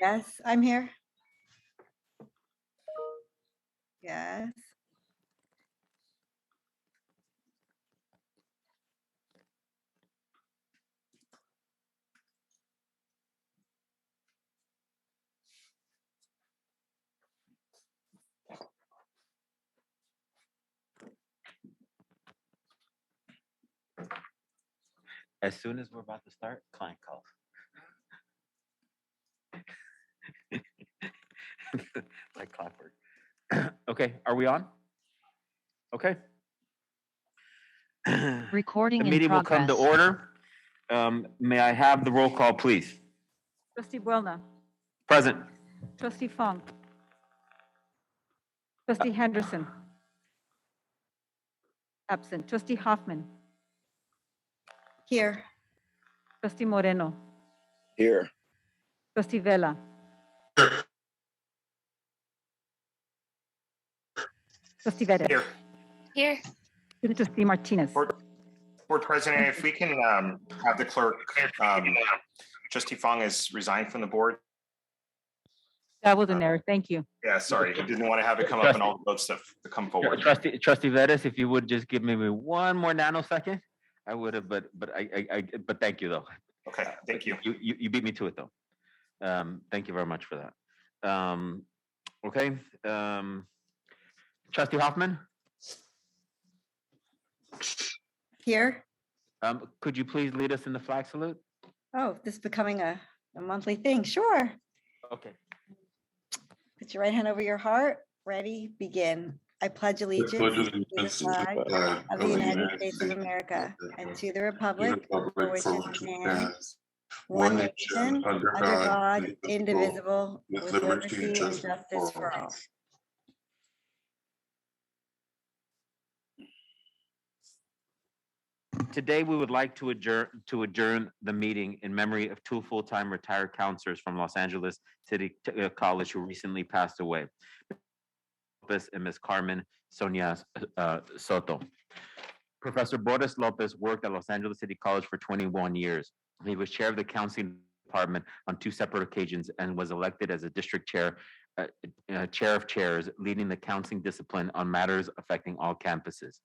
Yes, I'm here. Yes. As soon as we're about to start, client calls. Like clockwork. Okay, are we on? Okay. Recording The in meeting will come to progress. order. May I have the roll call, please? Trustee Buelna, Present. Trustee Fong, Trustee Henderson, absent. Trustee Hoffman, Here. Trustee Moreno, Here. Trustee Vela, Trustee Vettis, Here. Here. Student Trustee Martinez. Board President, if we can have the clerk, Trustee Fong has resigned from the board. That was an error. Thank you. Yeah, sorry, I didn't want to have it come up in all the votes to come forward. Trustee Vettis, if you would just give me one more nanosecond, I would have, but thank you though. Okay, thank you. You beat me to it though. Thank you very much for that. Okay. Trustee Hoffman, Here. could you please lead us in the flag salute? Oh, this is becoming a monthly thing. Sure. Okay. Put your right hand over your heart. Ready, begin. I pledge allegiance to the flag of the United States of America and to the republic for which it stands, one nation, under God, indivisible, with liberty and justice for all. Today, we would like to adjourn the meeting in memory of two full-time retired counselors from Los Angeles City College who recently passed away, Lopez and Ms. Carmen Sonia Soto. Professor Boris Lopez worked at Los Angeles City College for 21 years. He was chair of the counseling department on two separate occasions and was elected as a district chair, chair of chairs, leading the counseling discipline on matters affecting all campuses.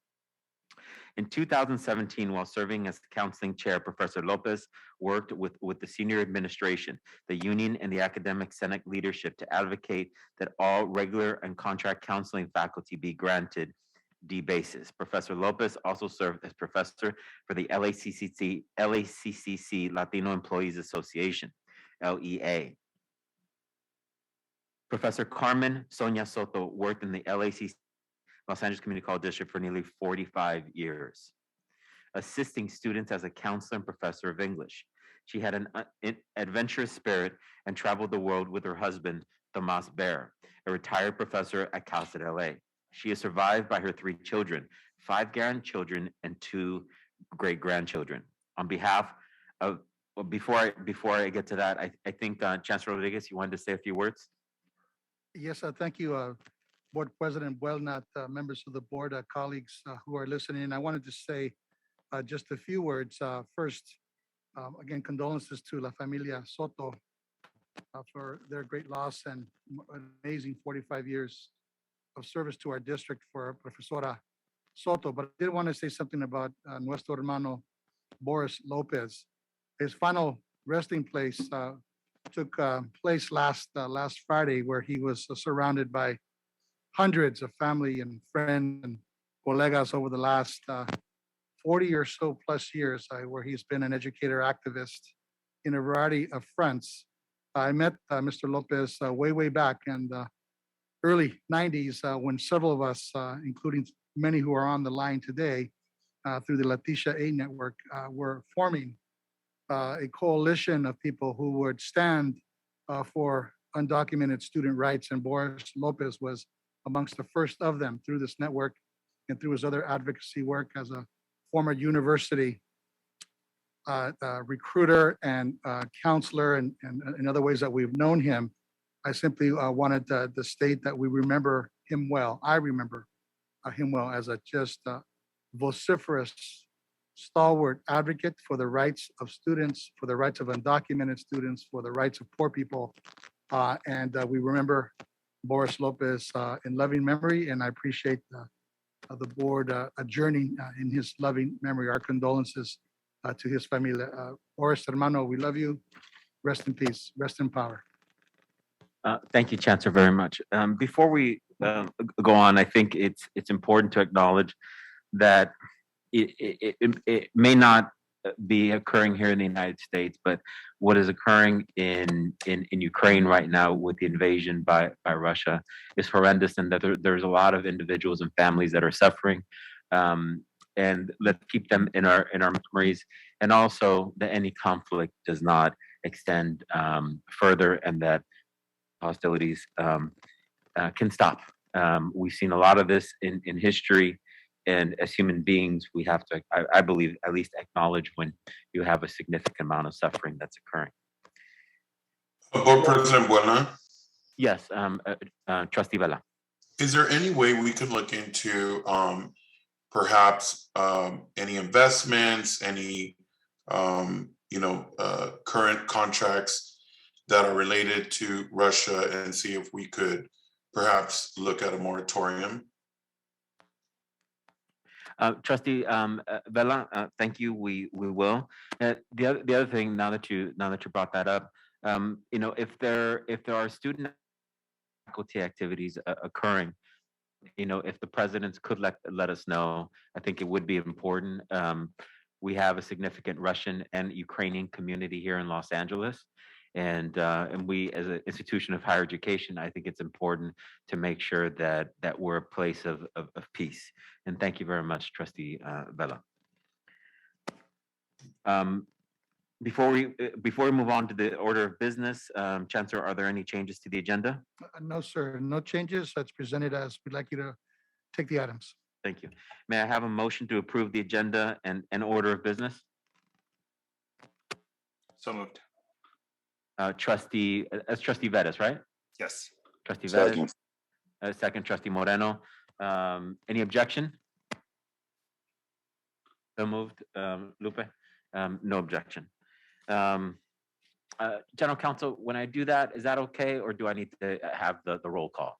In 2017, while serving as counseling chair, Professor Lopez worked with the senior administration, the union, and the academic senate leadership to advocate that all regular and contract counseling faculty be granted D basis. Professor Lopez also served as professor for the LACCC Latino Employees Association, LEA. Professor Carmen Sonia Soto worked in the LACC Los Angeles Community College District for nearly 45 years, assisting students as a counselor and professor of English. She had an adventurous spirit and traveled the world with her husband, Tomas Baer, a retired professor at Cal State LA. She is survived by her 3 children, 5 grandchildren, and 2 great-grandchildren. On behalf of, before I get to that, I think Chancellor Rodriguez, you wanted to say a few words? Yes, thank you, Board President Buelna, members of the board, colleagues who are listening. I wanted to say just a few words. First, again, condolences to La Familia Soto for their great loss and an amazing 45 years of service to our district for Profesora Soto. But I did want to say something about nuestro hermano Boris Lopez. His final resting place took place last Friday, where he was surrounded by hundreds of family and friends and colegas over the last 40 or so plus years, where he's been an educator activist in a variety of fronts. I met Mr. Lopez way back in the early 90s when several of us, including many who are on the line today, through the Leticia A network, were forming a coalition of people who would stand for undocumented student rights, and Boris Lopez was amongst the first of them through this network and through his other advocacy work as a former university recruiter and counselor, and in other ways that we've known him. I simply wanted to state that we remember him well. I remember him well as a just vociferous, stalwart advocate for the rights of students, for the rights of undocumented students, for the rights of poor people And we remember Boris Lopez in loving memory, and I appreciate the board adjourning in his loving memory. Our condolences to his family. Boris, hermano, we love you. Rest in peace. Rest in power. Thank you, Chancellor, very much. Before we go on, I think it's important to acknowledge that it may not be occurring here in the United States, but what is occurring in Ukraine right now with the invasion by Russia is horrendous, and that there's a lot of individuals and families that are suffering. And let's keep them in our memories, and also that any conflict does not extend further, and that hostilities can stop. We've seen a lot of this in history, and as human beings, we have to, I believe, at least acknowledge when you have a significant amount of suffering that's occurring. Board President Buena, Yes, Trustee Vela. is there any way we could look into perhaps any investments, any current contracts that are related to Russia, and see if we could perhaps look at a moratorium? Trustee Vela, thank you. We will. The other thing, now that you brought that up, if there are student faculty activities occurring, if the presidents could let us know, I think it would be important. We have a significant Russian and Ukrainian community here in Los Angeles. And we, as an institution of higher education, I think it's important to make sure that we're a place of peace. And thank you very much, Trustee Vela. Before we move on to the order of business, Chancellor, are there any changes to the agenda? No, sir. No changes. That's presented as we'd like you to take the items. Thank you. May I have a motion to approve the agenda and order of business? So moved. Trustee Vettis, right? Yes. Trustee Vettis. Second, Trustee Moreno. Any objection? So moved. Lupe? No objection. General Counsel, when I do that, is that okay, or do I need to have the roll call?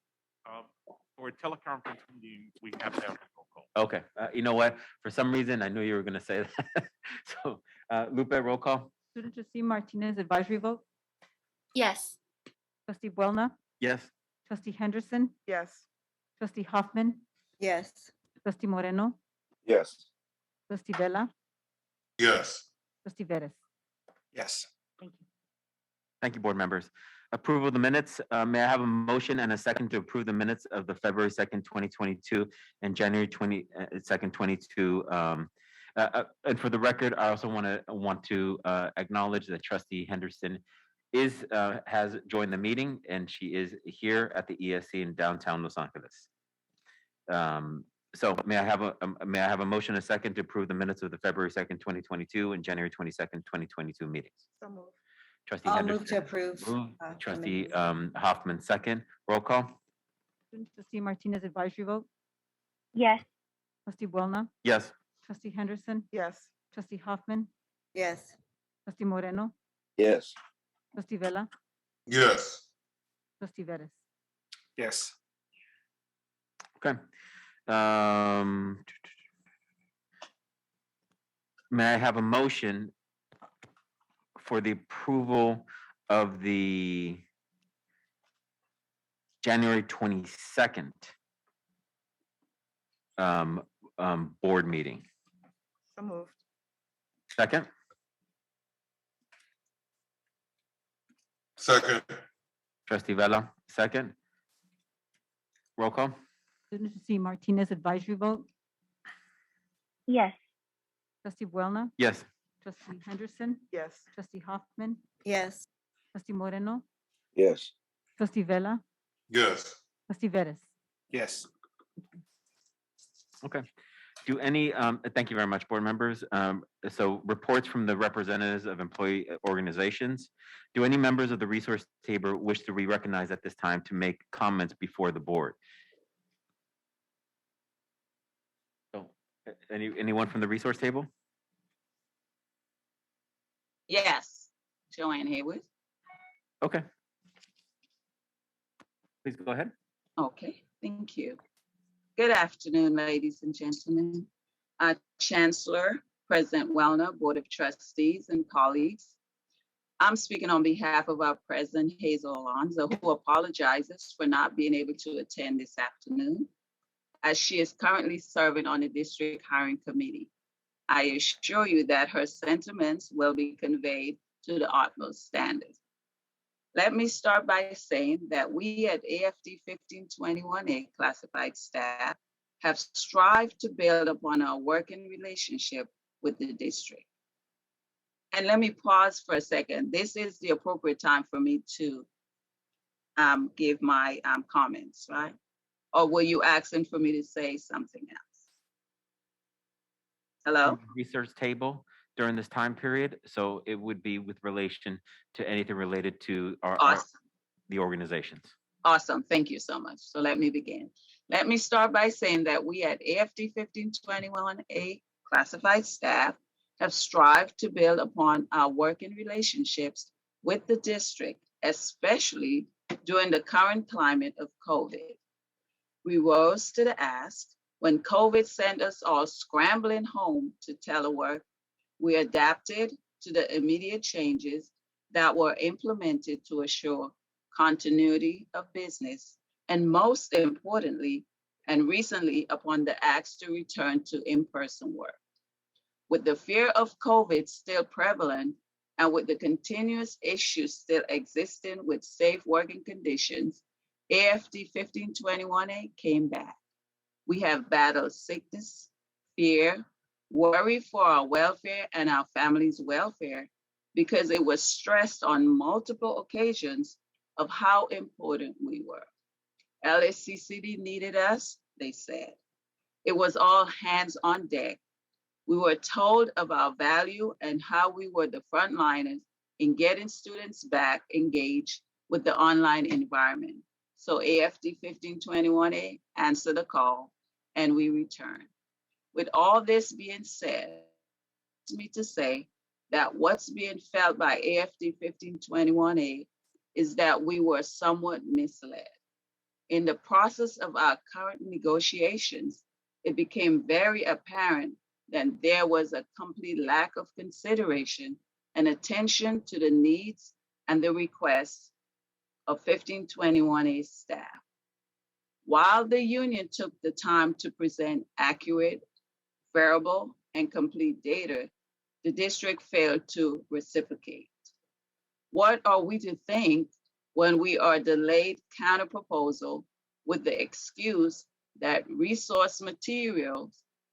For a teleconference meeting, we have to have a roll call. Okay. You know what? For some reason, I knew you were going to say that. So, Lupe, roll call. Student Trustee Martinez, advisory vote. Yes. Trustee Buelna, Yes. Trustee Henderson, Yes. Trustee Hoffman, Yes. Trustee Moreno, Yes. Trustee Vela, Yes. Trustee Vettis. Yes. Thank you. Thank you, board members. Approval of the minutes. May I have a motion and a second to approve the minutes of the February 2nd, 2022 and January 22nd, 22. And for the record, I also want to acknowledge that Trustee Henderson has joined the meeting, and she is here at the ESC in downtown Los Angeles. So may I have a motion and a second to approve the minutes of the February 2nd, 2022 and January 22nd, 2022 meetings? So moved. Trustee I'll Henderson. move to approve. Move. Trustee committees. Hoffman, second. Roll call. Student Trustee Martinez, advisory vote. Yes. Trustee Buelna, Yes. Trustee Henderson, Yes. Trustee Hoffman, Yes. Trustee Moreno, Yes. Trustee Vela, Yes. Trustee Vettis. Yes. Okay. May I have a motion for the approval of the January 22nd board meeting? So moved. Second? Second. Trustee Vela, second. Roll call? Student Trustee Martinez, advisory vote. Yes. Trustee Buelna, Yes. Trustee Henderson, Yes. Trustee Hoffman, Yes. Trustee Moreno, Yes. Trustee Vela, Yes. Trustee Vettis. Yes. Okay. Do any, thank you very much, board members. So reports from the representatives of employee organizations. Do any members of the resource table wish to be recognized at this time to make comments before the board? So, anyone from the resource table? Yes, Joanne Haywood. Okay. Please go ahead. Okay, thank you. Good afternoon, ladies and gentlemen. Chancellor, President Wellner, Board of Trustees, and colleagues. I'm speaking on behalf of our President Hazel Alonso, who apologizes for not being able to attend this afternoon, as she is currently serving on the District Hiring Committee. I assure you that her sentiments will be conveyed to the utmost standard. Let me start by saying that we at AFD 1521A classified staff have strived to build upon our working relationship with the district. And let me pause for a second. This is the appropriate time for me to give my comments, right? Or were you asking for me to say something else? Hello? Research table during this time period, so it would be with relation to anything related to the organizations. Awesome, thank you so much. So let me begin. Let me start by saying that we at AFD 1521A classified staff have strived to build upon our working relationships with the district, especially during the current climate of COVID. We rose to the ask when COVID sent us all scrambling home to telework. We adapted to the immediate changes that were implemented to assure continuity of business, and most importantly, and recently upon the ask to return to in-person work. With the fear of COVID still prevalent and with the continuous issues still existing with safe working conditions, AFD 1521A came back. We have battled sickness, fear, worry for our welfare and our family's welfare because it was stressed on multiple occasions of how important we were. LACCD needed us, they said. It was all hands on deck. We were told of our value and how we were the frontliners in getting students back engaged with the online environment. So AFD 1521A answered the call and we returned. With all this being said, me to say that what's being felt by AFD 1521A is that we were somewhat misled. In the process of our current negotiations, it became very apparent that there was a complete lack of consideration and attention to the needs and the requests of 1521A staff. While the union took the time to present accurate, variable, and complete data, the district failed to reciprocate. What are we to think when we are delayed counterproposal with the excuse that resource materials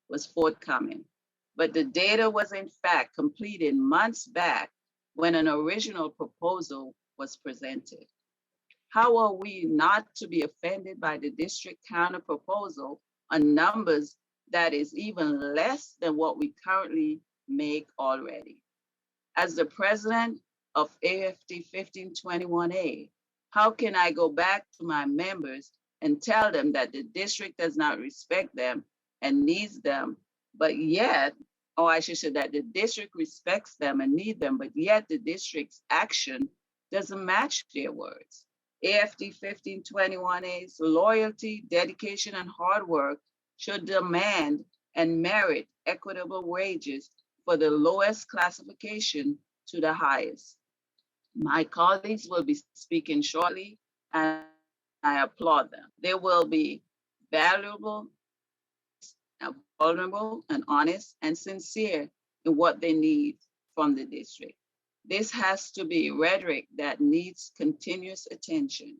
was forthcoming, but the data was in fact completed months back when an original proposal was presented? How are we not to be offended by the district counterproposal on numbers that is even less than what we currently make already? As the president of AFD 1521A, how can I go back to my members and tell them that the district does not respect them and needs them, but yet, or I should say that the district respects them and need them, but yet the district's action doesn't match their words? AFD 1521A's loyalty, dedication, and hard work should demand and merit equitable wages for the lowest classification to the highest. My colleagues will be speaking shortly, and I applaud them. They will be valuable, vulnerable, and honest, and sincere in what they need from the district. This has to be rhetoric that needs continuous attention.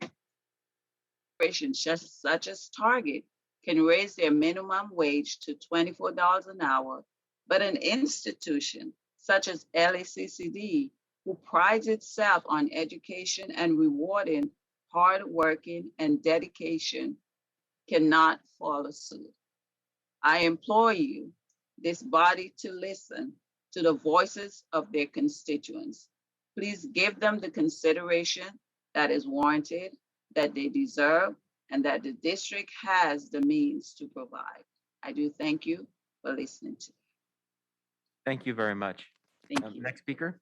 Corporations such as Target can raise their minimum wage to $24 an hour, but an institution such as LACCD, who prides itself on education and rewarding hard working and dedication, cannot follow suit. I implore you, this body, to listen to the voices of their constituents. Please give them the consideration that is warranted, that they deserve, and that the district has the means to provide. I do thank you for listening to me. Thank you very much. Thank you. Next speaker.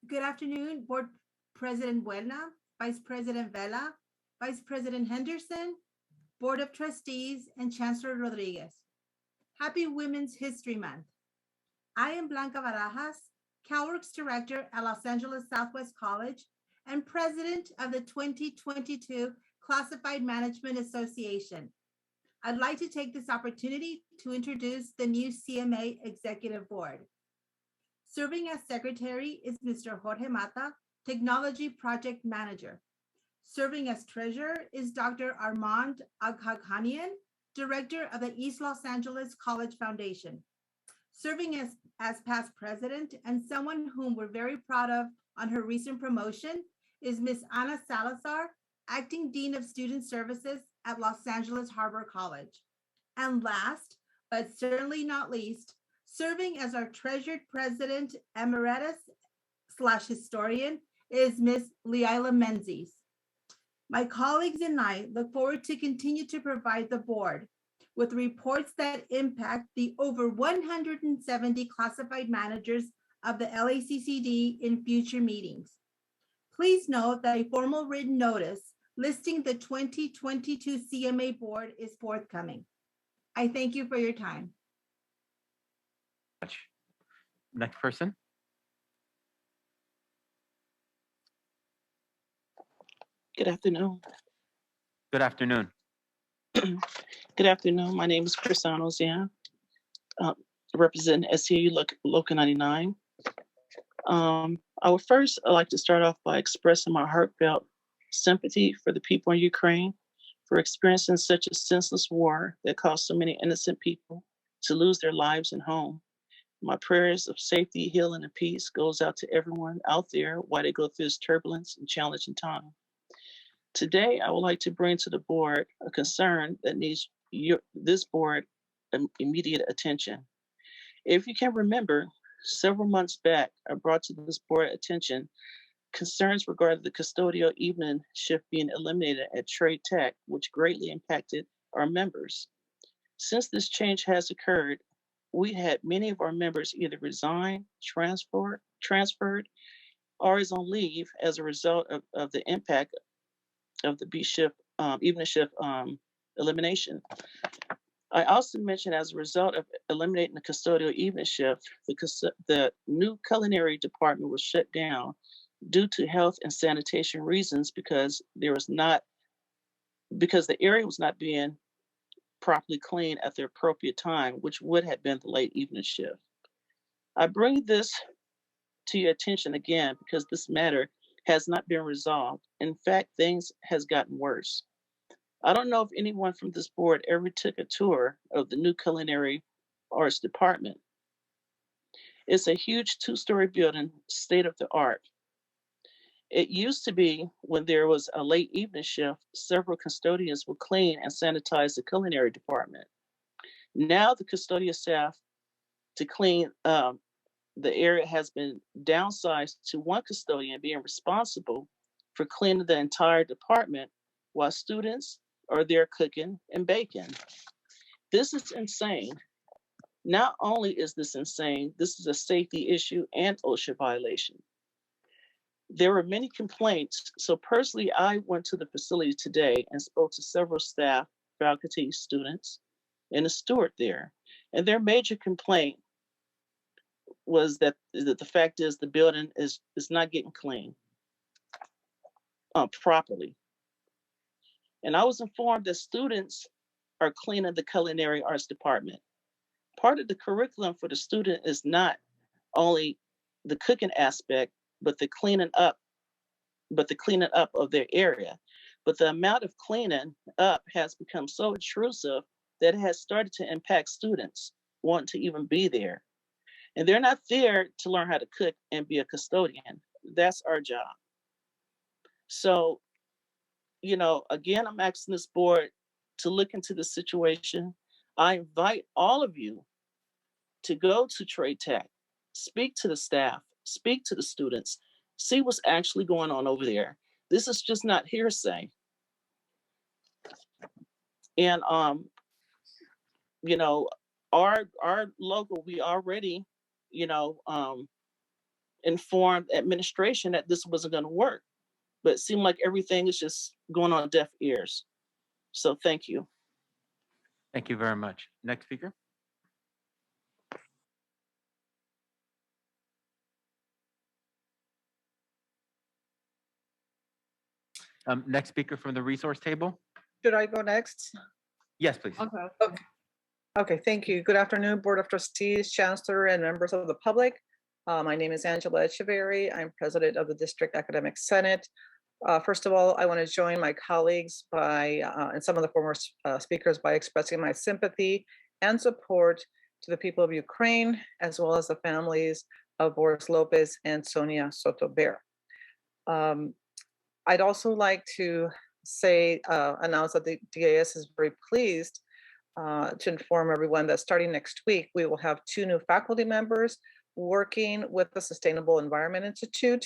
Good afternoon, Board President Buena, Vice President Vela, Vice President Henderson, Board of Trustees, and Chancellor Rodriguez. Happy Women's History Month. I am Blanca Barajas, CalWorks Director at Los Angeles Southwest College and President of the 2022 Classified Management Association. I'd like to take this opportunity to introduce the new CMA Executive Board. Serving as Secretary is Mr. Jorge Mata, Technology Project Manager. Serving as Treasurer is Dr. Armand Aghaghanian, Director of the East Los Angeles College Foundation. Serving as past president and someone whom we're very proud of on her recent promotion is Ms. Ana Salazar, Acting Dean of Student Services at Los Angeles Harbor College. And last, but certainly not least, serving as our treasured president emeritus / historian is Ms. Leila Menzies. My colleagues and I look forward to continue to provide the board with reports that impact the over 170 classified managers of the LACCD in future meetings. Please note that a formal written notice listing the 2022 CMA board is forthcoming. I thank you for your time. Next person. Good afternoon. Good afternoon. Good afternoon. My name is Chrisano Zian, representing SCU Local 99. I would first like to start off by expressing my heartfelt sympathy for the people in Ukraine for experiencing such a senseless war that caused so many innocent people to lose their lives and home. My prayers of safety, healing, and peace goes out to everyone out there while they go through this turbulence and challenging time. Today, I would like to bring to the board a concern that needs this board immediate attention. If you can remember, several months back, I brought to this board attention concerns regarding the custodial evening shift being eliminated at Trade Tech, which greatly impacted our members. Since this change has occurred, we had many of our members either resign, transferred, or is on leave as a result of the impact of the B shift, evening shift elimination. I also mentioned as a result of eliminating the custodial evening shift, the new culinary department was shut down due to health and sanitation reasons because the area was not being properly cleaned at the appropriate time, which would have been the late evening shift. I bring this to your attention again because this matter has not been resolved. In fact, things has gotten worse. I don't know if anyone from this board ever took a tour of the new culinary arts department. It's a huge 2-story building, state of the art. It used to be when there was a late evening shift, several custodians would clean and sanitize the culinary department. Now the custodial staff to clean the area has been downsized to one custodian being responsible for cleaning the entire department while students are there cooking and baking. This is insane. Not only is this insane, this is a safety issue and OSHA violation. There were many complaints. So personally, I went to the facility today and spoke to several staff, faculty, students, and a steward there. And their major complaint was that the fact is the building is not getting clean properly. And I was informed that students are cleaning the culinary arts department. Part of the curriculum for the student is not only the cooking aspect, but the cleaning up of their area. But the amount of cleaning up has become so intrusive that it has started to impact students wanting to even be there. And they're not there to learn how to cook and be a custodian. That's our job. So, again, I'm asking this board to look into the situation. I invite all of you to go to Trade Tech, speak to the staff, speak to the students, see what's actually going on over there. This is just not hearsay. And our logo, we already, informed administration that this wasn't going to work. But it seemed like everything is just going on deaf ears. So thank you. Thank you very much. Next speaker. Next speaker from the resource table. Should I go next? Yes, please. Okay. Okay, thank you. Good afternoon, Board of Trustees, Chancellor, and members of the public. My name is Angela Echeverry. I'm president of the District Academic Senate. First of all, I want to join my colleagues and some of the former speakers by expressing my sympathy and support to the people of Ukraine, as well as the families of Boris Lopez and Sonia Sotober. I'd also like to announce that the DAS is very pleased to inform everyone that starting next week, we will have 2 new faculty members working with the Sustainable Environment Institute.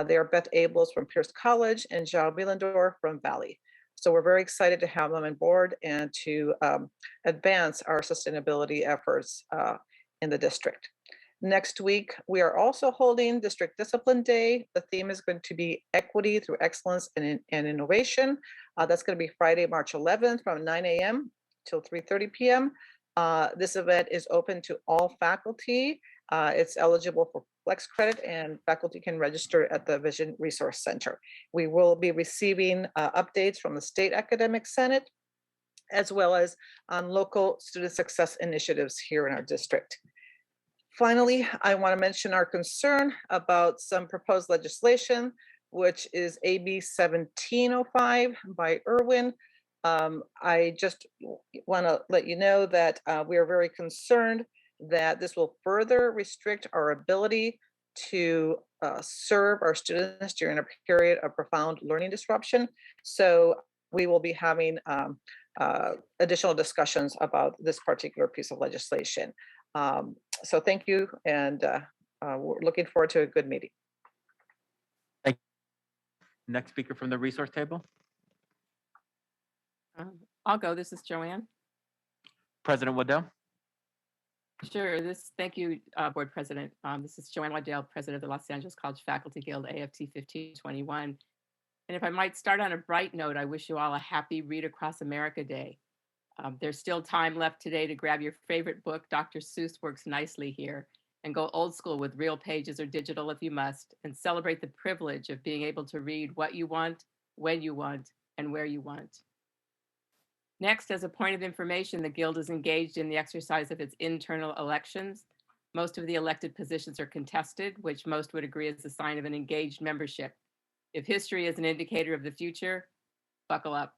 They are Beth Abels from Pierce College and João Billendorf from Valley. So we're very excited to have them on board and to advance our sustainability efforts in the district. Next week, we are also holding District Discipline Day. The theme is going to be Equity through Excellence and Innovation. That's going to be Friday, March 11th from 9 a.m. till 3:30 p.m. This event is open to all faculty. It's eligible for flex credit and faculty can register at the Vision Resource Center. We will be receiving updates from the State Academic Senate, as well as on local student success initiatives here in our district. Finally, I want to mention our concern about some proposed legislation, which is AB 1705 by Irwin. I just want to let you know that we are very concerned that this will further restrict our ability to serve our students during a period of profound learning disruption. So we will be having additional discussions about this particular piece of legislation. So thank you, and we're looking forward to a good meeting. Thank you. Next speaker from the resource table. I'll go. This is Joanne. President Waddell. Sure. Thank you, Board President. This is Joanne Waddell, President of the Los Angeles College Faculty Guild, AFT 1521. And if I might start on a bright note, I wish you all a happy Read Across America Day. There's still time left today to grab your favorite book. Dr. Seuss works nicely here, and go old school with real pages or digital if you must, and celebrate the privilege of being able to read what you want, when you want, and where you want. Next, as a point of information, the Guild is engaged in the exercise of its internal elections. Most of the elected positions are contested, which most would agree is a sign of an engaged membership. If history is an indicator of the future, buckle up.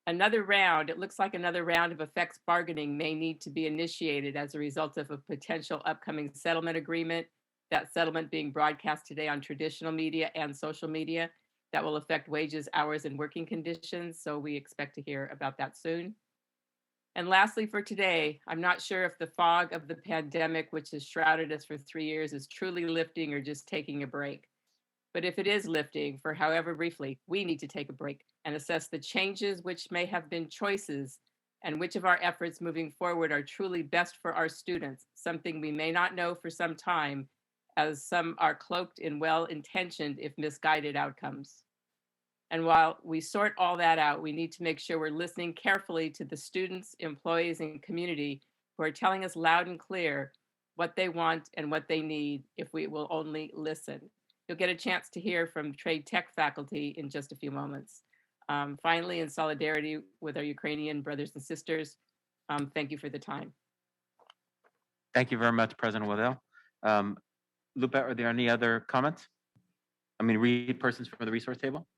It looks like another round of effects bargaining may need to be initiated as a result of a potential upcoming settlement agreement, that settlement being broadcast today on traditional media and social media. That will affect wages, hours, and working conditions, so we expect to hear about that soon. And lastly, for today, I'm not sure if the fog of the pandemic, which has shrouded us for 3 years, is truly lifting or just taking a break. But if it is lifting, for however briefly, we need to take a break and assess the changes which may have been choices and which of our efforts moving forward are truly best for our students, something we may not know for some time, as some are cloaked in well-intentioned, if misguided, outcomes. And while we sort all that out, we need to make sure we're listening carefully to the students, employees, and community who are telling us loud and clear what they want and what they need if we will only listen. You'll get a chance to hear from trade tech faculty in just a few moments. Finally, in solidarity with our Ukrainian brothers and sisters, thank you for the time. Thank you very much, President Waddell. Lupe, are there any other comments? Read persons from the resource table?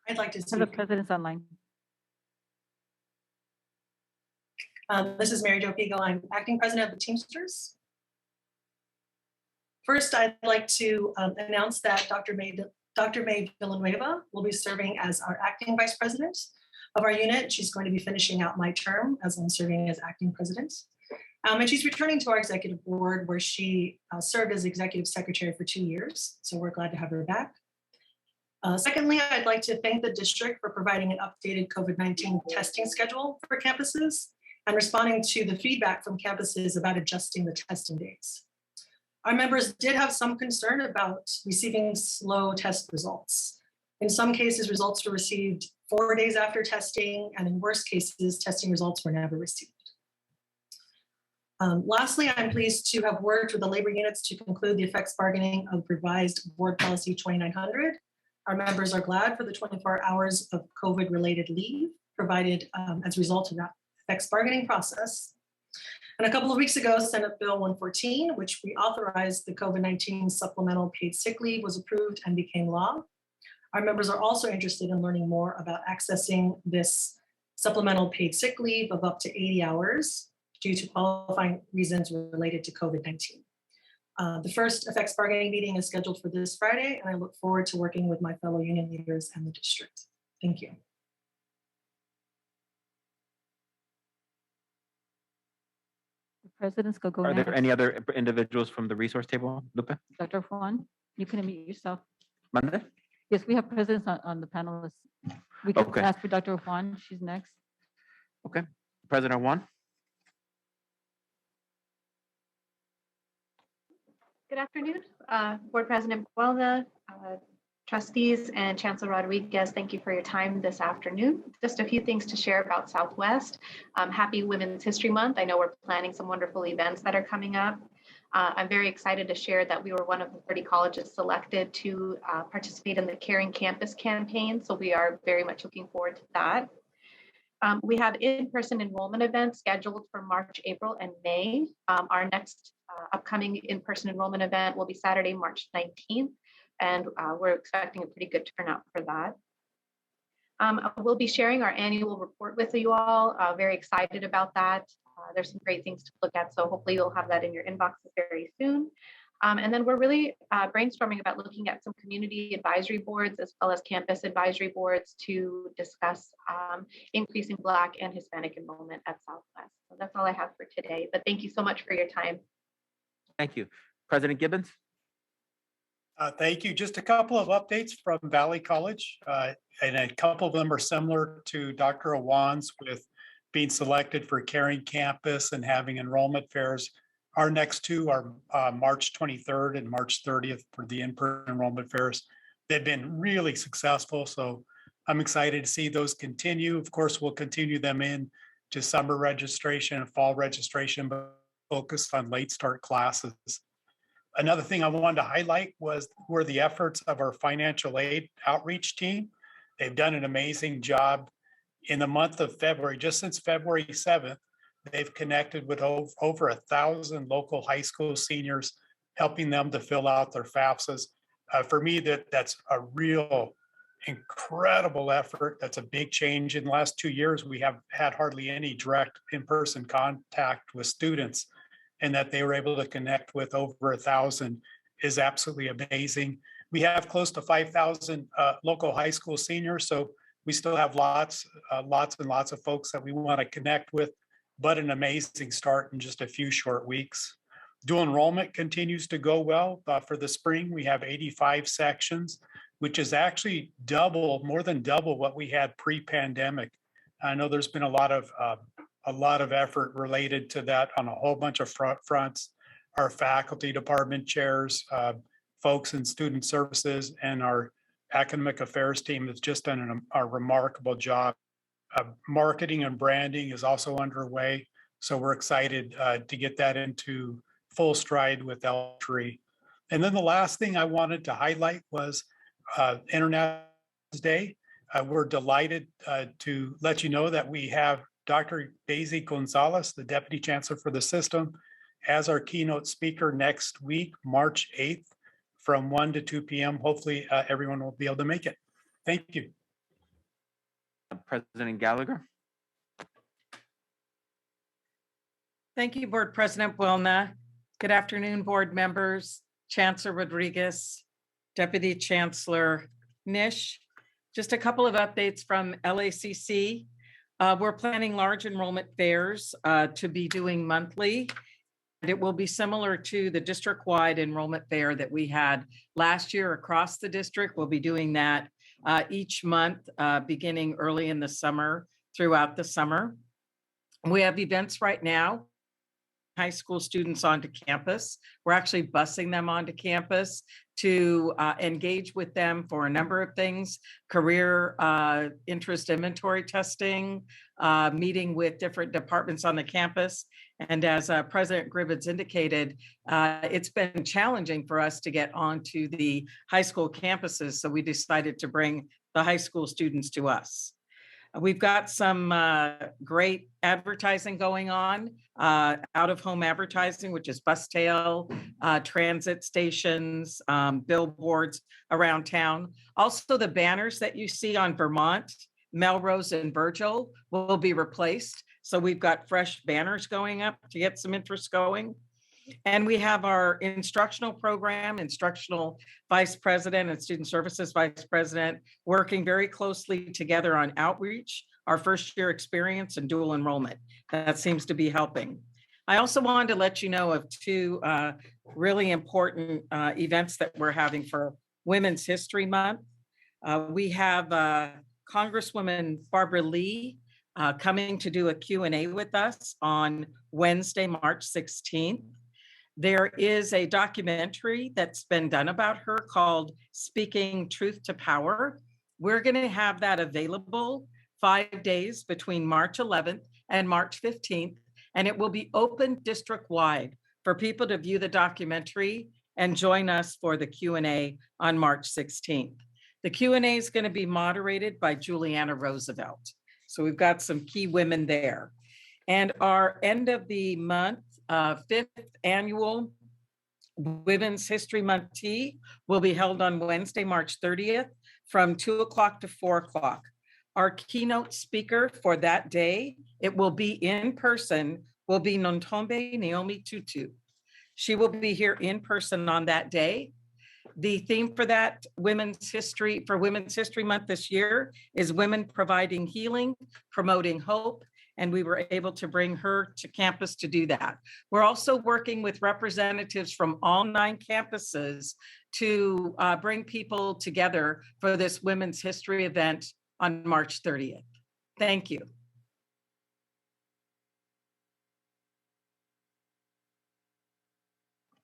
I'd like to For the president's online. This is Mary Jo Pigo. I'm acting president of the Teamsters. First, I'd like to announce that Dr. May Villanueva will be serving as our acting vice president of our unit. She's going to be finishing out my term as I'm serving as acting president. And she's returning to our executive board where she served as executive secretary for 2 years. So we're glad to have her back. Secondly, I'd like to thank the district for providing an updated COVID-19 testing schedule for campuses and responding to the feedback from campuses about adjusting the testing dates. Our members did have some concern about receiving slow test results. In some cases, results were received 4 days after testing, and in worst cases, testing results were never received. Lastly, I'm pleased to have worked with the labor units to conclude the effects bargaining of revised board policy 2900. Our members are glad for the 24 hours of COVID-related leave provided as a result of that effects bargaining process. And a couple of weeks ago, Senate Bill 114, which reauthorized the COVID-19 supplemental paid sick leave, was approved and became law. Our members are also interested in learning more about accessing this supplemental paid sick leave of up to 80 hours due to qualifying reasons related to COVID-19. The first effects bargaining meeting is scheduled for this Friday, and I look forward to working with my fellow union leaders and the district. Thank you. The presidents go Are there next. any other individuals from the resource table, Lupe? Dr. Juan, you can unmute yourself. Mande? Yes, we have presidents on the panelists. We can Okay. ask for Dr. Juan. She's next. Okay. President Juan? Good afternoon, Board President Buelna, trustees, and Chancellor Rodriguez. Thank you for your time this afternoon. Just a few things to share about Southwest. Happy Women's History Month. I know we're planning some wonderful events that are coming up. I'm very excited to share that we were one of the 30 colleges selected to participate in the Caring Campus campaign. So we are very much looking forward to that. We have in-person enrollment events scheduled for March, April, and May. Our next upcoming in-person enrollment event will be Saturday, March 19th, and we're expecting a pretty good turnout for that. We'll be sharing our annual report with you all. Very excited about that. There's some great things to look at, so hopefully you'll have that in your inboxes very soon. And then we're really brainstorming about looking at some community advisory boards as well as campus advisory boards to discuss increasing Black and Hispanic enrollment at Southwest. So that's all I have for today, but thank you so much for your time. Thank you. President Gibbons? Thank you. Just a couple of updates from Valley College, and a couple of them are similar to Dr. Awan's with being selected for Caring Campus and having enrollment fairs. Our next two are March 23rd and March 30th for the in-person enrollment fairs. They've been really successful, so I'm excited to see those continue. Of course, we'll continue them in to summer registration and fall registration, but focused on late start classes. Another thing I wanted to highlight were the efforts of our financial aid outreach team. They've done an amazing job in the month of February. Just since February 7th, they've connected with over 1,000 local high school seniors, helping them to fill out their FAFSAs. For me, that's a real incredible effort. That's a big change. In the last 2 years, we have had hardly any direct in-person contact with students, and that they were able to connect with over 1,000 is absolutely amazing. We have close to 5,000 local high school seniors, so we still have lots and lots of folks that we want to connect with, but an amazing start in just a few short weeks. Dual enrollment continues to go well. For the spring, we have 85 sections, which is actually more than double what we had pre-pandemic. I know there's been a lot of effort related to that on a whole bunch of fronts. Our faculty department chairs, folks in student services, and our academic affairs team has just done a remarkable job. Marketing and branding is also underway, so we're excited to get that into full stride with L3. And then the last thing I wanted to highlight was International Day. We're delighted to let you know that we have Dr. Daisy Gonzalez, the Deputy Chancellor for the system, as our keynote speaker next week, March 8th, from 1 to 2 p.m. Hopefully everyone will be able to make it. Thank you. President Gallagher? Thank you, Board President Buelna. Good afternoon, board members, Chancellor Rodriguez, Deputy Chancellor Nish. Just a couple of updates from LACC. We're planning large enrollment fairs to be doing monthly. And it will be similar to the district-wide enrollment fair that we had last year across the district. We'll be doing that each month, beginning early in the summer, throughout the summer. We have events right now high school students onto campus. We're actually busing them onto campus to engage with them for a number of things: career interest inventory testing, meeting with different departments on the campus. And as President Gribbins indicated, it's been challenging for us to get onto the high school campuses. So we decided to bring the high school students to us. We've got some great advertising going on, out-of-home advertising, which is bus tail, transit stations, billboards around town. Also, the banners that you see on Vermont, Melrose, and Virgil will be replaced. So we've got fresh banners going up to get some interest going. And we have our instructional program, instructional vice president and student services vice president, working very closely together on outreach, our first year experience, and dual enrollment. That seems to be helping. I also wanted to let you know of two really important events that we're having for Women's History Month. We have Congresswoman Barbara Lee coming to do a Q&A with us on Wednesday, March 16th. There is a documentary that's been done about her called Speaking Truth to Power. We're going to have that available 5 days between March 11th and March 15th, and it will be open district-wide for people to view the documentary and join us for the Q&A on March 16th. The Q&A is going to be moderated by Juliana Roosevelt. So we've got some key women there. And our end of the month, 5th annual Women's History Month Tea will be held on Wednesday, March 30th from 2 o'clock to 4 o'clock. Our keynote speaker for that day, it will be in person, will be Nontombe Naomi Tutu. She will be here in person on that day. The theme for that Women's History Month this year is Women Providing Healing, Promoting Hope, and we were able to bring her to campus to do that. We're also working with representatives from all 9 campuses to bring people together for this Women's History event on March 30th. Thank you.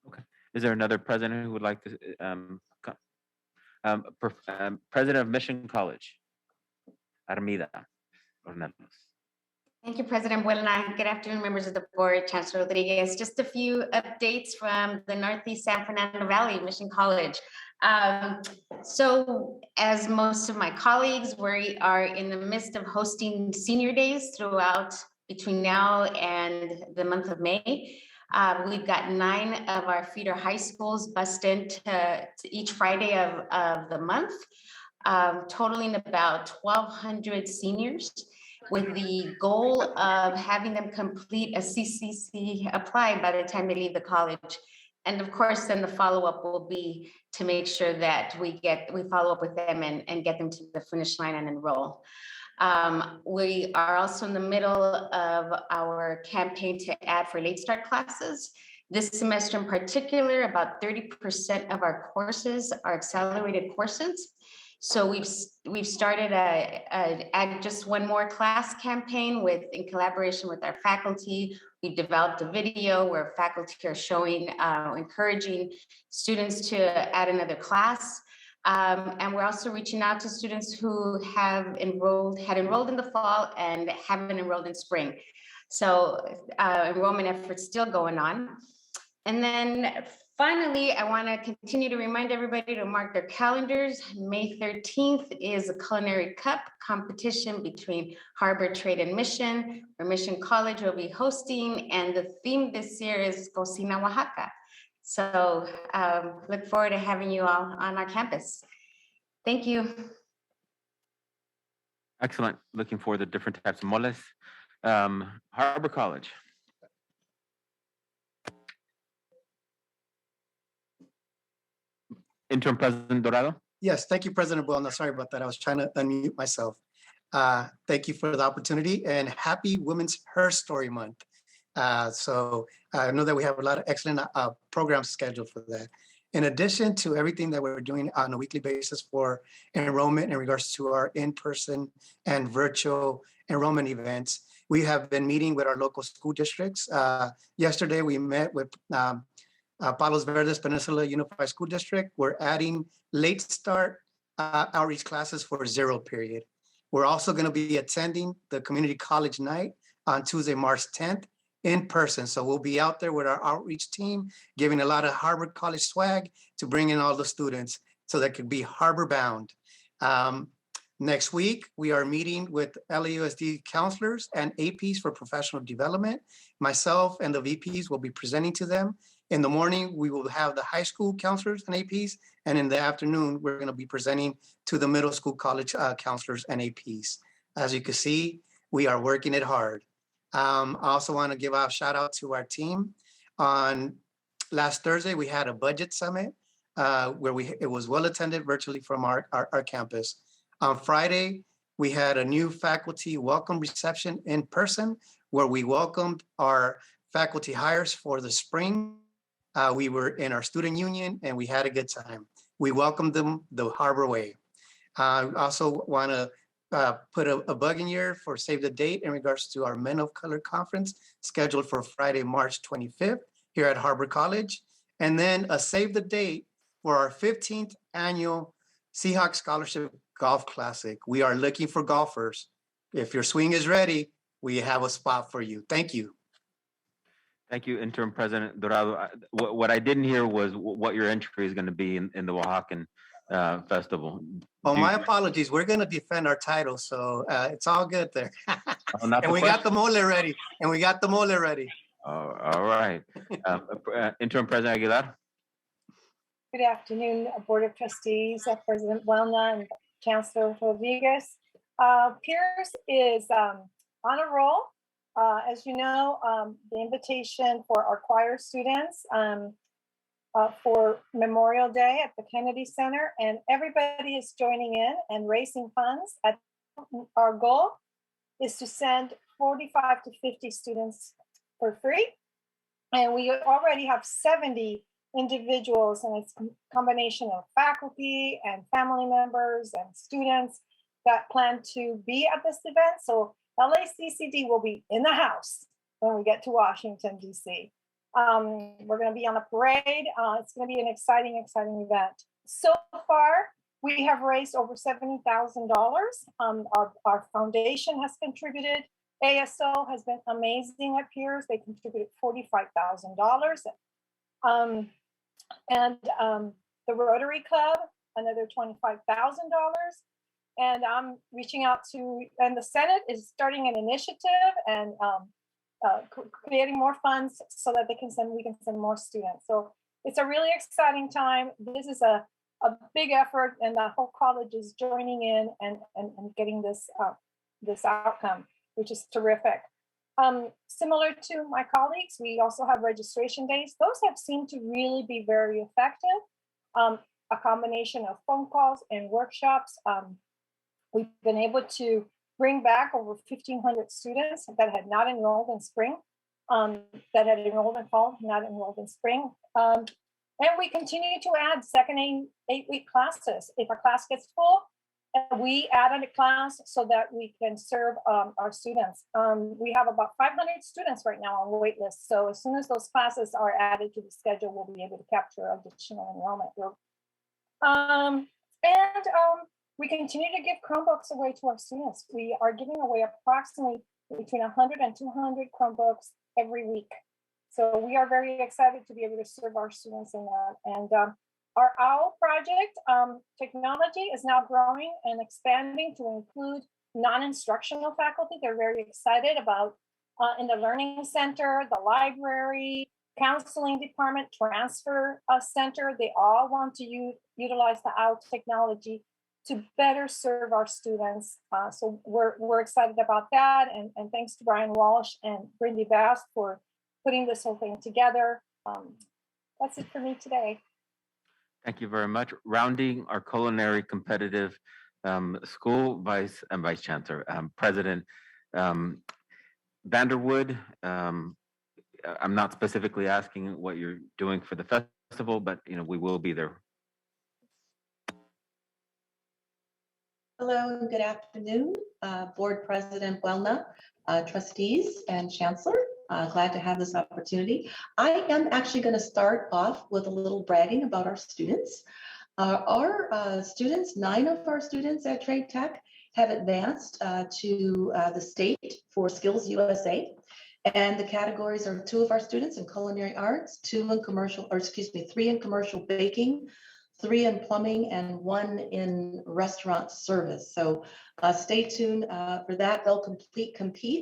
Okay. Is there another president who would like to, President of Mission College, Armida Fernando. Thank you, President Buelna. Good afternoon, members of the board, Chancellor Rodriguez. Just a few updates from the Northeast San Fernando Valley, Mission College. So as most of my colleagues, we are in the midst of hosting senior days throughout between now and the month of May. We've got 9 of our feeder high schools bussed into each Friday of the month, totaling about 1,200 seniors, with the goal of having them complete a CCC applied by the time they leave the college. And of course, then the follow-up will be to make sure that we follow up with them and get them to the finish line and enroll. We are also in the middle of our campaign to add for late start classes. This semester in particular, about 30% of our courses are accelerated courses. So we've started a just one more class campaign in collaboration with our faculty. We've developed a video where faculty are showing, encouraging students to add another class. And we're also reaching out to students who had enrolled in the fall and haven't enrolled in spring. So enrollment efforts still going on. And then finally, I want to continue to remind everybody to mark their calendars. May 13th is a Culinary Cup competition between Harbor Trade and Mission, where Mission College will be hosting. And the theme this year is Cocina Oaxaca. So look forward to having you all on our campus. Thank you. Excellent. Looking forward to different types of moles. Harbor College. Interim President Dorado. Yes, thank you, President Buelna. Sorry about that. I was trying to unmute myself. Thank you for the opportunity and happy Women's Her Story Month. So I know that we have a lot of excellent programs scheduled for that. In addition to everything that we're doing on a weekly basis for enrollment in regards to our in-person and virtual enrollment events, we have been meeting with our local school districts. Yesterday, we met with Palos Verdes Peninsula Unified School District. We're adding late start outreach classes for 0 period. We're also going to be attending the community college night on Tuesday, March 10th in person. So we'll be out there with our outreach team, giving a lot of Harvard College swag to bring in all the students so that could be Harbor bound. Next week, we are meeting with LAUSD counselors and APs for professional development. Myself and the VPs will be presenting to them. In the morning, we will have the high school counselors and APs. And in the afternoon, we're going to be presenting to the middle school college counselors and APs. As you can see, we are working it hard. I also want to give a shout out to our team. On last Thursday, we had a budget summit where it was well attended virtually from our campus. On Friday, we had a new faculty welcome reception in person where we welcomed our faculty hires for the spring. We were in our student union and we had a good time. We welcomed them the Harbor way. I also want to put a bug in here for save the date in regards to our Men of Color Conference scheduled for Friday, March 25th here at Harbor College. And then a save the date for our 15th annual Seahawk Scholarship Golf Classic. We are looking for golfers. If your swing is ready, we have a spot for you. Thank you. Thank you, Interim President Dorado. What I didn't hear was what your entry is going to be in the Oaxacan Festival. Oh, my apologies. We're going to defend our title, so it's all good there. And we got the mole ready. All right. Interim President Aguilar. Good afternoon, Board of Trustees, President Welna and Chancellor Rodriguez. Pierce is on a roll. As you know, the invitation for our choir students for Memorial Day at the Kennedy Center, and everybody is joining in and raising funds. Our goal is to send 45 to 50 students for free. And we already have 70 individuals, and it's a combination of faculty and family members and students that plan to be at this event. So LACCD will be in the house when we get to Washington, D.C. We're going to be on a parade. It's going to be an exciting event. So far, we have raised over $70,000. Our foundation has contributed. ASO has been amazing at Pierce. They contributed $45,000. And the Rotary Club, another $25,000. And I'm reaching out to, and the Senate is starting an initiative and creating more funds so that we can send more students. So it's a really exciting time. This is a big effort, and the whole college is joining in and getting this outcome, which is terrific. Similar to my colleagues, we also have registration days. Those have seemed to really be very effective. A combination of phone calls and workshops. We've been able to bring back over 1,500 students that had not enrolled in spring, that had enrolled in fall, not enrolled in spring. And we continue to add second 8-week classes. If a class gets full, we added a class so that we can serve our students. We have about 500 students right now on wait list. So as soon as those classes are added to the schedule, we'll be able to capture additional enrollment growth. We continue to give Chromebooks away to our students. We are giving away approximately between 100 and 200 Chromebooks every week. So we are very excited to be able to serve our students in that. And our OWL project technology is now growing and expanding to include non-instructional faculty. They're very excited about in the Learning Center, the library, counseling department, transfer center. They all want to utilize the OWL technology to better serve our students. So we're excited about that. And thanks to Brian Walsh and Brindy Bass for putting this whole thing together. That's it for me today. Thank you very much. Rounding our culinary competitive school vice chancellor, President Vanderwood. I'm not specifically asking what you're doing for the festival, but we will be there. Hello and good afternoon, Board President Buelna, trustees and chancellor. Glad to have this opportunity. I am actually going to start off with a little bragging about our students. Our students, 9 of our students at Trade Tech have advanced to the state for Skills USA. And the categories are 2 of our students in culinary arts, 2 in commercial, or excuse me, 3 in commercial baking, 3 in plumbing, and 1 in restaurant service. So stay tuned for that. They'll compete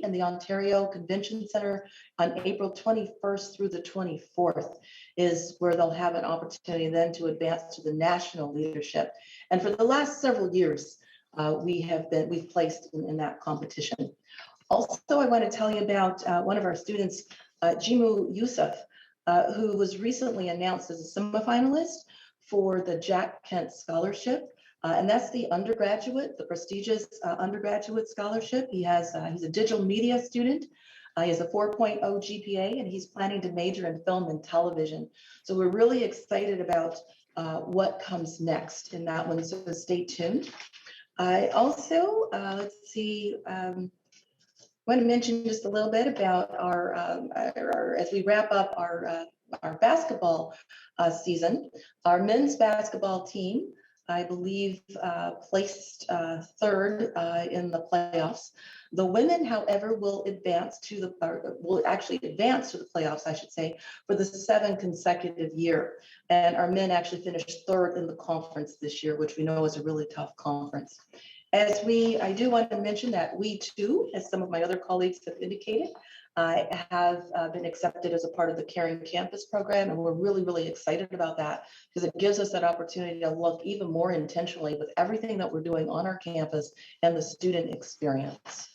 in the Ontario Convention Center on April 21st through the 24th is where they'll have an opportunity then to advance to the national leadership. And for the last several years, we've placed in that competition. Also, I want to tell you about one of our students, Jimu Yusuf, who was recently announced as a semifinalist for the Jack Kent Scholarship. And that's the undergraduate, the prestigious undergraduate scholarship. He's a digital media student. He has a 4.0 GPA, and he's planning to major in film and television. So we're really excited about what comes next in that one, so stay tuned. I also, let's see, I want to mention just a little bit about our as we wrap up our basketball season. Our men's basketball team, I believe, placed 3rd in the playoffs. The women, however, will advance to will actually advance to the playoffs, I should say, for the 7th consecutive year. And our men actually finished 3rd in the conference this year, which we know is a really tough conference. I do want to mention that we too, as some of my other colleagues have indicated, have been accepted as a part of the Caring Campus program, and we're really, really excited about that because it gives us that opportunity to look even more intentionally with everything that we're doing on our campus and the student experience.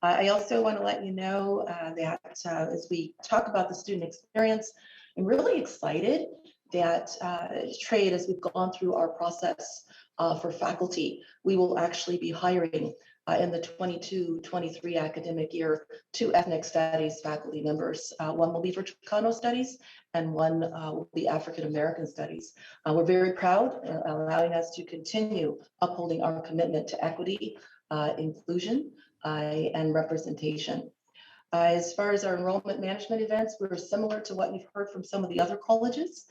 I also want to let you know that as we talk about the student experience, I'm really excited that Trade, as we've gone through our process for faculty, we will actually be hiring in the 22-23 academic year 2 ethnic studies faculty members. One will be for Chicano studies and one will be African American studies. We're very proud, allowing us to continue upholding our commitment to equity, inclusion, and representation. As far as our enrollment management events, we're similar to what you've heard from some of the other colleges.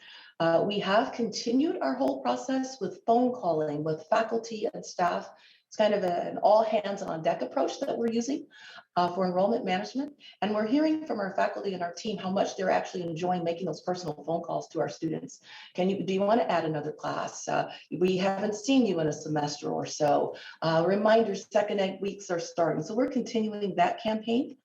We have continued our whole process with phone calling with faculty and staff. It's kind of an all hands on deck approach that we're using for enrollment management. And we're hearing from our faculty and our team how much they're actually enjoying making those personal phone calls to our students. Do you want to add another class? We haven't seen you in a semester or so. Reminders, 2nd 8 weeks are starting. So we're continuing that campaign.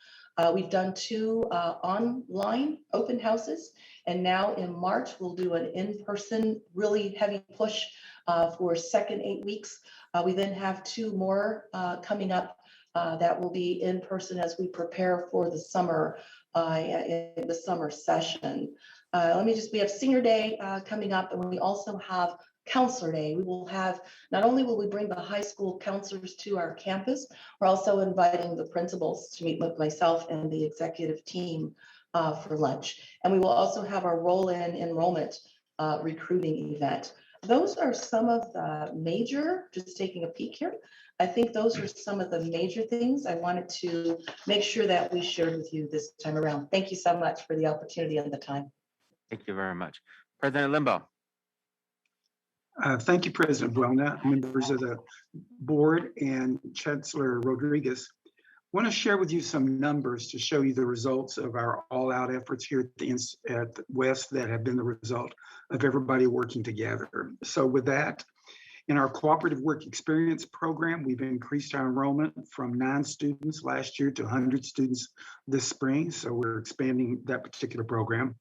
We've done 2 online open houses, and now in March we'll do an in-person really heavy push for 2nd 8 weeks. We then have 2 more coming up that will be in person as we prepare for the summer in the summer session. We have Senior Day coming up, and we also have Counselor Day. We will have, not only will we bring the high school counselors to our campus, we're also inviting the principals to meet with myself and the executive team for lunch. And we will also have our roll-in enrollment recruiting event. Those are some of the major, just taking a peek here. I think those are some of the major things I wanted to make sure that we shared with you this time around. Thank you so much for the opportunity and the time. Thank you very much. President Limbo. Thank you, President Buelna, members of the board, and Chancellor Rodriguez. I want to share with you some numbers to show you the results of our all-out efforts here at West that have been the result of everybody working together. So with that, in our cooperative work experience program, we've increased our enrollment from 9 students last year to 100 students this spring. So we're expanding that particular program.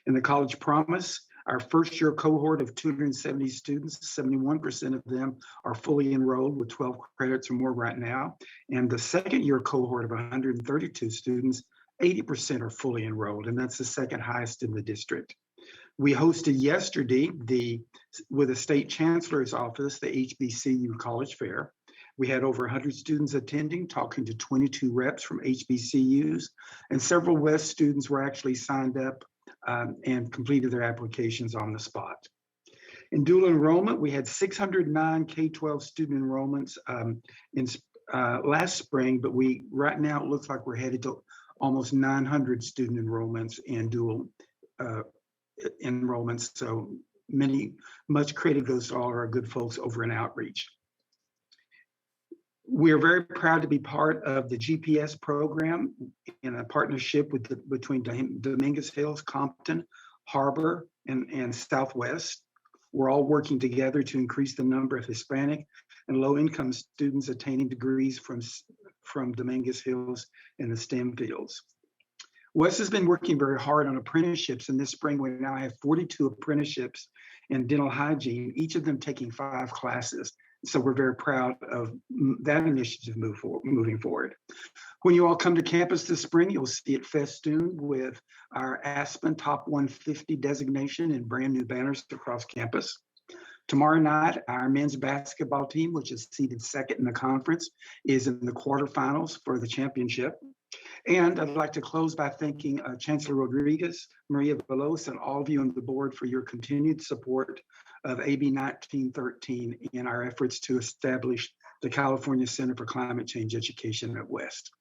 In the College Promise, our first year cohort of 270 students, 71% of them are fully enrolled with 12 credits or more right now. And the second year cohort of 132 students, 80% are fully enrolled, and that's the 2nd highest in the district. We hosted yesterday with the State Chancellor's Office, the HBCU College Fair. We had over 100 students attending, talking to 22 reps from HBCUs, and several West students were actually signed up and completed their applications on the spot. In dual enrollment, we had 609 K-12 student enrollments in last spring, but right now it looks like we're headed to almost 900 student enrollments in dual enrollments. So much credit goes to all our good folks over in outreach. We are very proud to be part of the GPS program in a partnership between Dominguez Hills, Compton, Harbor, and Southwest. We're all working together to increase the number of Hispanic and low-income students attaining degrees from Dominguez Hills in the STEM fields. Wes has been working very hard on apprenticeships, and this spring we now have 42 apprenticeships in dental hygiene, each of them taking 5 classes. So we're very proud of that initiative moving forward. When you all come to campus this spring, you'll see it festooned with our Aspen Top 150 designation and brand new banners across campus. Tomorrow night, our men's basketball team, which is seated second in the conference, is in the quarterfinals for the championship. And I'd like to close by thanking Chancellor Rodriguez, Maria Veloz, and all of you on the board for your continued support of AB 1913 in our efforts to establish the California Center for Climate Change Education at West.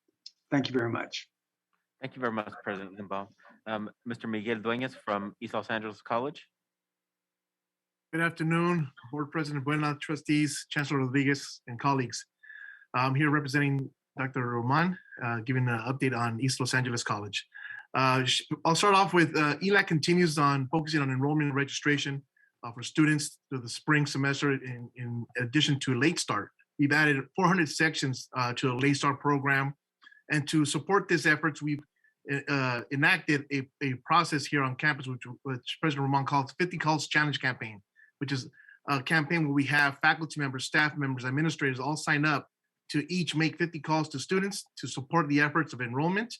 Thank you very much. Thank you very much, President Limbaugh. Mr. Miguel Dueñas from East Los Angeles College. Good afternoon, Board President Buena, trustees, Chancellor Rodriguez, and colleagues. I'm here representing Dr. Roman, giving an update on East Los Angeles College. I'll start off with ELAC continues on focusing on enrollment and registration for students through the spring semester in addition to Late Start. We've added 400 sections to the Late Start program. And to support these efforts, we've enacted a process here on campus, which President Roman calls 50 Calls Challenge Campaign, which is a campaign where we have faculty members, staff members, administrators all sign up to each make 50 calls to students to support the efforts of enrollment,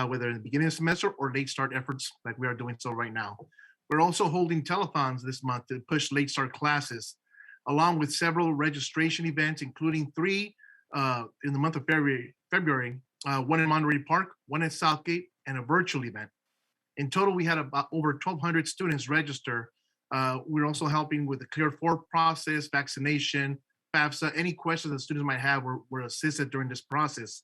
whether in the beginning of the semester or Late Start efforts like we are doing so right now. We're also holding telethons this month to push Late Start classes, along with several registration events, including 3 in the month of February, one in Monterey Park, one at Southgate, and a virtual event. In total, we had about over 1,200 students register. We're also helping with the Clear 4 process, vaccination, FAFSA. Any questions that students might have were assisted during this process.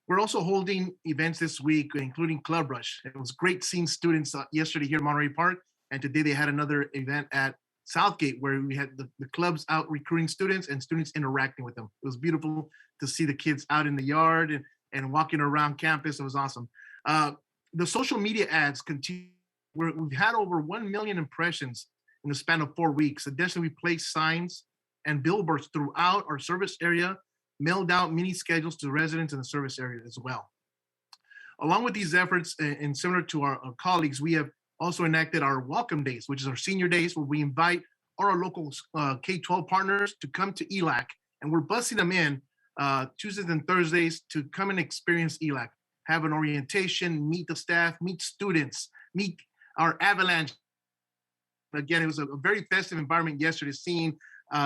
We're also holding events this week, including Club Rush. It was great seeing students yesterday here at Monterey Park, and today they had another event at Southgate where we had the clubs out recruiting students and students interacting with them. It was beautiful to see the kids out in the yard and walking around campus. It was awesome. The social media ads continue. We've had over 1 million impressions in the span of 4 weeks. Additionally, we placed signs and billboards throughout our service area, mailed out mini schedules to residents in the service area as well. Along with these efforts, and similar to our colleagues, we have also enacted our Welcome Days, which is our senior days, where we invite all our local K-12 partners to come to ELAC, and we're busing them in Tuesdays and Thursdays to come and experience ELAC, have an orientation, meet the staff, meet students, meet our Avalanche. Again, it was a very festive environment yesterday, seeing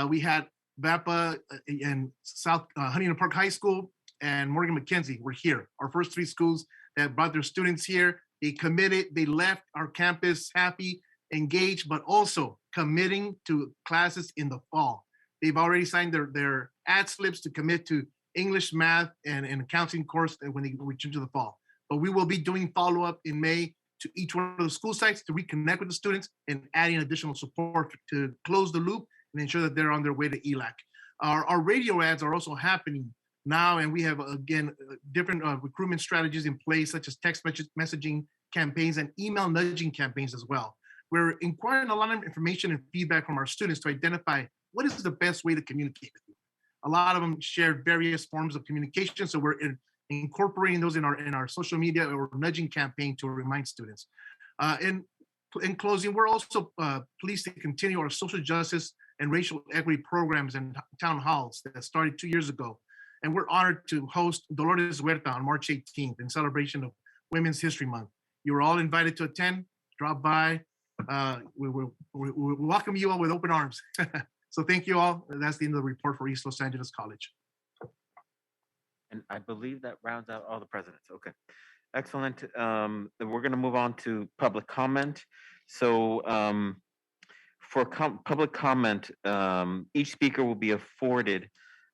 we had VAPA and South Huntington Park High School and Morgan McKenzie were here. Our first 3 schools that brought their students here. They committed, they left our campus happy, engaged, but also committing to classes in the fall. They've already signed their ad slips to commit to English, math, and accounting course when they return to the fall. But we will be doing follow-up in May to each one of the school sites to reconnect with the students and adding additional support to close the loop and ensure that they're on their way to ELAC. Our radio ads are also happening now, and we have, again, different recruitment strategies in place, such as text messaging campaigns and email nudging campaigns as well. We're inquiring a lot of information and feedback from our students to identify what is the best way to communicate with you. A lot of them share various forms of communication, so we're incorporating those in our social media or nudging campaign to remind students. In closing, we're also pleased to continue our social justice and racial equity programs and town halls that started 2 years ago. And we're honored to host Dolores Huerta on March 18th in celebration of Women's History Month. You're all invited to attend, drop by. We welcome you all with open arms. So thank you all. That's the end of the report for East Los Angeles College. And I believe that rounds out all the presidents. Okay, excellent. We're going to move on to public comment. So For public comment, each speaker will be afforded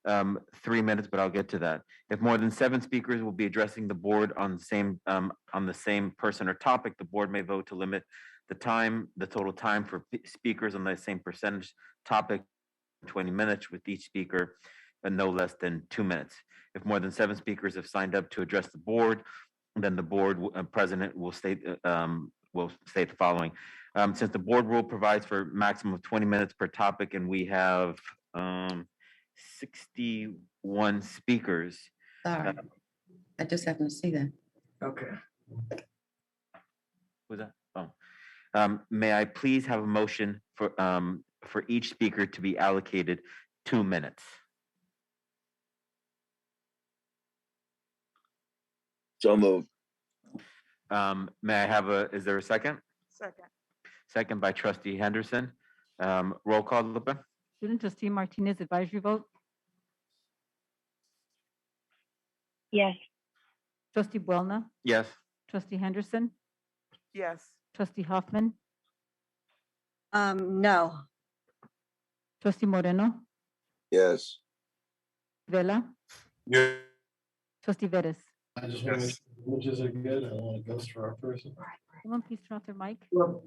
3 minutes, but I'll get to that. If more than 7 speakers will be addressing the board on the same person or topic, the board may vote to limit the total time for speakers on the same percentage topic, 20 minutes with each speaker, and no less than 2 minutes. If more than 7 speakers have signed up to address the board, then the board president will state the following. Since the board rule provides for maximum of 20 minutes per topic, and we have 61 speakers. Sorry, I just happened to see that. Okay. Was that? Oh. May I please have a motion for each speaker to be allocated 2 minutes? So moved. May I have is there a second? Second. Second by Trustee Henderson. Roll call, Lupe. Student Trustee Martinez, advisory vote. Yes. Trustee Buelna, Yes. Trustee Henderson, Yes. Trustee Hoffman, No. Trustee Moreno, Yes. Vela, Yeah. Trustee Vettis. I just want to make sure the images are good. I don't want to ghost for our person. Someone please turn off their mic. Well,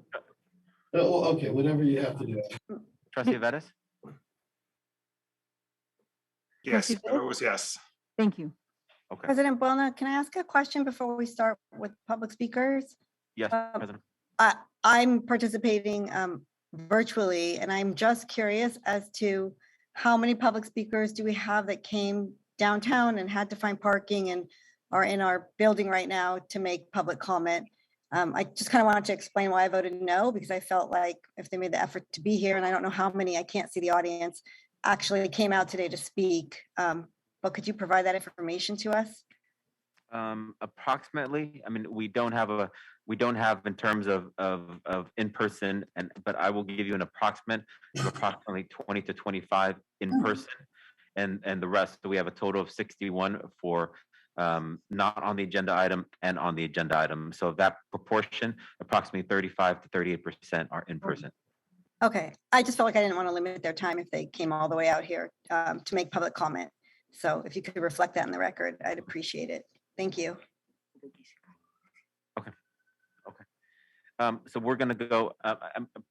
okay, whatever you have to do. Trustee Vettis? Yes, Trustee it was yes. Thank you. Okay. President Buelna, can I ask a question before we start with public speakers? Yes, President. I'm participating virtually, and I'm just curious as to how many public speakers do we have that came downtown and had to find parking and are in our building right now to make public comment. I just kind of wanted to explain why I voted no, because I felt like if they made the effort to be here, and I don't know how many, I can't see the audience, actually came out today to speak. But could you provide that information to us? Approximately, I mean, we don't have in terms of in person, but I will give you an approximate of approximately 20 to 25 in person, and the rest. So we have a total of 61 for not on the agenda item and on the agenda item. So that proportion, approximately 35 to 38% are in person. Okay, I just felt like I didn't want to limit their time if they came all the way out here to make public comment. So if you could reflect that in the record, I'd appreciate it. Thank you. Okay. So we're going to go,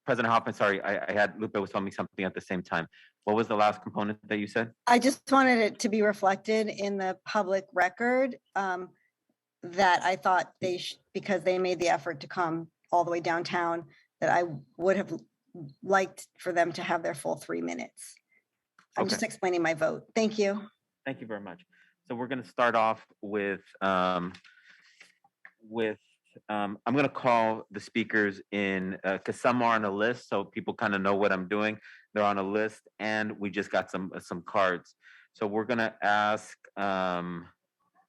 President Hoffman, sorry, I had Lupe was telling me something at the same time. What was the last component that you said? I just wanted it to be reflected in the public record that I thought because they made the effort to come all the way downtown, that I would have liked for them to have their full 3 minutes. I'm just explaining my vote. Thank you. Thank you very much. So we're going to start off with I'm going to call the speakers in because some are on a list, so people kind of know what I'm doing. They're on a list, and we just got some cards. So we're going to ask,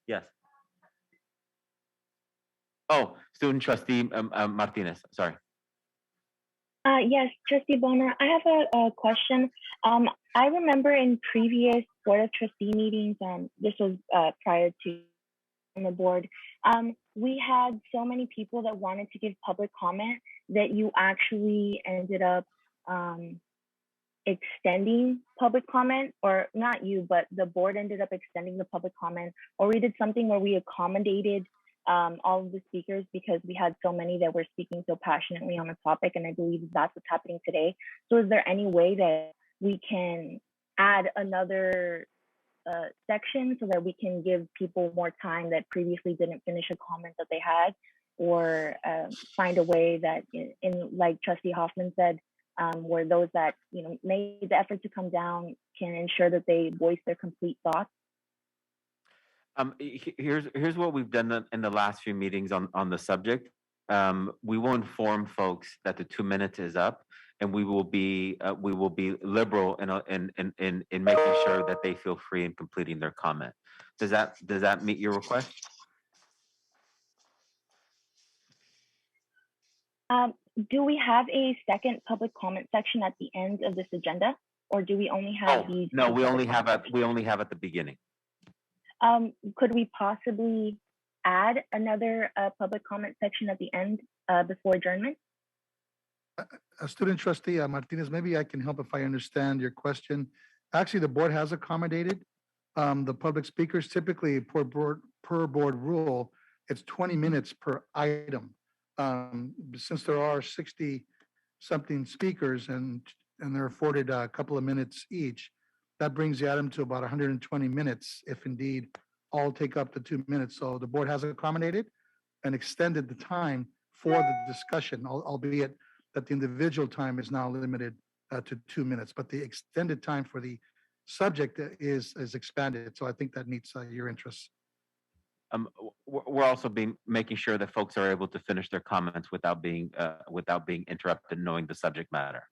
yes. Oh, student trustee Martinez. Sorry. Yes, Trustee Bonner, I have a question. I remember in previous Board of Trustee meetings, this was prior to the board, we had so many people that wanted to give public comment that you actually ended up extending public comment, or not you, but the board ended up extending the public comment, or we did something where we accommodated all of the speakers because we had so many that were speaking so passionately on the topic, and I believe that's what's happening today. So is there any way that we can add another section so that we can give people more time that previously didn't finish a comment that they had, or find a way that in like Trustee Hoffman said, where those that made the effort to come down can ensure that they voice their complete thoughts? Here's what we've done in the last few meetings on the subject. We will inform folks that the 2 minutes is up, and we will be liberal in making sure that they feel free in completing their comment. Does that meet your request? Do we have a second public comment section at the end of this agenda, or do we only have these? No, we only have at the beginning. Could we possibly add another public comment section at the end before adjournment? Student trustee Martinez, maybe I can help if I understand your question. Actually, the board has accommodated the public speakers. Typically, per board rule, it's 20 minutes per item. Since there are 60-something speakers and they're afforded a couple of minutes each, that brings the item to about 120 minutes, if indeed all take up the 2 minutes. So the board has accommodated and extended the time for the discussion, albeit that the individual time is now limited to 2 minutes, but the extended time for the subject is expanded. So I think that meets your interests. We're also making sure that folks are able to finish their comments without being interrupted, knowing the subject matter.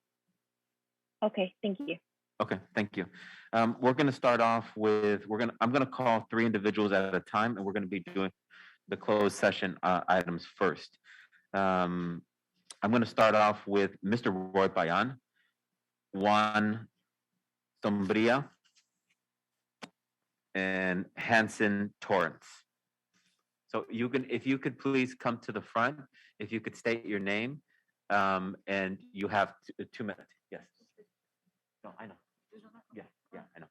Okay, thank you. Okay, thank you. We're going to start off with, I'm going to call 3 individuals at a time, and we're going to be doing the closed session items first. I'm going to start off with Mr. Roy Payan, Juan Sombria, and Hanson Torrance. So if you could please come to the front, if you could state your name, and you have 2 minutes. Yes. No, I know. Yeah, I know.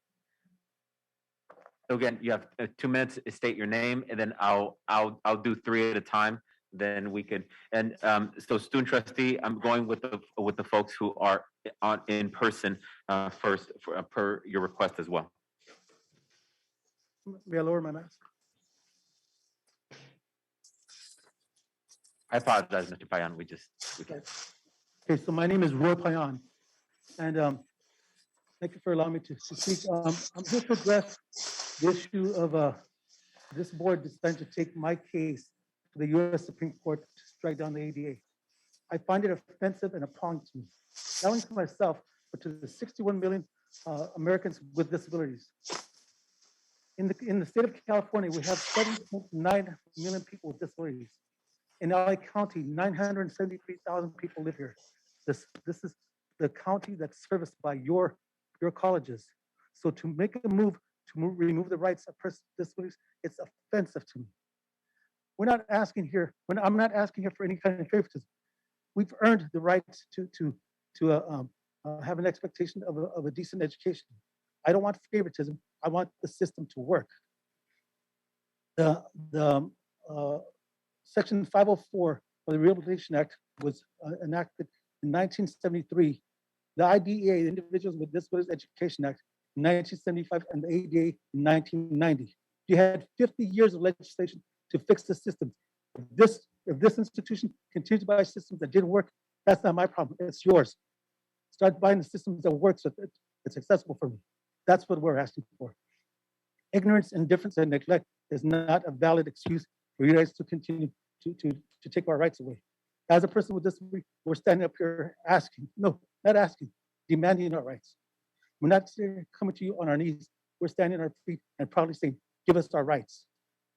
So again, you have 2 minutes to state your name, and then I'll do 3 at a time. Then we could, and so student trustee, I'm going with the folks who are in person first per your request as well. May I lower my mask? I apologize, Mr. Payan. Okay, so my name is Roy Payan, and thank you for allowing me to speak. I'm here to address the issue of this board deciding to take my case to the U.S. Supreme Court to strike down the ADA. I find it offensive and appalling to me, not only to myself, but to the 61 million Americans with disabilities. In the state of California, we have 7.9 million people with disabilities. In LA County, 973,000 people live here. This is the county that's serviced by your colleges. So to make a move to remove the rights of persons with disabilities, it's offensive to me. We're not asking here, I'm not asking here for any kind of favoritism. We've earned the right to have an expectation of a decent education. I don't want favoritism. I want the system to work. The Section 504 of the Rehabilitation Act was enacted in 1973. The IDEA, the Individuals with Disabilities Education Act, in 1975, and the ADA in 1990. You had 50 years of legislation to fix the system. If this institution continues to buy systems that didn't work, that's not my problem. It's yours. Start buying the systems that work so that it's accessible for me. That's what we're asking for. Ignorance, indifference, and neglect is not a valid excuse for you guys to continue to take our rights away. As a person with disability, we're standing up here asking, no, not asking, demanding our rights. We're not coming to you on our knees. We're standing on our feet and proudly saying, give us our rights.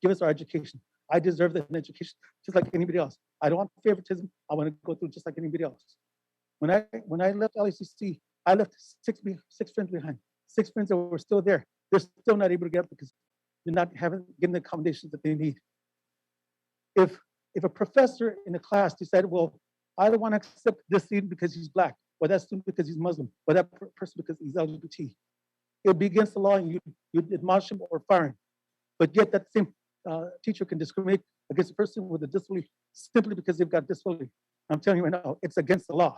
Give us our education. I deserve an education just like anybody else. I don't want favoritism. I want to go through just like anybody else. When I left LACC, I left six friends behind. 6 friends that were still there. They're still not able to get up because they're not getting the accommodations that they need. If a professor in a class decided, well, I don't want to accept this student because he's Black, or that student because he's Muslim, or that person because he's LGBT, it would be against the law and you'd admonish him or fire him. But yet that same teacher can discriminate against a person with a disability simply because they've got a disability. I'm telling you right now, it's against the law.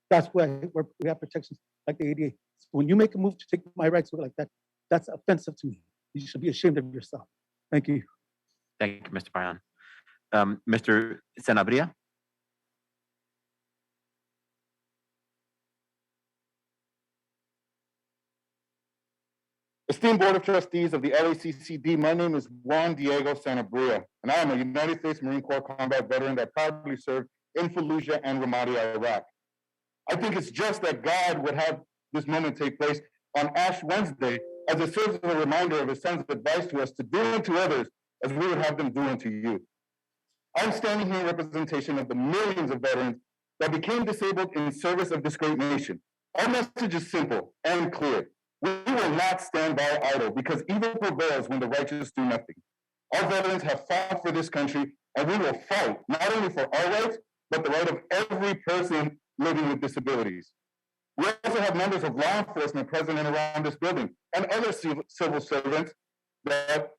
That's where we have protections like the ADA. So when you make a move to take my rights away like that, that's offensive to me. You should be ashamed of yourself. Thank you. Thank you, Mr. Payan. Mr. Sanabria? Esteemed Board of Trustees of the LACCD, my name is Juan Diego Sanabria, and I am a United States Marine Corps combat veteran that proudly served in Fallujah and Ramadi, Iraq. I think it's just that God would have this moment take place on Ash Wednesday as it serves as a reminder of his son's advice to us to do unto others as we would have them do unto you. I'm standing here in representation of the millions of veterans that became disabled in service of this great nation. Our message is simple and clear. We will not stand by idle because evil prevails when the righteous do nothing. Our veterans have fought for this country, and we will fight not only for our rights, but the right of every person living with disabilities. We also have members of law enforcement present and around this building and other civil servants that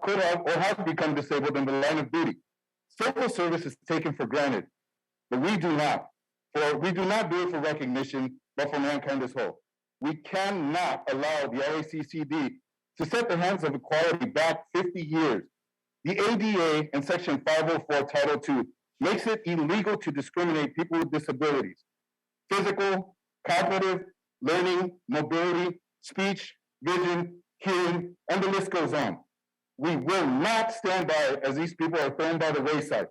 could have or have become disabled in the line of duty. Civil service is taken for granted, but we do not. We do not do it for recognition, but for mankind as whole. We cannot allow the LACCD to set the hands of equality back 50 years. The ADA in Section 504, Title II, makes it illegal to discriminate people with disabilities. Physical, cognitive, learning, mobility, speech, vision, hearing, and the list goes on. We will not stand by as these people are thrown by the wayside.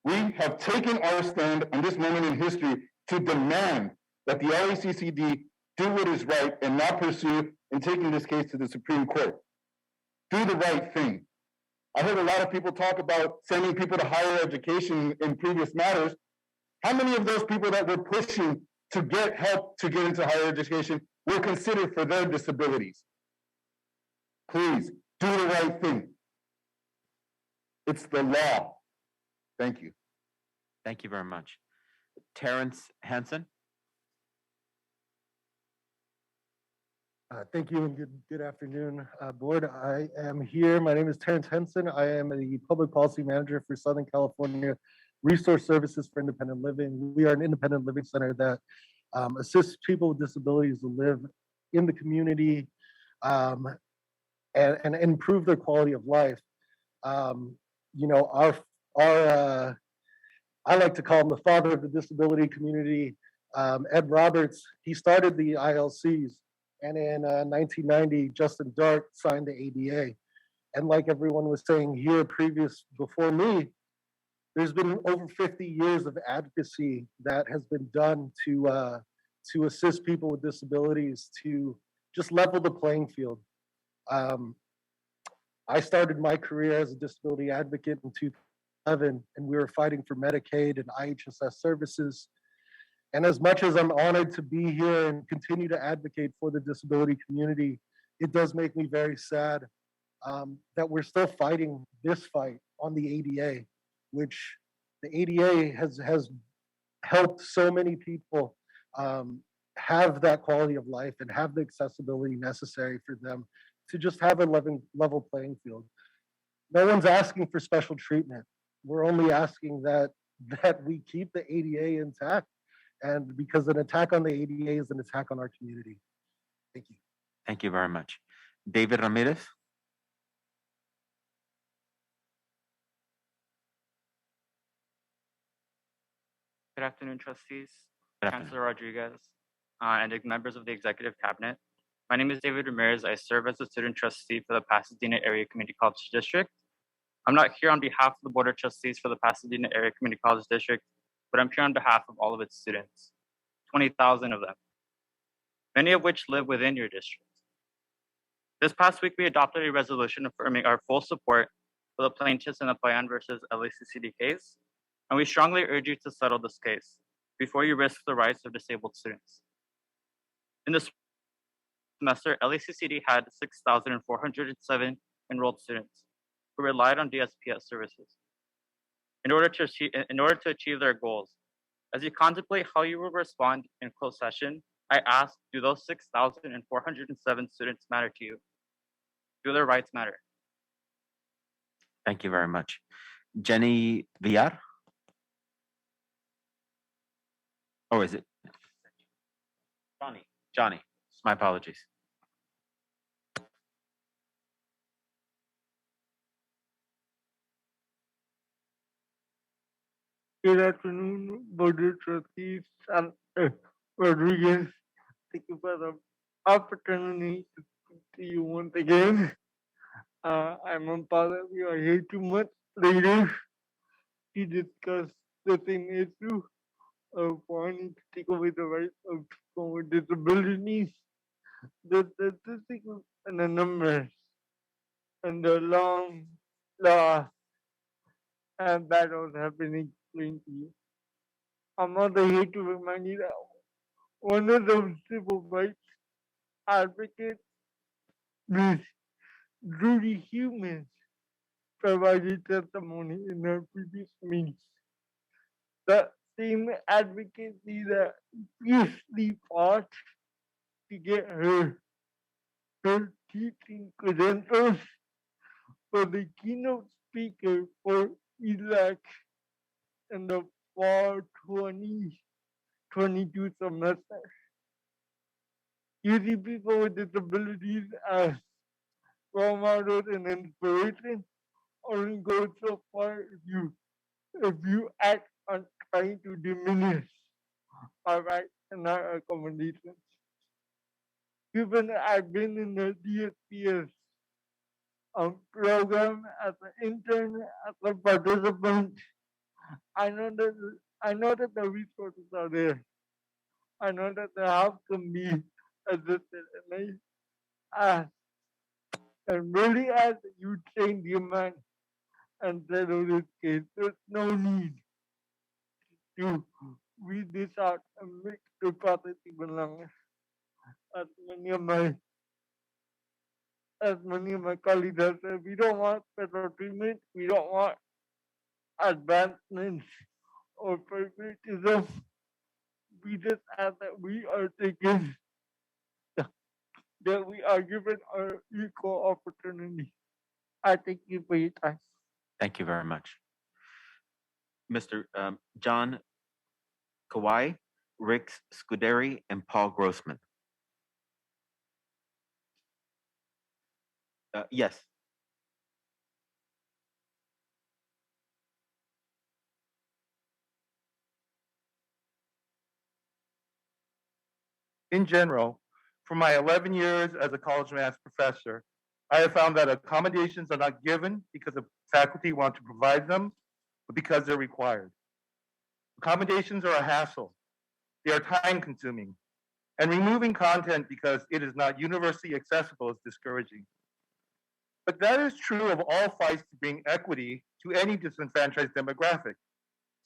We have taken our stand on this moment in history to demand that the LACCD do what is right and not pursue in taking this case to the Supreme Court. Do the right thing. I heard a lot of people talk about sending people to higher education in previous matters. How many of those people that were pushing to get help to get into higher education were considered for their disabilities? Please do the right thing. It's the law. Thank you. Thank you very much. Terrence Henson. Thank you and good afternoon, board. I am here. My name is Terrence Henson. I am the Public Policy Manager for Southern California Resource Services for Independent Living. We are an independent living center that assists people with disabilities to live in the community and improve their quality of life. You know, I like to call him the father of the disability community, Ed Roberts. He started the ILCs. And in 1990, Justin Dart signed the ADA. And like everyone was saying here before me, there's been over 50 years of advocacy that has been done to assist people with disabilities to just level the playing field. I started my career as a disability advocate in 2011, and we were fighting for Medicaid and IHSS services. And as much as I'm honored to be here and continue to advocate for the disability community, it does make me very sad that we're still fighting this fight on the ADA, which the ADA has helped so many people have that quality of life and have the accessibility necessary for them to just have a level playing field. No one's asking for special treatment. We're only asking that we keep the ADA intact. And because an attack on the ADA is an attack on our community. Thank you. Thank you very much. David Ramirez. Good afternoon, trustees, Good afternoon. Chancellor Rodriguez, and the members of the Executive Cabinet. My name is David Ramirez. I serve as a student trustee for the Pasadena Area Community College District. I'm not here on behalf of the Board of Trustees for the Pasadena Area Community College District, but I'm here on behalf of all of its students, 20,000 of them, many of which live within your district. This past week, we adopted a resolution affirming our full support for the plaintiffs in the Payan versus LACCD case, and we strongly urge you to settle this case before you risk the rights of disabled students. In this semester, LACCD had 6,407 enrolled students who relied on DSPS services in order to achieve their goals. As you contemplate how you will respond in closed session, I ask, do those 6,407 students matter to you? Do their rights matter? Thank you very much. Jenny Villar? Or is it? Johnny. My apologies. Good afternoon, Board of Trustees, and Rodriguez. Thank you for the opportunity to speak to you once again. I'm unbothered we are here 2 months later to discuss the same issue of wanting to take away the rights of people with disabilities. The statistics and the numbers and the long law and battles have been explained to you. I'm also here to remind you that one of those civil rights advocates, Ms. Judy Humans, provided testimony in her previous meetings. That same advocacy that fiercely fought to get her teaching credentials for the keynote speaker for ELAC in the fall 2022 semester. Using people with disabilities as role models and inspiration only goes so far if you act on trying to diminish our rights and our accommodations. Given that I've been in the DSPS program as an intern, as a participant, I know that the resources are there. I know that the help can be assisted, and I ask, and really ask that you change your mind and settle this case. There's no need to read this out and make the process even longer. As many of my colleagues have said, we don't want special treatment, we don't want advancements or favoritism. We just ask that we are taken, that we are given our equal opportunity. I thank you for your time. Thank you very much. Mr. John Kawai, Rick Scuderi, and Paul Grossman. Yes. In general, for my 11 years as a college math professor, I have found that accommodations are not given because the faculty want to provide them, but because they're required. Accommodations are a hassle. They are time consuming. And removing content because it is not universally accessible is discouraging. But that is true of all fights to bring equity to any disenfranchised demographic.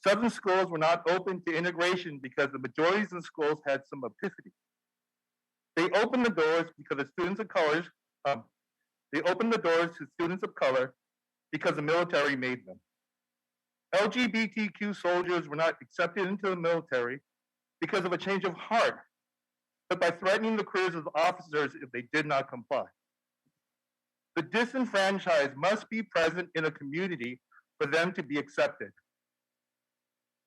Southern schools were not open to integration because the majorities of schools had some epiphany. They opened the doors because the students of color. They opened the doors to students of color because the military made them. LGBTQ soldiers were not accepted into the military because of a change of heart, but by threatening the careers of officers if they did not comply. The disenfranchised must be present in a community for them to be accepted.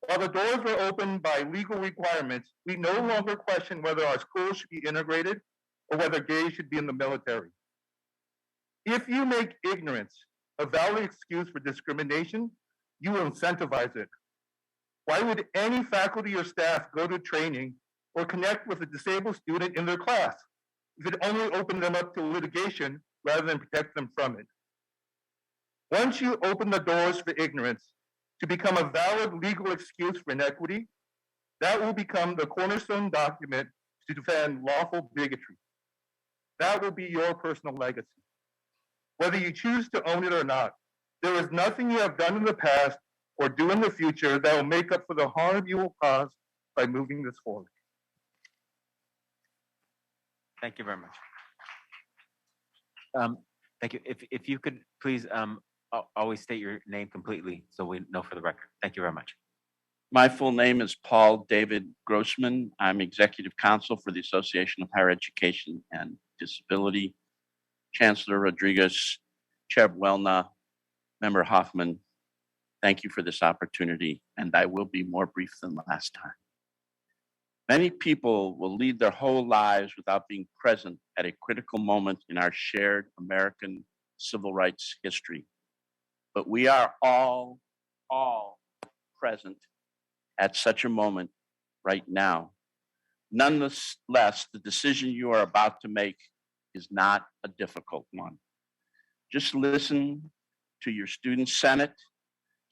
While the doors were opened by legal requirements, we no longer question whether our schools should be integrated or whether gays should be in the military. If you make ignorance a valid excuse for discrimination, you will incentivize it. Why would any faculty or staff go to training or connect with a disabled student in their class if it only opened them up to litigation rather than protect them from it? Once you open the doors for ignorance to become a valid legal excuse for inequity, that will become the cornerstone document to defend lawful bigotry. That will be your personal legacy. Whether you choose to own it or not, there is nothing you have done in the past or do in the future that will make up for the harm you will cause by moving this forward. Thank you very much. Thank you. If you could please always state your name completely so we know for the record. Thank you very much. My full name is Paul David Grossman. I'm Executive Counsel for the Association of Higher Education and Disability. Chancellor Rodriguez, Chair Buelna, Member Hoffman, thank you for this opportunity, and I will be more brief than last time. Many people will lead their whole lives without being present at a critical moment in our shared American civil rights history. But we are all present at such a moment right now. Nonetheless, the decision you are about to make is not a difficult one. Just listen to your student senate,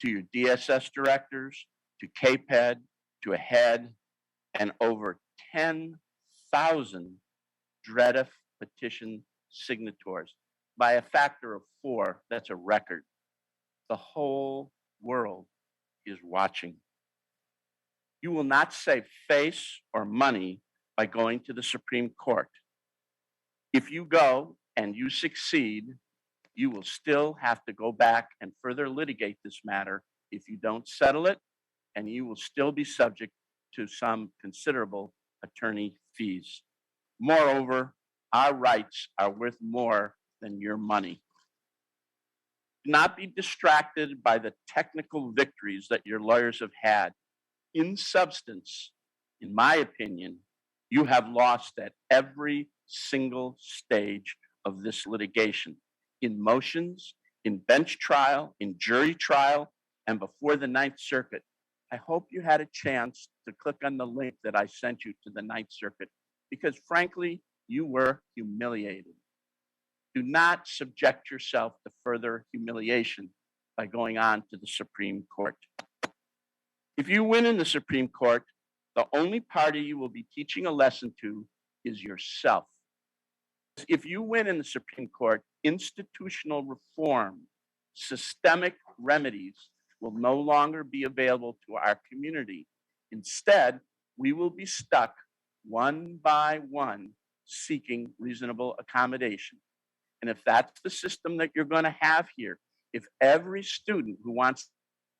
to your DSS directors, to KPED, to AHEAD, and over 10,000 DREDF petition signatories. By a factor of 4, that's a record. The whole world is watching. You will not save face or money by going to the Supreme Court. If you go and you succeed, you will still have to go back and further litigate this matter if you don't settle it and you will still be subject to some considerable attorney fees. Moreover, our rights are worth more than your money. Do not be distracted by the technical victories that your lawyers have had. In substance, in my opinion, you have lost at every single stage of this litigation, in motions, in bench trial, in jury trial, and before the Ninth Circuit. I hope you had a chance to click on the link that I sent you to the Ninth Circuit, because frankly, you were humiliated. Do not subject yourself to further humiliation by going on to the Supreme Court. If you win in the Supreme Court, the only party you will be teaching a lesson to is yourself. If you win in the Supreme Court, institutional reform, systemic remedies will no longer be available to our community. Instead, we will be stuck one by one seeking reasonable accommodation. And if that's the system that you're going to have here, if every student who wants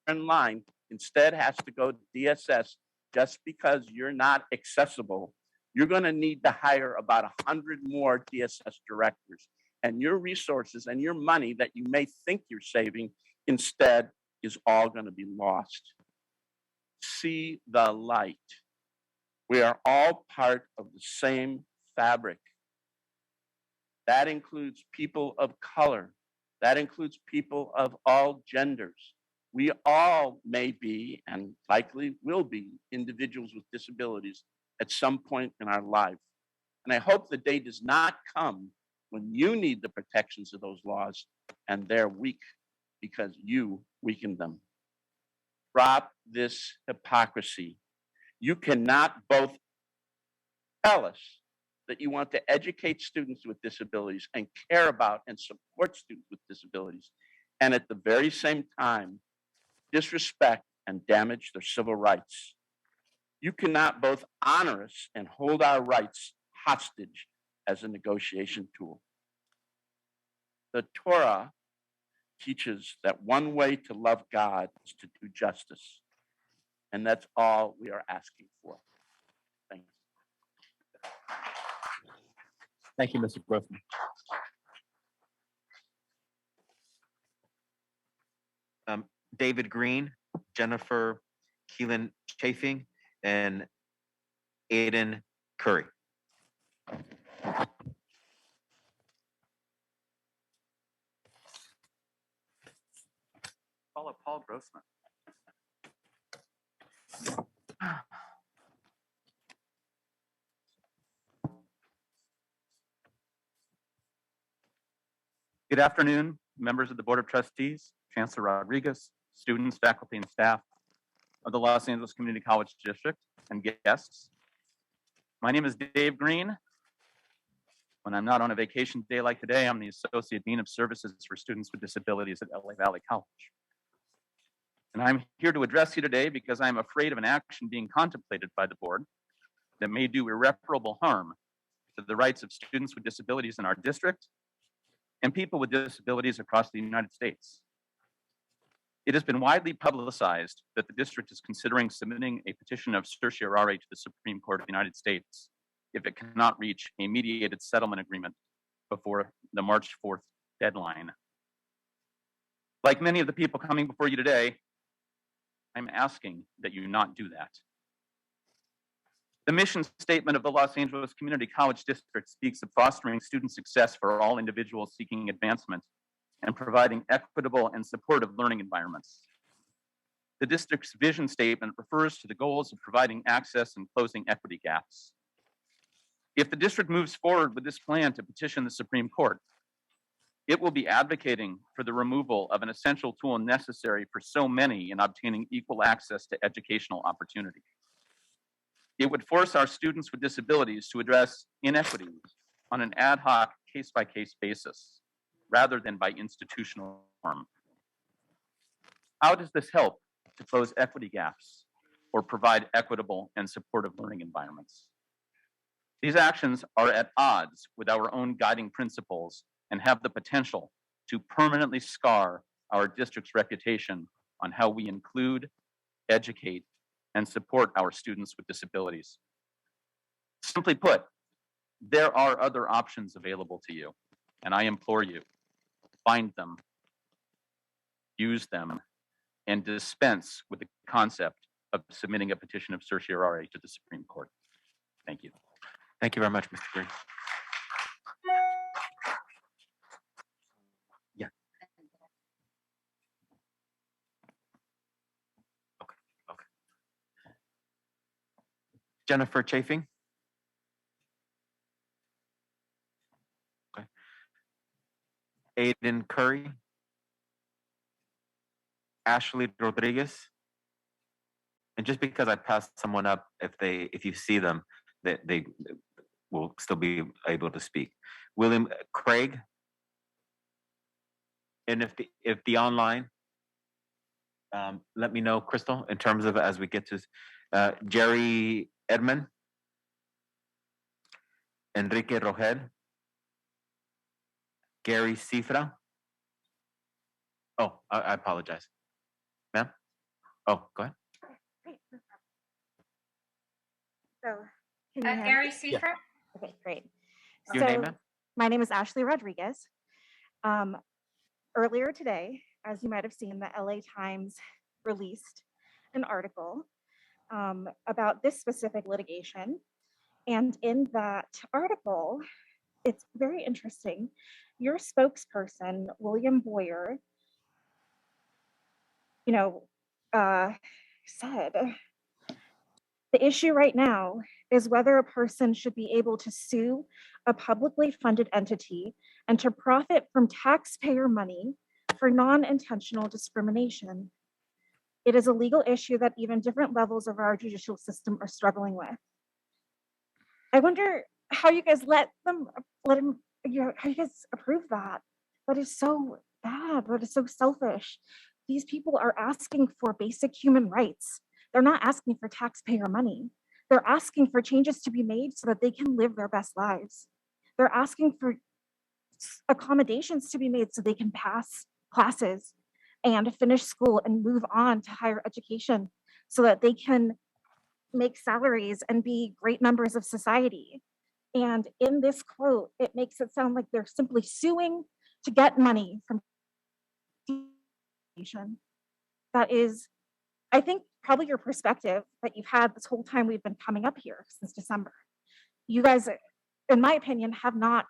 to in line instead has to go to DSS just because you're not accessible, you're going to need to hire about 100 more DSS directors. And your resources and your money that you may think you're saving instead is all going to be lost. See the light. We are all part of the same fabric. That includes people of color. That includes people of all genders. We all may be, and likely will be, individuals with disabilities at some point in our life. And I hope the day does not come when you need the protections of those laws and they're weak because you weakened them. Drop this hypocrisy. You cannot both tell us that you want to educate students with disabilities and care about and support students with disabilities, and at the very same time, disrespect and damage their civil rights. You cannot both honor us and hold our rights hostage as a negotiation tool. The Torah teaches that one way to love God is to do justice, and that's all we are asking for. Thank you. Thank you, Mr. Grossman. David Green, Jennifer Keelan Chafing, and Aiden Curry. Follow Paul Grossman. Good afternoon, members of the Board of Trustees, Chancellor Rodriguez, students, faculty, and staff of the Los Angeles Community College District, and guests. My name is Dave Green. When I'm not on a vacation day like today, I'm the Associate Dean of Services for Students with Disabilities at LA Valley College. And I'm here to address you today because I'm afraid of an action being contemplated by the board that may do irreparable harm to the rights of students with disabilities in our district and people with disabilities across the United States. It has been widely publicized that the district is considering submitting a petition of certiorari to the Supreme Court of the United States if it cannot reach a mediated settlement agreement before the March 4th deadline. Like many of the people coming before you today, I'm asking that you not do that. The mission statement of the Los Angeles Community College District speaks of fostering student success for all individuals seeking advancement and providing equitable and supportive learning environments. The district's vision statement refers to the goals of providing access and closing equity gaps. If the district moves forward with this plan to petition the Supreme Court, it will be advocating for the removal of an essential tool necessary for so many in obtaining equal access to educational opportunity. It would force our students with disabilities to address inequities on an ad hoc, case-by-case basis, rather than by institutional norm. How does this help to close equity gaps or provide equitable and supportive learning environments? These actions are at odds with our own guiding principles and have the potential to permanently scar our district's reputation on how we include, educate, and support our students with disabilities. Simply put, there are other options available to you, and I implore you, find them, use them, and dispense with the concept of submitting a petition of certiorari to the Supreme Court. Thank you. Thank you very much, Mr. Green. Yeah. Okay. Jennifer Chafing. Okay. Aiden Curry. Ashley Rodriguez. And just because I passed someone up, if you see them, they will still be able to speak. William Craig. And if the online, let me know, Crystal, in terms of as we get to Jerry Edmond, Enrique Rogel, Gary Cifra. Oh, I apologize. Ma'am? Oh, go ahead. So, can you hear me? Gary Seifert? Okay, great. Your name, ma'am? My name is Ashley Rodriguez. Earlier today, as you might have seen, the LA Times released an article about this specific litigation. And in that article, it's very interesting. Your spokesperson, William Boyer, said, the issue right now is whether a person should be able to sue a publicly funded entity and to profit from taxpayer money for non-intentional discrimination. It is a legal issue that even different levels of our judicial system are struggling with. I wonder how you guys let him, how you guys approve that? That is so bad, that is so selfish. These people are asking for basic human rights. They're not asking for taxpayer money. They're asking for changes to be made so that they can live their best lives. They're asking for accommodations to be made so they can pass classes and finish school and move on to higher education so that they can make salaries and be great members of society. And in this quote, it makes it sound like they're simply suing to get money from education. That is, I think, probably your perspective that you've had this whole time we've been coming up here since December. You guys, in my opinion, have not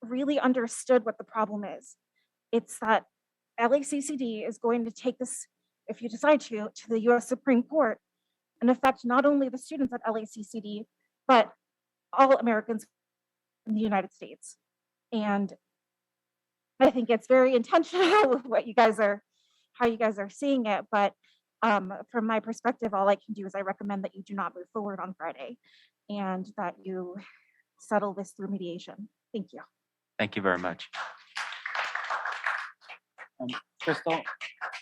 really understood what the problem is. It's that LACCD is going to take this, if you decide to the US Supreme Court and affect not only the students at LACCD, but all Americans in the United States. And I think it's very intentional with what you guys are, how you guys are seeing it. But from my perspective, all I can do is I recommend that you do not move forward on Friday and that you settle this through mediation. Thank you. Thank you very much. Crystal,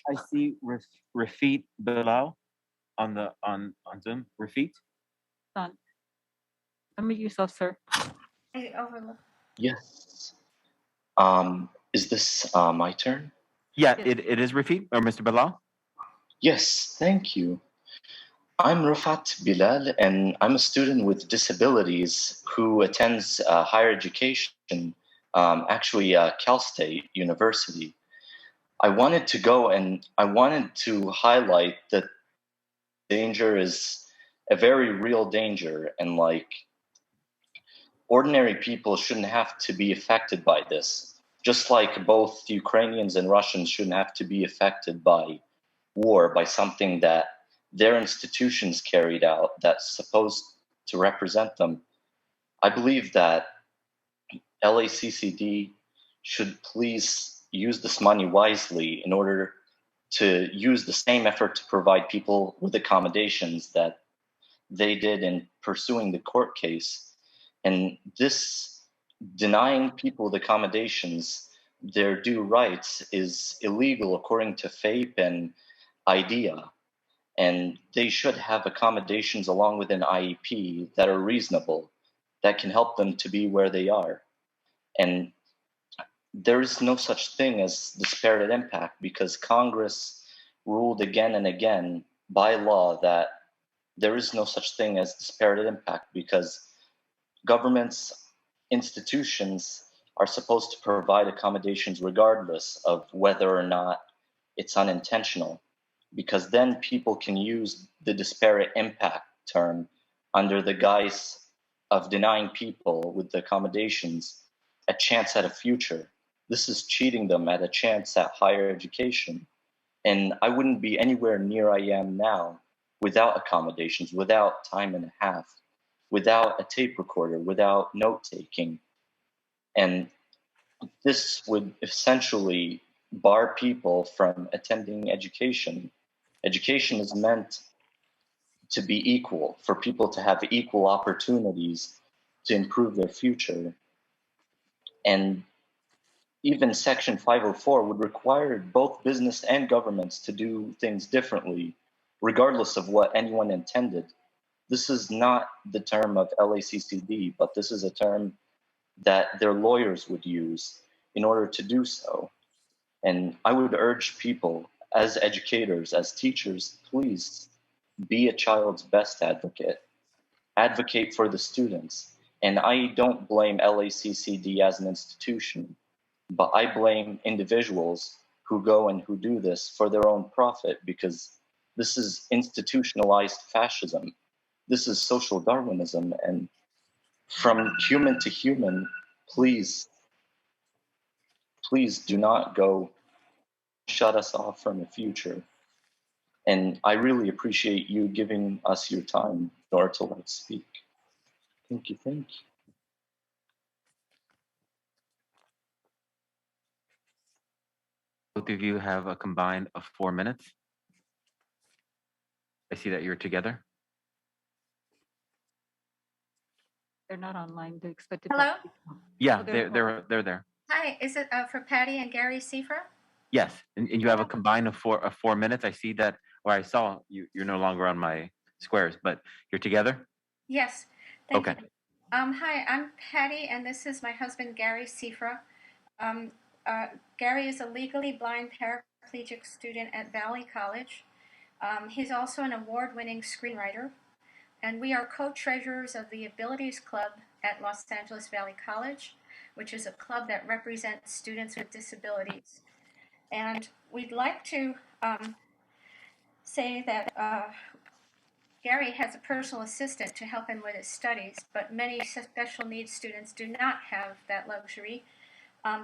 I see Rafit Bilal on Zoom. Rafit? Done. Unmute yourself, sir. Yes. Is this my turn? Yeah, it is Rafit or Mr. Bilal. Yes, thank you. I'm Rafat Bilal, and I'm a student with disabilities who attends higher education, actually Cal State University. I wanted to go and I wanted to highlight that danger is a very real danger, and like ordinary people shouldn't have to be affected by this, just like both Ukrainians and Russians shouldn't have to be affected by war, by something that their institutions carried out that's supposed to represent them. I believe that LACCD should please use this money wisely in order to use the same effort to provide people with accommodations that they did in pursuing the court case. And this denying people the accommodations, their due rights, is illegal according to FAPE and IDEA. And they should have accommodations along with an IEP that are reasonable, that can help them to be where they are. And there is no such thing as disparate impact because Congress ruled again and again by law that there is no such thing as disparate impact because governments, institutions are supposed to provide accommodations regardless of whether or not it's unintentional, because then people can use the disparate impact term under the guise of denying people with the accommodations a chance at a future. This is cheating them at a chance at higher education. And I wouldn't be anywhere near I am now without accommodations, without time and a half, without a tape recorder, without note taking. And this would essentially bar people from attending education. Education is meant to be equal, for people to have equal opportunities to improve their future. And even Section 504 would require both business and governments to do things differently, regardless of what anyone intended. This is not the term of LACCD, but this is a term that their lawyers would use in order to do so. And I would urge people, as educators, as teachers, please be a child's best advocate. Advocate for the students. And I don't blame LACCD as an institution, but I blame individuals who go and who do this for their own profit, because this is institutionalized fascism. This is social Darwinism. And from human to human, please do not go shut us off from the future. And I really appreciate you giving us your time in order to let us speak. Thank you, thank you. Both of you have a combined of 4 minutes. I see that you're together. They're not online. They're expected. Hello? Yeah, Oh, they're they're there. Hi, is it for Patty and Gary Seifert? Yes, and you have a combined of 4 minutes. I see that, or I saw you're no longer on my squares, but you're together? Yes, thank Okay. you. Hi, I'm Patty, and this is my husband, Gary Seifert. Gary is a legally blind paraplegic student at Valley College. He's also an award-winning screenwriter, and we are co-treasurers of the Abilities Club at Los Angeles Valley College, which is a club that represents students with disabilities. And we'd like to say that Gary has a personal assistant to help him with his studies, but many special needs students do not have that luxury.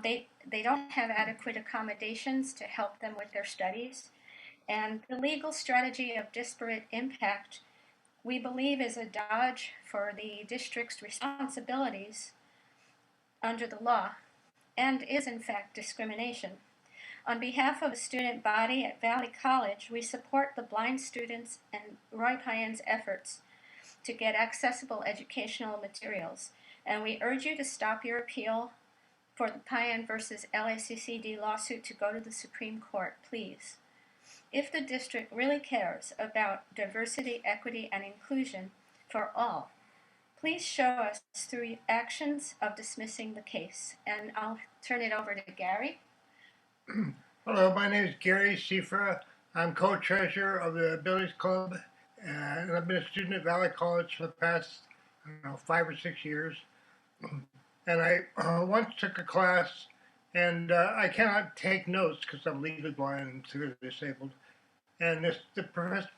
They don't have adequate accommodations to help them with their studies. And the legal strategy of disparate impact, we believe, is a dodge for the district's responsibilities under the law, and is in fact discrimination. On behalf of the student body at Valley College, we support the blind students and Roy Payan's efforts to get accessible educational materials, and we urge you to stop your appeal for the Payan versus LACCD lawsuit to go to the Supreme Court, please. If the district really cares about diversity, equity, and inclusion for all, please show us through actions of dismissing the case. And I'll turn it over to Gary. Hello, my name is Gary Seifert. I'm co-treasurer of the Abilities Club, and I've been a student at Valley College for the past, 5 or 6 years. And I once took a class, and I cannot take notes because I'm legally blind and severely disabled. And the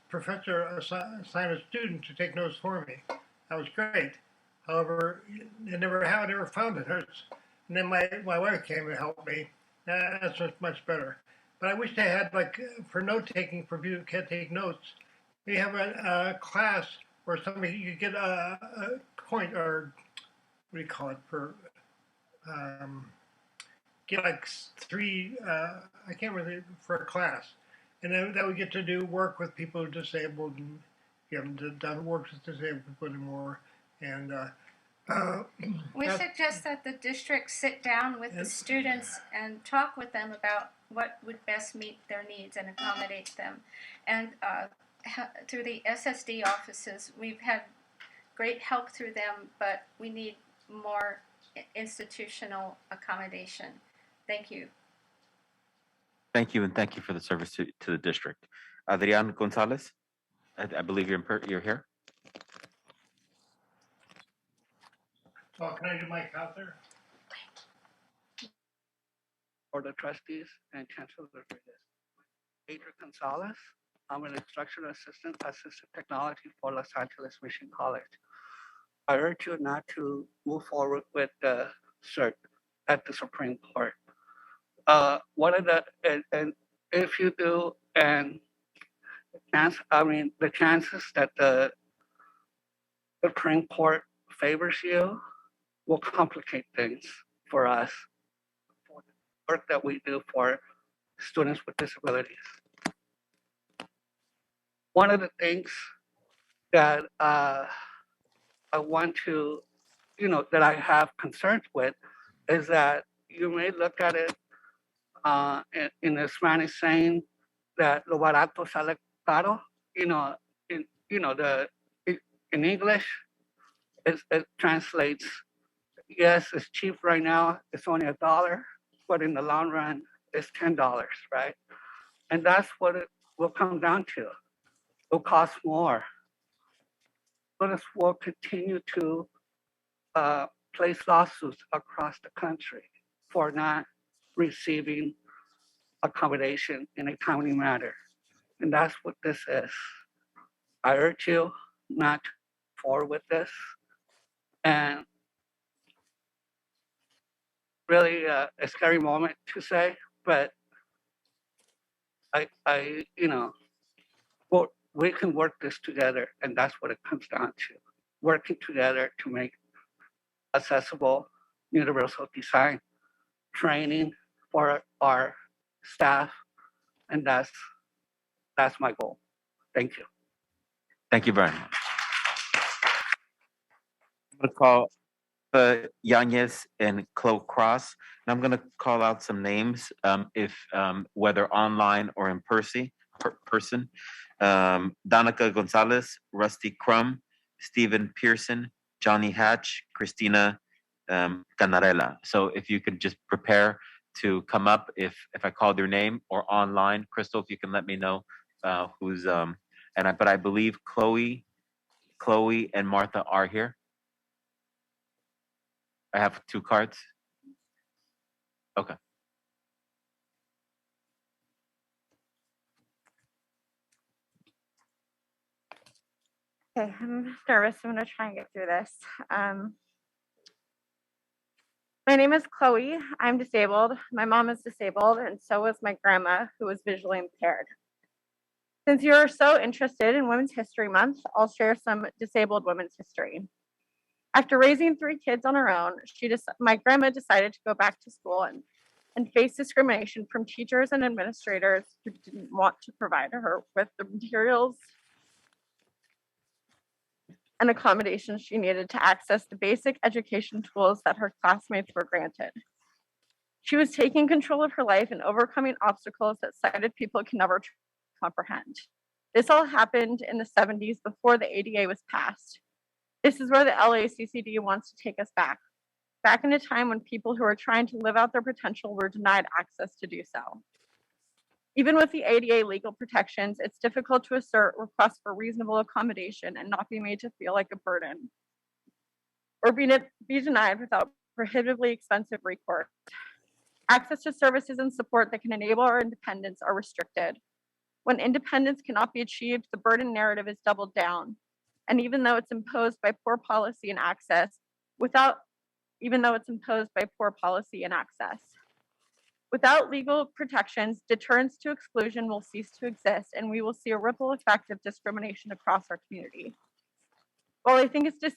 professor assigned a student to take notes for me. That was great. However, I never found it. And then my wife came and helped me. That's much better. But I wish they had, like, for note taking, for people who can't take notes, we have a class where somebody, you get a point, or what do you call it, for, get like 3, I can't really, for a class. And then that we get to do work with people who are disabled, and you haven't done work with disabled people anymore. And We suggest that the district sit down with the students and talk with them about what would best meet their needs and accommodate them. And through the SSD offices, we've had great help through them, but we need more institutional accommodation. Thank you. Thank you, and thank you for the service to the district. Adrian Gonzalez? I believe you're here. Oh, can I do my counter? For the trustees and Chancellor Rodriguez. Adrian Gonzalez, I'm an instructional assistant technology for Los Angeles Mission College. I urge you not to move forward with the cert at the Supreme Court. One of the, and if you do, and the chances that the Supreme Court favors you will complicate things for us, for the work that we do for students with disabilities. One of the things that I want to, that I have concerns with is that you may look at it in the Spanish saying that lo barato sale caro, in English, it translates, yes, it's cheap right now, it's only $1, but in the long run, it's $10, right? And that's what it will come down to. It'll cost more. Students will continue to place lawsuits across the country for not receiving accommodation in a timely manner. And that's what this is. I urge you not to move forward with this. And really a scary moment to say, but well, we can work this together, and that's what it comes down to. Working together to make accessible universal design training for our staff, and that's my goal. Thank you. Thank you very much. I'm going to call Yanez and Chloe Cross, and I'm going to call out some names, if whether online or in person. Danica Gonzalez, Rusty Crum, Stephen Pearson, Johnny Hatch, Christina Canarella. So if you could just prepare to come up if I called your name, or online. Crystal, if you can let me know who's but I believe Chloe and Martha are here. I have 2 cards. Okay. Okay, I'm nervous. I'm gonna try and get through this. My name is Chloe. I'm disabled. My mom is disabled, and so is my grandma, who is visually impaired. Since you are so interested in Women's History Month, I'll share some disabled women's history. After raising 3 kids on her own, my grandma decided to go back to school and face discrimination from teachers and administrators who didn't want to provide her with the materials and accommodations she needed to access the basic education tools that her classmates were granted. She was taking control of her life and overcoming obstacles that sighted people can never comprehend. This all happened in the 70s before the ADA was passed. This is where the LACCD wants to take us back in a time when people who are trying to live out their potential were denied access to do so. Even with the ADA legal protections, it's difficult to assert requests for reasonable accommodation and not be made to feel like a burden, or be denied without prohibitively expensive recourse. Access to services and support that can enable our independence are restricted. When independence cannot be achieved, the burden narrative is doubled down. And even though it's imposed by poor policy and access, without legal protections, deterrence to exclusion will cease to exist, and we will see a ripple effect of discrimination across our community. While I think it's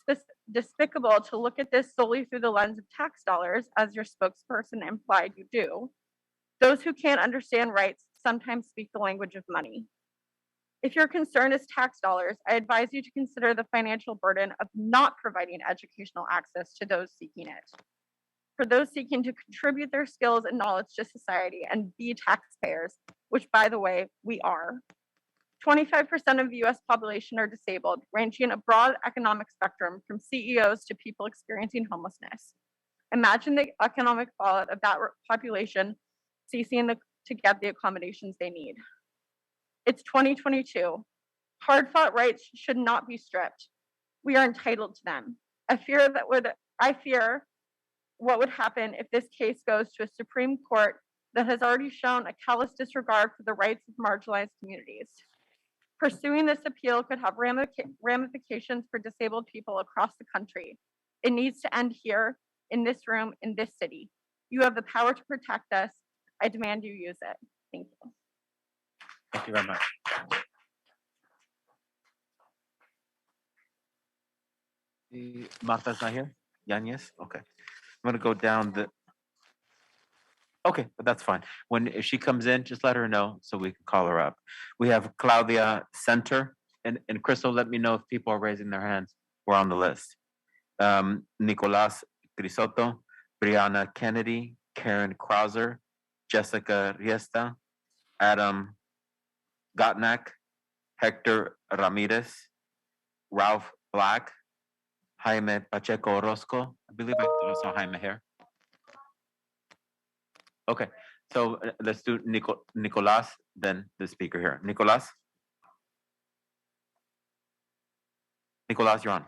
despicable to look at this solely through the lens of tax dollars, as your spokesperson implied you do, those who can't understand rights sometimes speak the language of money. If your concern is tax dollars, I advise you to consider the financial burden of not providing educational access to those seeking it. For those seeking to contribute their skills and knowledge to society and be taxpayers, which, by the way, we are. 25% of the US population are disabled, ranging a broad economic spectrum from CEOs to people experiencing homelessness. Imagine the economic fallout of that population ceasing to get the accommodations they need. It's 2022. Hard-fought rights should not be stripped. We are entitled to them. I fear what would happen if this case goes to a Supreme Court that has already shown a callous disregard for the rights of marginalized communities. Pursuing this appeal could have ramifications for disabled people across the country. It needs to end here, in this room, in this city. You have the power to protect us. I demand you use it. Thank you. Thank you very much. Martha's not here? Yanez? Okay. I'm gonna go down the, okay, but that's fine. If she comes in, just let her know so we can call her up. We have Claudia Center, and Crystal, let me know if people are raising their hands. We're on the list. Nicolas Grisotto, Brianna Kennedy, Karen Krauser, Jessica Riesta, Adam Gottnack, Hector Ramirez, Ralph Black, Jaime Pacheco Orozco. I believe I saw Jaime here. Okay, so let's do Nicolas, then the speaker here. Nicolas? Nicolas, you're on.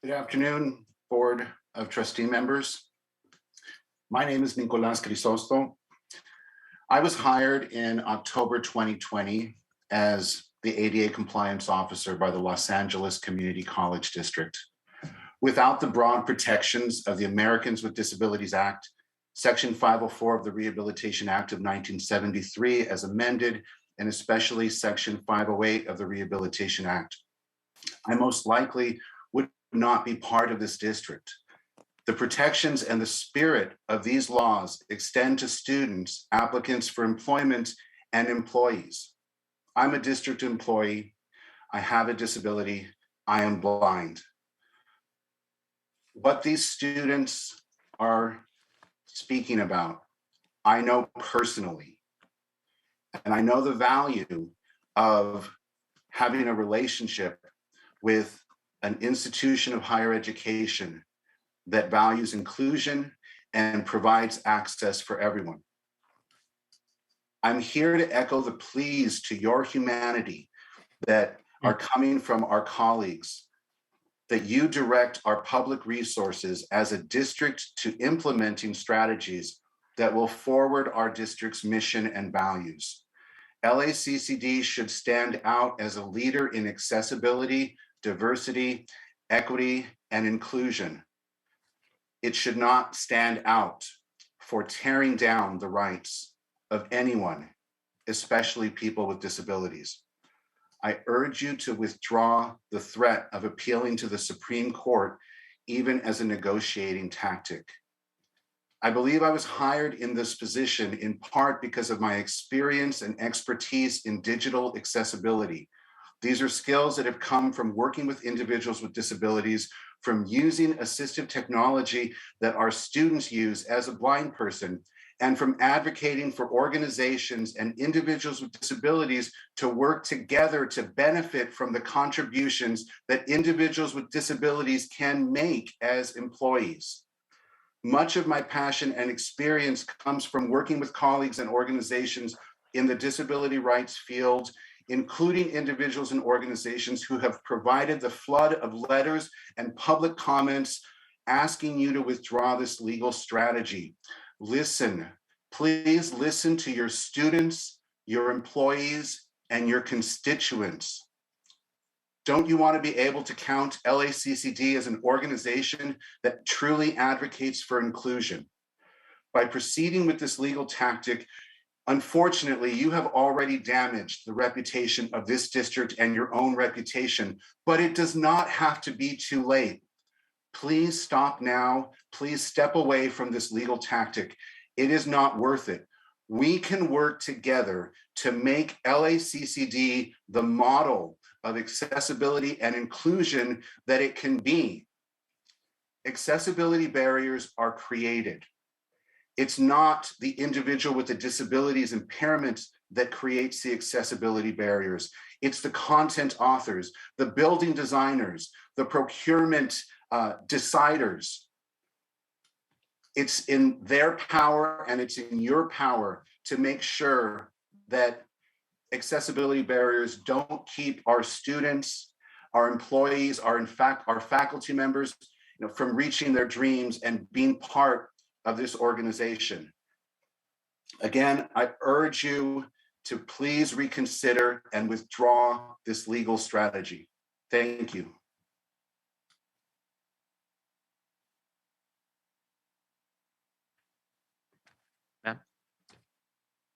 Good afternoon, Board of Trustee members. My name is Nicolas Crisosto. I was hired in October 2020 as the ADA compliance officer by the Los Angeles Community College District. Without the broad protections of the Americans with Disabilities Act, Section 504 of the Rehabilitation Act of 1973 as amended, and especially Section 508 of the Rehabilitation Act, I most likely would not be part of this district. The protections and the spirit of these laws extend to students, applicants for employment, and employees. I'm a district employee. I have a disability. I am blind. What these students are speaking about, I know personally. And I know the value of having a relationship with an institution of higher education that values inclusion and provides access for everyone. I'm here to echo the pleas to your humanity that are coming from our colleagues, that you direct our public resources as a district to implementing strategies that will forward our district's mission and values. LACCD should stand out as a leader in accessibility, diversity, equity, and inclusion. It should not stand out for tearing down the rights of anyone, especially people with disabilities. I urge you to withdraw the threat of appealing to the Supreme Court, even as a negotiating tactic. I believe I was hired in this position in part because of my experience and expertise in digital accessibility. These are skills that have come from working with individuals with disabilities, from using assistive technology that our students use as a blind person, and from advocating for organizations and individuals with disabilities to work together to benefit from the contributions that individuals with disabilities can make as employees. Much of my passion and experience comes from working with colleagues and organizations in the disability rights field, including individuals and organizations who have provided the flood of letters and public comments asking you to withdraw this legal strategy. Listen, please listen to your students, your employees, and your constituents. Don't you want to be able to count LACCD as an organization that truly advocates for inclusion? By proceeding with this legal tactic, unfortunately, you have already damaged the reputation of this district and your own reputation, but it does not have to be too late. Please stop now. Please step away from this legal tactic. It is not worth it. We can work together to make LACCD the model of accessibility and inclusion that it can be. Accessibility barriers are created. It's not the individual with the disabilities impairment that creates the accessibility barriers. It's the content authors, the building designers, the procurement deciders. It's in their power and it's in your power to make sure that accessibility barriers don't keep our students, our employees, our faculty members, from reaching their dreams and being part of this organization. Again, I urge you to please reconsider and withdraw this legal strategy. Thank you.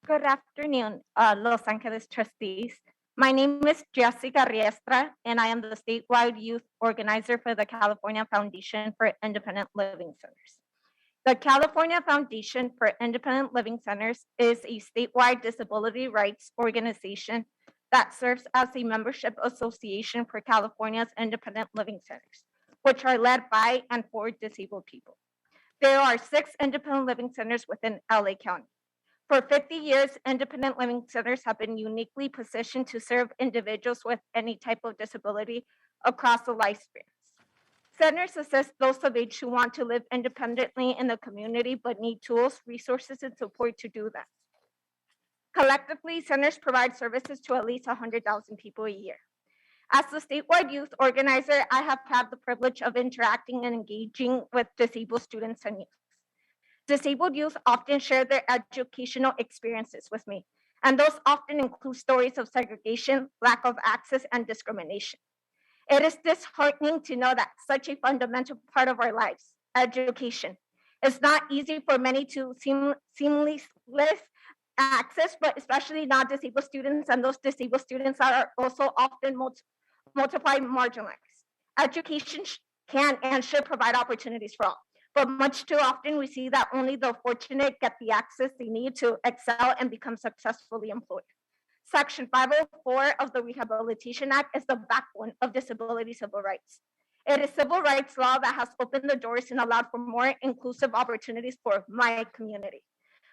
Good afternoon, Los Angeles trustees. My name is Jessica Riestra, and I am the statewide youth organizer for the California Foundation for Independent Living Centers. The California Foundation for Independent Living Centers is a statewide disability rights organization that serves as a membership association for California's independent living centers, which are led by and for disabled people. There are 6 independent living centers within LA County. For 50 years, independent living centers have been uniquely positioned to serve individuals with any type of disability across the lifespans. Centers assist those of age who want to live independently in the community but need tools, resources, and support to do that. Collectively, centers provide services to at least 100,000 people a year. As the statewide youth organizer, I have had the privilege of interacting and engaging with disabled students and youth. Disabled youth often share their educational experiences with me, and those often include stories of segregation, lack of access, and discrimination. It is disheartening to know that such a fundamental part of our lives, education, is not easy for many to seamless access, but especially not disabled students, and those disabled students are also often multiply marginalized. Education can and should provide opportunities for all. But much too often, we see that only the fortunate get the access they need to excel and become successfully employed. Section 504 of the Rehabilitation Act is the backbone of disability civil rights. It is civil rights law that has opened the doors and allowed for more inclusive opportunities for my community.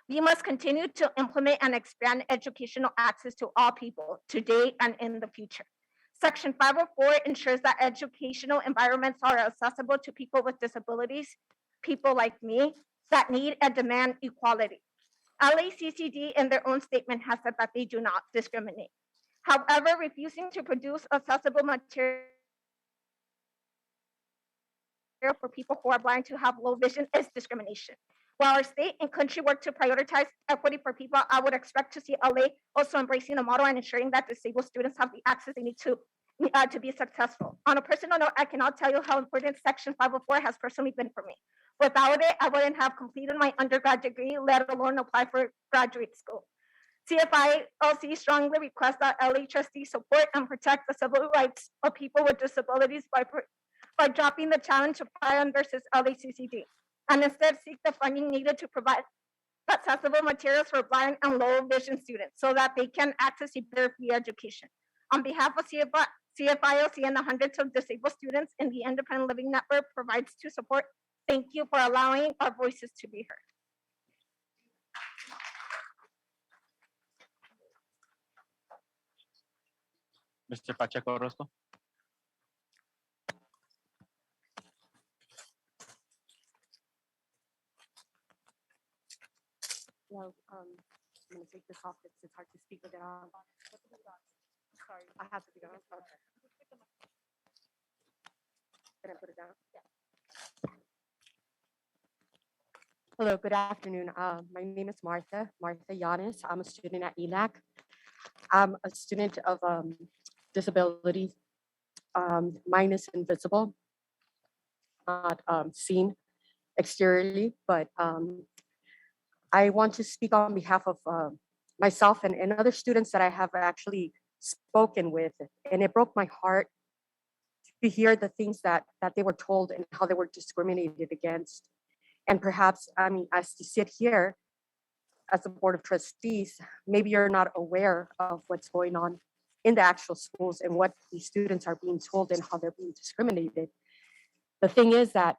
We must continue to implement and expand educational access to all people today and in the future. Section 504 ensures that educational environments are accessible to people with disabilities, people like me, that need and demand equality. LACCD in their own statement has said that they do not discriminate. However, refusing to produce accessible material for people who are blind to have low vision is discrimination. While our state and country work to prioritize equity for people, I would expect to see LA also embracing the model and ensuring that disabled students have the access they need to be successful. On a personal note, I cannot tell you how important Section 504 has personally been for me. Without it, I wouldn't have completed my undergrad degree, let alone apply for graduate school. CFILC strongly requests that LA trustees support and protect the civil rights of people with disabilities by dropping the challenge of Brill versus LACCD, and instead seek the funding needed to provide accessible materials for blind and low vision students so that they can access a better free education. On behalf of CFILC and the hundreds of disabled students in the Independent Living Network provides to support, thank you for allowing our voices to be heard. Mr. Pacheco Orozco. Well, I'm gonna take this off. It's hard to speak with it on. Sorry, I have to be on. Okay. Can I put it down? Yeah. Hello, good afternoon. My name is Martha Yanis. I'm a student at ELAC. I'm a student of disability. Mine is invisible, not seen exteriorly, but I want to speak on behalf of myself and other students that I have actually spoken with, and it broke my heart to hear the things that they were told and how they were discriminated against. And perhaps, I mean, as you sit here as the Board of Trustees, maybe you're not aware of what's going on in the actual schools and what these students are being told and how they're being discriminated. The thing is that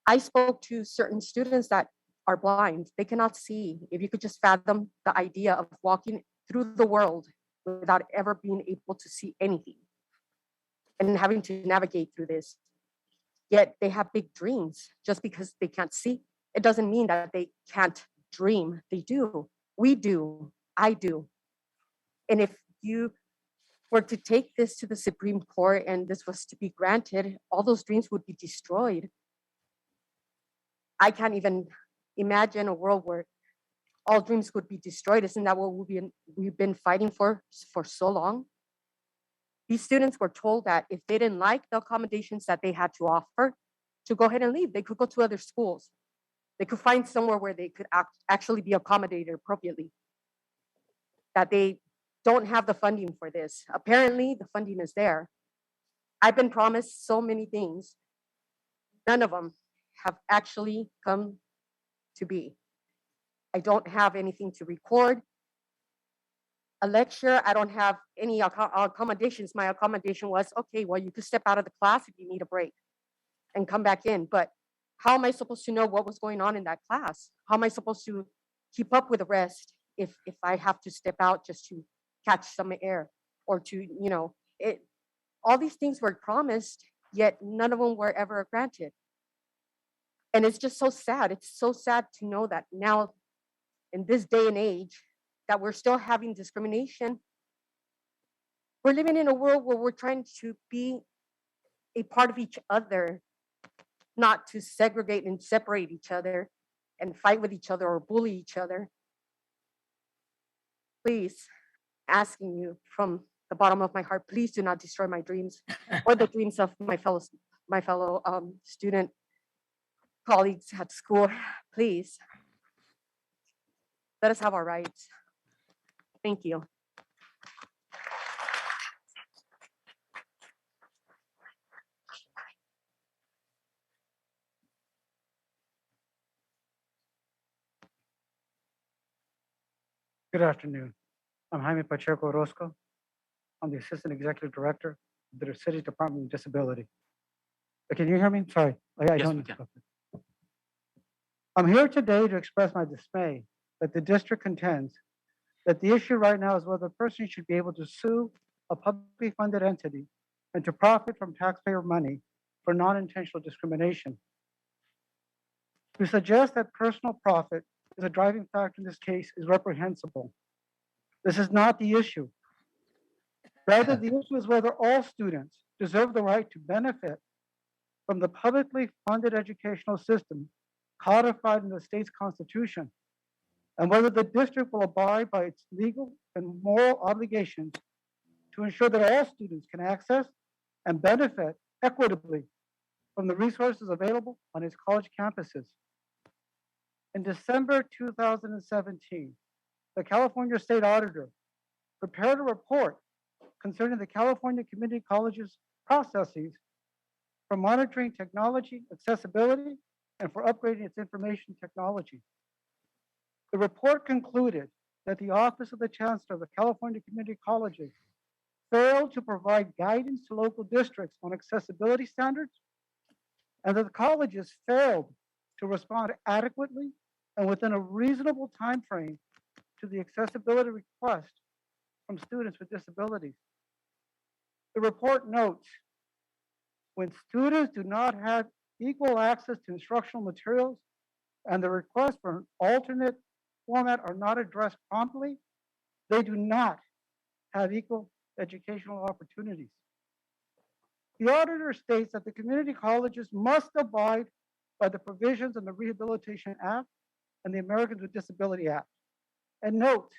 I spoke to certain students that are blind. They cannot see. If you could just fathom the idea of walking through the world without ever being able to see anything and having to navigate through this. Yet they have big dreams just because they can't see. It doesn't mean that they can't dream. They do. We do. I do. And if you were to take this to the Supreme Court and this was to be granted, all those dreams would be destroyed. I can't even imagine a world where all dreams would be destroyed. Isn't that what we've been fighting for so long? These students were told that if they didn't like the accommodations that they had to offer, to go ahead and leave. They could go to other schools. They could find somewhere where they could actually be accommodated appropriately. That they don't have the funding for this. Apparently, the funding is there. I've been promised so many things. None of them have actually come to be. I don't have anything to record a lecture. I don't have any accommodations. My accommodation was, okay, well, you could step out of the class if you need a break and come back in. But how am I supposed to know what was going on in that class? How am I supposed to keep up with the rest if I have to step out just to catch some air or to, all these things were promised, yet none of them were ever granted. And it's just so sad. It's so sad to know that now in this day and age that we're still having discrimination. We're living in a world where we're trying to be a part of each other, not to segregate and separate each other and fight with each other or bully each other. Please, asking you from the bottom of my heart, please do not destroy my dreams or the dreams of my fellow student colleagues at school. Please, let us have our rights. Thank you. Good afternoon. I'm Jaime Pacheco Orozco. I'm the Assistant Executive Director of the City Department of Disability. Can you hear me? Sorry. I Yes, don't. we can. I'm here today to express my dismay that the district contends that the issue right now is whether a person should be able to sue a publicly funded entity and to profit from taxpayer money for non-intentional discrimination. To suggest that personal profit is a driving factor in this case is reprehensible. This is not the issue. Rather, the issue is whether all students deserve the right to benefit from the publicly funded educational system codified in the state's constitution, and whether the district will abide by its legal and moral obligations to ensure that all students can access and benefit equitably from the resources available on its college campuses. In December 2017, the California State Auditor prepared a report concerning the California Community Colleges processes for monitoring technology accessibility and for upgrading its information technology. The report concluded that the Office of the Chancellor of the California Community Colleges failed to provide guidance to local districts on accessibility standards, and that the colleges failed to respond adequately and within a reasonable time frame to the accessibility request from students with disabilities. The report notes, when students do not have equal access to instructional materials and the requests for an alternate format are not addressed promptly, they do not have equal educational opportunities. The auditor states that the community colleges must abide by the provisions in the Rehabilitation Act and the Americans with Disability Act. And note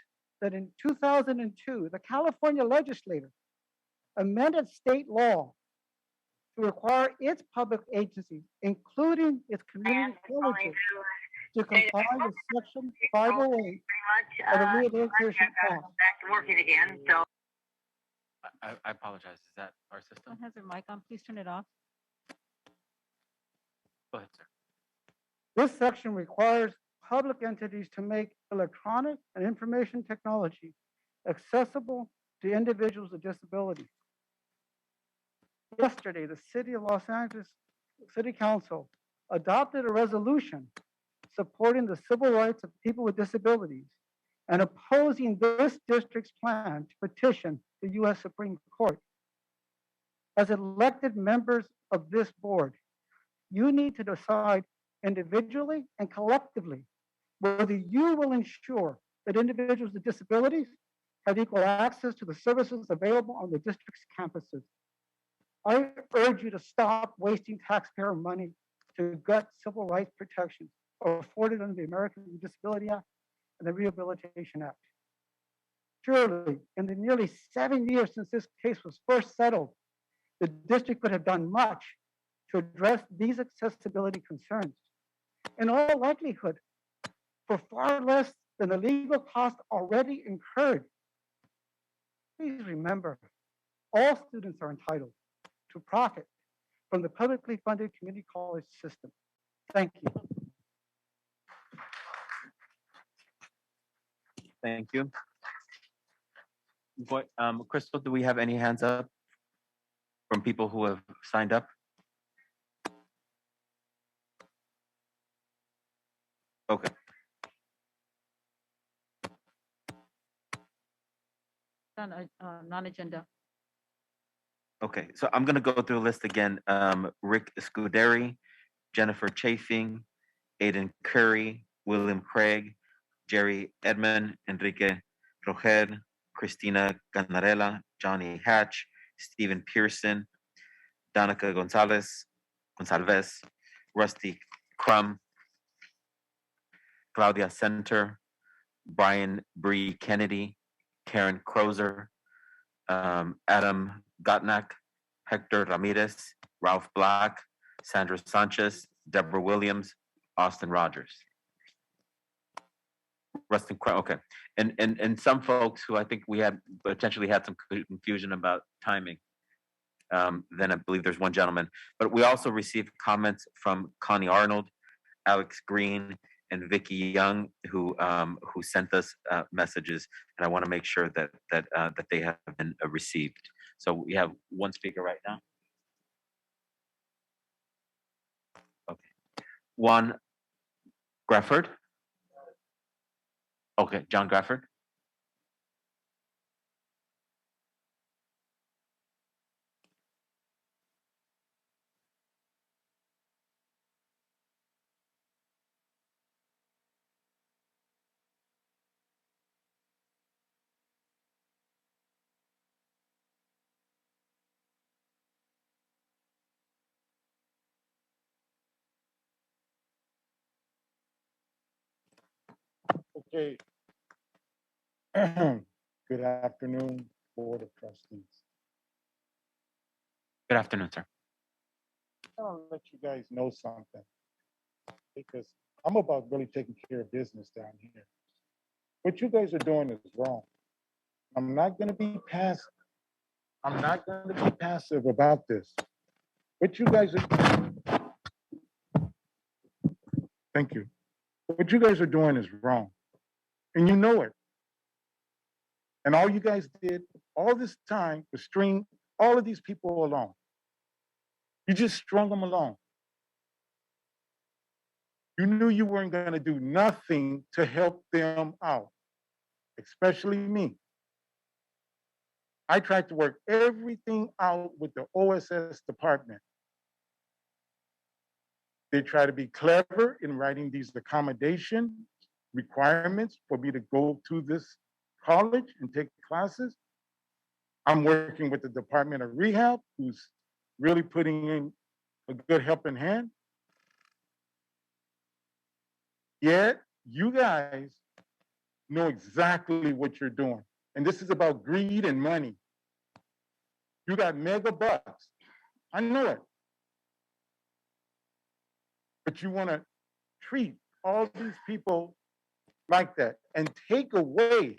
that in 2002, the California legislature amended state law to require its public agencies, including its community colleges, to comply with Section 508 of the Rehabilitation Act. Back to working again, so. I apologize. Is that our system? Someone has their mic on, please turn it off. Go ahead, sir. This section requires public entities to make electronic and information technology accessible to individuals with disabilities. Yesterday, the City of Los Angeles City Council adopted a resolution supporting the civil rights of people with disabilities and opposing this district's plan to petition the U.S. Supreme Court. As elected members of this board, you need to decide individually and collectively, whether you will ensure that individuals with disabilities have equal access to the services available on the district's campuses. I urge you to stop wasting taxpayer money to gut civil rights protections afforded under the American with Disability Act and the Rehabilitation Act. Surely, in the nearly 7 years since this case was first settled, the district could have done much to address these accessibility concerns. In all likelihood, for far less than the legal cost already incurred. Please remember, all students are entitled to profit from the publicly funded community college system. Thank you. Thank you. What, Crystal, do we have any hands up from people who have signed up? Okay. Non-agenda. Okay, so I'm gonna go through the list again. Rick Scuderi, Jennifer Chafing, Aiden Curry, William Craig, Jerry Edmond, Enrique Roger, Christina Ganarella, Johnny Hatch, Stephen Pearson, Danica Gonzalez, Rusty Crum, Claudia Center, Brian Bree Kennedy, Karen Crozer, Adam Gottnack, Hector Ramirez, Ralph Black, Sandra Sanchez, Deborah Williams, Austin Rogers. Rustin Crum, okay. And some folks who I think we had potentially had some confusion about timing. Then I believe there's one gentleman, but we also received comments from Connie Arnold, Alex Green, and Vicky Young, who sent us messages, and I want to make sure that they have been received. So we have one speaker right now. Okay, Juan Grafford. Okay, John Grafford. Okay. Good afternoon, Board of Trustees. Good afternoon, sir. I want to let you guys know something because I'm about really taking care of business down here. What you guys are doing is wrong. I'm not going to be passive. I'm not going to be passive about this. What you guys are, thank you. What you guys are doing is wrong. And you know it. And all you guys did all this time was string all of these people along. You just strung them along. You knew you weren't going to do nothing to help them out, especially me. I tried to work everything out with the OSS department. They try to be clever in writing these accommodation requirements for me to go to this college and take classes. I'm working with the Department of Rehab, who's really putting in a good helping hand. Yet, you guys know exactly what you're doing. And this is about greed and money. You got mega bucks. I know it. But you want to treat all these people like that and take away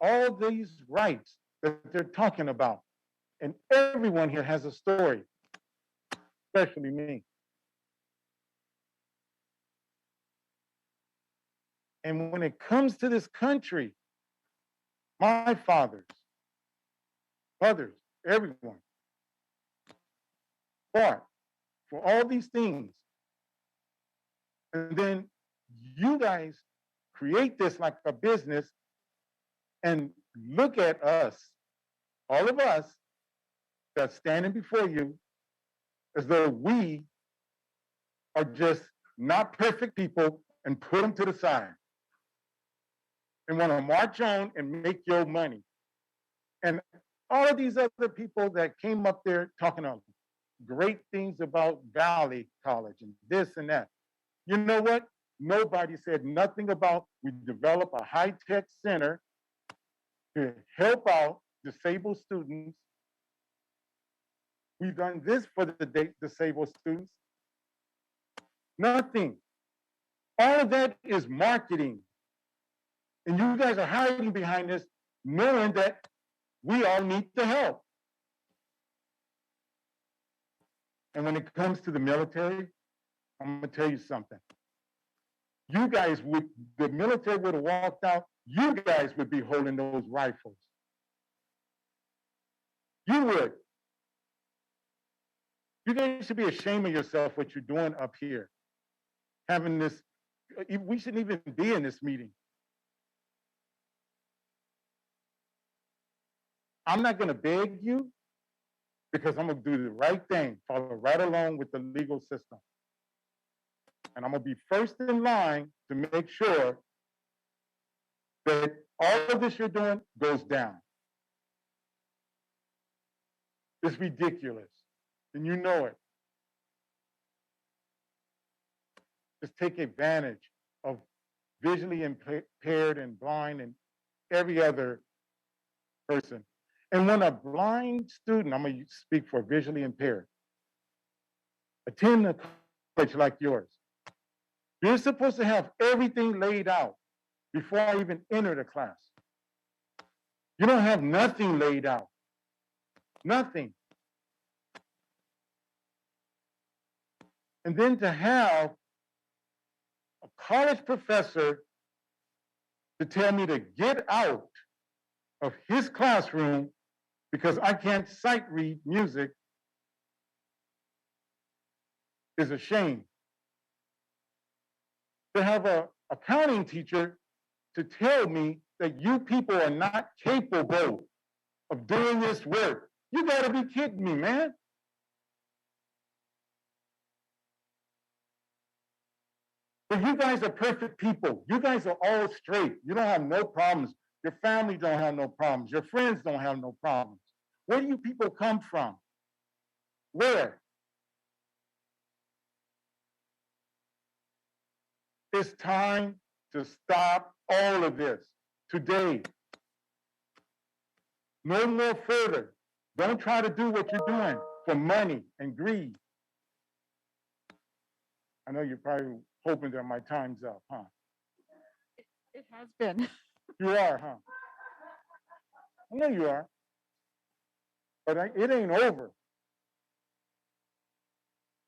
all these rights that they're talking about. And everyone here has a story, especially me. And when it comes to this country, my fathers, mothers, everyone fought for all these things. And then you guys create this like a business and look at us, all of us that's standing before you, as though we are just not perfect people and put them to the side and want to march on and make your money. And all of these other people that came up there talking about great things about Valley College and this and that. You know what? Nobody said nothing about we develop a high-tech center to help out disabled students. We've done this for the disabled students. Nothing. All of that is marketing. And you guys are hiding behind this, knowing that we all need the help. And when it comes to the military, I'm gonna tell you something. You guys would, the military would have walked out, you guys would be holding those rifles. You would. You guys should be ashamed of yourself what you're doing up here. Having this, we shouldn't even be in this meeting. I'm not gonna beg you because I'm gonna do the right thing, follow right along with the legal system. And I'm gonna be first in line to make sure that all of this you're doing goes down. It's ridiculous, and you know it. Just take advantage of visually impaired and blind and every other person. And when a blind student, I'm gonna speak for visually impaired, attend a college like yours, you're supposed to have everything laid out before I even enter the class. You don't have nothing laid out. Nothing. And then to have a college professor to tell me to get out of his classroom because I can't sight read music is a shame. To have an accounting teacher to tell me that you people are not capable of doing this work. You gotta be kidding me, man. But you guys are perfect people. You guys are all straight. You don't have no problems. Your family don't have no problems. Your friends don't have no problems. Where do you people come from? Where? It's time to stop all of this today. No more further. Don't try to do what you're doing for money and greed. I know you're probably hoping that my time's up, huh? It has been. You are, huh? I know you are. But it ain't over.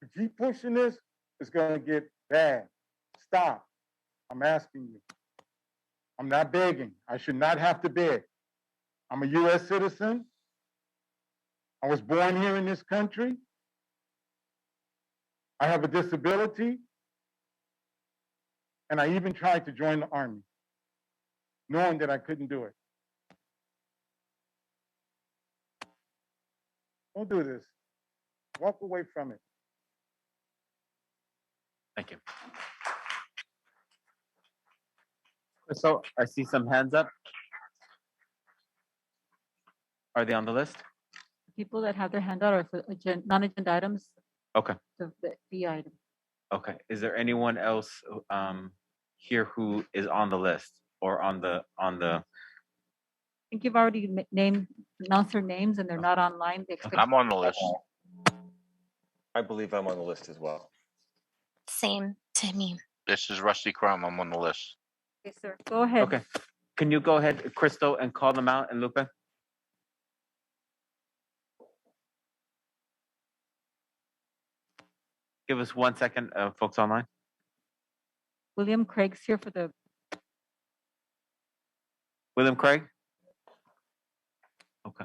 If you keep pushing this, it's gonna get bad. Stop. I'm asking you. I'm not begging. I should not have to beg. I'm a US citizen. I was born here in this country. I have a disability. And I even tried to join the Army, knowing that I couldn't do it. Don't do this. Walk away from it. Thank you. So I see some hands up. Are they on the list? People that have their hand out are for non-agenda items, Okay, the item. okay. Is there anyone else here who is on the list or on the? I think you've already announced their names and they're not online. I'm on the list. I believe I'm on the list as well. Same to me. This is Rusty Crumb. I'm on the list. Okay, sir. Go ahead. Okay. Can you go ahead, Crystal, and call them out, and Lupe? Give us 1 second, folks online. William Craig's here for the. William Craig? Okay.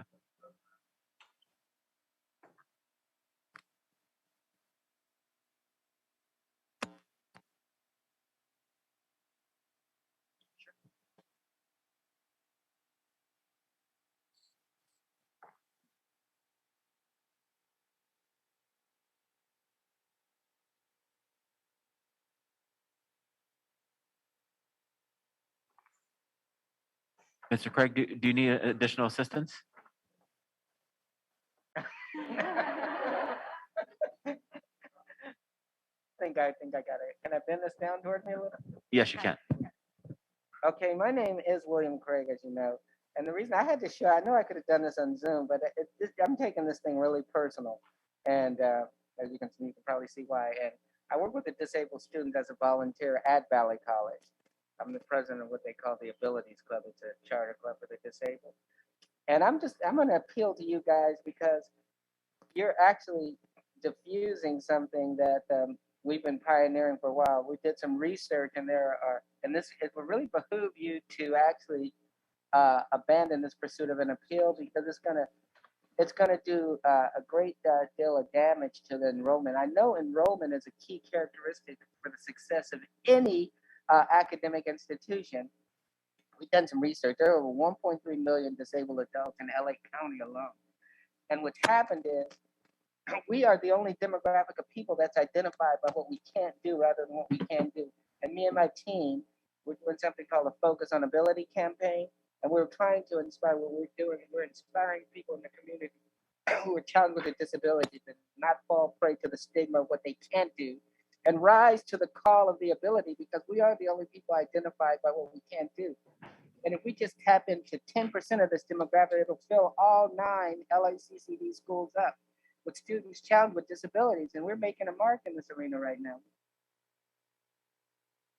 Mr. Craig, do you need additional assistance? I think I got it. Can I bend this down towards me a little? Yes, you can. Okay, my name is William Craig, as you know. And the reason I had to show, I know I could have done this on Zoom, but I'm taking this thing really personal. And as you can see, you can probably see why. And I work with the disabled students as a volunteer at Valley College. I'm the president of what they call the Abilities Club. It's a charter club for the disabled. And I'm going to appeal to you guys because you're actually diffusing something that we've been pioneering for a while. We did some research, and it would really behoove you to actually abandon this pursuit of an appeal because it's gonna do a great deal of damage to the enrollment. I know enrollment is a key characteristic for the success of any academic institution. We've done some research. There are over 1.3 million disabled adults in LA County alone. And what's happened is we are the only demographic of people that's identified by what we can't do rather than what we can do. And me and my team, we're doing something called a Focus on Ability campaign. And we're trying to inspire what we're doing. We're inspiring people in the community who are challenged with a disability to not fall prey to the stigma of what they can't do and rise to the call of the ability because we are the only people identified by what we can't do. And if we just tap into 10% of this demographic, it'll fill all 9 LACCD schools up with students challenged with disabilities. And we're making a mark in this arena right now.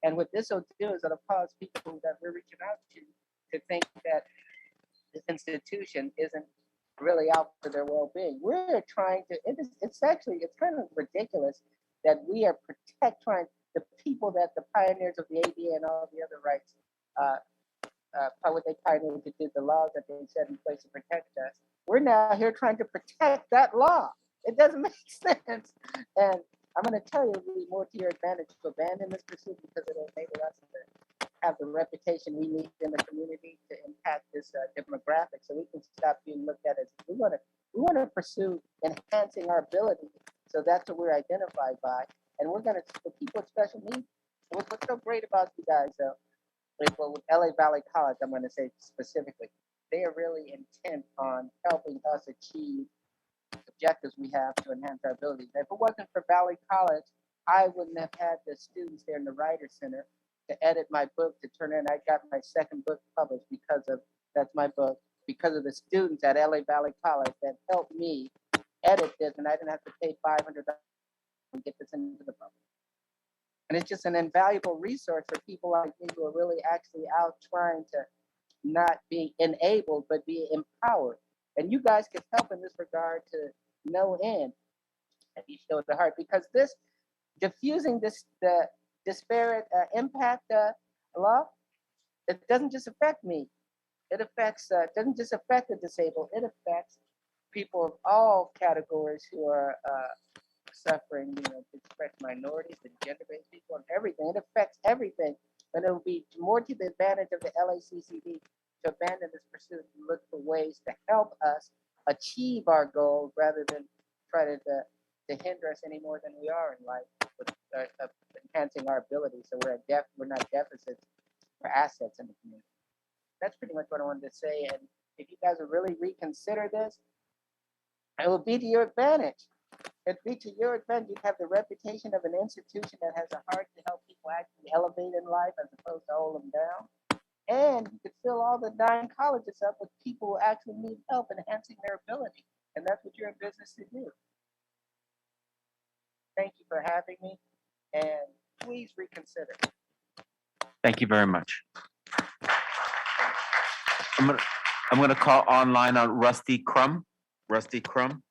And what this will do is it'll cause people that we're reaching out to think that this institution isn't really out for their well-being. We're trying to, it's kind of ridiculous that we are trying the people that the pioneers of the ADA and all the other rights, what they pioneered to do, the laws that they set in place to protect us. We're now here trying to protect that law. It doesn't make sense. And I'm going to tell you, it'll be more to your advantage to abandon this pursuit because it'll enable us to have the reputation we need in the community to impact this demographic, so we can stop being looked at as we want to pursue enhancing our ability. So that's what we're identified by, and we're going to for people with special needs. What's so great about you guys, though, with LA Valley College, I'm going to say specifically, they are really intent on helping us achieve objectives we have to enhance our abilities. If it wasn't for Valley College, I wouldn't have had the students there in the Writer Center to edit my book to turn in. I got my second book published because of the students at LA Valley College that helped me edit this, and I didn't have to pay $500 to get this into the public. And it's just an invaluable resource for people like me who are really actually out trying to not be enabled, but be empowered. And you guys can help in this regard to no end. And you show the heart, because this diffusing the disparate impact law, it doesn't just affect me. It affects, doesn't just affect the disabled, it affects people of all categories who are suffering, express minorities, the gender-based people, and everything. It affects everything. And it will be more to the advantage of the LACCD to abandon this pursuit and look for ways to help us achieve our goals rather than try to hinder us any more than we are in life with enhancing our abilities. So we're not deficits, we're assets in the community. That's pretty much what I wanted to say. And if you guys would really reconsider this, it will be to your advantage. It'd be to your advantage. You'd have the reputation of an institution that has a heart to help people actually elevate in life as opposed to hold them down. And you could fill all the 9 colleges up with people who actually need help enhancing their ability. And that's what you're in business to do. Thank you for having me. And please reconsider. Thank you very much. I'm gonna call online on Rusty Crum. Rusty Crum.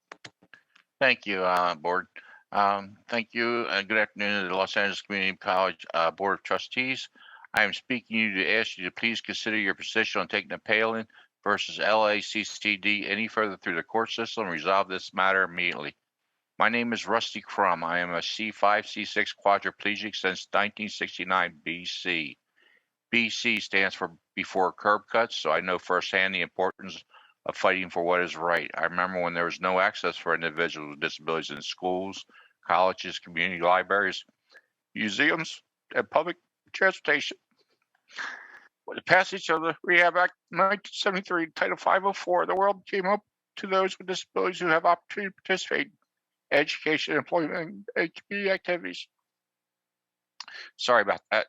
Thank you, Board. Thank you, and good afternoon to the Los Angeles Community College Board of Trustees. I am speaking to you to ask you to please consider your position on taking the Palin versus LACCD any further through the court system and resolve this matter immediately. My name is Rusty Crum. I am a C5, C6 quadriplegic since 1969 BC. BC stands for before curb cuts, so I know firsthand the importance of fighting for what is right. I remember when there was no access for individuals with disabilities in schools, colleges, community libraries, museums, and public transportation. With the passage of the Rehab Act 1973, Title 504, the world came up to those with disabilities who have opportunity to participate in education, employment, and community activities. Sorry about that.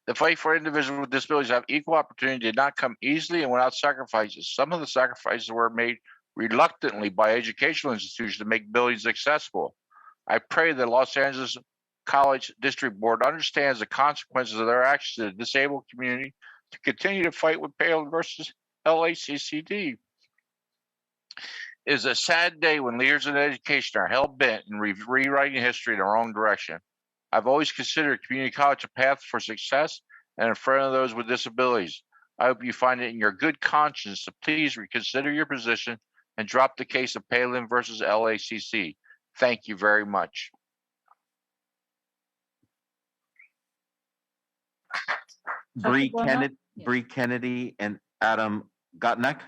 The fight for individuals with disabilities to have equal opportunity did not come easily and without sacrifices. Some of the sacrifices were made reluctantly by educational institutions to make buildings accessible. I pray the Los Angeles College District Board understands the consequences of their actions to the disabled community to continue to fight with Palin versus LACCD. It is a sad day when leaders in education are hell-bent in rewriting history in the wrong direction. I've always considered community college a path for success and in front of those with disabilities. I hope you find it in your good conscience to please reconsider your position and drop the case of Palin versus LACC. Thank you very much. Bree Well, Kennedy, yeah. Bree Kennedy and Adam Gotnick.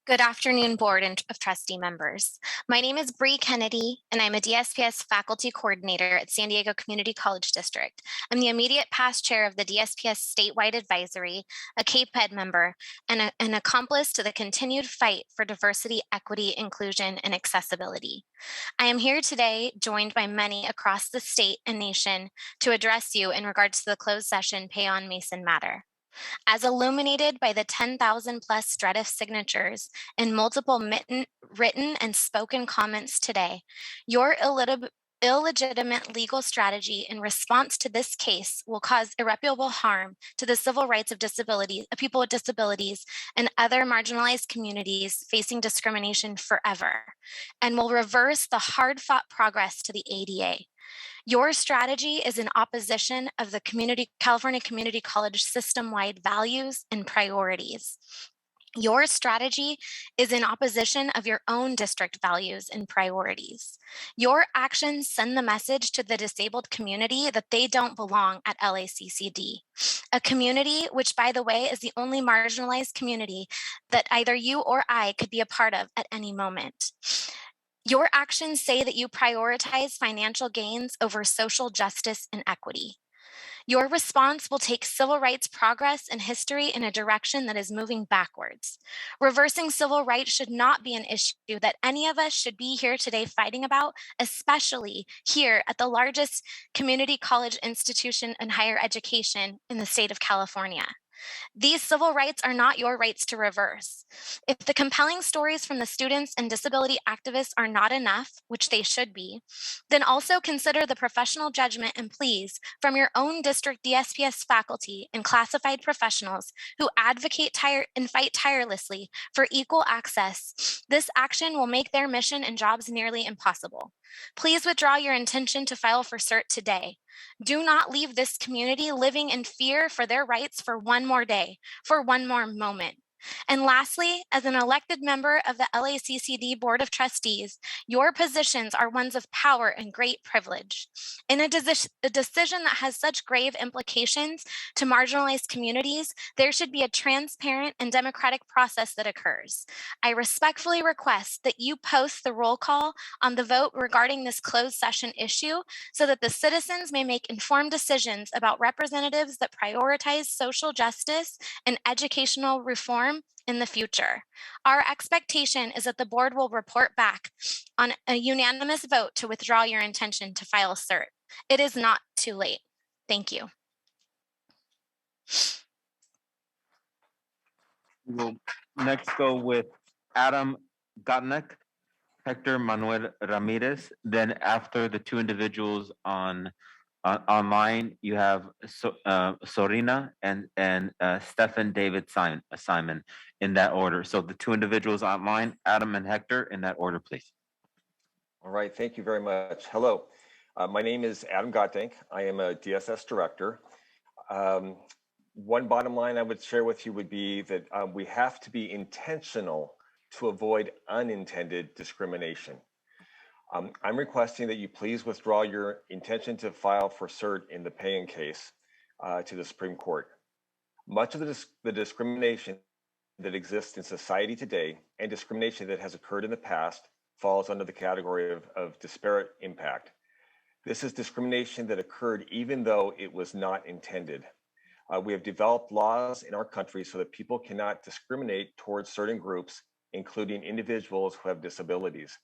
Good afternoon, Board of Trustee members. My name is Bree Kennedy, and I'm a DSPS faculty coordinator at San Diego Community College District. I'm the immediate past chair of the DSPS statewide advisory, a CAPED member, and an accomplice to the continued fight for diversity, equity, inclusion, and accessibility. I am here today, joined by many across the state and nation, to address you in regards to the closed session Pay on Mason matter. As illuminated by the 10,000 plus Stratif signatures and multiple written and spoken comments today, your illegitimate legal strategy in response to this case will cause irreparable harm to the civil rights of people with disabilities and other marginalized communities facing discrimination forever, and will reverse the hard-fought progress to the ADA. Your strategy is in opposition of the California Community College system-wide values and priorities. Your strategy is in opposition of your own district values and priorities. Your actions send the message to the disabled community that they don't belong at LACCD, a community which, by the way, is the only marginalized community that either you or I could be a part of at any moment. Your actions say that you prioritize financial gains over social justice and equity. Your response will take civil rights progress and history in a direction that is moving backwards. Reversing civil rights should not be an issue that any of us should be here today fighting about, especially here at the largest community college institution in higher education in the state of California. These civil rights are not your rights to reverse. If the compelling stories from the students and disability activists are not enough, which they should be, then also consider the professional judgment and pleas from your own district DSPS faculty and classified professionals who advocate and fight tirelessly for equal access. This action will make their mission and jobs nearly impossible. Please withdraw your intention to file for cert today. Do not leave this community living in fear for their rights for one more day, for one more moment. And lastly, as an elected member of the LACCD Board of Trustees, your positions are ones of power and great privilege. In a decision that has such grave implications to marginalized communities, there should be a transparent and democratic process that occurs. I respectfully request that you post the roll call on the vote regarding this closed session issue so that the citizens may make informed decisions about representatives that prioritize social justice and educational reform in the future. Our expectation is that the board will report back on a unanimous vote to withdraw your intention to file cert. It is not too late. Thank you. We'll next go with Adam Gotnick, Hector Manuel Ramirez. Then after the two individuals online, you have Sorina and Stephen David Simon in that order. So the two individuals online, Adam and Hector, in that order, please. All right, thank you very much. Hello, my name is Adam Gottank. I am a DSS director. One bottom line I would share with you would be that we have to be intentional to avoid unintended discrimination. I'm requesting that you please withdraw your intention to file for cert in the Payan case to the Supreme Court. Much of the discrimination that exists in society today and discrimination that has occurred in the past falls under the category of disparate impact. This is discrimination that occurred even though it was not intended. We have developed laws in our country so that people cannot discriminate towards certain groups, including individuals who have disabilities.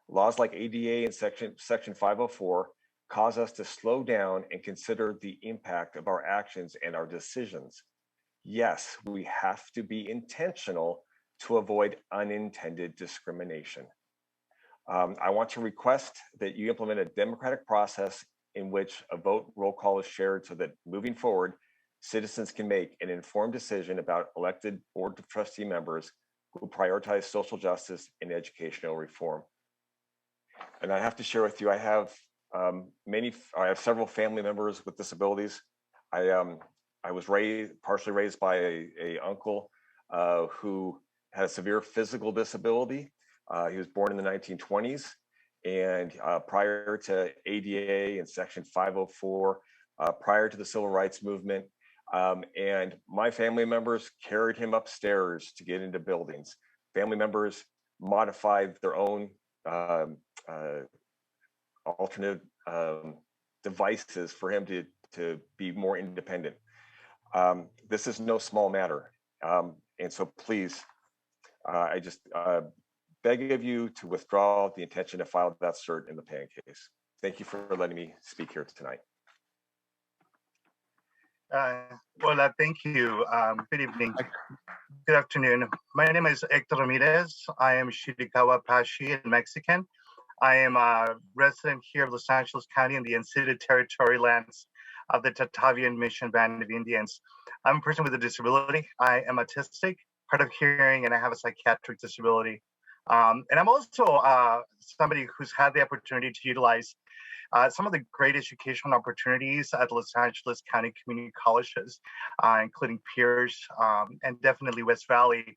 Laws like ADA and Section 504 cause us to slow down and consider the impact of our actions and our decisions. Yes, we have to be intentional to avoid unintended discrimination. I want to request that you implement a democratic process in which a vote roll call is shared so that moving forward, citizens can make an informed decision about elected board of trustee members who prioritize social justice and educational reform. And I have to share with you, I have several family members with disabilities. I was partially raised by a uncle who had a severe physical disability. He was born in the 1920s, and prior to ADA and Section 504, prior to the Civil Rights Movement, and my family members carried him upstairs to get into buildings. Family members modified their own alternate devices for him to be more independent. This is no small matter. And so please, I just beg of you to withdraw the intention to file that cert in the Pan case. Thank you for letting me speak here tonight. Thank you. Good evening. Good afternoon. My name is Hector Ramirez. I am Shirikawa Apache in Mexican. I am a resident here of Los Angeles County in the unceded territory lands of the Tatavian Mission Band of Indians. I'm a person with a disability. I am autistic, hard of hearing, and I have a psychiatric disability. And I'm also somebody who's had the opportunity to utilize some of the great educational opportunities at Los Angeles County Community Colleges, including Pierce and definitely West Valley.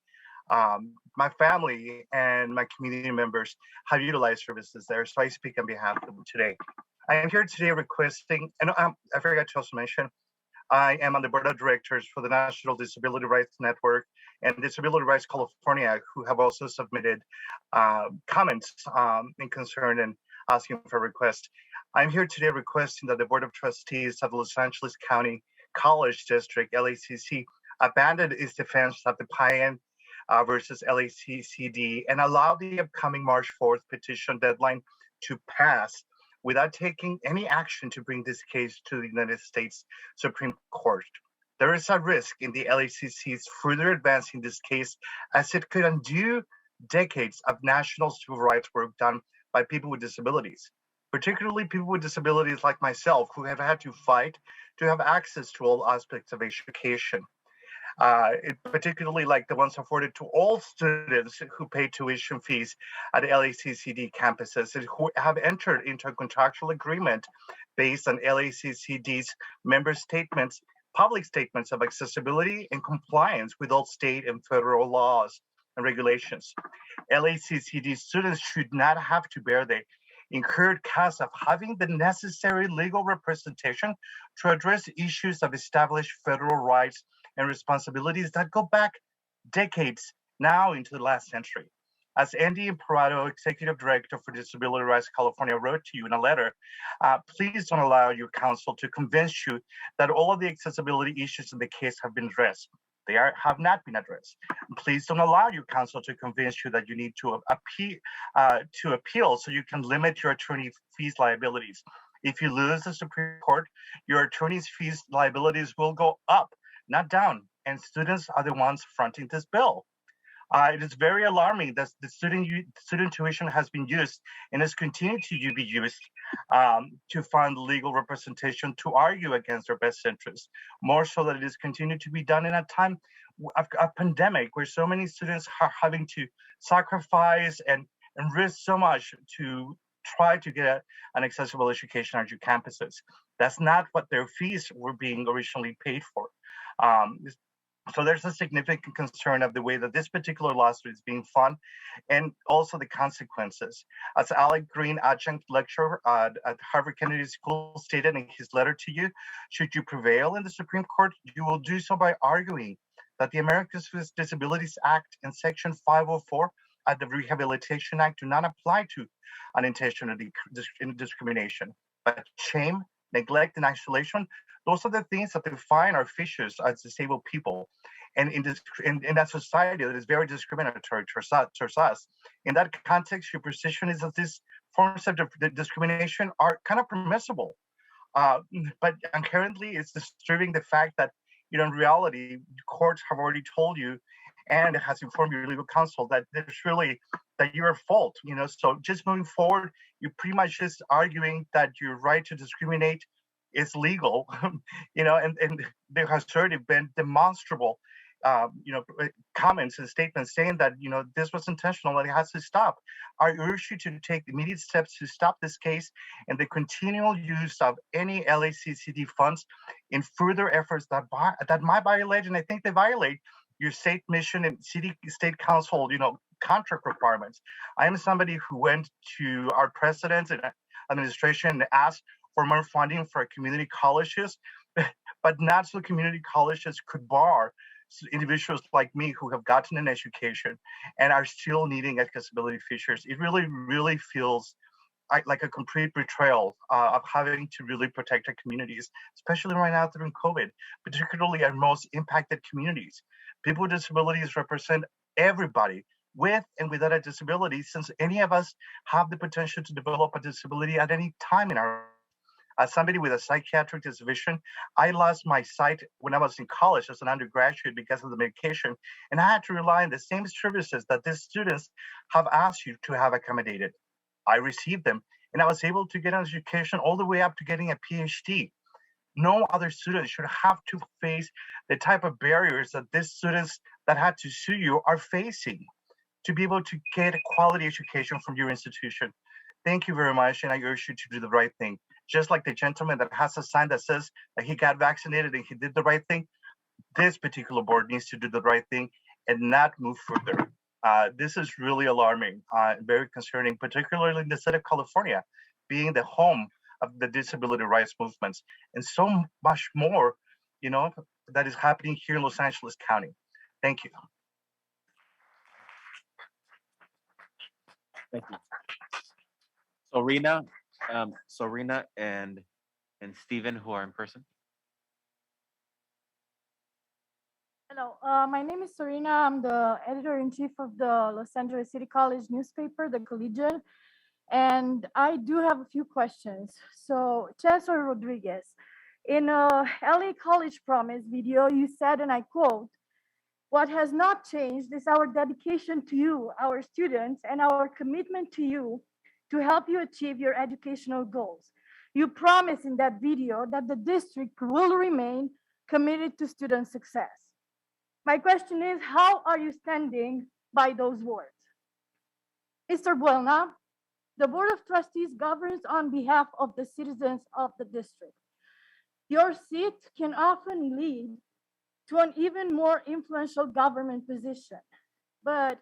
My family and my community members have utilized services there, so I speak on behalf of them today. I am here today requesting, and I forgot to also mention, I am on the board of directors for the National Disability Rights Network and Disability Rights California, who have also submitted comments in concern and asking for a request. I'm here today requesting that the Board of Trustees of the Los Angeles County College District, LACC, abandon its defense of the Payan versus LACCD and allow the upcoming March 4th petition deadline to pass without taking any action to bring this case to the United States Supreme Court. There is a risk in the LACC's further advancing this case, as it could undo decades of national civil rights work done by people with disabilities, particularly people with disabilities like myself, who have had to fight to have access to all aspects of education. Particularly like the ones afforded to all students who pay tuition fees at LACCD campuses and who have entered into a contractual agreement based on LACCD's member statements, public statements of accessibility and compliance with all state and federal laws and regulations. LACCD students should not have to bear the incurred cost of having the necessary legal representation to address issues of established federal rights and responsibilities that go back decades now into the last century. As Andy Imparato, Executive Director for Disability Rights California, wrote to you in a letter, please don't allow your counsel to convince you that all of the accessibility issues in the case have been addressed. They have not been addressed. Please don't allow your counsel to convince you that you need to appeal so you can limit your attorney fees liabilities. If you lose the Supreme Court, your attorney's fees liabilities will go up, not down, and students are the ones fronting this bill. It is very alarming that the student tuition has been used and has continued to be used to fund legal representation to argue against their best interests, more so that it is continued to be done in a time of a pandemic where so many students are having to sacrifice and risk so much to try to get an accessible education at your campuses. That's not what their fees were being originally paid for. So there's a significant concern of the way that this particular lawsuit is being funded and also the consequences. As Alec Green, adjunct lecturer at Harvard Kennedy School, stated in his letter to you, should you prevail in the Supreme Court, you will do so by arguing that the Americans with Disabilities Act and Section 504 of the Rehabilitation Act do not apply to unintentional discrimination. but shame, neglect, and isolation, those are the things that define our features as disabled people. And in that society that is very discriminatory towards us. In that context, your position is that these forms of discrimination are kind of permissible. But inherently, it's disturbing the fact that, in reality, courts have already told you and has informed your legal counsel that that you're at fault. So just moving forward, you're pretty much just arguing that your right to discriminate is legal, and there has already been demonstrable, comments and statements saying that, this was intentional and it has to stop. I urge you to take immediate steps to stop this case and the continual use of any LACCD funds in further efforts that might violate, and I think they violate, your state mission and state council, contract requirements. I am somebody who went to our president and administration and asked for more funding for community colleges, but not so community colleges could bar individuals like me who have gotten an education and are still needing accessibility features. It really, really feels like a complete betrayal of having to really protect our communities, especially right now during COVID, particularly our most impacted communities. People with disabilities represent everybody with and without a disability, since any of us have the potential to develop a disability at any time in our life. As somebody with a psychiatric disability, I lost my sight when I was in college as an undergraduate because of the medication, and I had to rely on the same services that these students have asked you to have accommodated. I received them, and I was able to get an education all the way up to getting a PhD. No other student should have to face the type of barriers that these students that had to sue you are facing to be able to get a quality education from your institution. Thank you very much, and I urge you to do the right thing. Just like the gentleman that has a sign that says that he got vaccinated and he did the right thing, this particular board needs to do the right thing and not move further. This is really alarming, very concerning, particularly in the state of California, being the home of the disability rights movements, and so much more, that is happening here in Los Angeles County. Thank you. Thank you. Sorina and Stephen, who are in person. Hello, my name is Sorina. I'm the editor-in-chief of the Los Angeles City College newspaper, The Collegian, and I do have a few questions. So, Chancellor Rodriguez, in a LA College Promise video, you said, and I quote, "What has not changed is our dedication to you, our students, and our commitment to you to help you achieve your educational goals. You promise in that video that the district will remain committed to student success." My question is, how are you standing by those words? Mr. Buelna, the Board of Trustees governs on behalf of the citizens of the district. Your seat can often lead to an even more influential government position. But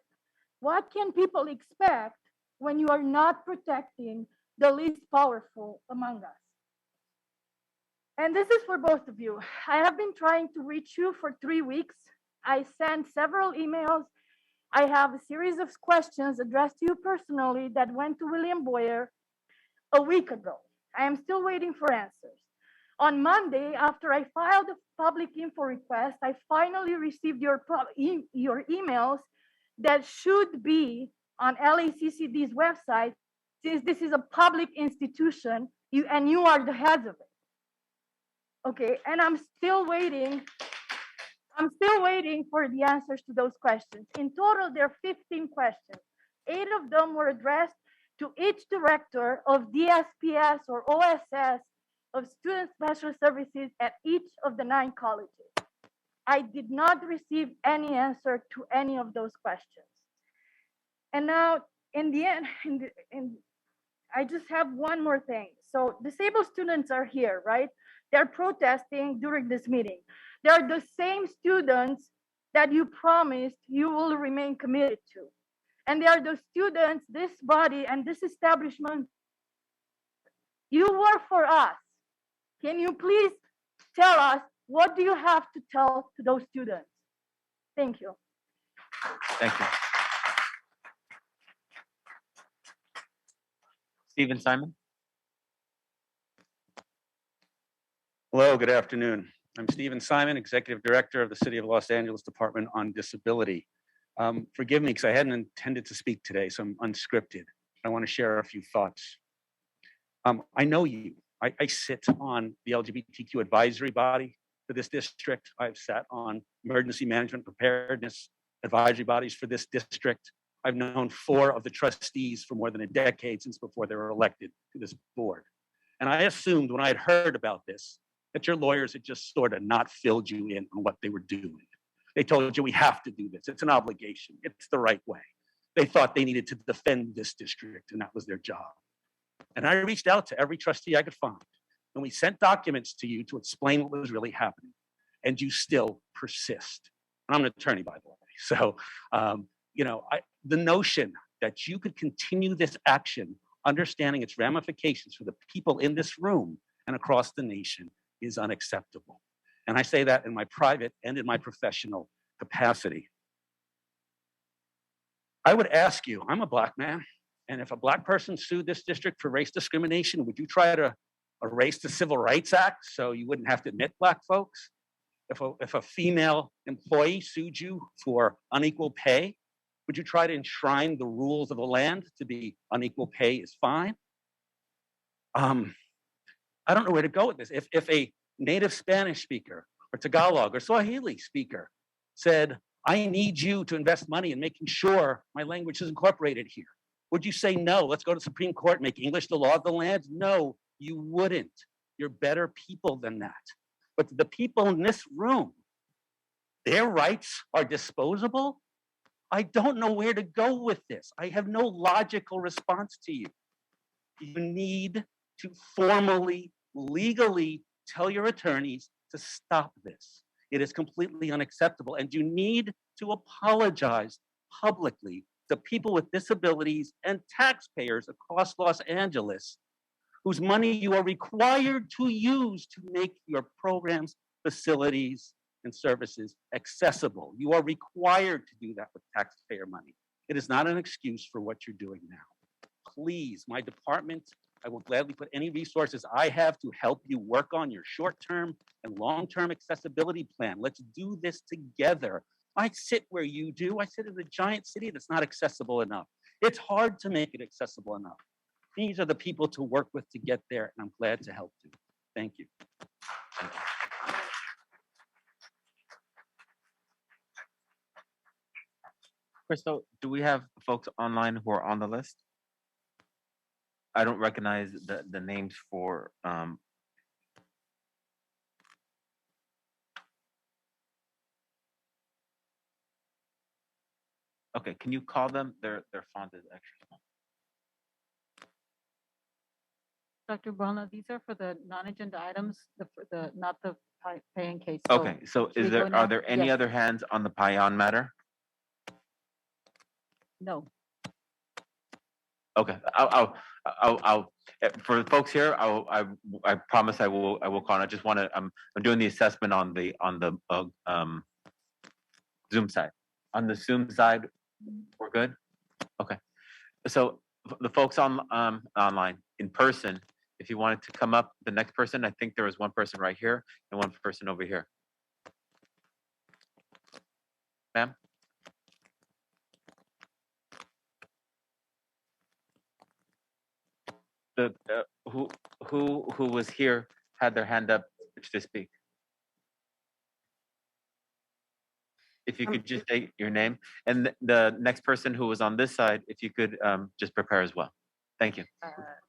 what can people expect when you are not protecting the least powerful among us? And this is for both of you. I have been trying to reach you for 3 weeks. I sent several emails. I have a series of questions addressed to you personally that went to William Boyer a week ago. I am still waiting for answers. On Monday, after I filed a public info request, I finally received your emails that should be on LACCD's website, since this is a public institution, and you are the heads of it. Okay, and I'm still waiting for the answers to those questions. In total, there are 15 questions. 8 of them were addressed to each director of DSPS or OSS of Student Special Services at each of the 9 colleges. I did not receive any answer to any of those questions. And now, in the end, I just have one more thing. So disabled students are here, right? They're protesting during this meeting. They are the same students that you promised you will remain committed to. And they are the students, this body and this establishment, you work for us. Can you please tell us, what do you have to tell to those students? Thank you. Thank you. Stephen Simon. Hello, good afternoon. I'm Stephen Simon, Executive Director of the City of Los Angeles Department on Disability. Forgive me because I hadn't intended to speak today, so I'm unscripted. I want to share a few thoughts. I know you. I sit on the LGBTQ advisory body for this district. I've sat on emergency management preparedness advisory bodies for this district. I've known 4 of the trustees for more than a decade since before they were elected to this board. And I assumed when I had heard about this, that your lawyers had just sort of not filled you in on what they were doing. They told you, we have to do this. It's an obligation. It's the right way. They thought they needed to defend this district, and that was their job. And I reached out to every trustee I could find, and we sent documents to you to explain what was really happening, and you still persist. And I'm an attorney, by the way. So, the notion that you could continue this action, understanding its ramifications for the people in this room and across the nation, is unacceptable. And I say that in my private and in my professional capacity. I would ask you, I'm a Black man, and if a Black person sued this district for race discrimination, would you try to erase the Civil Rights Act so you wouldn't have to admit Black folks? If a female employee sued you for unequal pay, would you try to enshrine the rules of the land to be unequal pay is fine? I don't know where to go with this. If a native Spanish speaker or Tagalog or Swahili speaker said, I need you to invest money in making sure my language is incorporated here, would you say no? Let's go to the Supreme Court, make English the law of the land? No, you wouldn't. You're better people than that. But the people in this room, their rights are disposable? I don't know where to go with this. I have no logical response to you. You need to formally, legally tell your attorneys to stop this. It is completely unacceptable, and you need to apologize publicly to people with disabilities and taxpayers across Los Angeles whose money you are required to use to make your programs, facilities, and services accessible. You are required to do that with taxpayer money. It is not an excuse for what you're doing now. Please, my department, I will gladly put any resources I have to help you work on your short-term and long-term accessibility plan. Let's do this together. I sit where you do. I sit in a giant city that's not accessible enough. It's hard to make it accessible enough. These are the people to work with to get there, and I'm glad to help you. Thank you. Thank you. Crystal, do we have folks online who are on the list? I don't recognize the names for okay, can you call them? Their font is extra small. Dr. Bona, these are for the non-agenda items, not the paying case. Okay, so are there any other hands on the Payan matter? No. Okay, I'll for the folks here, I promise I will call. I just want to I'm doing the assessment on the Zoom side. On the Zoom side, we're good. Okay, so the folks on online in person, if you wanted to come up, the next person, I think there was one person right here and one person over here. Ma'am. The who was here had their hand up to speak. If you could just state your name, and the next person who was on this side, if you could just prepare as well. Thank you.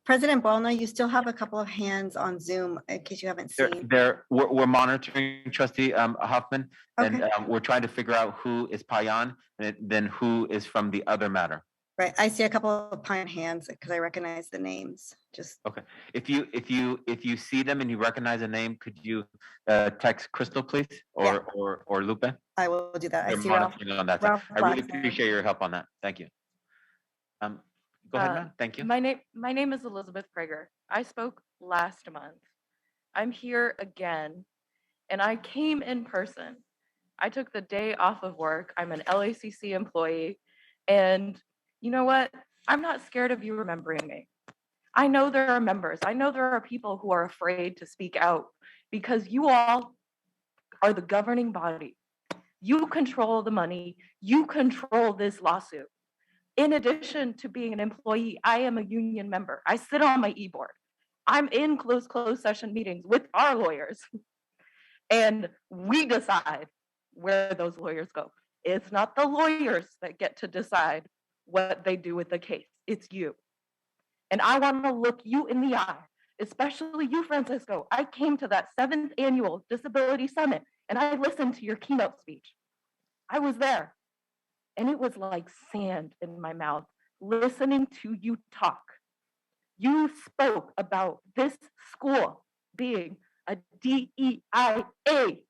President Bona, you still have a couple of hands on Zoom in case you haven't seen. We're monitoring Trustee Huffman, and we're trying to figure out who is Payan and then who is from the other matter. Right, I see a couple of Payan hands because I recognize the names. Just okay. If you see them and you recognize a name, could you text Crystal, please, or Lupe? I will do that. They're I see Ralph. on that. I really appreciate your help on that. Thank you. Go ahead, ma'am. Thank you. My name is Elizabeth Prager. I spoke last month. I'm here again, and I came in person. I took the day off of work. I'm an LACC employee, and you know what? I'm not scared of you remembering me. I know there are members. I know there are people who are afraid to speak out because you all are the governing body. You control the money, you control this lawsuit. In addition to being an employee, I am a union member. I sit on my e-board. I'm in closed session meetings with our lawyers. And we decide where those lawyers go. It's not the lawyers that get to decide what they do with the case. It's you. And I want to look you in the eye, especially you, Francisco. I came to that 7th annual Disability Summit and I listened to your keynote speech. I was there and it was like sand in my mouth listening to you talk. You spoke about this school being a DEIA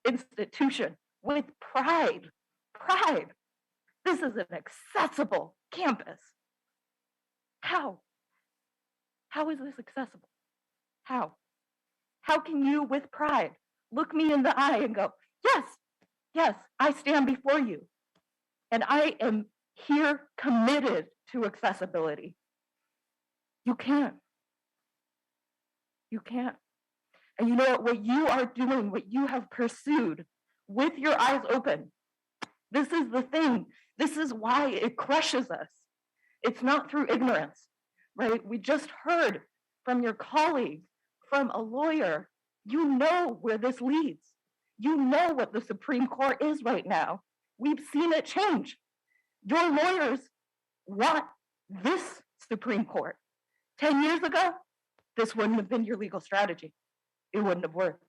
institution with pride. Pride. This is an accessible campus. How? How is this accessible? How? How can you, with pride, look me in the eye and go, yes, yes, I stand before you. And I am here committed to accessibility. You can't. You can't. And you know what you are doing, what you have pursued with your eyes open. This is the thing. This is why it crushes us. It's not through ignorance, right? We just heard from your colleague, from a lawyer. You know where this leads. You know what the Supreme Court is right now. We've seen it change. Your lawyers want this Supreme Court. 10 years ago, this wouldn't have been your legal strategy. It wouldn't have worked.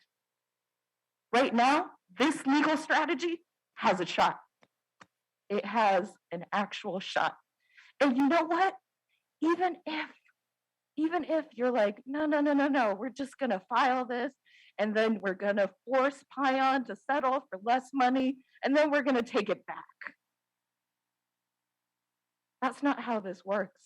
Right now, this legal strategy has a shot. It has an actual shot. And you know what? Even if you're like, no, we're just gonna file this and then we're gonna force Pion to settle for less money and then we're gonna take it back. That's not how this works.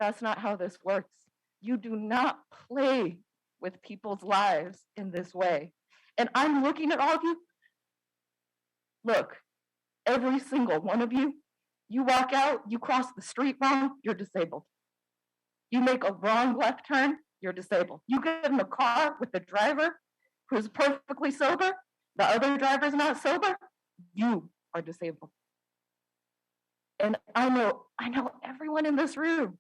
That's not how this works. You do not play with people's lives in this way. And I'm looking at all of you. Look, every single one of you, you walk out, you cross the street wrong, you're disabled. You make a wrong left turn, you're disabled. You get in the car with the driver who's perfectly sober, the other driver's not sober, you are disabled. And I know everyone in this room,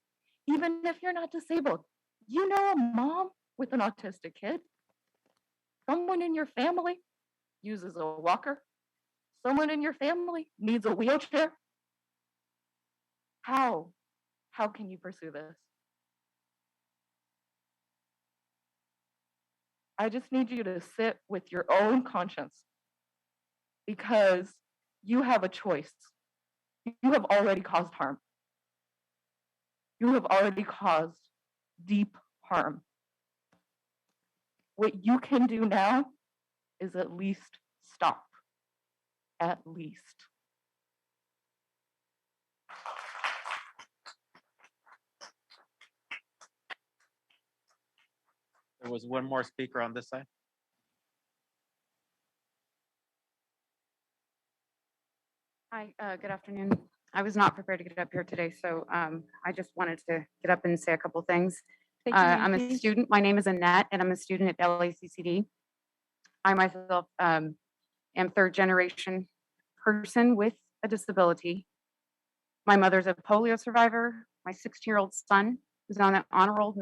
even if you're not disabled, you know a mom with an autistic kid. Someone in your family uses a walker. Someone in your family needs a wheelchair. How can you pursue this? I just need you to sit with your own conscience because you have a choice. You have already caused harm. You have already caused deep harm. What you can do now is at least stop. At least. There was one more speaker on this side. Hi, good afternoon. I was not prepared to get up here today, so I just wanted to get up and say a couple things. I'm a student. My name is Annette, and I'm a student at LACCD. I myself am third generation person with a disability. My mother's a polio survivor. My 16-year-old son is on an honor roll,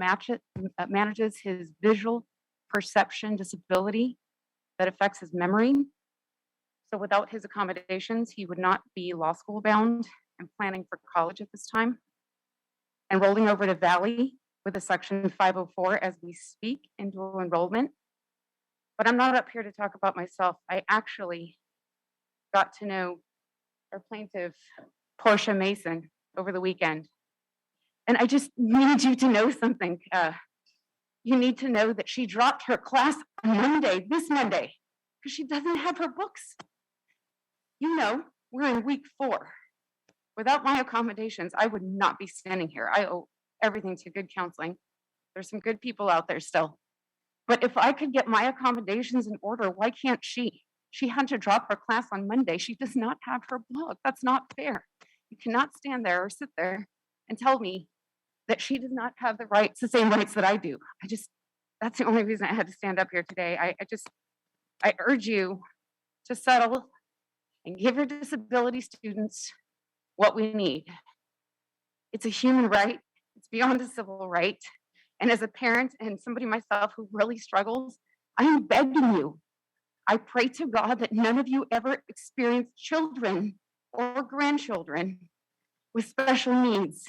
manages his visual perception disability that affects his memory. So without his accommodations, he would not be law school bound and planning for college at this time. Enrolling over to Valley with a section 504 as we speak in dual enrollment. But I'm not up here to talk about myself. I actually got to know our plaintiff, Portia Mason, over the weekend. And I just need you to know something. You need to know that she dropped her class on Monday, this Monday, because she doesn't have her books. You know, we're in week 4. Without my accommodations, I would not be standing here. I owe everything to good counseling. There's some good people out there still. But if I could get my accommodations in order, why can't she? She had to drop her class on Monday. She does not have her book. That's not fair. You cannot stand there or sit there and tell me that she does not have the rights, the same rights that I do. That's the only reason I had to stand up here today. I urge you to settle and give your disability students what we need. It's a human right. It's beyond a civil right. And as a parent and somebody myself who really struggles, I am begging you. I pray to God that none of you ever experience children or grandchildren with special needs.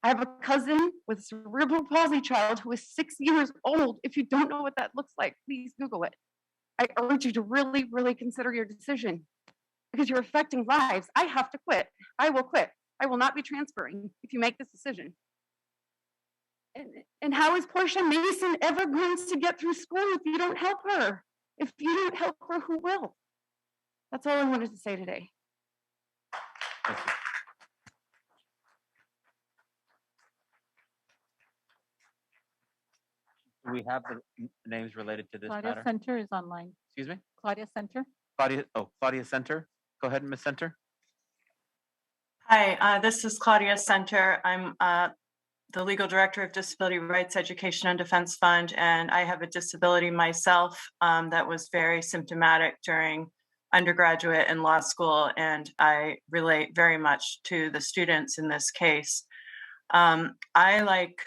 I have a cousin with a cerebral palsy child who is 6 years old. If you don't know what that looks like, please Google it. I urge you to really, really consider your decision because you're affecting lives. I have to quit. I will quit. I will not be transferring if you make this decision. And how is Portia Mason ever going to get through school if you don't help her? If you don't help her, who will? That's all I wanted to say today. Do we have the names related to this Claudia matter? Center is online. Excuse me? Claudia Center. Claudia Center. Go ahead, Ms. Center. Hi, this is Claudia Center. I'm the legal director of Disability Rights Education and Defense Fund, and I have a disability myself that was very symptomatic during undergraduate and law school, and I relate very much to the students in this case. I, like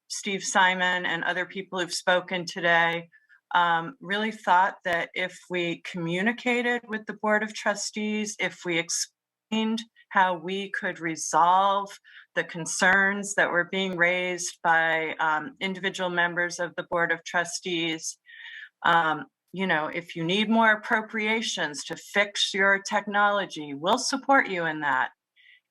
Steve Simon and other people who've spoken today, really thought that if we communicated with the Board of Trustees, if we explained how we could resolve the concerns that were being raised by individual members of the Board of Trustees, you know, if you need more appropriations to fix your technology, we'll support you in that.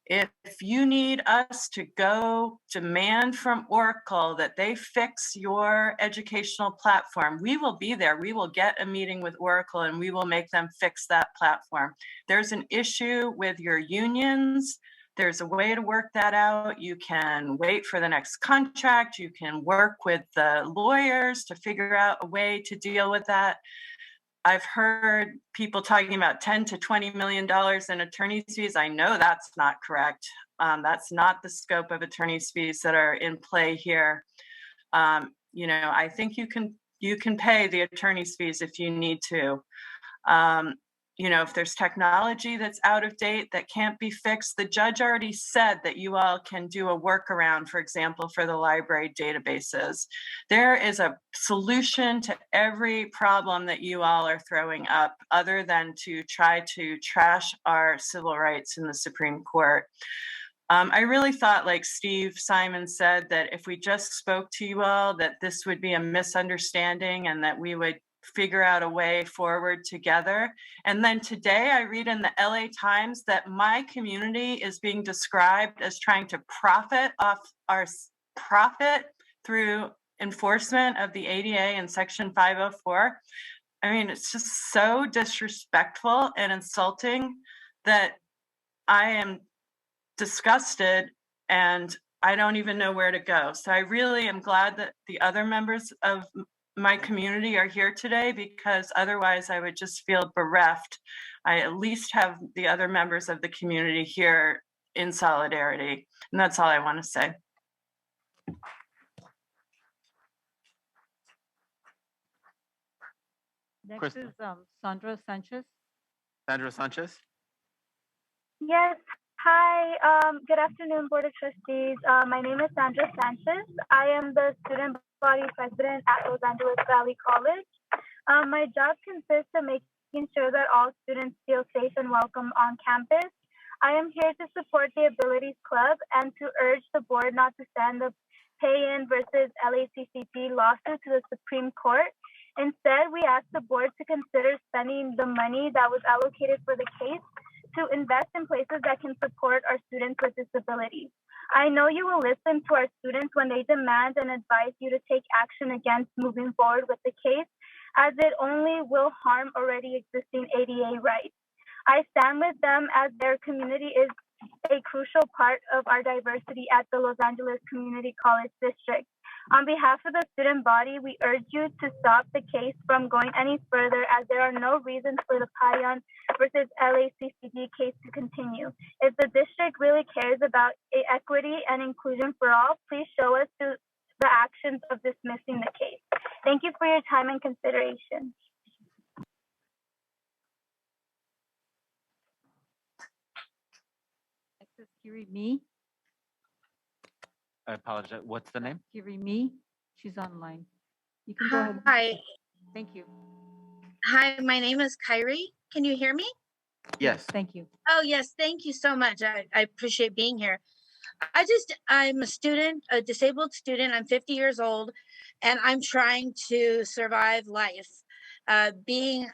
If you need us to go demand from Oracle that they fix your educational platform, we will be there. We will get a meeting with Oracle and we will make them fix that platform. There's an issue with your unions. There's a way to work that out. You can wait for the next contract. You can work with the lawyers to figure out a way to deal with that. I've heard people talking about $10 to $20 million in attorney's fees. I know that's not correct. That's not the scope of attorney's fees that are in play here. You know, I think you can pay the attorney's fees if you need to. You know, if there's technology that's out of date that can't be fixed, the judge already said that you all can do a workaround, for example, for the library databases. There is a solution to every problem that you all are throwing up other than to try to trash our civil rights in the Supreme Court. I really thought, like Steve Simon said, that if we just spoke to you all, that this would be a misunderstanding and that we would figure out a way forward together. And then today I read in the LA Times that my community is being described as trying to profit through enforcement of the ADA and Section 504. I mean, it's just so disrespectful and insulting that I am disgusted and I don't even know where to go. So I really am glad that the other members of my community are here today, because otherwise I would just feel bereft. I at least have the other members of the community here in solidarity. And that's all I want to say. Next is Sandra Sanchez. Sandra Sanchez. Yes. Hi. Good afternoon, Board of Trustees. My name is Sandra Sanchez. I am the student body president at Los Angeles Valley College. My job consists of making sure that all students feel safe and welcome on campus. I am here to support the Abilities Club and to urge the board not to send the pay-in versus LACCD lawsuit to the Supreme Court. Instead, we ask the board to consider spending the money that was allocated for the case to invest in places that can support our students with disabilities. I know you will listen to our students when they demand and advise you to take action against moving forward with the case, as it only will harm already existing ADA rights. I stand with them as their community is a crucial part of our diversity at the Los Angeles Community College District. On behalf of the student body, we urge you to stop the case from going any further, as there are no reasons for the Payan versus LACCD case to continue. If the district really cares about equity and inclusion for all, please show us through the actions of dismissing the case. for your time and consideration. Next is Kiri Me. I apologize. What's the name? Kiri Me. She's online. You can go ahead. Hi. Thank you. Hi, my name is Kyrie. Can you hear me? Yes. Thank you. Oh, yes. Thank you so much. I appreciate being here. I'm a student, a disabled student. I'm 50 years old, and I'm trying to survive life. Being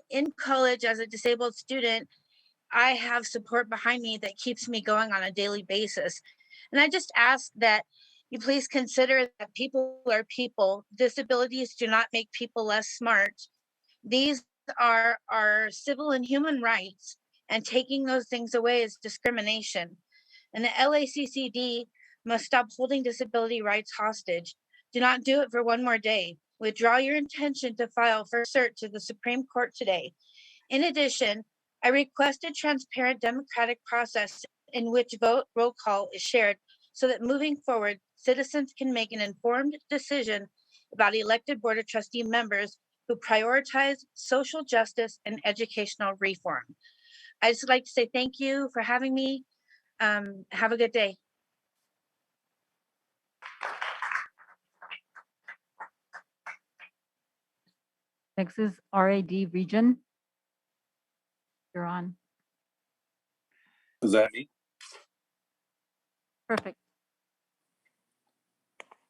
in college as a disabled student, I have support behind me that keeps me going on a daily basis. And I just ask that you please consider that people are people. Disabilities do not make people less smart. These are our civil and human rights, and taking those things away is discrimination. And the LACCD must stop holding disability rights hostage. Do not do it for one more day. Withdraw your intention to file for cert to the Supreme Court today. In addition, I request a transparent democratic process in which vote roll call is shared so that moving forward, citizens can make an informed decision about elected Board of Trustee members who prioritize social justice and educational reform. I just like to say thank you for having me. Have a good day. Next is RAD Region. You're on. Is that me? Perfect.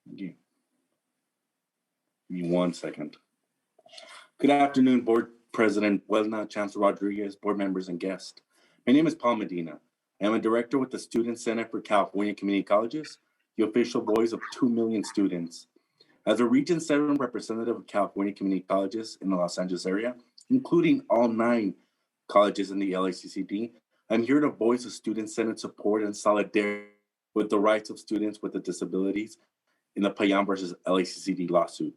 Thank you. Give me 1 second. Good afternoon, Board President Welna, Chancellor Rodriguez, board members, and guests. My name is Paul Medina. I am a director with the Student Senate for California Community Colleges, the official voice of 2 million students. As a Region 7 representative of California Community Colleges in the Los Angeles area, including all 9 colleges in the LACCD, I'm here to voice the Student Senate support and solidarity with the rights of students with disabilities in the Payan versus LACCD lawsuit.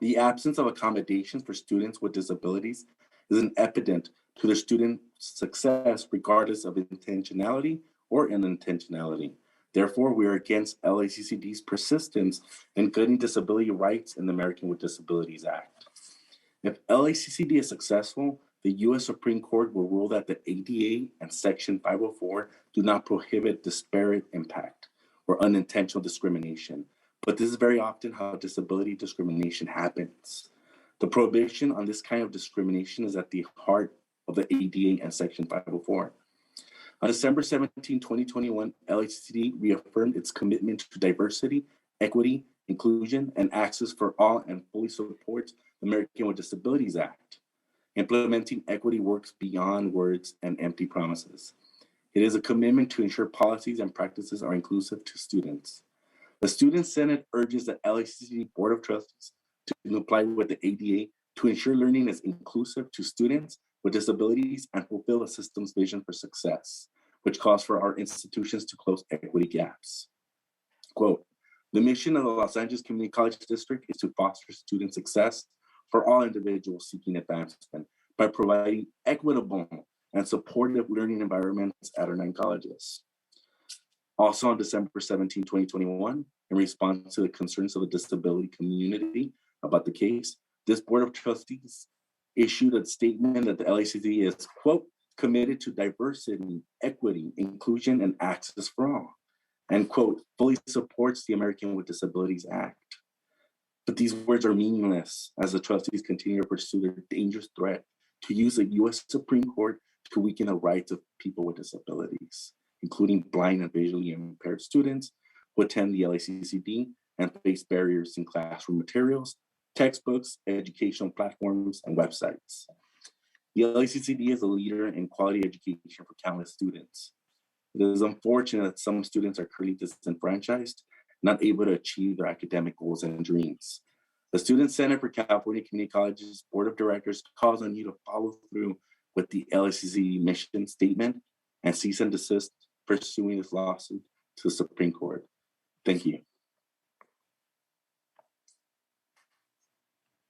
The absence of accommodations for students with disabilities is an epidemic to their student success, regardless of intentionality or unintentionality. Therefore, we are against LACCD's persistence in gutting disability rights in the American with Disabilities Act. If LACCD is successful, the U.S. Supreme Court will rule that the ADA and Section 504 do not prohibit disparate impact or unintentional discrimination. But this is very often how disability discrimination happens. The prohibition on this kind of discrimination is at the heart of the ADA and Section 504. On December 17, 2021, LACCD reaffirmed its commitment to diversity, equity, inclusion, and access for all, and fully supports the American with Disabilities Act. Implementing equity works beyond words and empty promises. It is a commitment to ensure policies and practices are inclusive to students. The Student Senate urges the LACCD Board of Trustees to comply with the ADA to ensure learning is inclusive to students with disabilities and fulfill the system's vision for success, which calls for our institutions to close equity gaps. Quote, the mission of the Los Angeles Community College District is to foster student success for all individuals seeking advancement by providing equitable and supportive learning environments at our 9 colleges. Also on December 17, 2021, in response to the concerns of the disability community about the case, this Board of Trustees issued a statement that the LACCD is, quote, committed to diversity, equity, inclusion, and access for all, and, quote, fully supports the American with Disabilities Act. But these words are meaningless as the trustees continue to pursue their dangerous threat to use the U.S. Supreme Court to weaken the rights of people with disabilities, including blind and visually impaired students who attend the LACCD and face barriers in classroom materials, textbooks, educational platforms, and websites. The LACCD is a leader in quality education for countless students. It is unfortunate that some students are currently disenfranchised, not able to achieve their academic goals and dreams. The Student Senate for California Community Colleges Board of Directors calls on you to follow through with the LACCD mission statement and cease and desist pursuing this lawsuit to the Supreme Court. Thank you.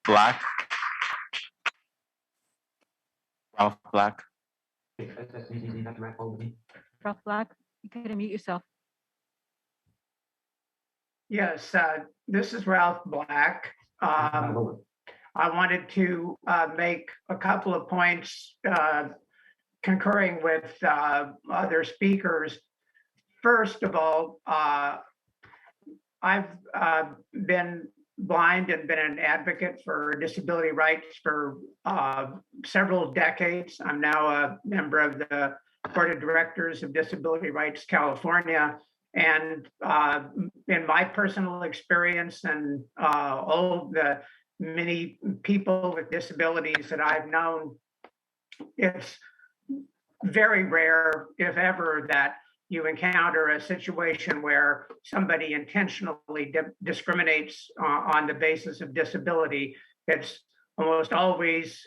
Black. Ralph Black. Ralph Black, you can unmute yourself. Yes, this is Ralph Black. I wanted to make a couple of points concurring with other speakers. First of all, I've been blind and been an advocate for disability rights for several decades. I'm now a member of the Board of Directors of Disability Rights California. And in my personal experience and all the many people with disabilities that I've known, it's very rare, if ever, that you encounter a situation where somebody intentionally discriminates on the basis of disability. It's almost always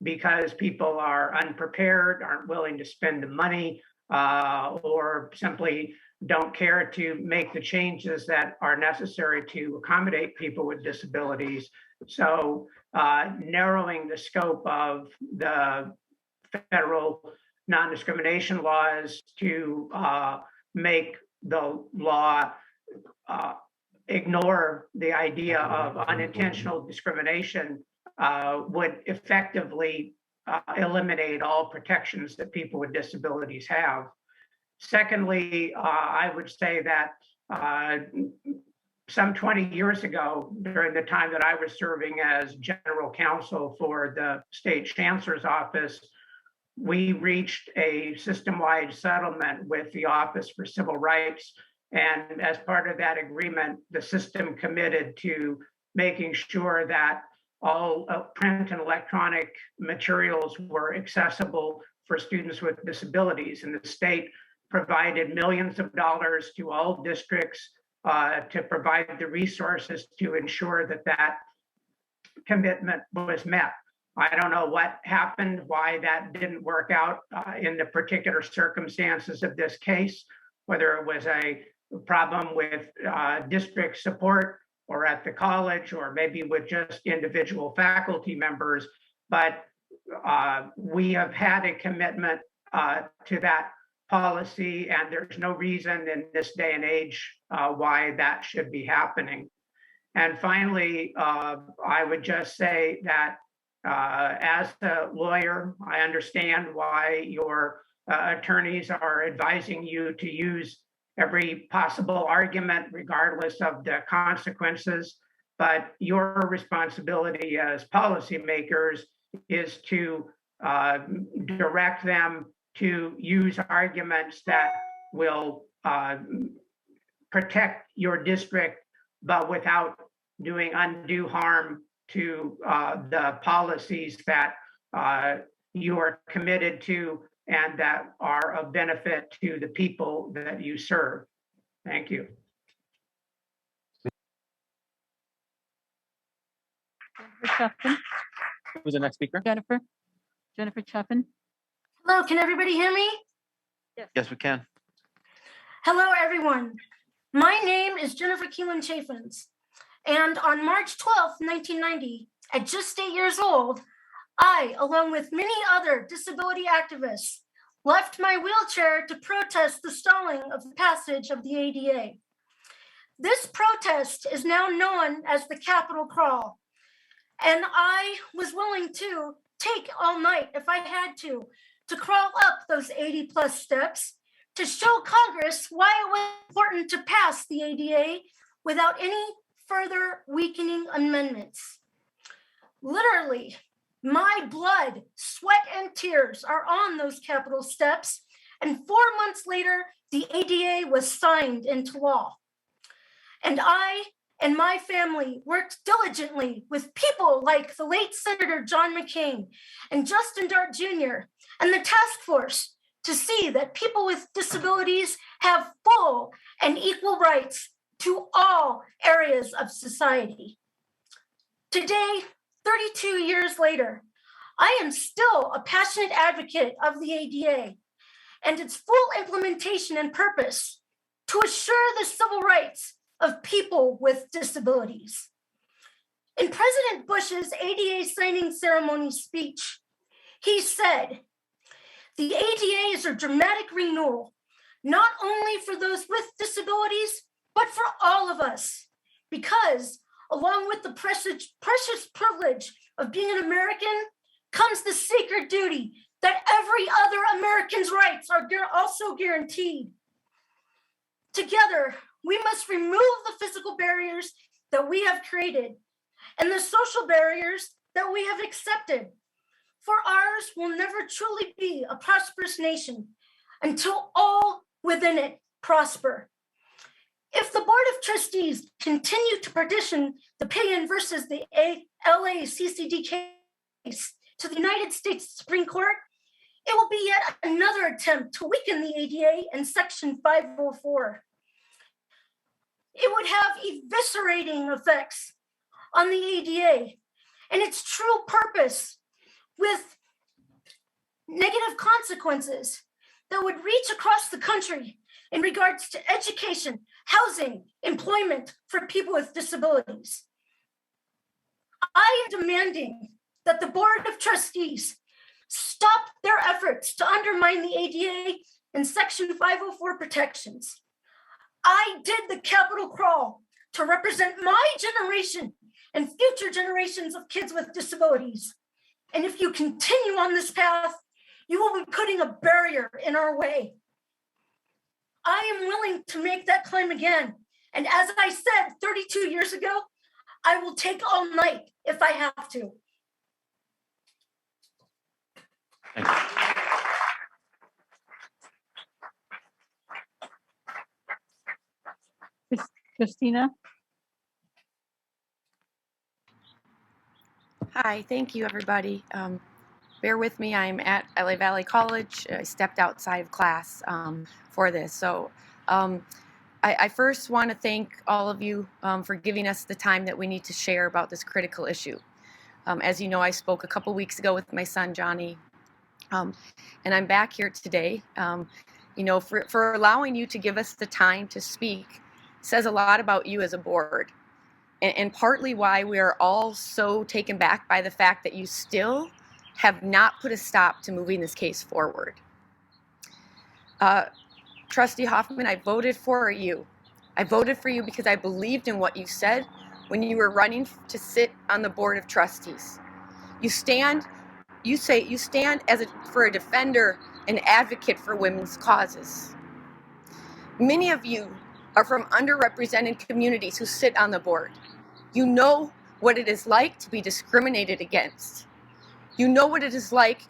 because people are unprepared, aren't willing to spend the money, or simply don't care to make the changes that are necessary to accommodate people with disabilities. So narrowing the scope of the federal non-discrimination laws to make the law ignore the idea of unintentional discrimination would effectively eliminate all protections that people with disabilities have. Secondly, I would say that some 20 years ago, during the time that I was serving as general counsel for the state chancellor's office, we reached a system-wide settlement with the Office for Civil Rights. And as part of that agreement, the system committed to making sure that all print and electronic materials were accessible for students with disabilities. And the state provided millions of dollars to all districts to provide the resources to ensure that that commitment was met. I don't know what happened, why that didn't work out in the particular circumstances of this case, whether it was a problem with district support or at the college, or maybe with just individual faculty members. But we have had a commitment to that policy, and there's no reason in this day and age why that should be happening. And finally, I would just say that as a lawyer, I understand why your attorneys are advising you to use every possible argument, regardless of the consequences. But your responsibility as policymakers is to direct them to use arguments that will protect your district, but without doing undue harm to the policies that you are committed to and that are of benefit to the people that you serve. Thank you. Who's the next speaker? Jennifer Chapin. Hello, can everybody hear me? Yes, we can. Hello, everyone. My name is Jennifer Keelan Chaffins, and on March 12th, 1990, at just 8 years old, I, along with many other disability activists, left my wheelchair to protest the stalling of the passage of the ADA. This protest is now known as the Capitol Crawl, and I was willing to take all night, if I had to crawl up those 80+ steps to show Congress why it was important to pass the ADA without any further weakening amendments. Literally, my blood, sweat, and tears are on those Capitol steps, and 4 months later, the ADA was signed into law. And I and my family worked diligently with people like the late Senator John McCain and Justin Dart Jr. and the task force to see that people with disabilities have full and equal rights to all areas of society. Today, 32 years later, I am still a passionate advocate of the ADA and its full implementation and purpose to assure the civil rights of people with disabilities. In President Bush's ADA signing ceremony speech, he said, "The ADA is a dramatic renewal, not only for those with disabilities, but for all of us, because Along with the precious privilege of being an American comes the sacred duty that every other American's rights are also guaranteed. Together, we must remove the physical barriers that we have created and the social barriers that we have accepted. For ours will never truly be a prosperous nation until all within it prosper. If the Board of Trustees continue to petition the Payan versus the LACCD case to the United States Supreme Court, it will be yet another attempt to weaken the ADA and Section 504. It would have eviscerating effects on the ADA and its true purpose, with negative consequences that would reach across the country in regards to education, housing, employment for people with disabilities. I am demanding that the Board of Trustees stop their efforts to undermine the ADA and Section 504 protections. I did the Capitol crawl to represent my generation and future generations of kids with disabilities. And if you continue on this path, you will be putting a barrier in our way. I am willing to make that claim again. And as I said 32 years ago, I will take all night if I have to. Thank you. Christina? Hi, thank you, everybody. Bear with me, I'm at LA Valley College. I stepped outside of class for this. So I first want to thank all of you for giving us the time that we need to share about this critical issue. As you know, I spoke a couple weeks ago with my son, Johnny, and I'm back here today. You know, for allowing you to give us the time to speak says a lot about you as a board. And partly why we are all so taken back by the fact that you still have not put a stop to moving this case forward. Trustee Hoffman, I voted for you. I voted for you because I believed in what you said when you were running to sit on the Board of Trustees. You stand for a defender and advocate for women's causes. Many of you are from underrepresented communities who sit on the board. You know what it is like to be discriminated against. You know what it is like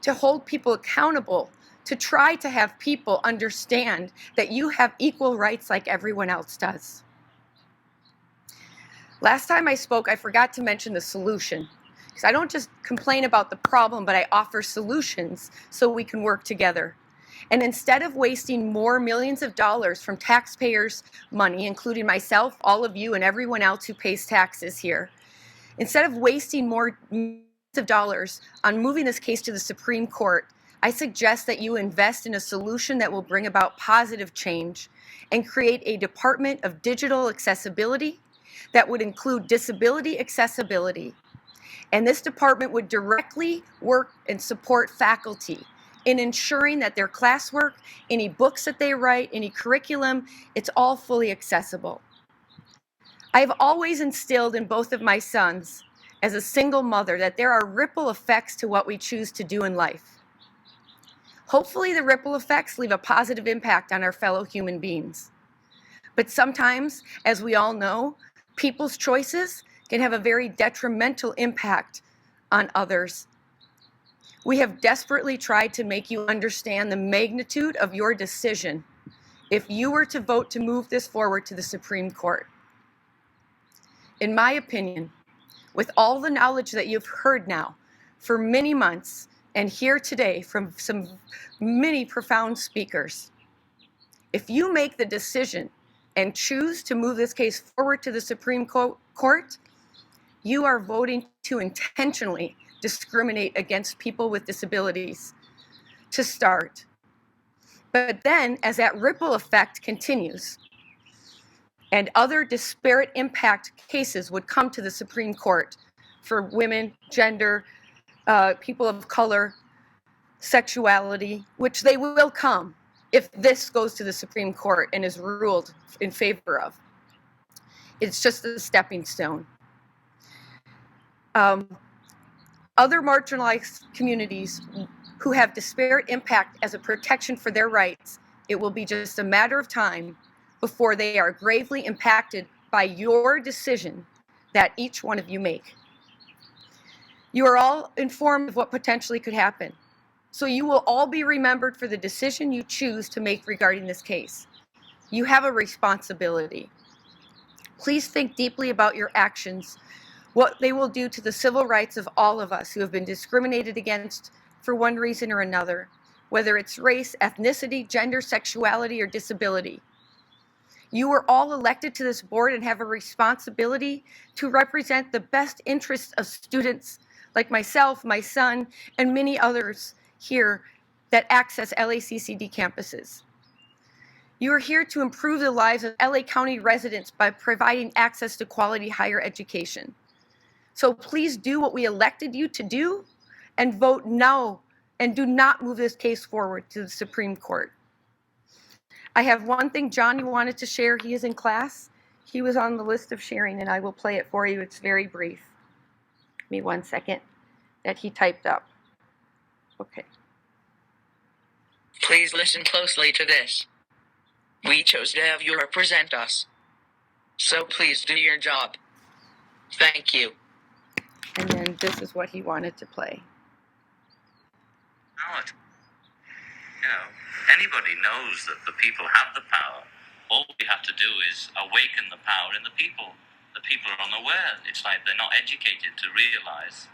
to hold people accountable, to try to have people understand that you have equal rights like everyone else does. Last time I spoke, I forgot to mention the solution, because I don't just complain about the problem, but I offer solutions so we can work together. And instead of wasting more millions of dollars from taxpayers' money, including myself, all of you, and everyone else who pays taxes here, instead of wasting more millions of dollars on moving this case to the Supreme Court, I suggest that you invest in a solution that will bring about positive change and create a Department of Digital Accessibility that would include disability accessibility. And this department would directly work and support faculty in ensuring that their classwork, any books that they write, any curriculum, it's all fully accessible. I have always instilled in both of my sons, as a single mother, that there are ripple effects to what we choose to do in life. Hopefully the ripple effects leave a positive impact on our fellow human beings. But sometimes, as we all know, people's choices can have a very detrimental impact on others. We have desperately tried to make you understand the magnitude of your decision if you were to vote to move this forward to the Supreme Court. In my opinion, with all the knowledge that you've heard now for many months and here today from many profound speakers, if you make the decision and choose to move this case forward to the Supreme Court, you are voting to intentionally discriminate against people with disabilities to start. But then, as that ripple effect continues, and other disparate impact cases would come to the Supreme Court for women, gender, people of color, sexuality, which they will come if this goes to the Supreme Court and is ruled in favor of. It's just a stepping stone. Other marginalized communities who have disparate impact as a protection for their rights, it will be just a matter of time before they are gravely impacted by your decision that each one of you make. You are all informed of what potentially could happen, so you will all be remembered for the decision you choose to make regarding this case. You have a responsibility. Please think deeply about your actions, what they will do to the civil rights of all of us who have been discriminated against for one reason or another, whether it's race, ethnicity, gender, sexuality, or disability. You were all elected to this board and have a responsibility to represent the best interests of students like myself, my son, and many others here that access LACCD campuses. You are here to improve the lives of LA County residents by providing access to quality higher education. So please do what we elected you to do and vote no, and do not move this case forward to the Supreme Court. I have one thing John wanted to share. He is in class. He was on the list of sharing, and I will play it for you. It's very brief. Give me 1 second that he typed up. Okay. Please listen closely to this. We chose to have you represent us. So please do your job. Thank you. And then this is what he wanted to play. Anybody knows that the people have the power. All we have to do is awaken the power in the people. The people are unaware. It's like they're not educated to realize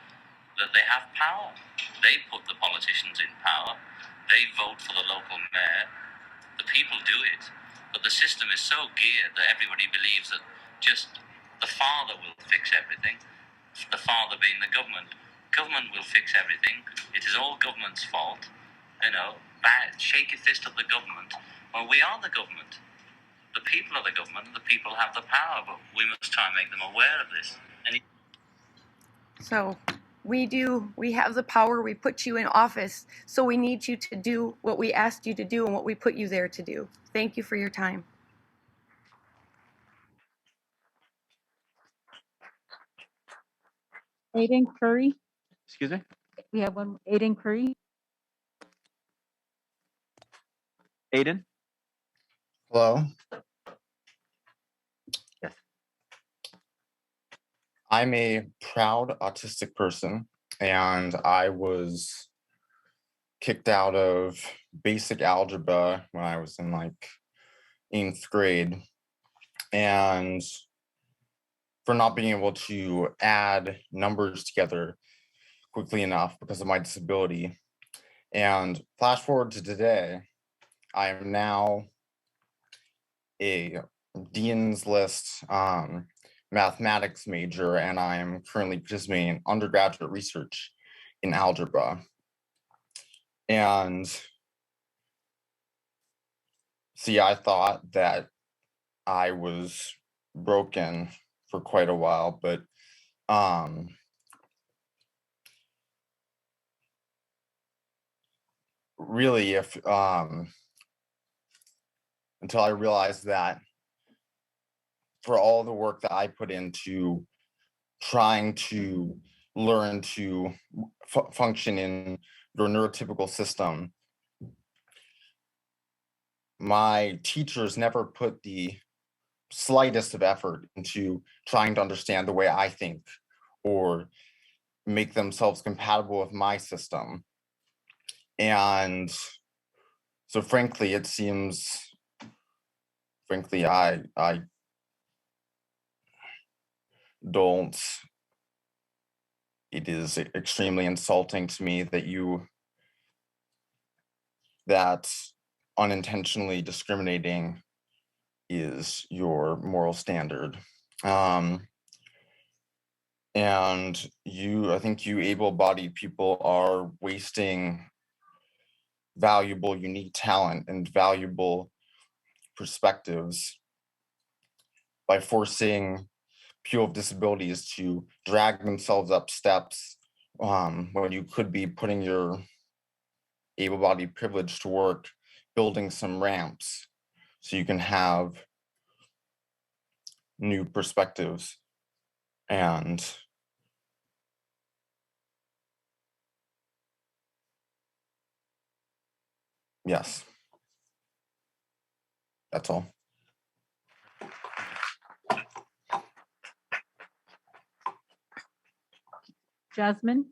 that they have power. They put the politicians in power. They vote for the local mayor. The people do it. But the system is so geared that everybody believes that just the father will fix everything. The father being the government. Government will fix everything. It is all government's fault. Shake your fist at the government. Well, we are the government. The people are the government, and the people have the power, but we must try and make them aware of this. So we have the power, we put you in office, so we need you to do what we asked you to do and what we put you there to do. Thank you for your time. Aiden Curry. Excuse me? We have one, Aiden Curry. Aiden? Hello. Yes. I'm a proud autistic person, and I was kicked out of basic algebra when I was in like 8th grade, and for not being able to add numbers together quickly enough because of my disability. And flash forward to today, I am now a Dean's List mathematics major, and I am currently participating in undergraduate research in algebra. And see, I thought that I was broken for quite a while, but really, if until I realized that for all the work that I put into trying to learn to function in your neurotypical system, my teachers never put the slightest of effort into trying to understand the way I think or make themselves compatible with my system. And so frankly, it seems, I don't, it is extremely insulting to me that unintentionally discriminating is your moral standard. And I think you able-bodied people are wasting valuable, unique talent and valuable perspectives by forcing people with disabilities to drag themselves up steps when you could be putting your able-bodied privilege to work, building some ramps so you can have new perspectives. And yes, that's all. Jasmine?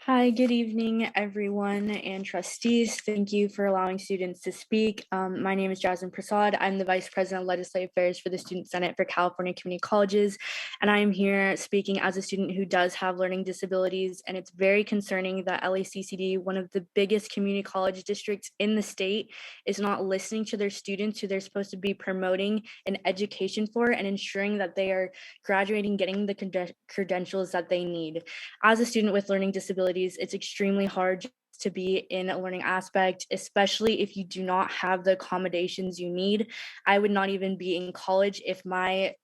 Hi, good evening, everyone and trustees. Thank you for allowing students to speak. My name is Jasmine Prasad. I'm the Vice President of Legislative Affairs for the Student Senate for California Community Colleges, and I am here speaking as a student who does have learning disabilities, and it's very concerning that LACCD, one of the biggest community college districts in the state, is not listening to their students who they're supposed to be promoting an education for and ensuring that they are graduating, getting the credentials that they need. As a student with learning disabilities, it's extremely hard to be in a learning aspect, especially if you do not have the accommodations you need. I would not even be in college if my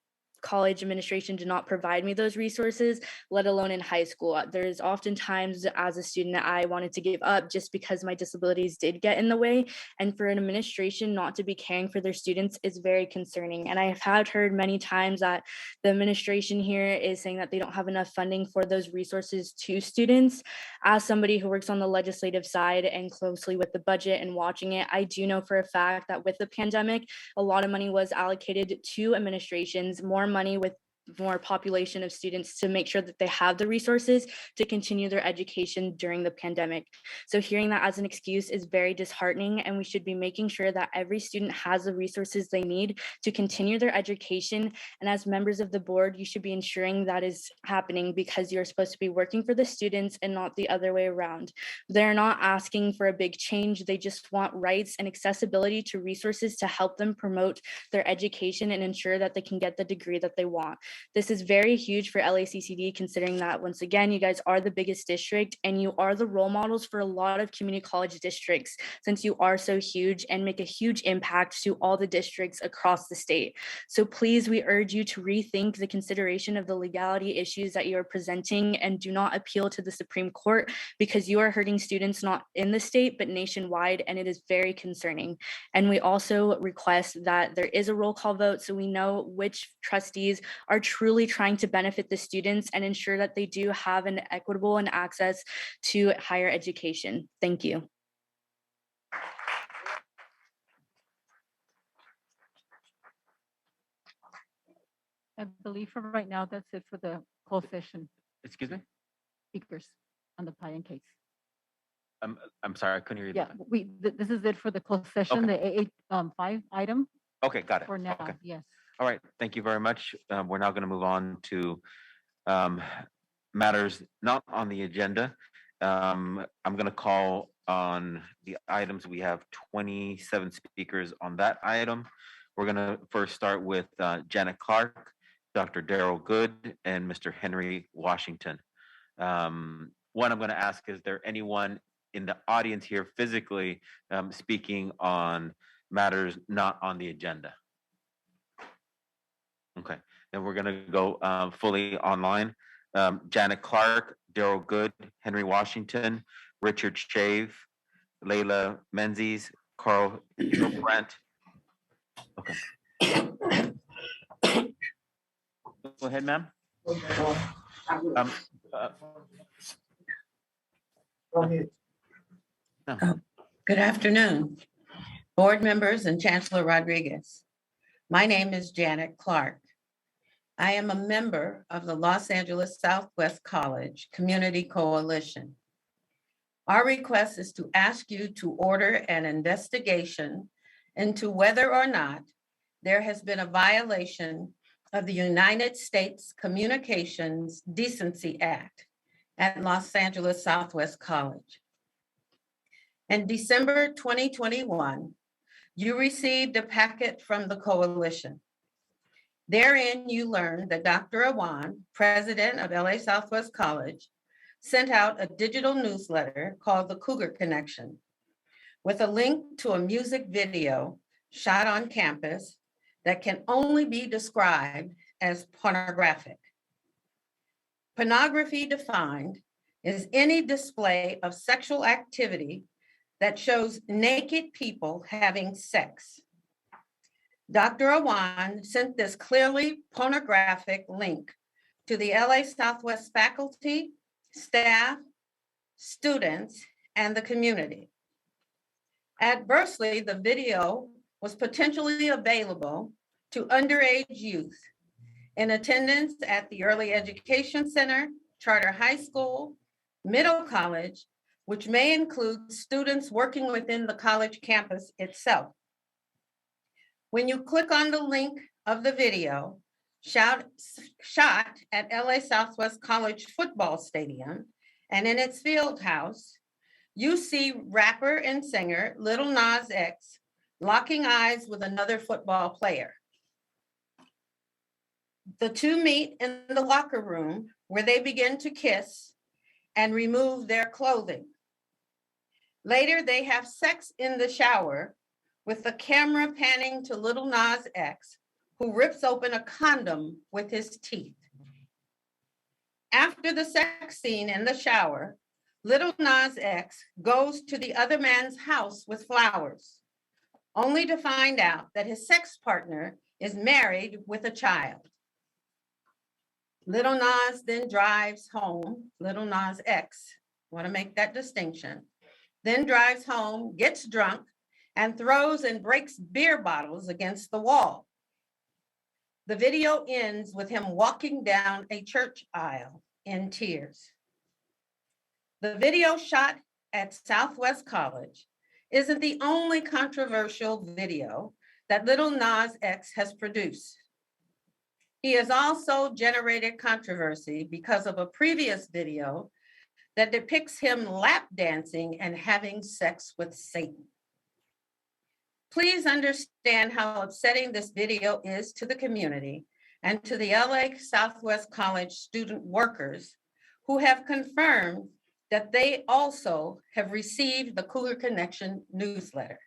college administration did not provide me those resources, let alone in high school. There's oftentimes as a student I wanted to give up just because my disabilities did get in the way, and for an administration not to be caring for their students is very concerning. And I have heard many times that the administration here is saying that they don't have enough funding for those resources to students. As somebody who works on the legislative side and closely with the budget and watching it, I do know for a fact that with the pandemic, a lot of money was allocated to administrations, more money with more population of students to make sure that they have the resources to continue their education during the pandemic. So hearing that as an excuse is very disheartening, and we should be making sure that every student has the resources they need to continue their education. And as members of the board, you should be ensuring that is happening because you're supposed to be working for the students and not the other way around. They're not asking for a big change. They just want rights and accessibility to resources to help them promote their education and ensure that they can get the degree that they want. This is very huge for LACCD, considering that, once again, you guys are the biggest district and you are the role models for a lot of community college districts, since you are so huge and make a huge impact to all the districts across the state. So please, we urge you to rethink the consideration of the legality issues that you are presenting and do not appeal to the Supreme Court, because you are hurting students not in the state, but nationwide, and it is very concerning. And we also request that there is a roll call vote so we know which trustees are truly trying to benefit the students and ensure that they do have an equitable and access to higher education. Thank you. I believe for right now, that's it for the closed session Excuse me? speakers on the Payan case. I'm sorry, I couldn't hear you. Yeah, this is it for the closed session, the AA5 item Okay, got it. for now, Okay. yes. All right, thank you very much. We're now going to move on to matters not on the agenda. I'm going to call on the items. We have 27 speakers on that item. We're going to first start with Janet Clark, Dr. Darrell Good, and Mr. Henry Washington. One, I'm going to ask, is there anyone in the audience here physically speaking on matters not on the agenda? Okay, then we're gonna go fully online. Janet Clark, Darrell Good, Henry Washington, Richard Shave, Layla Menzies, Carl Brandt. Okay. Go ahead, ma'am. Good afternoon, board members and Chancellor Rodriguez. My name is Janet Clark. I am a member of the Los Angeles Southwest College Community Coalition. Our request is to ask you to order an investigation into whether or not there has been a violation of the United States Communications Decency Act at Los Angeles Southwest College. In December 2021, you received a packet from the coalition. Therein, you learned that Dr. Juan, president of LA Southwest College, sent out a digital newsletter called The Cougar Connection with a link to a music video shot on campus that can only be described as pornographic. Pornography defined is any display of sexual activity that shows naked people having sex. Dr. Juan sent this clearly pornographic link to the LA Southwest faculty, staff, students, and the community. Adversely, the video was potentially available to underage youth in attendance at the Early Education Center, Charter High School, Middle College, which may include students working within the college campus itself. When you click on the link of the video, shot at LA Southwest College football stadium and in its field house, you see rapper and singer Lil Nas X locking eyes with another football player. The two meet in the locker room where they begin to kiss and remove their clothing. Later, they have sex in the shower with the camera panning to Lil Nas X, who rips open a condom with his teeth. After the sex scene in the shower, Lil Nas X goes to the other man's house with flowers, only to find out that his sex partner is married with a child. Lil Nas then drives home, Lil Nas X, want to make that distinction, then drives home, gets drunk, and throws and breaks beer bottles against the wall. The video ends with him walking down a church aisle in tears. The video shot at Southwest College isn't the only controversial video that Lil Nas X has produced. He has also generated controversy because of a previous video that depicts him lap dancing and having sex with Satan. Please understand how upsetting this video is to the community and to the LA Southwest College student workers who have confirmed that they also have received the Cougar Connection newsletter.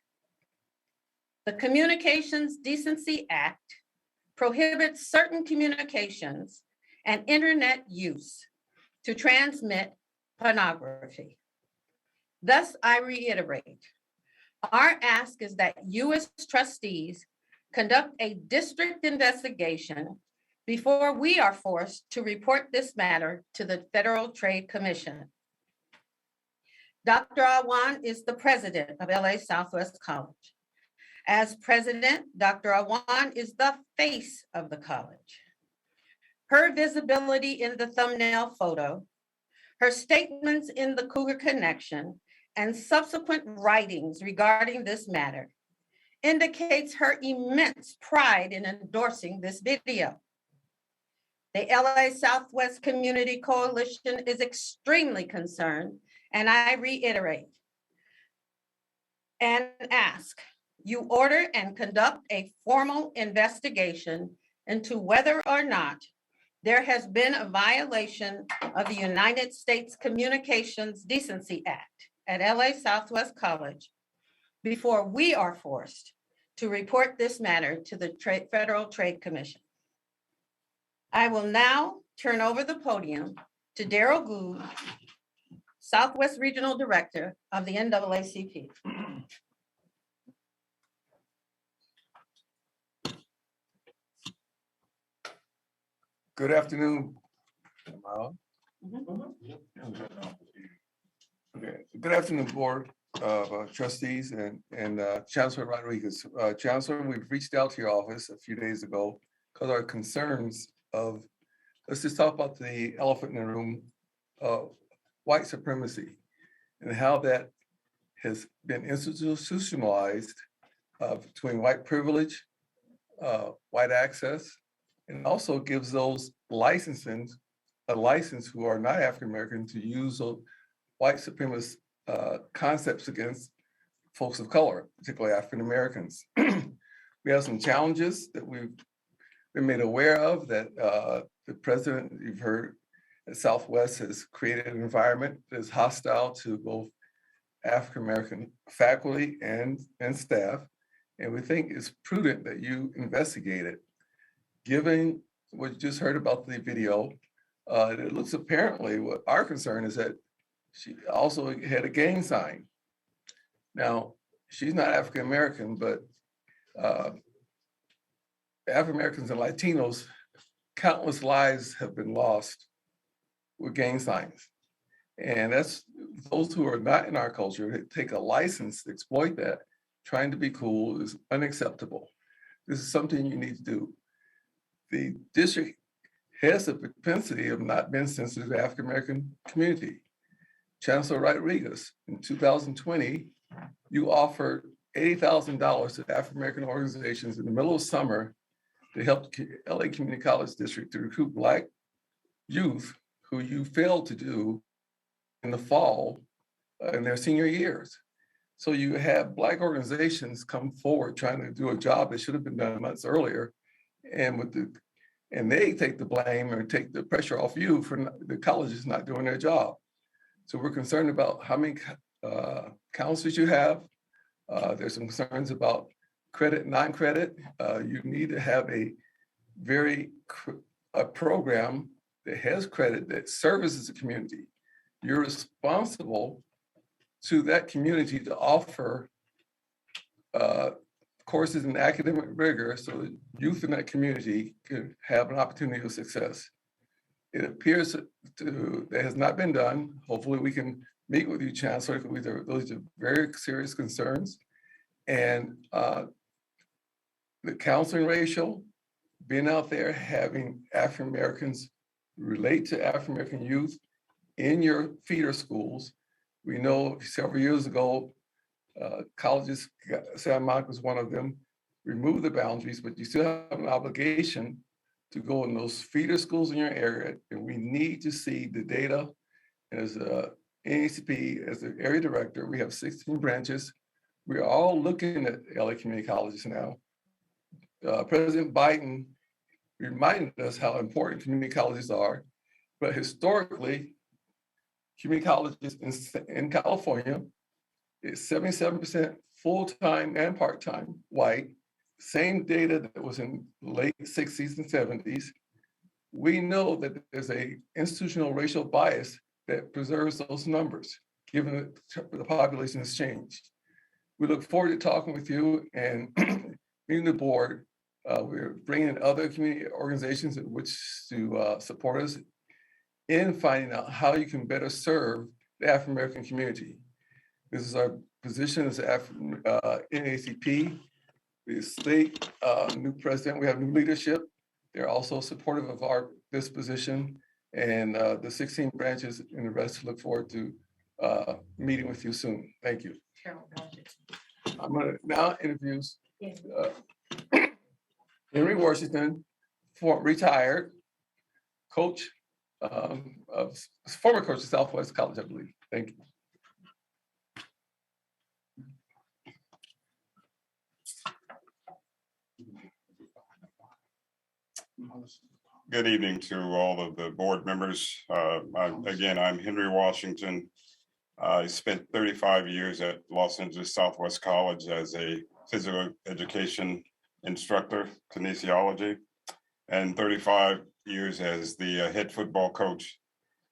The Communications Decency Act prohibits certain communications and internet use to transmit pornography. Thus, I reiterate, our ask is that you as trustees conduct a district investigation before we are forced to report this matter to the Federal Trade Commission. Dr. Awan is the president of LA Southwest College. As president, Dr. Awan is the face of the college. Her visibility in the thumbnail photo, her statements in the Cougar Connection, and subsequent writings regarding this matter indicates her immense pride in endorsing this video. The LA Southwest Community Coalition is extremely concerned, and I reiterate and ask, you order and conduct a formal investigation into whether or not there has been a violation of the United States Communications Decency Act at LA Southwest College before we are forced to report this matter to the Federal Trade Commission. I will now turn over the podium to Daryl Gould, Southwest Regional Director of the NAACP. Good afternoon. Okay. Good afternoon, Board of Trustees and Chancellor Rodriguez. Chancellor, we've reached out to your office a few days ago because our concerns of, let's just talk about the elephant in the room, white supremacy and how that has been institutionalized between white privilege, white access, and also gives those licensing a license who are not African-American to use those white supremacist concepts against folks of color, particularly African-Americans. We have some challenges that we've been made aware of that the president, you've heard, at Southwest has created an environment that is hostile to both African-American faculty and staff. And we think it's prudent that you investigate it. Given what you just heard about the video, it looks apparently what our concern is that she also had a gang sign. Now, she's not African-American, but African Americans and Latinos, countless lives have been lost with gang signs. And that's those who are not in our culture take a license to exploit that, trying to be cool is unacceptable. This is something you need to do. The district has a propensity of not being sensitive to the African American community. Chancellor Rodriguez, in 2020, you offered $80,000 to African American organizations in the middle of summer to help the LA Community College District to recruit Black youth who you failed to do in the fall in their senior years. So you have Black organizations come forward trying to do a job that should have been done months earlier, and they take the blame or take the pressure off you for the colleges not doing their job. So we're concerned about how many counselors you have. There's some concerns about credit, non-credit. You need to have a program that has credit that services the community. You're responsible to that community to offer courses in academic rigor so that youth in that community can have an opportunity of success. It appears that has not been done. Hopefully we can meet with you, Chancellor, because those are very serious concerns. And the counseling ratio, being out there, having African Americans relate to African American youth in your feeder schools. We know several years ago, colleges, Santa Monica was one of them, removed the boundaries, but you still have an obligation to go in those feeder schools in your area. And we need to see the data. As NACP, as the area director, we have 16 branches. We're all looking at LA community colleges now. President Biden reminded us how important community colleges are, but historically, community colleges in California is 77% full-time and part-time white, same data that was in late 60s and 70s. We know that there's a institutional racial bias that preserves those numbers, given that the population has changed. We look forward to talking with you and meeting the board. We're bringing in other community organizations in which to support us in finding out how you can better serve the African American community. This is our position as NACP. The state new president, we have new leadership. They're also supportive of this position, and the 16 branches and the rest look forward to meeting with you soon. Thank you. I'm going to now introduce Henry Washington, retired coach, former coach of Southwest College, I believe. Thank you. Good evening to all of the board members. I'm Henry Washington. I spent 35 years at Los Angeles Southwest College as a physical education instructor, kinesiology, and 35 years as the head football coach,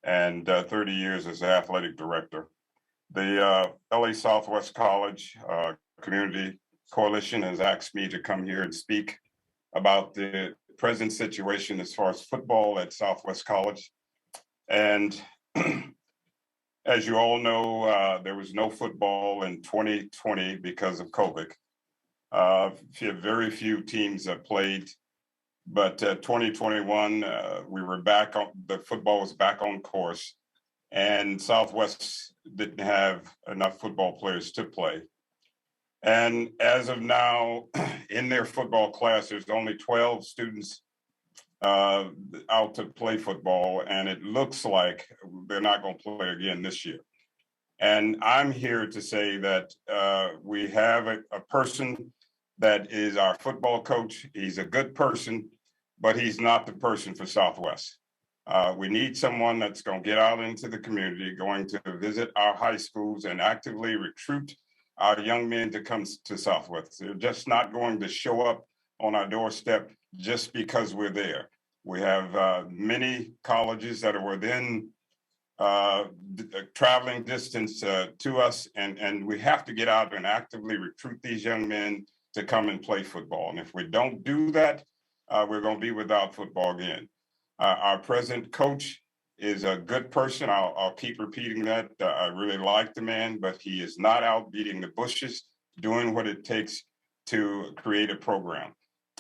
and 30 years as athletic director. The LA Southwest College Community Coalition has asked me to come here and speak about the present situation as far as football at Southwest College. And as you all know, there was no football in 2020 because of COVID. Very few teams have played, but 2021, we were back on, the football was back on course, and Southwest didn't have enough football players to play. And as of now, in their football class, there's only 12 students out to play football, and it looks like they're not going to play again this year. And I'm here to say that we have a person that is our football coach. He's a good person, but he's not the person for Southwest. We need someone that's going to get out into the community, going to visit our high schools and actively recruit our young men to come to Southwest. They're just not going to show up on our doorstep just because we're there. We have many colleges that are within traveling distance to us, and we have to get out and actively recruit these young men to come and play football. And if we don't do that, we're going to be without football again. Our present coach is a good person. I'll keep repeating that. I really like the man, but he is not out beating the bushes, doing what it takes to create a program.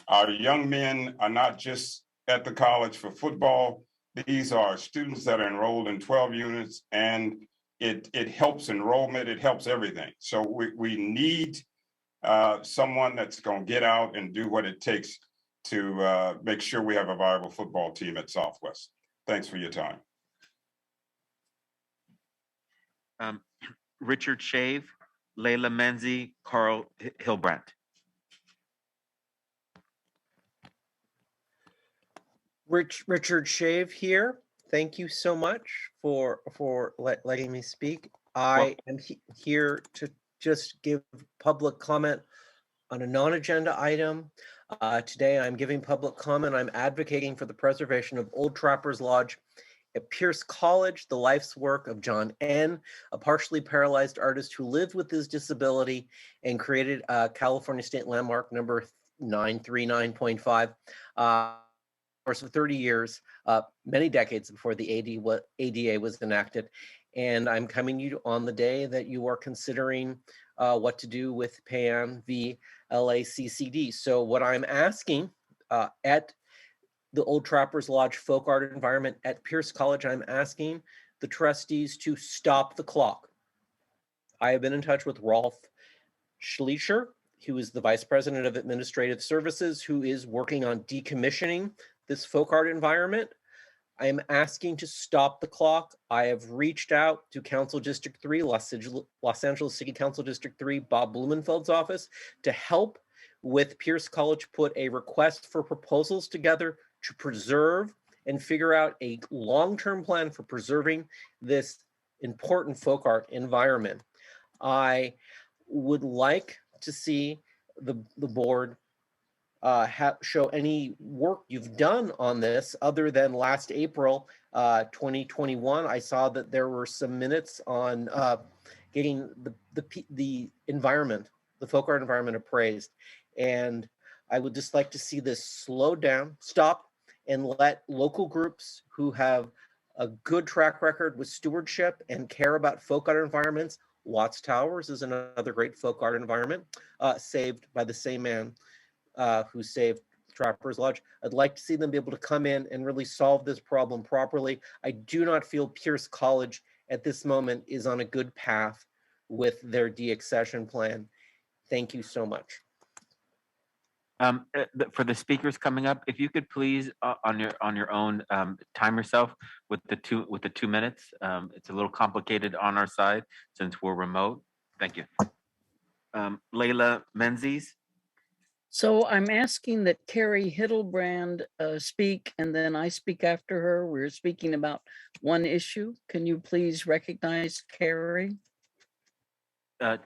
Our young men are not just at the college for football. These are students that are enrolled in 12 units, and it helps enrollment, it helps everything. So we need someone that's going to get out and do what it takes to make sure we have a viable football team at Southwest. Thanks for your time. Richard Shave, Layla Menzi, Carl Hilbrandt. Richard Shave here. Thank you so much for letting me speak. I am here to just give public comment on a non-agenda item. Today I'm giving public comment. I'm advocating for the preservation of Old Trappers Lodge at Pierce College, the life's work of John N., a partially paralyzed artist who lived with his disability and created California State Landmark number 939.5. Course of 30 years, many decades before the ADA was enacted. And I'm coming to you on the day that you are considering what to do with PAN v. LACCD. So what I'm asking at the Old Trappers Lodge folk art environment at Pierce College, I'm asking the trustees to stop the clock. I have been in touch with Rolf Schleicher, who is the Vice President of Administrative Services, who is working on decommissioning this folk art environment. I am asking to stop the clock. I have reached out to Council District 3, Los Angeles City Council District 3, Bob Blumenfeld's office, to help with Pierce College put a request for proposals together to preserve and figure out a long-term plan for preserving this important folk art environment. I would like to see the board show any work you've done on this other than last April 2021. I saw that there were some minutes on getting the environment, the folk art environment appraised. And I would just like to see this slow down, stop, and let local groups who have a good track record with stewardship and care about folk art environments. Watts Towers is another great folk art environment, saved by the same man who saved Trappers Lodge. I'd like to see them be able to come in and really solve this problem properly. I do not feel Pierce College at this moment is on a good path with their de-accession plan. Thank you so much. For the speakers coming up, if you could please on your own time yourself with the 2 minutes. It's a little complicated on our side since we're remote. Thank you. Layla Menzies. So I'm asking that Carrie Hittelbrand speak, and then I speak after her. We're speaking about one issue. Can you please recognize Carrie?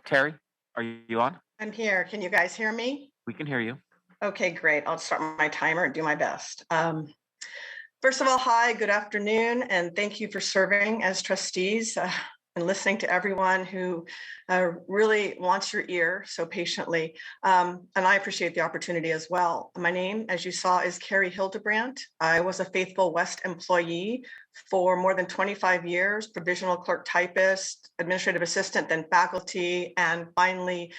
Terry, are you on? I'm here. Can you guys hear me? We can hear you. Okay, great. I'll start my timer and do my best. First of all, hi, good afternoon, and thank you for serving as trustees and listening to everyone who really wants your ear so patiently. And I appreciate the opportunity as well. My name, as you saw, is Carrie Hildebrandt. I was a Faithful West employee for more than 25 years, provisional clerk typist, administrative assistant, then faculty, and finally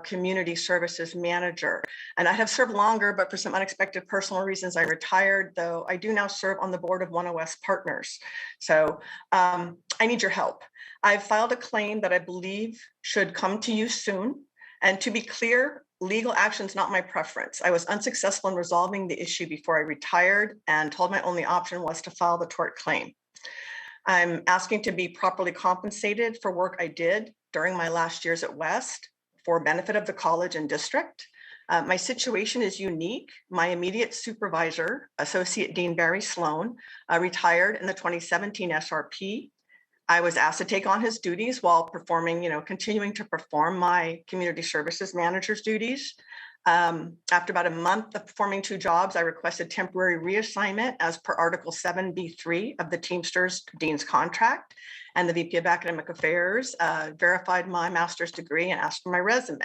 community services manager. And I have served longer, but for some unexpected personal reasons, I retired, though I do now serve on the board of OS Partners. So I need your help. I've filed a claim that I believe should come to you soon. And to be clear, legal action is not my preference. I was unsuccessful in resolving the issue before I retired and told my only option was to file the tort claim. I'm asking to be properly compensated for work I did during my last years at West for benefit of the college and district. My situation is unique. My immediate supervisor, Associate Dean Barry Sloan, retired in the 2017 SRP. I was asked to take on his duties while performing, continuing to perform my community services manager's duties. After about a month of performing 2 jobs, I requested temporary reassignment as per Article 7B3 of the Teamsters Dean's contract. And the VP of Academic Affairs verified my master's degree and asked for my resume.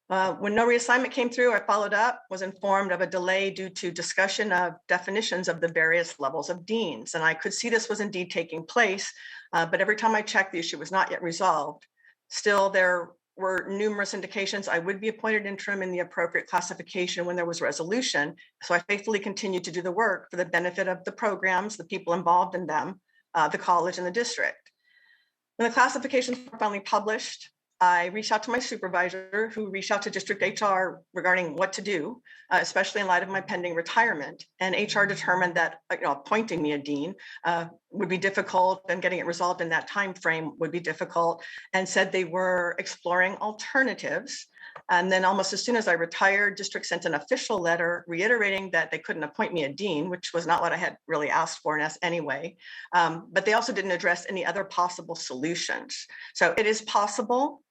When no reassignment came through, I followed up, was informed of a delay due to discussion of definitions of the various levels of deans. And I could see this was indeed taking place, but every time I checked, the issue was not yet resolved. Still, there were numerous indications I would be appointed interim in the appropriate classification when there was resolution. So I faithfully continued to do the work for the benefit of the programs, the people involved in them, the college and the district. When the classifications were finally published, I reached out to my supervisor, who reached out to district HR regarding what to do, especially in light of my pending retirement. And HR determined that appointing me a dean would be difficult, and getting it resolved in that time frame would be difficult, and said they were exploring alternatives. And then almost as soon as I retired, district sent an official letter reiterating that they couldn't appoint me a dean, which was not what I had really asked for anyway. But they also didn't address any other possible solutions. So it is possible.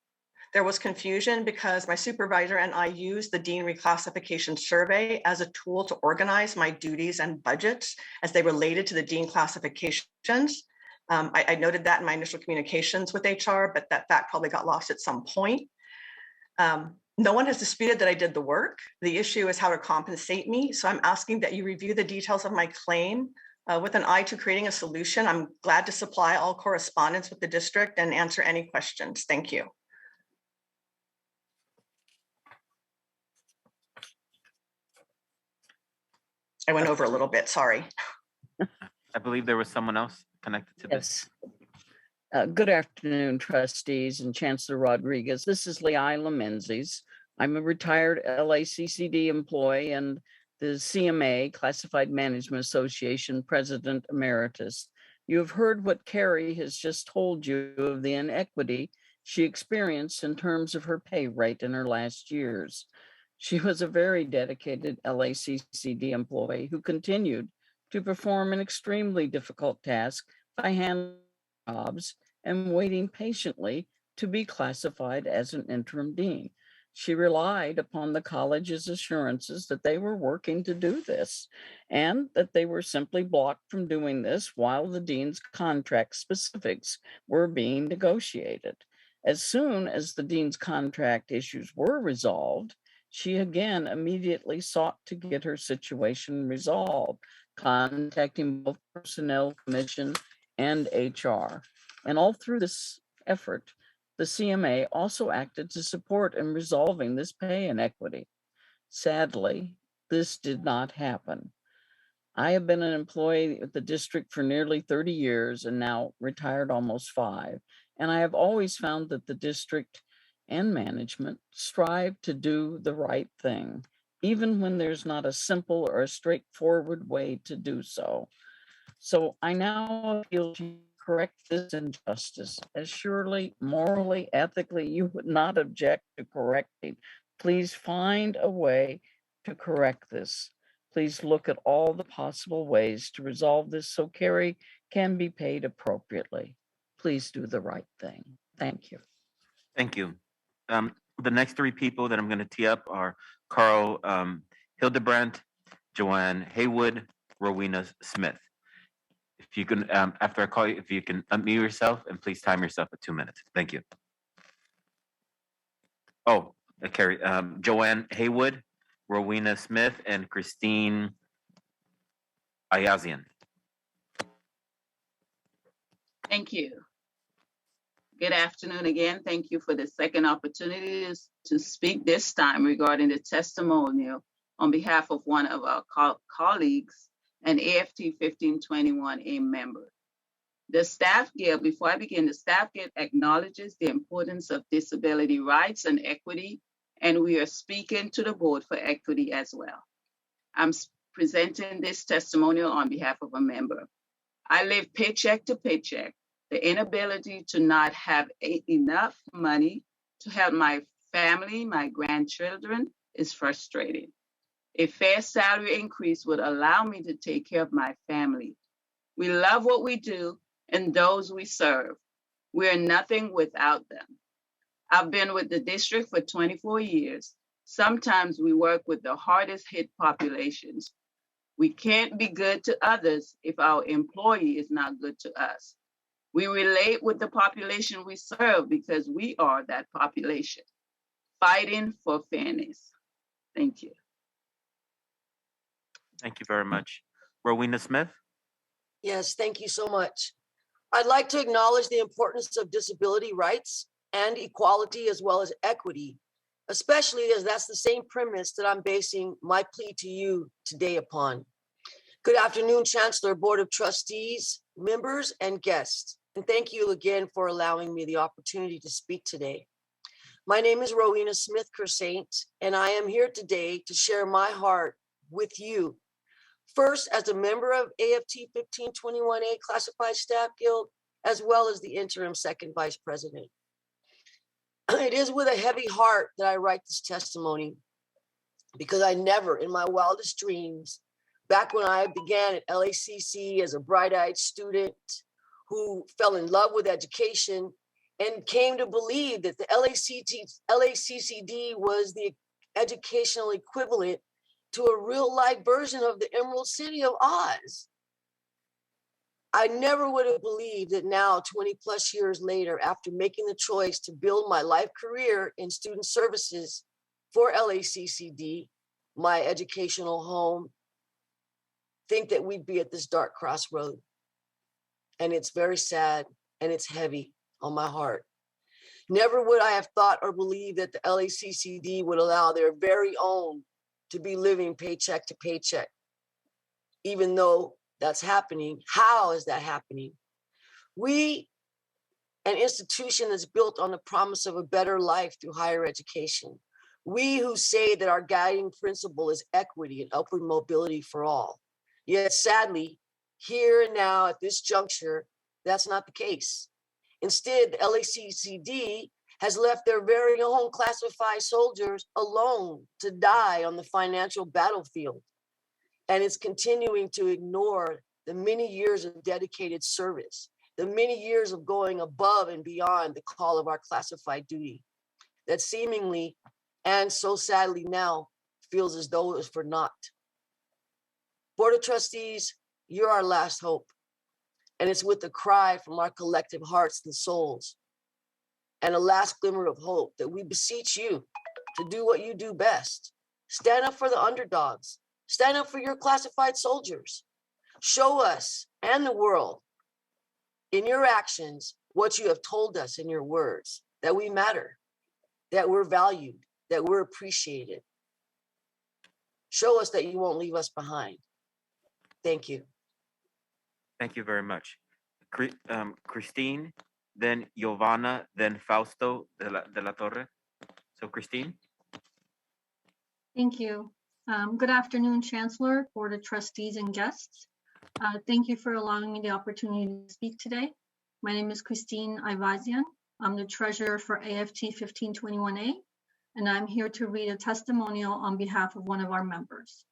There was confusion because my supervisor and I used the dean reclassification survey as a tool to organize my duties and budgets as they related to the dean classifications. I noted that in my initial communications with HR, but that fact probably got lost at some point. No one has disputed that I did the work. The issue is how to compensate me. So I'm asking that you review the details of my claim with an eye to creating a solution. I'm glad to supply all correspondence with the district and answer any questions. Thank you. I went over a little bit, sorry. I believe there was someone else connected to this. Good afternoon, trustees and Chancellor Rodriguez. This is Leila Menzies. I'm a retired LACCD employee and the CMA, Classified Management Association, President Emeritus. You have heard what Carrie has just told you of the inequity she experienced in terms of her pay rate in her last years. She was a very dedicated LACCD employee who continued to perform an extremely difficult task by handling jobs and waiting patiently to be classified as an interim dean. She relied upon the college's assurances that they were working to do this and that they were simply blocked from doing this while the dean's contract specifics were being negotiated. As soon as the dean's contract issues were resolved, she again immediately sought to get her situation resolved, contacting both Personnel Commission and HR. And all through this effort, the CMA also acted to support in resolving this pay inequity. Sadly, this did not happen. I have been an employee at the district for nearly 30 years and now retired almost 5. And I have always found that the district and management strive to do the right thing, even when there's not a simple or a straightforward way to do so. So I now appeal to you to correct this injustice, as surely, morally, ethically, you would not object to correcting. Please find a way to correct this. Please look at all the possible ways to resolve this so Carrie can be paid appropriately. Please do the right thing. Thank you. Thank you. The next 3 people that I'm going to tee up are Carl Hildebrandt, Joanne Haywood, Rowena Smith. If you can, after I call you, if you can unmute yourself and please time yourself at 2 minutes. Thank you. Oh, Carrie, Joanne Haywood, Rowena Smith, and Christine Ayazian. Thank you. Good afternoon again. Thank you for the second opportunity to speak this time regarding the testimonial on behalf of one of our colleagues, an AFT 1521A member. The staff guild, before I begin, the staff guild acknowledges the importance of disability rights and equity, and we are speaking to the board for equity as well. I'm presenting this testimonial on behalf of a member. I live paycheck to paycheck. The inability to not have enough money to help my family, my grandchildren, is frustrating. A fair salary increase would allow me to take care of my family. We love what we do and those we serve. We are nothing without them. I've been with the district for 24 years. Sometimes we work with the hardest hit populations. We can't be good to others if our employee is not good to us. We relate with the population we serve because we are that population. fighting for fairness. Thank you. Thank you very much. Rowena Smith? Yes, thank you so much. I'd like to acknowledge the importance of disability rights and equality as well as equity, especially as that's the same premise that I'm basing my plea to you today upon. Good afternoon, Chancellor, Board of Trustees, members, and guests. And thank you again for allowing me the opportunity to speak today. My name is Rowena Smith Kersaint, and I am here today to share my heart with you. First, as a member of AFT 1521A Classified Staff Guild, as well as the interim second vice president. It is with a heavy heart that I write this testimony, because I never in my wildest dreams, back when I began at LACC as a bright-eyed student who fell in love with education and came to believe that the LACCD was the educational equivalent to a real-life version of the Emerald City of Oz. I never would have believed that now, 20 plus years later, after making the choice to build my life career in student services for LACCD, my educational home, think that we'd be at this dark crossroad. And it's very sad and it's heavy on my heart. Never would I have thought or believed that the LACCD would allow their very own to be living paycheck to paycheck. Even though that's happening, how is that happening? We, an institution that's built on the promise of a better life through higher education. We who say that our guiding principle is equity and upward mobility for all. Yet sadly, here and now at this juncture, that's not the case. Instead, the LACCD has left their very own classified soldiers alone to die on the financial battlefield. And it's continuing to ignore the many years of dedicated service, the many years of going above and beyond the call of our classified duty that seemingly, and so sadly now, feels as though it was for naught. Board of Trustees, you're our last hope. And it's with a cry from our collective hearts and souls and a last glimmer of hope that we beseech you to do what you do best. Stand up for the underdogs. Stand up for your classified soldiers. Show us and the world in your actions what you have told us in your words, that we matter, that we're valued, that we're appreciated. Show us that you won't leave us behind. Thank you. Thank you very much. Christine, then Giovanna, then Fausto de la Torre. So Christine. Thank you. Good afternoon, Chancellor, Board of Trustees, and guests. Thank you for allowing me the opportunity to speak today. My name is Christine Ivazian. I'm the treasurer for AFT 1521A, and I'm here to read a testimonial on behalf of one of our members.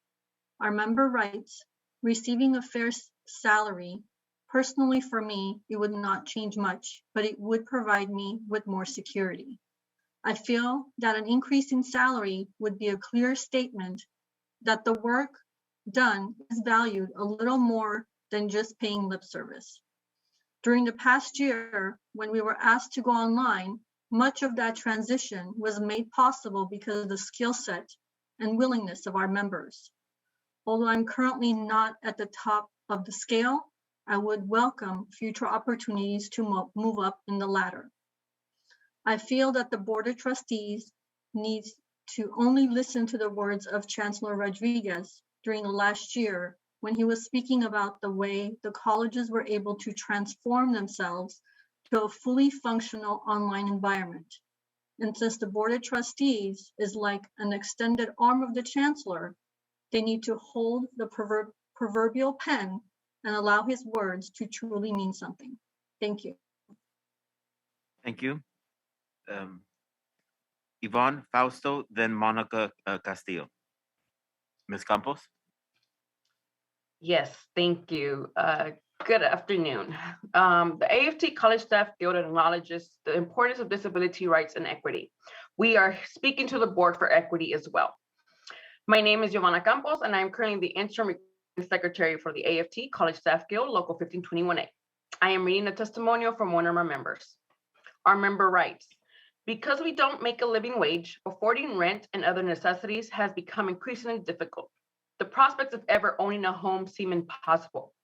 Our member writes, receiving a fair salary, personally for me, it would not change much, but it would provide me with more security. I feel that an increase in salary would be a clear statement that the work done is valued a little more than just paying lip service. During the past year, when we were asked to go online, much of that transition was made possible because of the skill set and willingness of our members. Although I'm currently not at the top of the scale, I would welcome future opportunities to move up in the ladder. I feel that the Board of Trustees needs to only listen to the words of Chancellor Rodriguez during the last year when he was speaking about the way the colleges were able to transform themselves to a fully functional online environment. And since the Board of Trustees is like an extended arm of the Chancellor, they need to hold the proverbial pen and allow his words to truly mean something. Thank you. Thank you. Yvonne, Fausto, then Monica Castillo. Ms. Campos? Yes, thank you. Good afternoon. The AFT College Staff Guild acknowledges the importance of disability rights and equity. We are speaking to the board for equity as well. My name is Giovanna Campos, and I'm currently the interim secretary for the AFT College Staff Guild, Local 1521A. I am reading a testimonial from one of our members. Our member writes, Because we don't make a living wage, affording rent and other necessities has become increasingly difficult. The prospects of ever owning a home seem impossible.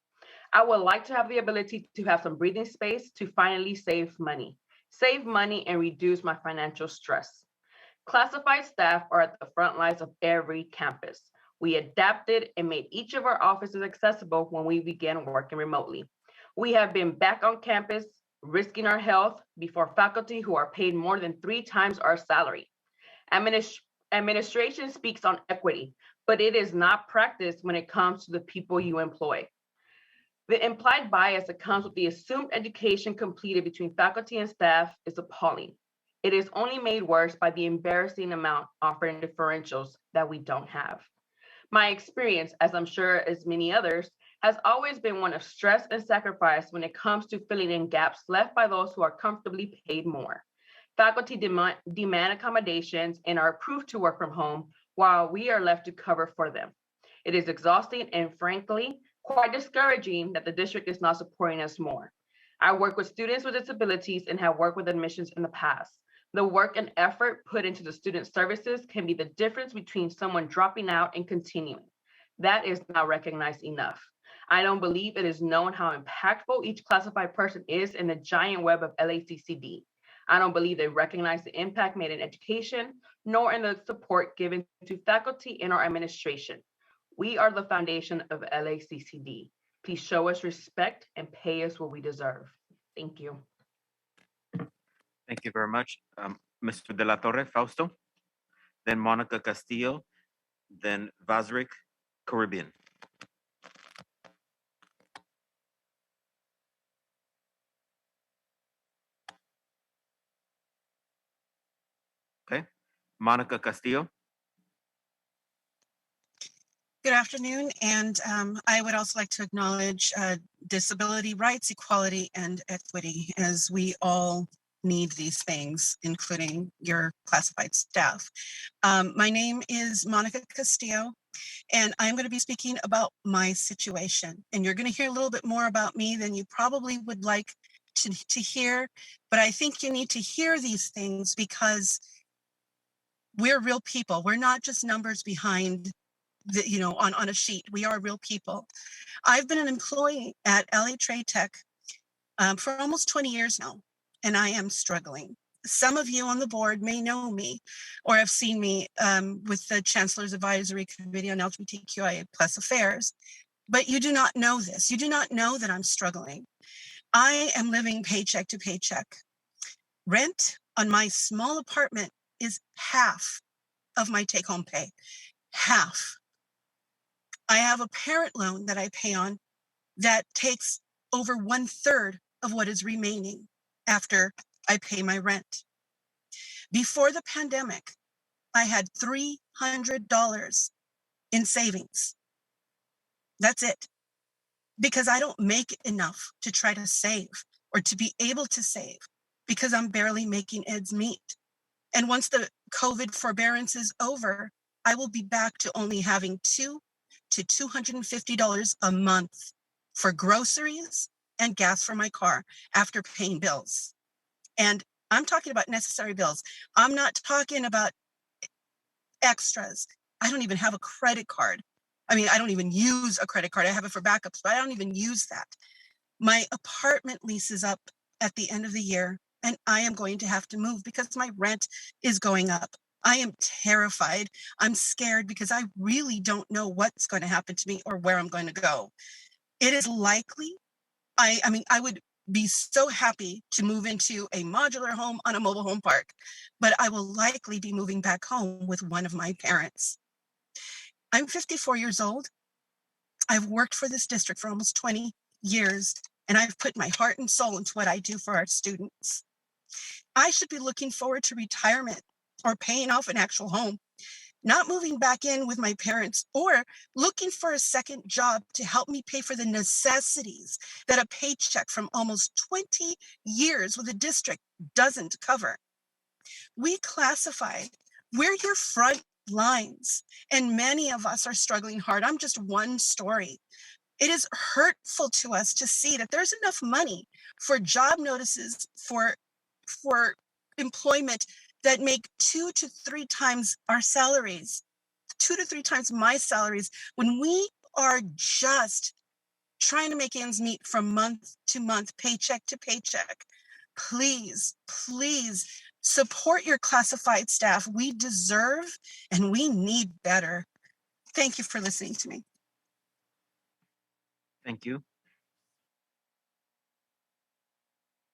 I would like to have the ability to have some breathing space to finally save money and reduce my financial stress. Classified staff are at the front lines of every campus. We adapted and made each of our offices accessible when we began working remotely. We have been back on campus, risking our health before faculty who are paid more than 3 times our salary. Administration speaks on equity, but it is not practiced when it comes to the people you employ. The implied bias that comes with the assumed education completed between faculty and staff is appalling. It is only made worse by the embarrassing amount offered in differentials that we don't have. My experience, as I'm sure as many others, has always been one of stress and sacrifice when it comes to filling in gaps left by those who are comfortably paid more. Faculty demand accommodations and are approved to work from home while we are left to cover for them. It is exhausting and frankly, quite discouraging that the district is not supporting us more. I work with students with disabilities and have worked with admissions in the past. The work and effort put into the student services can be the difference between someone dropping out and continuing. That is not recognized enough. I don't believe it is known how impactful each classified person is in the giant web of LACCD. I don't believe they recognize the impact made in education, nor in the support given to faculty in our administration. We are the foundation of LACCD. Please show us respect and pay us what we deserve. Thank you. Thank you very much. Mr. De La Torre, Fausto, then Monica Castillo, then Vazrik, Caribbean. Okay, Monica Castillo. Good afternoon, and I would also like to acknowledge disability rights, equality, and equity, as we all need these things, including your classified staff. My name is Monica Castillo, and I'm going to be speaking about my situation. And you're going to hear a little bit more about me than you probably would like to hear, but I think you need to hear these things because we're real people. We're not just numbers behind on a sheet. We are real people. I've been an employee at LA Trade Tech for almost 20 years now, and I am struggling. Some of you on the board may know me or have seen me with the Chancellor's Advisory Committee on LGBTQIA+ affairs, but you do not know this. You do not know that I'm struggling. I am living paycheck to paycheck. Rent on my small apartment is half of my take-home pay, half. I have a parent loan that I pay on that takes over 1/3 of what is remaining after I pay my rent. Before the pandemic, I had $300 in savings. That's it. Because I don't make enough to try to save or to be able to save because I'm barely making ends meet. And once the COVID forbearance is over, I will be back to only having $200 to $250 a month for groceries and gas for my car after paying bills. And I'm talking about necessary bills. I'm not talking about extras. I don't even have a credit card. I mean, I don't even use a credit card. I have it for backups, but I don't even use that. My apartment lease is up at the end of the year, and I am going to have to move because my rent is going up. I am terrified. I'm scared because I really don't know what's going to happen to me or where I'm going to go. It is likely, I mean, I would be so happy to move into a modular home on a mobile home park, but I will likely be moving back home with one of my parents. I'm 54 years old. I've worked for this district for almost 20 years, and I've put my heart and soul into what I do for our students. I should be looking forward to retirement or paying off an actual home, not moving back in with my parents or looking for a second job to help me pay for the necessities that a paycheck from almost 20 years with a district doesn't cover. We classify, we're your front lines, and many of us are struggling hard. I'm just one story. It is hurtful to us to see that there's enough money for job notices for employment that make 2 to 3 times our salaries, 2 to 3 times my salaries, when we are just trying to make ends meet from month to month, paycheck to paycheck. Please, please support your classified staff. We deserve and we need better. Thank you for listening to me. Thank you.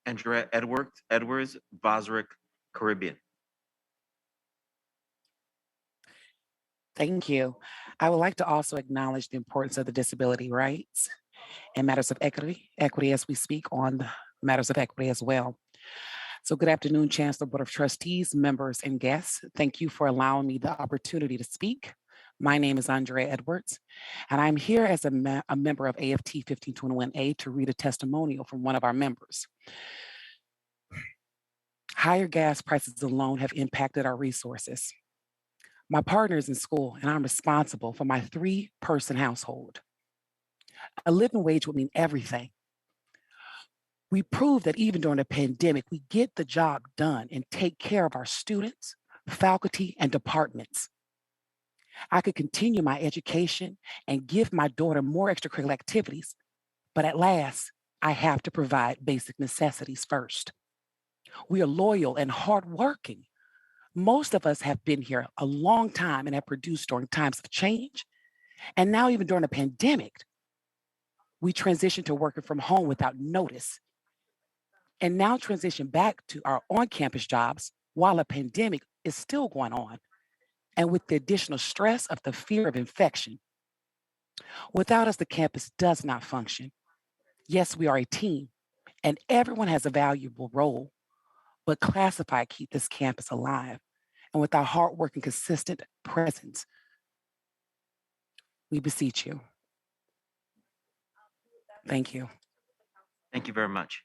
Andrea Edwards, Bosrick, Caribbean. Thank you. I would like to also acknowledge the importance of the disability rights and matters of equity as we speak on the matters of equity as well. So good afternoon, Chancellor, Board of Trustees, members, and guests. Thank you for allowing me the opportunity to speak. My name is Andrea Edwards, and I'm here as a member of AFT 1521A to read a testimonial from one of our members. Higher gas prices alone have impacted our resources. My partner is in school, and I'm responsible for my 3-person household. A living wage would mean everything. We proved that even during a pandemic, we get the job done and take care of our students, faculty, and departments. I could continue my education and give my daughter more extracurricular activities, but at last, I have to provide basic necessities first. We are loyal and hardworking. Most of us have been here a long time and have produced during times of change. And now even during a pandemic, we transitioned to working from home without notice. And now transition back to our on-campus jobs while a pandemic is still going on. And with the additional stress of the fear of infection. Without us, the campus does not function. Yes, we are a team and everyone has a valuable role, but classified keep this campus alive. And with our hard work and consistent presence, we beseech you. Thank you. Thank you very much.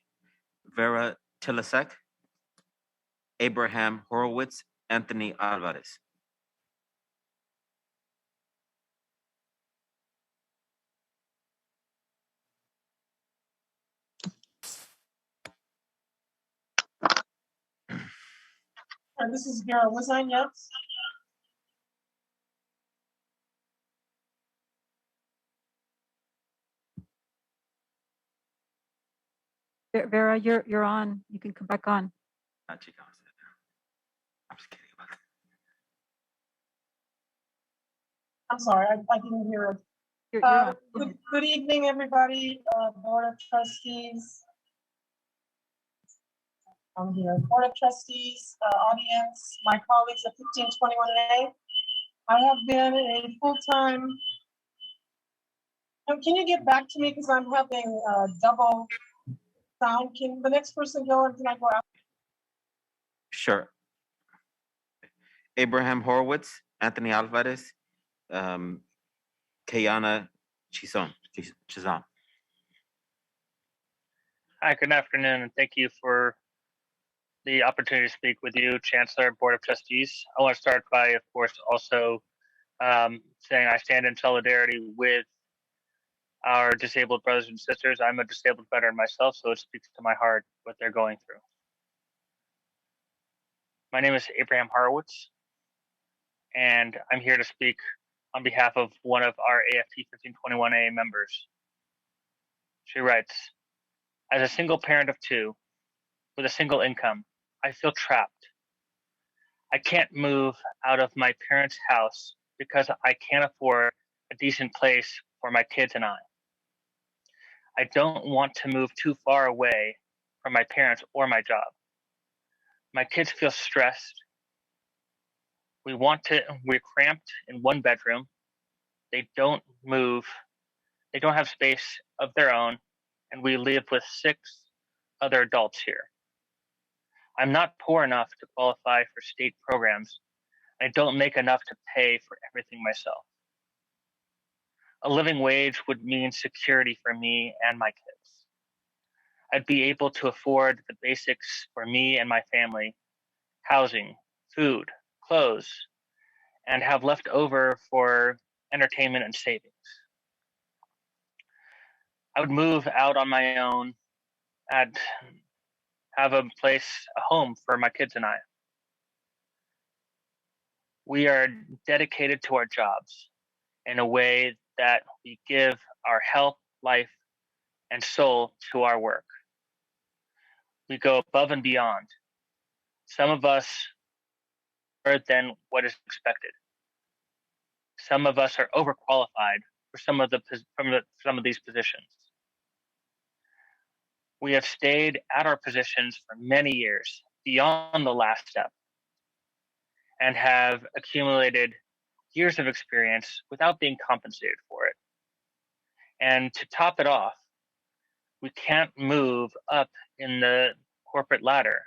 Vera Tilasek, Abraham Horowitz, Anthony Alvarez. This is Vera Wizine, yes? Vera, you're on. You can come back on. I'm just kidding about that. I'm sorry, I didn't hear it. You're on. Good evening, everybody, Board of Trustees. I'm here, Board of Trustees, audience, my colleagues at 1521A. I have been a full-time, can you get back to me because I'm having double sound. Can the next person go and can I go out? Sure. Abraham Horowitz, Anthony Alvarez, Kayana Chizon. Hi, good afternoon, and thank you for the opportunity to speak with you, Chancellor, Board of Trustees. I want to start by, of course, also saying I stand in solidarity with our disabled brothers and sisters. I'm a disabled veteran myself, so it speaks to my heart what they're going through. My name is Abraham Horowitz, and I'm here to speak on behalf of one of our AFT 1521A members. She writes, as a single parent of 2 with a single income, I feel trapped. I can't move out of my parents' house because I can't afford a decent place for my kids and I. I don't want to move too far away from my parents or my job. My kids feel stressed. We're cramped in one bedroom. They don't move. They don't have space of their own. And we live with 6 other adults here. I'm not poor enough to qualify for state programs. I don't make enough to pay for everything myself. A living wage would mean security for me and my kids. I'd be able to afford the basics for me and my family, housing, food, clothes, and have left over for entertainment and savings. I would move out on my own at have a place, a home for my kids and I. We are dedicated to our jobs in a way that we give our health, life, and soul to our work. We go above and beyond. Some of us more than what is expected. Some of us are overqualified for some of these positions. We have stayed at our positions for many years, beyond the last step, and have accumulated years of experience without being compensated for it. And to top it off, we can't move up in the corporate ladder.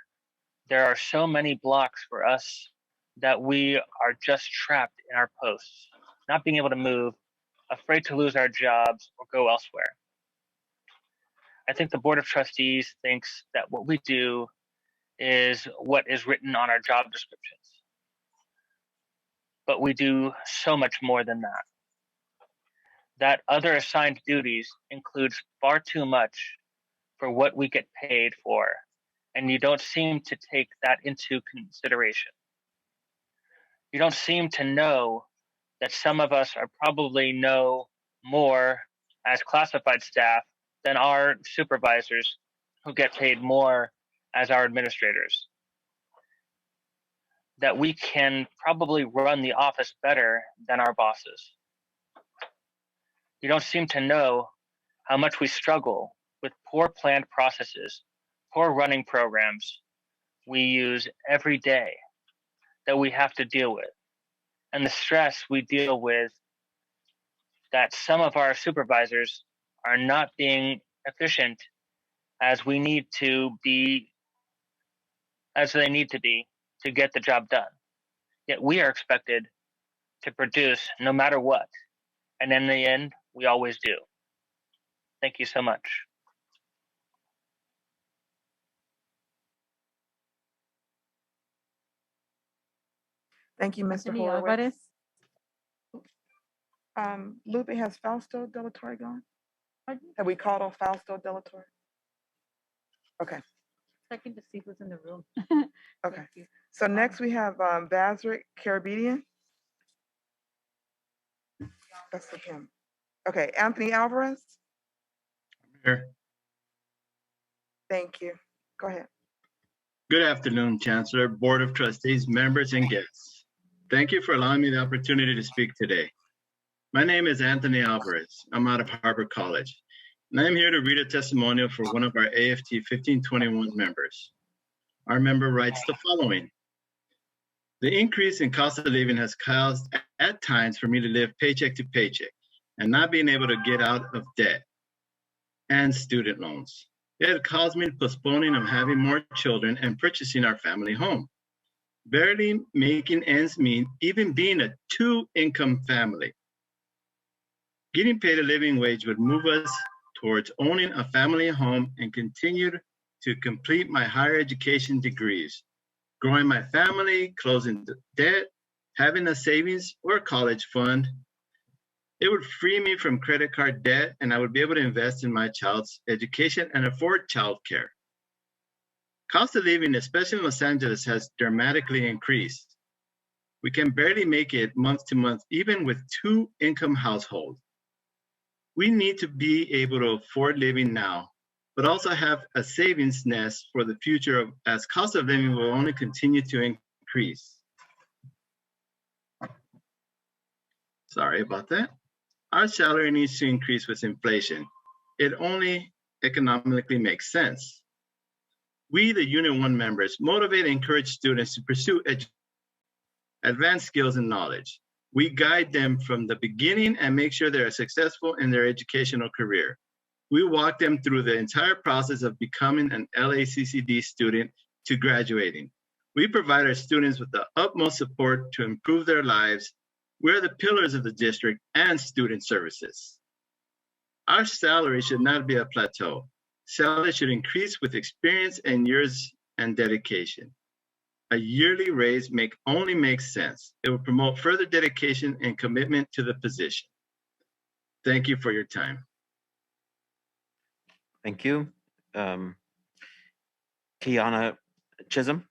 There are so many blocks for us that we are just trapped in our posts, not being able to move, afraid to lose our jobs or go elsewhere. I think the Board of Trustees thinks that what we do is what is written on our job descriptions. But we do so much more than that. That other assigned duties includes far too much for what we get paid for, and you don't seem to take that into consideration. You don't seem to know that some of us are probably know more as classified staff than our supervisors who get paid more as our administrators. That we can probably run the office better than our bosses. You don't seem to know how much we struggle with poor planned processes, poor running programs we use every day that we have to deal with, and the stress we deal with that some of our supervisors are not being efficient as they need to be to get the job done. Yet we are expected to produce no matter what. And in the end, we always do. Thank you so much. Thank you, Mr. Anthony Horowitz. Alvarez. Lupe, has Fausto Delatorre gone? Have we called on Fausto Delatorre? Okay, Checking to see who's in the room. okay. So next we have Basric Carabedian. That's with him. Okay, Anthony Alvarez. Here. Thank you. Go ahead. Good afternoon, Chancellor, Board of Trustees, members, and guests. Thank you for allowing me the opportunity to speak today. My name is Anthony Alvarez. I'm out of Harvard College, and I'm here to read a testimonial for one of our AFT 1521 members. Our member writes the following. The increase in cost of living has caused at times for me to live paycheck to paycheck and not being able to get out of debt and student loans. It had caused me postponing of having more children and purchasing our family home. Barely making ends meet, even being a two-income family. Getting paid a living wage would move us towards owning a family home and continue to complete my higher education degrees, growing my family, closing the debt, having a savings or college fund. It would free me from credit card debt, and I would be able to invest in my child's education and afford childcare. Cost of living, especially in Los Angeles, has dramatically increased. We can barely make it month to month, even with two-income households. We need to be able to afford living now, but also have a savings nest for the future as cost of living will only continue to increase. Sorry about that. Our salary needs to increase with inflation. It only economically makes sense. We, the Unit 1 members, motivate and encourage students to pursue advanced skills and knowledge. We guide them from the beginning and make sure they are successful in their educational career. We walk them through the entire process of becoming an LACCD student to graduating. We provide our students with the utmost support to improve their lives. We're the pillars of the district and student services. Our salary should not be a plateau. Salary should increase with experience and years and dedication. A yearly raise only makes sense. It will promote further dedication and commitment to the position. Thank you for your time. Thank you. Kiana Chisholm,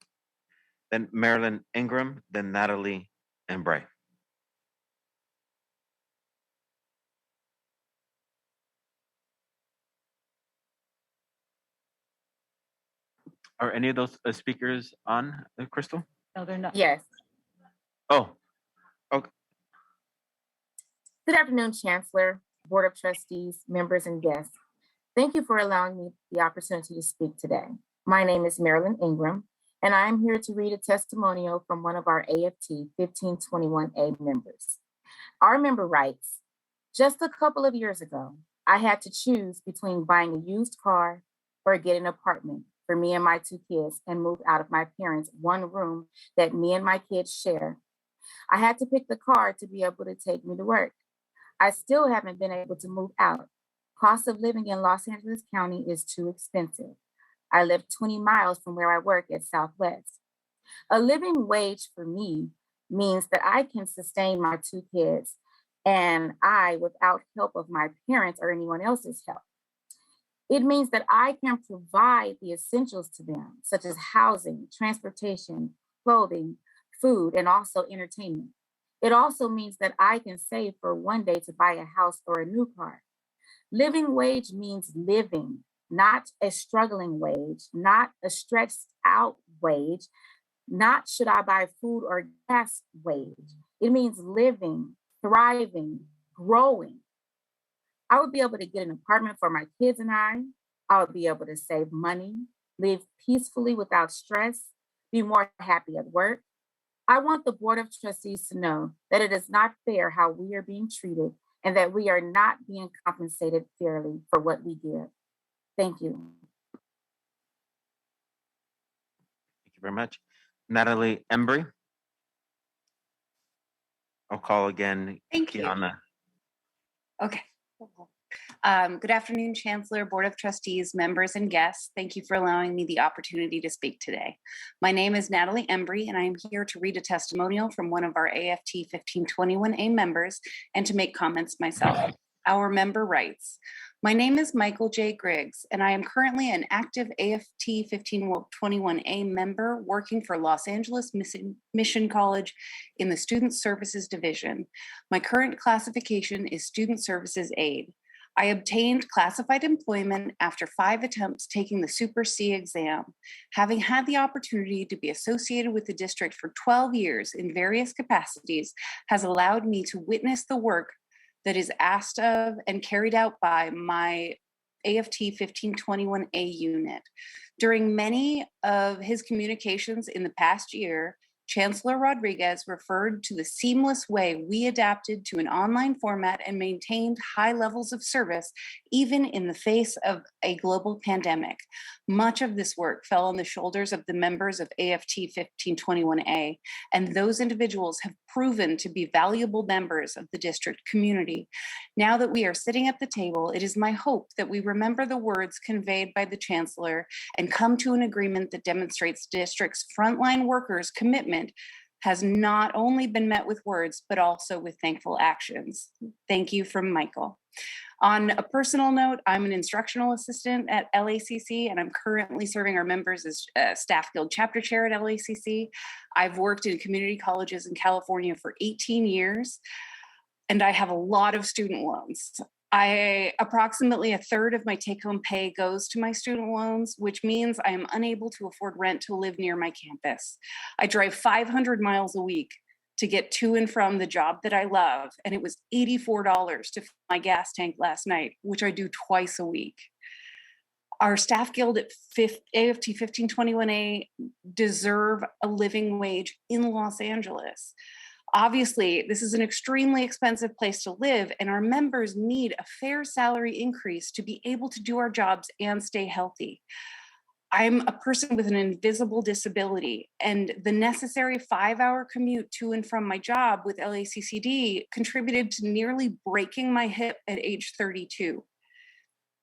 then Marilyn Ingram, then Natalie Embray. Are any of those speakers on, Crystal? No, they're not. Yes. Oh, okay. Good afternoon, Chancellor, Board of Trustees, members, and guests. Thank you for allowing me the opportunity to speak today. My name is Marilyn Ingram, and I am here to read a testimonial from one of our AFT 1521A members. Our member writes, just a couple of years ago, I had to choose between buying a used car or get an apartment for me and my 2 kids and move out of my parents' one room that me and my kids share. I had to pick the car to be able to take me to work. I still haven't been able to move out. Cost of living in Los Angeles County is too expensive. I live 20 miles from where I work at Southwest. A living wage for me means that I can sustain my 2 kids and I without help of my parents or anyone else's help. It means that I can provide the essentials to them, such as housing, transportation, clothing, food, and also entertainment. It also means that I can save for one day to buy a house or a new car. Living wage means living, not a struggling wage, not a stretched out wage, not should I buy food or gas wage. It means living, thriving, growing. I would be able to get an apartment for my kids and I would be able to save money, live peacefully without stress, be more happy at work. I want the Board of Trustees to know that it is not fair how we are being treated and that we are not being compensated fairly for what we give. Thank you. Thank you very much. Natalie Embry. I'll call again. Thank you. Kiana. Okay. Good afternoon, Chancellor, Board of Trustees, members, and guests. Thank you for allowing me the opportunity to speak today. My name is Natalie Embry, and I am here to read a testimonial from one of our AFT 1521A members and to make comments myself. Our member writes, my name is Michael J. Griggs, and I am currently an active AFT 1521A member working for Los Angeles Mission College in the Student Services Division. My current classification is Student Services Aide. I obtained classified employment after 5 attempts taking the Super C exam. Having had the opportunity to be associated with the district for 12 years in various capacities has allowed me to witness the work that is asked of and carried out by my AFT 1521A unit. During many of his communications in the past year, Chancellor Rodriguez referred to the seamless way we adapted to an online format and maintained high levels of service, even in the face of a global pandemic. Much of this work fell on the shoulders of the members of AFT 1521A, and those individuals have proven to be valuable members of the district community. Now that we are sitting at the table, it is my hope that we remember the words conveyed by the Chancellor and come to an agreement that demonstrates district's frontline workers' commitment has not only been met with words, but also with thankful actions. Thank you from Michael. On a personal note, I'm an instructional assistant at LACC, and I'm currently serving our members as Staff Guild Chapter Chair at LACC. I've worked in community colleges in California for 18 years, and I have a lot of student loans. Approximately a third of my take-home pay goes to my student loans, which means I am unable to afford rent to live near my campus. I drive 500 miles a week to get to and from the job that I love, and it was $84 to fill my gas tank last night, which I do twice a week. Our staff guild at AFT 1521A deserve a living wage in Los Angeles. Obviously, this is an extremely expensive place to live, and our members need a fair salary increase to be able to do our jobs and stay healthy. I'm a person with an invisible disability, and the necessary 5-hour commute to and from my job with LACCD contributed to nearly breaking my hip at age 32.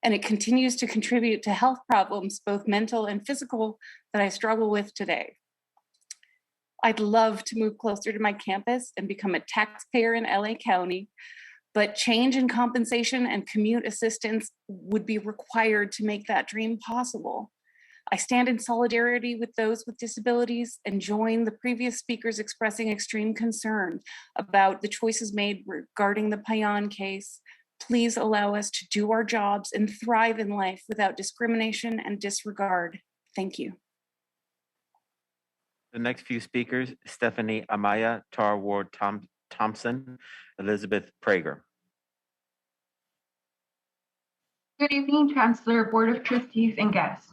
And it continues to contribute to health problems, both mental and physical, that I struggle with today. I'd love to move closer to my campus and become a taxpayer in LA County, but change in compensation and commute assistance would be required to make that dream possible. I stand in solidarity with those with disabilities and join the previous speakers expressing extreme concern about the choices made regarding the Payan case. Please allow us to do our jobs and thrive in life without discrimination and disregard. Thank you. The next few speakers, Stephanie Amaya, Tara Ward Thompson, Elizabeth Prager. Good evening, Chancellor, Board of Trustees, and guests.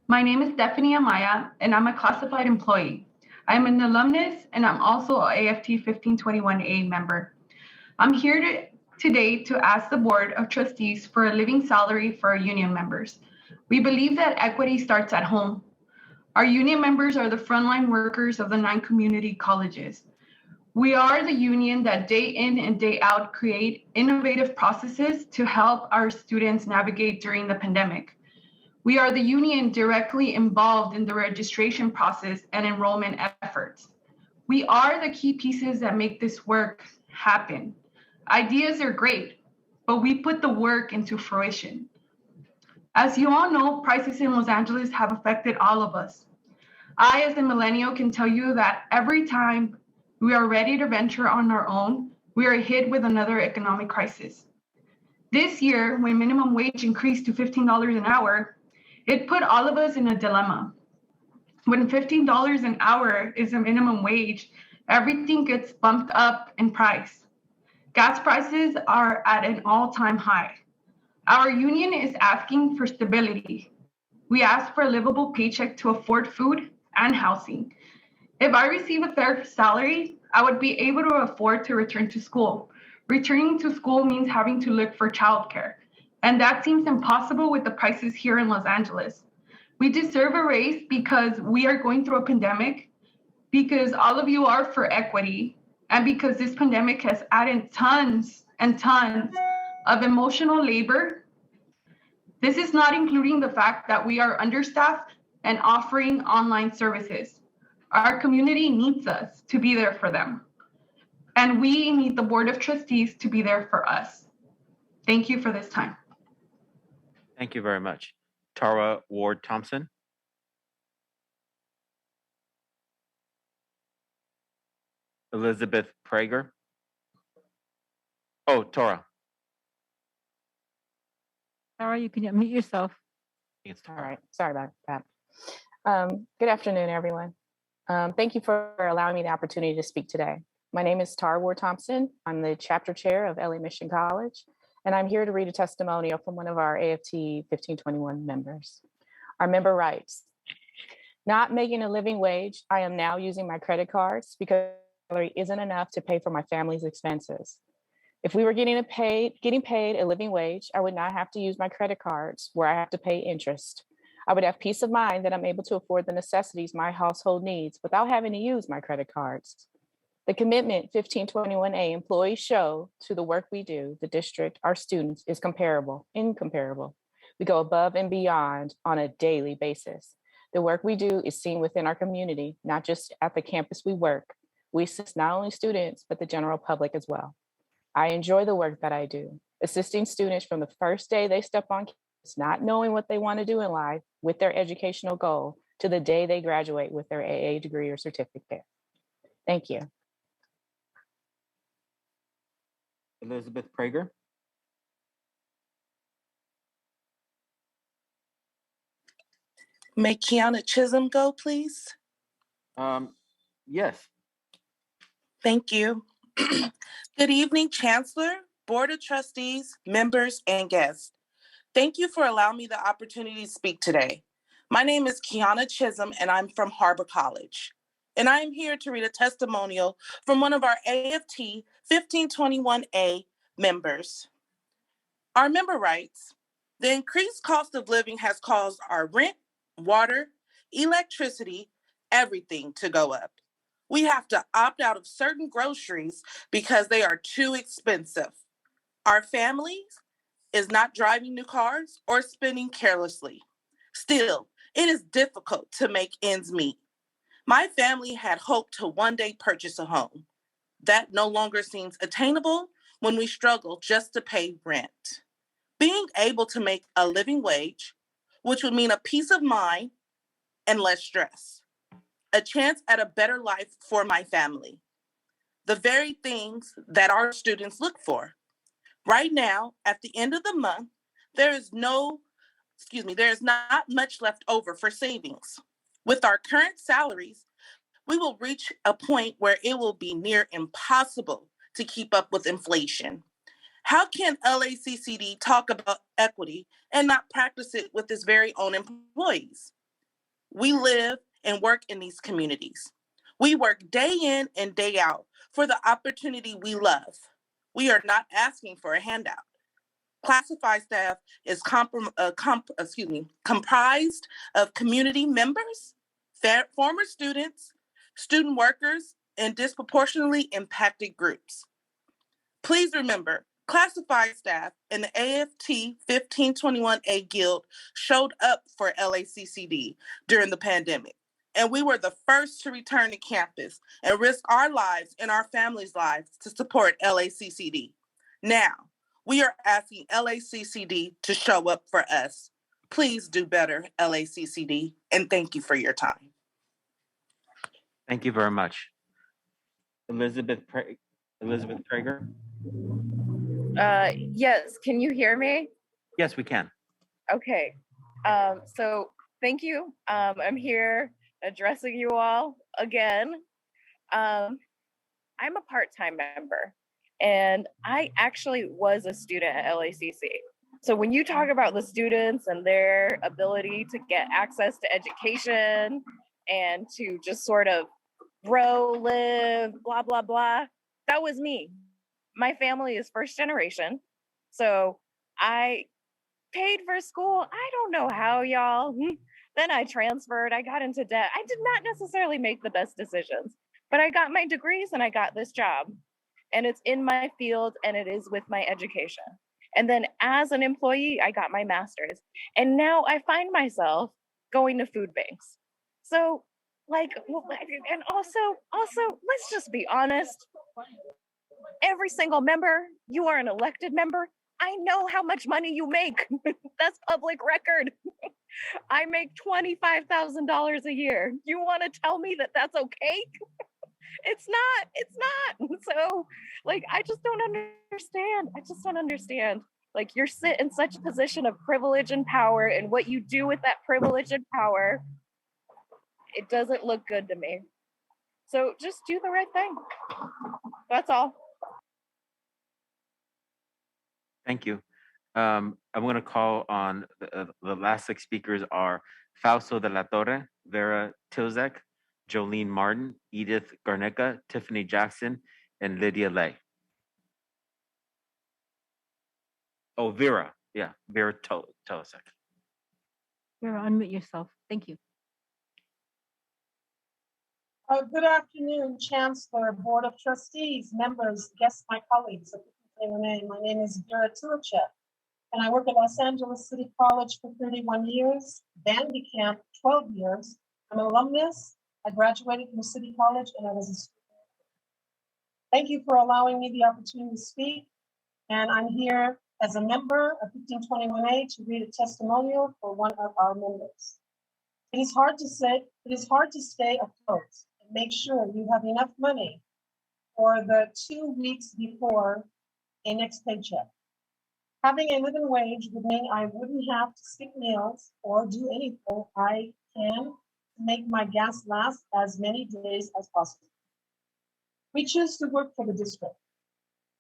My name is Stephanie Amaya, and I'm a classified employee. I'm an alumnus, and I'm also an AFT 1521A member. I'm here today to ask the Board of Trustees for a living salary for our union members. We believe that equity starts at home. Our union members are the frontline workers of the 9 community colleges. We are the union that day in and day out create innovative processes to help our students navigate during the pandemic. We are the union directly involved in the registration process and enrollment efforts. We are the key pieces that make this work happen. Ideas are great, but we put the work into fruition. As you all know, prices in Los Angeles have affected all of us. I, as a millennial, can tell you that every time we are ready to venture on our own, we are hit with another economic crisis. This year, when minimum wage increased to $15 an hour, it put all of us in a dilemma. When $15 an hour is a minimum wage, everything gets bumped up in price. Gas prices are at an all-time high. Our union is asking for stability. We ask for a livable paycheck to afford food and housing. If I receive a fair salary, I would be able to afford to return to school. Returning to school means having to look for childcare, and that seems impossible with the prices here in Los Angeles. We deserve a raise because we are going through a pandemic, because all of you are for equity, and because this pandemic has added tons and tons of emotional labor. This is not including the fact that we are understaffed and offering online services. Our community needs us to be there for them. And we need the Board of Trustees to be there for us. Thank you for this time. Thank you very much. Tara Ward Thompson. Elizabeth Prager. Oh, Tara. Tara, you can unmute yourself. It's All Tara. right, sorry about that. Good afternoon, everyone. Thank you for allowing me the opportunity to speak today. My name is Tara Ward Thompson. I'm the chapter chair of LA Mission College, and I'm here to read a testimonial from one of our AFT 1521 members. Our member writes, not making a living wage, I am now using my credit cards because salary isn't enough to pay for my family's expenses. If we were getting paid a living wage, I would not have to use my credit cards where I have to pay interest. I would have peace of mind that I'm able to afford the necessities my household needs without having to use my credit cards. The commitment 1521A employees show to the work we do, the district, our students, is incomparable. We go above and beyond on a daily basis. The work we do is seen within our community, not just at the campus we work. We assist not only students, but the general public as well. I enjoy the work that I do, assisting students from the first day they step on campus, not knowing what they want to do in life with their educational goal, to the day they graduate with their AA degree or certificate. Thank you. Elizabeth Prager. May Kiana Chisholm go, please? Yes. Thank you. Good evening, Chancellor, Board of Trustees, members, and guests. Thank you for allowing me the opportunity to speak today. My name is Kiana Chisholm, and I'm from Harbor College. And I am here to read a testimonial from one of our AFT 1521A members. Our member writes, the increased cost of living has caused our rent, water, electricity, everything to go up. We have to opt out of certain groceries because they are too expensive. Our families is not driving new cars or spending carelessly. Still, it is difficult to make ends meet. My family had hoped to one day purchase a home. That no longer seems attainable when we struggle just to pay rent. Being able to make a living wage, which would mean a peace of mind and less stress, a chance at a better life for my family. The very things that our students look for. Right now, at the end of the month, there is not much left over for savings. With our current salaries, we will reach a point where it will be near impossible to keep up with inflation. How can LACCD talk about equity and not practice it with its very own employees? We live and work in these communities. We work day in and day out for the opportunity we love. We are not asking for a handout. Classified staff is comprised of community members, former students, student workers, and disproportionately impacted groups. Please remember, classified staff and the AFT 1521A Guild showed up for LACCD during the pandemic, and we were the first to return to campus and risk our lives and our families' lives to support LACCD. Now, we are asking LACCD to show up for us. Please do better, LACCD, and thank you for your time. Thank you very much. Elizabeth Prager? Yes, can you hear me? Yes, we can. Okay, so thank you. I'm here addressing you all again. I'm a part-time member, and I actually was a student at LACC. So when you talk about the students and their ability to get access to education and to just sort of grow, live, blah, blah, blah, that was me. My family is first generation. So I paid for school. I don't know how, y'all. Then I transferred. I got into debt. I did not necessarily make the best decisions, but I got my degrees and I got this job. And it's in my field and it is with my education. And then as an employee, I got my master's. And now I find myself going to food banks. So and also, let's just be honest. Every single member, you are an elected member. I know how much money you make. That's public record. I make $25,000 a year. You want to tell me that that's okay? It's not. So I just don't understand. You're sit in such a position of privilege and power, and what you do with that privilege and power, it doesn't look good to me. So just do the right thing. That's all. Thank you. I'm going to call on the last 6 speakers are Fausto de la Torre, Vera Tilzek, Jolene Martin, Edith Garnica, Tiffany Jackson, and Lydia Lay. Oh, Vera. Yeah, Vera Tilzek. Vera, unmute yourself. Thank you. Good afternoon, Chancellor, Board of Trustees, members, guests, my colleagues. My name is Vera Tilchek, and I work at Los Angeles City College for 31 years, Vandy Camp 12 years. I'm an alumnus. I graduated from City College and I was a student. Thank you for allowing me the opportunity to speak. And I'm here as a member of 1521A to read a testimonial for one of our members. It is hard to stay afloat and make sure you have enough money for the 2 weeks before a next paycheck. Having a living wage would mean I wouldn't have to skip meals or do anything I can to make my gas last as many days as possible. We choose to work for the district.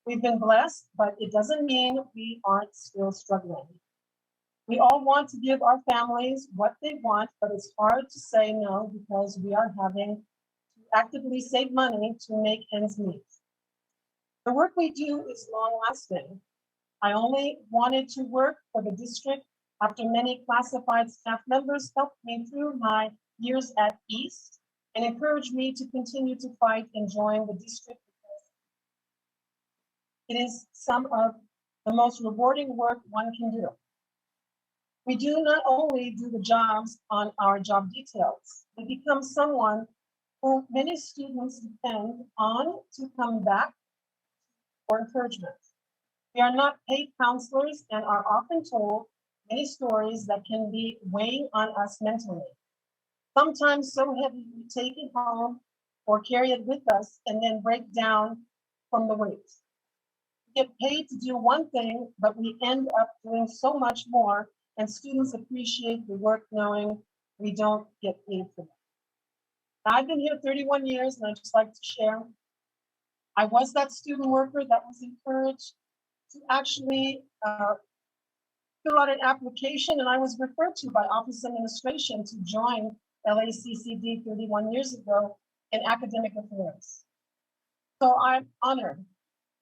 We've been blessed, but it doesn't mean we aren't still struggling. We all want to give our families what they want, but it's hard to say no because we are having to actively save money to make ends meet. The work we do is long lasting. I only wanted to work for the district after many classified staff members helped me through my years at East and encouraged me to continue to fight and join the district because it is some of the most rewarding work one can do. We do not only do the jobs on our job details, we become someone who many students depend on to come back for encouragement. We are not paid counselors and are often told many stories that can be weighing on us mentally. sometimes so heavy we take it home or carry it with us and then break down from the weight. We get paid to do one thing, but we end up doing so much more, and students appreciate the work knowing we don't get paid for that. Now, I've been here 31 years, and I'd just like to share, I was that student worker that was encouraged to actually fill out an application, and I was referred to by office administration to join LACCD 31 years ago in academic affairs. So I'm honored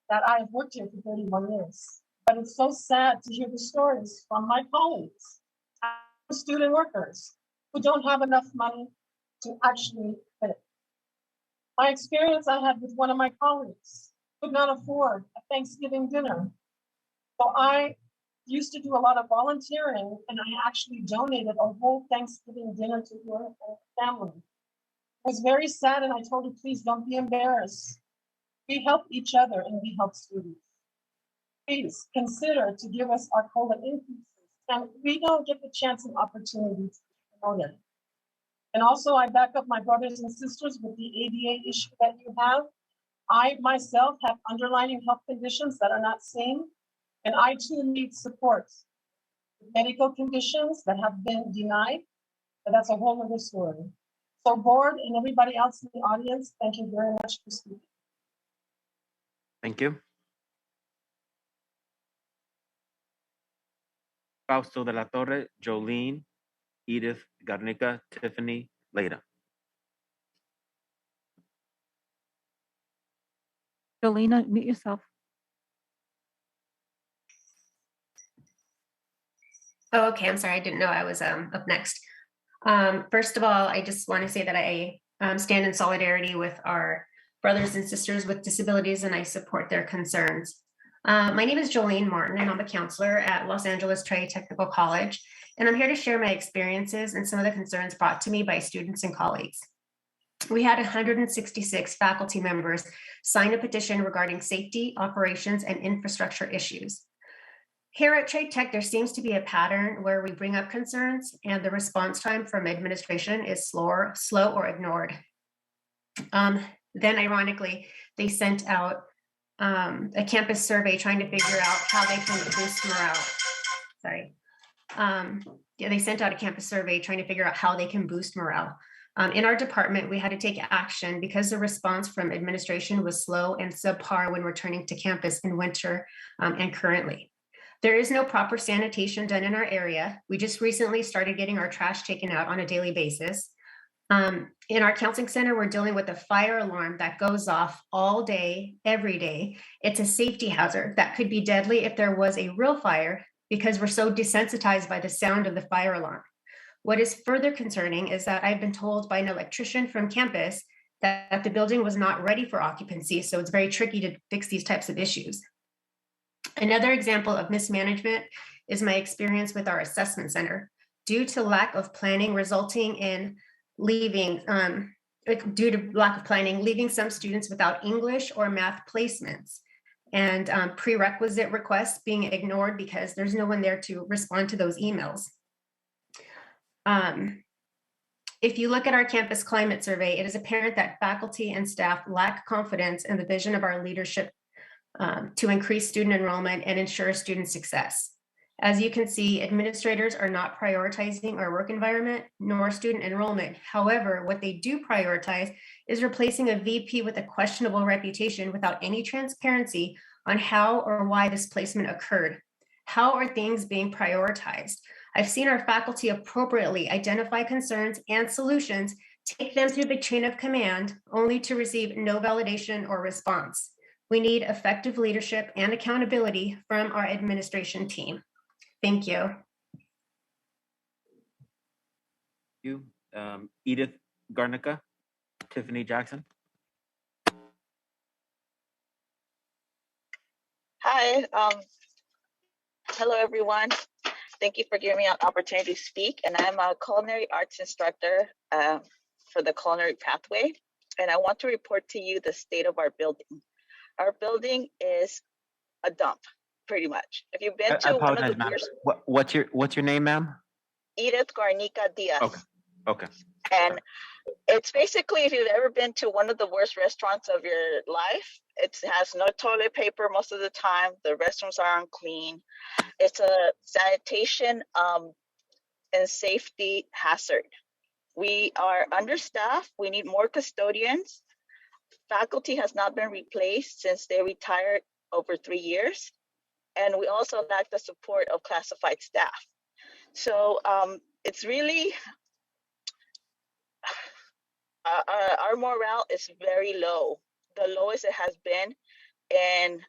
that I have worked here for 31 years, but it's so sad to hear the stories from my colleagues, student workers, who don't have enough money to actually fit. My experience I had with one of my colleagues could not afford a Thanksgiving dinner. So I used to do a lot of volunteering, and I actually donated a whole Thanksgiving dinner to her and her family. It was very sad, and I told her, please don't be embarrassed. We help each other and we help students. Please consider to give us our COLA increases, and we don't get the chance and opportunity to promote it. And also, I back up my brothers and sisters with the ADA issue that you have. I myself have underlying health conditions that are not seen, and I too need support. Medical conditions that have been denied, but that's a whole other story. So board and everybody else in the audience, thank you very much for speaking. Thank you. Fausto de la Torre, Jolene, Edith Garnica, Tiffany, Leda. Jolene, mute yourself. Oh, okay. I'm sorry. I didn't know I was up next. First of all, I just want to say that I stand in solidarity with our brothers and sisters with disabilities, and I support their concerns. My name is Jolene Martin, and I'm a counselor at Los Angeles Technical College, and I'm here to share my experiences and some of the concerns brought to me by students and colleagues. We had 166 faculty members sign a petition regarding safety, operations, and infrastructure issues. Here at Trade Tech, there seems to be a pattern where we bring up concerns and the response time from administration is slow or ignored. Then ironically, they sent out a campus survey trying to figure out how they can boost morale. Sorry. Yeah, they sent out a campus survey trying to figure out how they can boost morale. In our department, we had to take action because the response from administration was slow and subpar when returning to campus in winter and currently. There is no proper sanitation done in our area. We just recently started getting our trash taken out on a daily basis. In our counseling center, we're dealing with a fire alarm that goes off all day, every day. It's a safety hazard that could be deadly if there was a real fire because we're so desensitized by the sound of the fire alarm. What is further concerning is that I've been told by an electrician from campus that the building was not ready for occupancy, so it's very tricky to fix these types of issues. Another example of mismanagement is my experience with our assessment center. Due to lack of planning resulting in leaving some students without English or math placements and prerequisite requests being ignored because there's no one there to respond to those emails. If you look at our campus climate survey, it is apparent that faculty and staff lack confidence in the vision of our leadership to increase student enrollment and ensure student success. As you can see, administrators are not prioritizing our work environment nor student enrollment. However, what they do prioritize is replacing a VP with a questionable reputation without any transparency on how or why this placement occurred. How are things being prioritized? I've seen our faculty appropriately identify concerns and solutions, take them through the chain of command, only to receive no validation or response. We need effective leadership and accountability from our administration team. Thank you. You, Edith Garnica, Tiffany Jackson. Hi, hello everyone. Thank you for giving me an opportunity to speak. And I'm a culinary arts instructor for the culinary pathway. And I want to report to you the state of our building. Our building is a dump, pretty much. If you've been to Apologize, ma'am. What's your name, ma'am? Edith Garnica Diaz. Okay. And it's basically, if you've ever been to one of the worst restaurants of your life, it has no toilet paper most of the time. The restrooms are unclean. It's a sanitation and safety hazard. We are understaffed. We need more custodians. Faculty has not been replaced since they retired over 3 years. And we also lack the support of classified staff. So it's really, our morale is very low, the lowest it has been in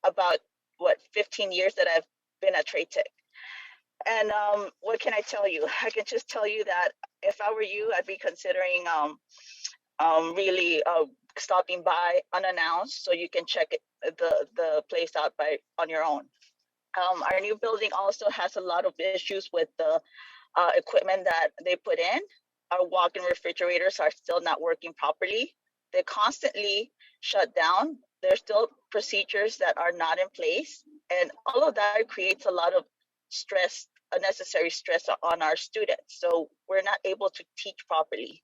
about, 15 years that I've been at Trade Tech. And what can I tell you? I can just tell you that if I were you, I'd be considering really stopping by unannounced so you can check the place out on your own. Our new building also has a lot of issues with the equipment that they put in. Our walk-in refrigerators are still not working properly. They constantly shut down. There's still procedures that are not in place. And all of that creates a lot of stress, unnecessary stress on our students. So we're not able to teach properly.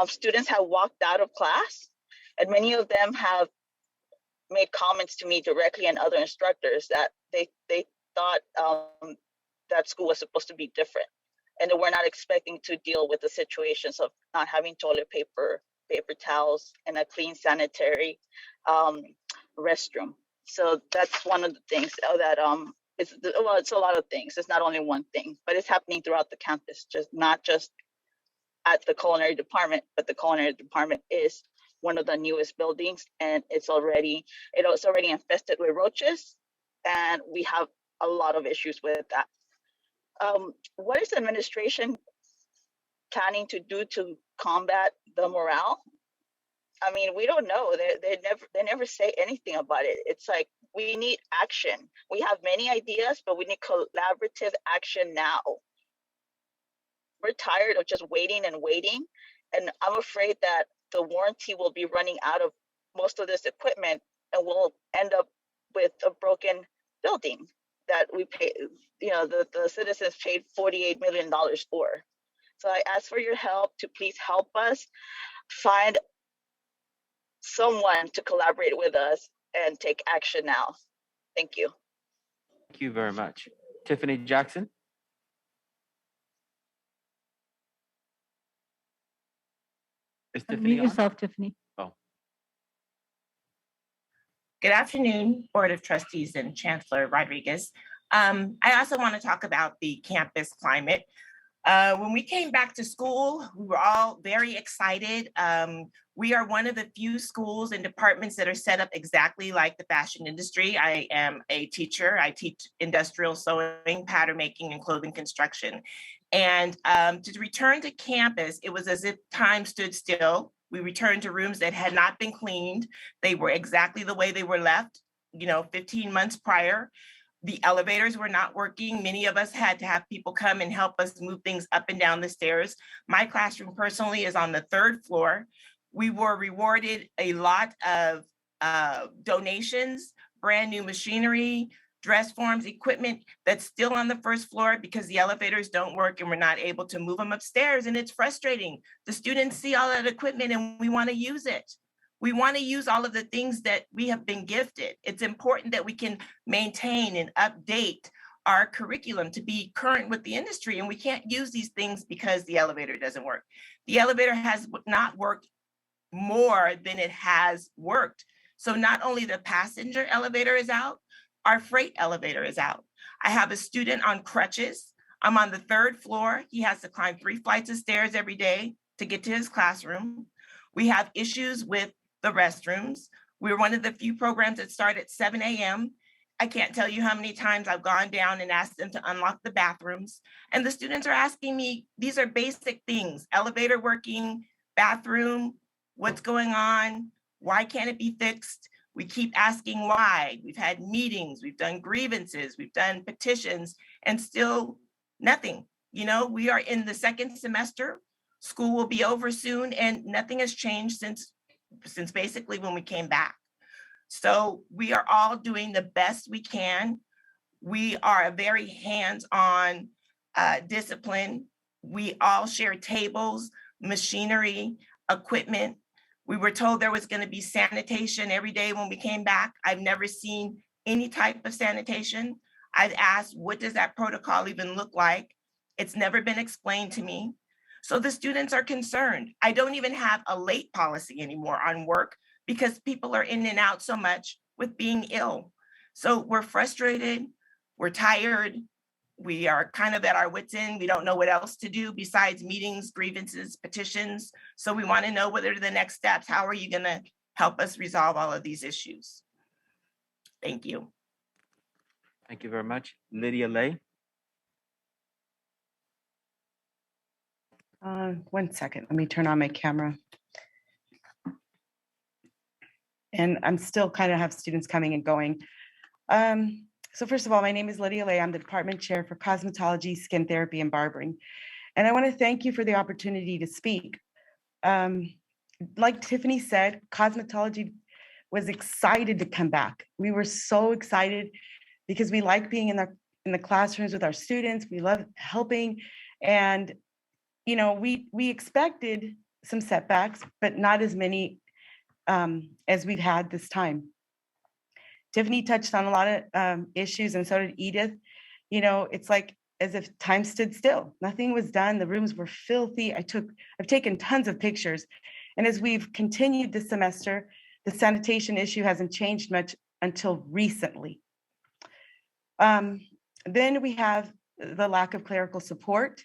Students have walked out of class, and many of them have made comments to me directly and other instructors that they thought that school was supposed to be different, and that we're not expecting to deal with the situations of not having toilet paper, paper towels, and a clean sanitary restroom. So that's one of the things that it's a lot of things. It's not only one thing, but it's happening throughout the campus, not just at the culinary department, but the culinary department is one of the newest buildings, and it's already infested with roaches, and we have a lot of issues with that. What is the administration planning to do to combat the morale? I mean, we don't know. They never say anything about it. It's like, we need action. We have many ideas, but we need collaborative action now. We're tired of just waiting and waiting, and I'm afraid that the warranty will be running out of most of this equipment, and we'll end up with a broken building that we pay, the citizens paid $48 million for. So I ask for your help to please help us find someone to collaborate with us and take action now. Thank you. Thank you very much. Tiffany Jackson. Is Tiffany Unmute on? yourself, Tiffany. Oh. Good afternoon, Board of Trustees and Chancellor Rodriguez. I also want to talk about the campus climate. When we came back to school, we were all very excited. We are one of the few schools and departments that are set up exactly like the fashion industry. I am a teacher. I teach industrial sewing, pattern making, and clothing construction. And to return to campus, it was as if time stood still. We returned to rooms that had not been cleaned. They were exactly the way they were left, 15 months prior. The elevators were not working. Many of us had to have people come and help us move things up and down the stairs. My classroom personally is on the 3rd floor. We were rewarded a lot of donations, brand new machinery, dress forms, equipment that's still on the 1st floor because the elevators don't work and we're not able to move them upstairs. And it's frustrating. The students see all that equipment and we want to use it. We want to use all of the things that we have been gifted. It's important that we can maintain and update our curriculum to be current with the industry. And we can't use these things because the elevator doesn't work. The elevator has not worked more than it has worked. So not only the passenger elevator is out, our freight elevator is out. I have a student on crutches. I'm on the 3rd floor. He has to climb 3 flights of stairs every day to get to his classroom. We have issues with the restrooms. We're one of the few programs that start at 7 a.m. I can't tell you how many times I've gone down and asked them to unlock the bathrooms. And the students are asking me, these are basic things, elevator working, bathroom, what's going on? Why can't it be fixed? We keep asking why. We've had meetings, we've done grievances, we've done petitions, and still nothing. We are in the 2nd semester. School will be over soon, and nothing has changed since basically when we came back. So we are all doing the best we can. We are a very hands-on discipline. We all shared tables, machinery, equipment. We were told there was going to be sanitation every day when we came back. I've never seen any type of sanitation. I've asked, what does that protocol even look like? It's never been explained to me. So the students are concerned. I don't even have a late policy anymore on work because people are in and out so much with being ill. So we're frustrated, we're tired, we are kind of at our wits' end. We don't know what else to do besides meetings, grievances, petitions. So we want to know what are the next steps. How are you going to help us resolve all of these issues? Thank you. Thank you very much. Lydia Lay. 1 second, let me turn on my camera. And I'm still kind of have students coming and going. So first of all, my name is Lydia Lay. I'm the department chair for cosmetology, skin therapy, and barbering. And I want to thank you for the opportunity to speak. Like Tiffany said, cosmetology was excited to come back. We were so excited because we like being in the classrooms with our students. We love helping. And you know, we expected some setbacks, but not as many as we've had this time. Tiffany touched on a lot of issues, and so did Edith. You know, it's like as if time stood still. Nothing was done. The rooms were filthy. I've taken tons of pictures. And as we've continued this semester, the sanitation issue hasn't changed much until recently. Then we have the lack of clerical support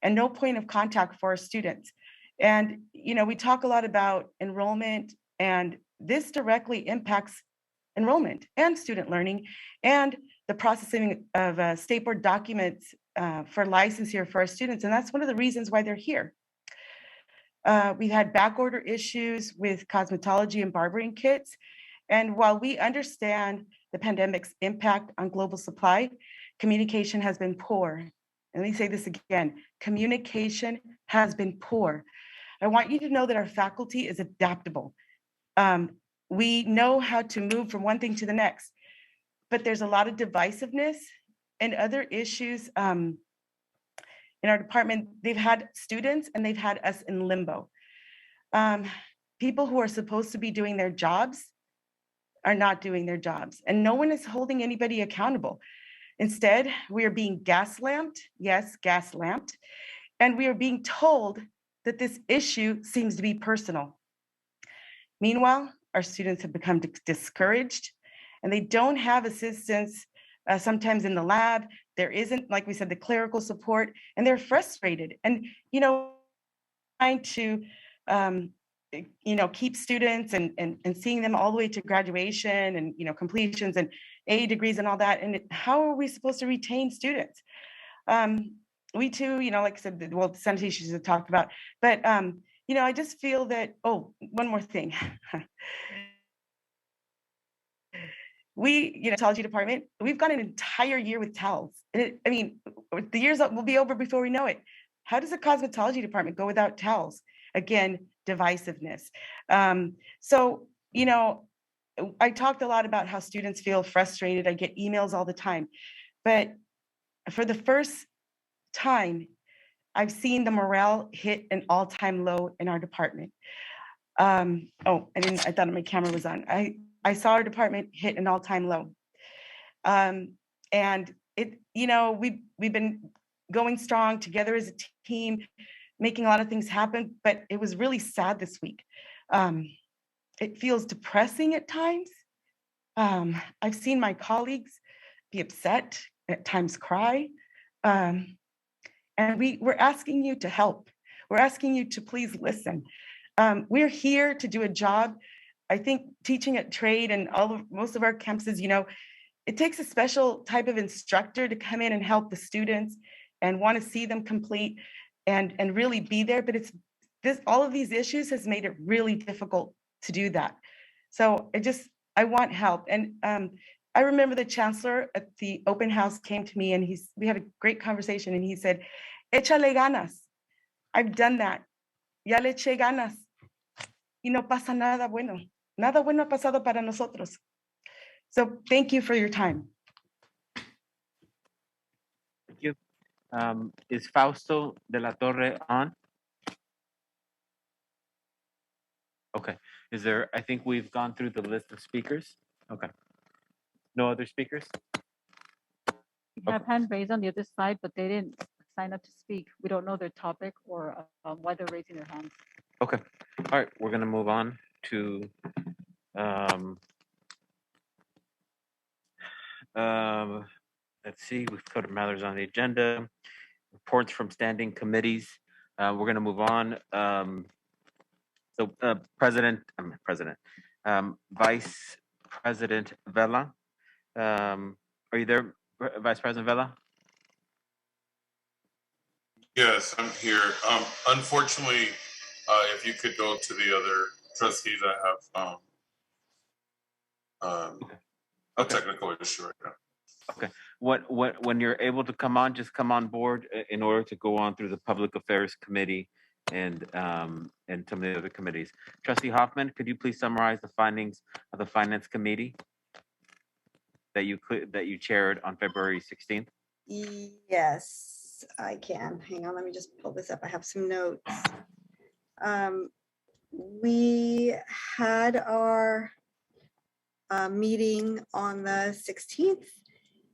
and no point of contact for our students. And, you know, we talk a lot about enrollment, and this directly impacts enrollment and student learning and the processing of state board documents for license here for our students. And that's one of the reasons why they're here. We've had back order issues with cosmetology and barbering kits. And while we understand the pandemic's impact on global supply, communication has been poor. And let me say this again, communication has been poor. I want you to know that our faculty is adaptable. We know how to move from one thing to the next, but there's a lot of divisiveness and other issues in our department. They've had students and they've had us in limbo. People who are supposed to be doing their jobs are not doing their jobs, and no one is holding anybody accountable. Instead, we are being gas-lamped, yes, gas-lamped, and we are being told that this issue seems to be personal. Meanwhile, our students have become discouraged, and they don't have assistance sometimes in the lab. There isn't, like we said, the clerical support, and they're frustrated. And, you know, trying to, you know, keep students and seeing them all the way to graduation and, you know, completions and A degrees and all that. And how are we supposed to retain students? We too, you know, like I said, well, the sanitation is talked about, but, you know, I just feel that, oh, one more thing. We, you know, cosmetology department, we've gone an entire year with towels. I mean, the years will be over before we know it. How does a cosmetology department go without towels? Again, divisiveness. So, you know, I talked a lot about how students feel frustrated. I get emails all the time, but for the first time, I've seen the morale hit an all-time low in our department. Oh, I thought my camera was on. I saw our department hit an all-time low. And it, you know, we've been going strong together as a team, making a lot of things happen, but it was really sad this week. It feels depressing at times. I've seen my colleagues be upset, at times cry. And we're asking you to help. We're asking you to please listen. We're here to do a job. I think teaching at trade and most of our campuses, you know, it takes a special type of instructor to come in and help the students and want to see them complete and really be there. But it's all of these issues has made it really difficult to do that. So I want help. And I remember the chancellor at the open house came to me and we had a great conversation and he said, échale ganas. I've done that. Ya le eché ganas. Y no pasa nada bueno. Nada bueno ha pasado para nosotros. So thank you for your time. Thank you. Is Fausto de la Torre on? Okay. Is there, I think we've gone through the list of speakers. Okay. No other speakers? We have hand raised on the other side, but they didn't sign up to speak. We don't know their topic or why they're raising their hands. Okay. All right. We're going to move on to let's see, we've covered matters on the agenda, reports from standing committees. We're going to move on. Vice President Vela. Are you there, Vice President Vela? Yes, I'm here. Unfortunately, if you could go to the other trustees, I have a technical issue right now. Okay. When you're able to come on, just come on board in order to go on through the Public Affairs Committee and some of the other committees. Trustee Hoffman, could you please summarize the findings of the Finance Committee that you chaired on February 16th? Yes, I can. Hang on, let me just pull this up. I have some notes. We had our meeting on the 16th,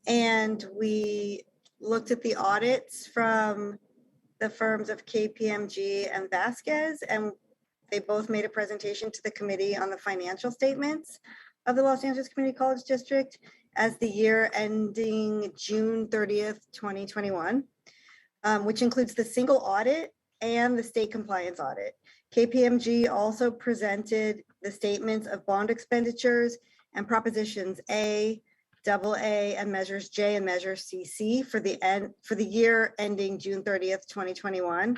and we looked at the audits from the firms of KPMG and Vasquez, and they both made a presentation to the committee on the financial statements of the Los Angeles Community College District as the year ending June 30th, 2021, which includes the single audit and the state compliance audit. KPMG also presented the statements of bond expenditures and propositions A, AA, and measures J and measure CC for the year ending June 30th, 2021.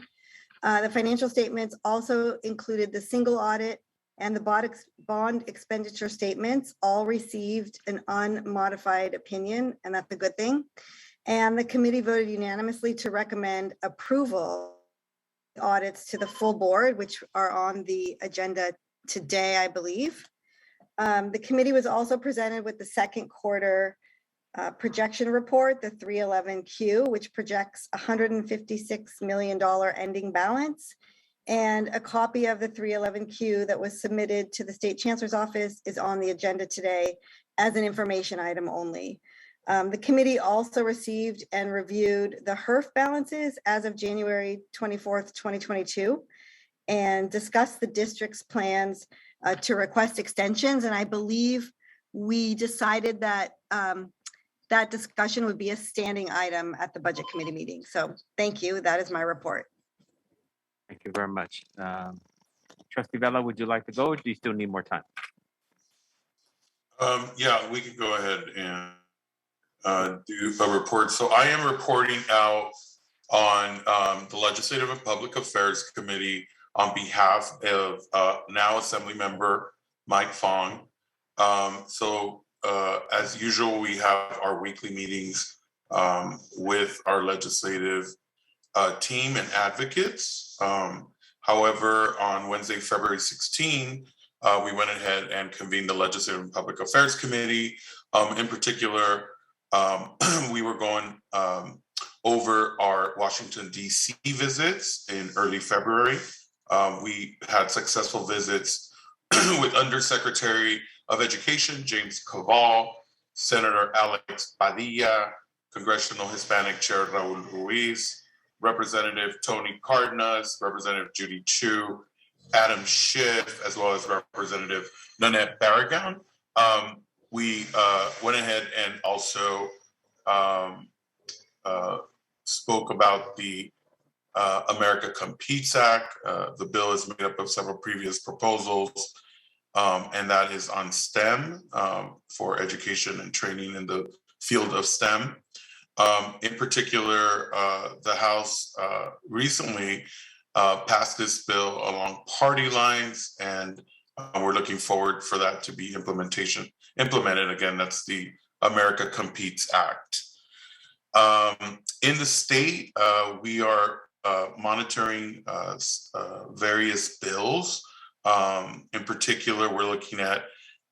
The financial statements also included the single audit and the bond expenditure statements. All received an unmodified opinion, and that's a good thing. And the committee voted unanimously to recommend approval audits to the full board, which are on the agenda today, I believe. The committee was also presented with the second quarter projection report, the 311Q, which projects $156 million ending balance. And a copy of the 311Q that was submitted to the State Chancellor's Office is on the agenda today as an information item only. The committee also received and reviewed the HERF balances as of January 24th, 2022, and discussed the district's plans to request extensions. And I believe we decided that that discussion would be a standing item at the Budget Committee meeting. So thank you. That is my report. Thank you very much. Trustee Vela, would you like to go, or do you still need more time? Yeah, we could go ahead and do a report. So I am reporting out on the Legislative and Public Affairs Committee on behalf of now Assembly Member Mike Fong. As usual, we have our weekly meetings with our legislative team and advocates. However, on Wednesday, February 16, we went ahead and convened the Legislative and Public Affairs Committee. In particular, we were going over our Washington, D.C. visits in early February. We had successful visits with Undersecretary of Education, James Cavall, Senator Alex Padilla, Congressional Hispanic Chair Raul Ruiz, Representative Tony Cardenas, Representative Judy Chu, Adam Schiff, as well as Representative Nanette Barragan. We went ahead and also spoke about the America Competes Act. The bill is made up of several previous proposals, and that is on STEM for education and training in the field of STEM. In particular, the House recently passed this bill along party lines, and we're looking forward for that to be implemented. Again, that's the America Competes Act. In the state, we are monitoring various bills. In particular, we're looking at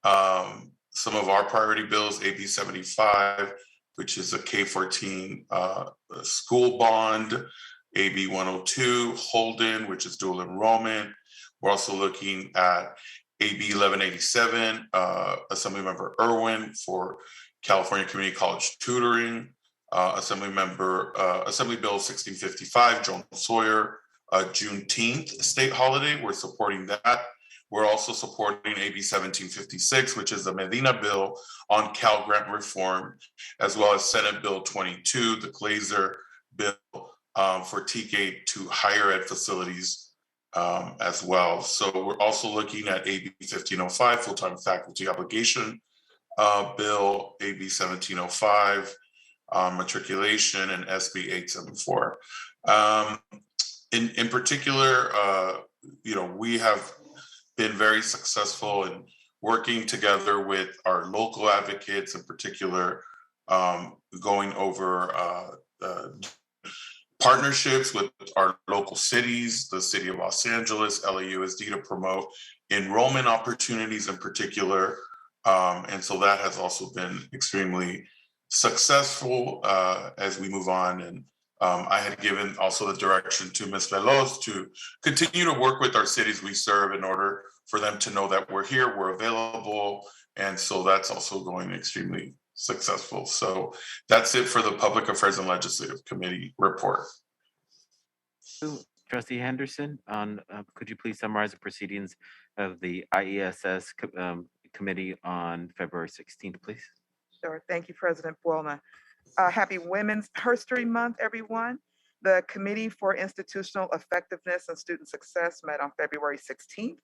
some of our priority bills, AB 75, which is a K-14 school bond, AB 102, Holden, which is dual enrollment. We're also looking at AB 1187, Assemblymember Irwin for California Community College tutoring, Assembly Bill 1655, Joan Sawyer, Juneteenth state holiday. We're supporting that. We're also supporting AB 1756, which is the Medina bill on Cal Grant reform, as well as Senate Bill 22, the Glazer bill for TK to higher ed facilities as well. So we're also looking at AB 1505, full-time faculty obligation bill, AB 1705, matriculation, and SB 874. In particular, we have been very successful in working together with our local advocates, in particular, going over partnerships with our local cities, the city of Los Angeles, LAUSD, to promote enrollment opportunities in particular. And so that has also been extremely successful as we move on. And I had given also the direction to Ms. Veloz to continue to work with our cities we serve in order for them to know that we're here, we're available. And so that's also going extremely successful. So that's it for the Public Affairs and Legislative Committee report. Trustee Henderson, could you please summarize the proceedings of the IESS committee on February 16th, please? Sure. Thank you, President Buolna. Happy Women's History Month, everyone. The Committee for Institutional Effectiveness and Student Success met on February 16th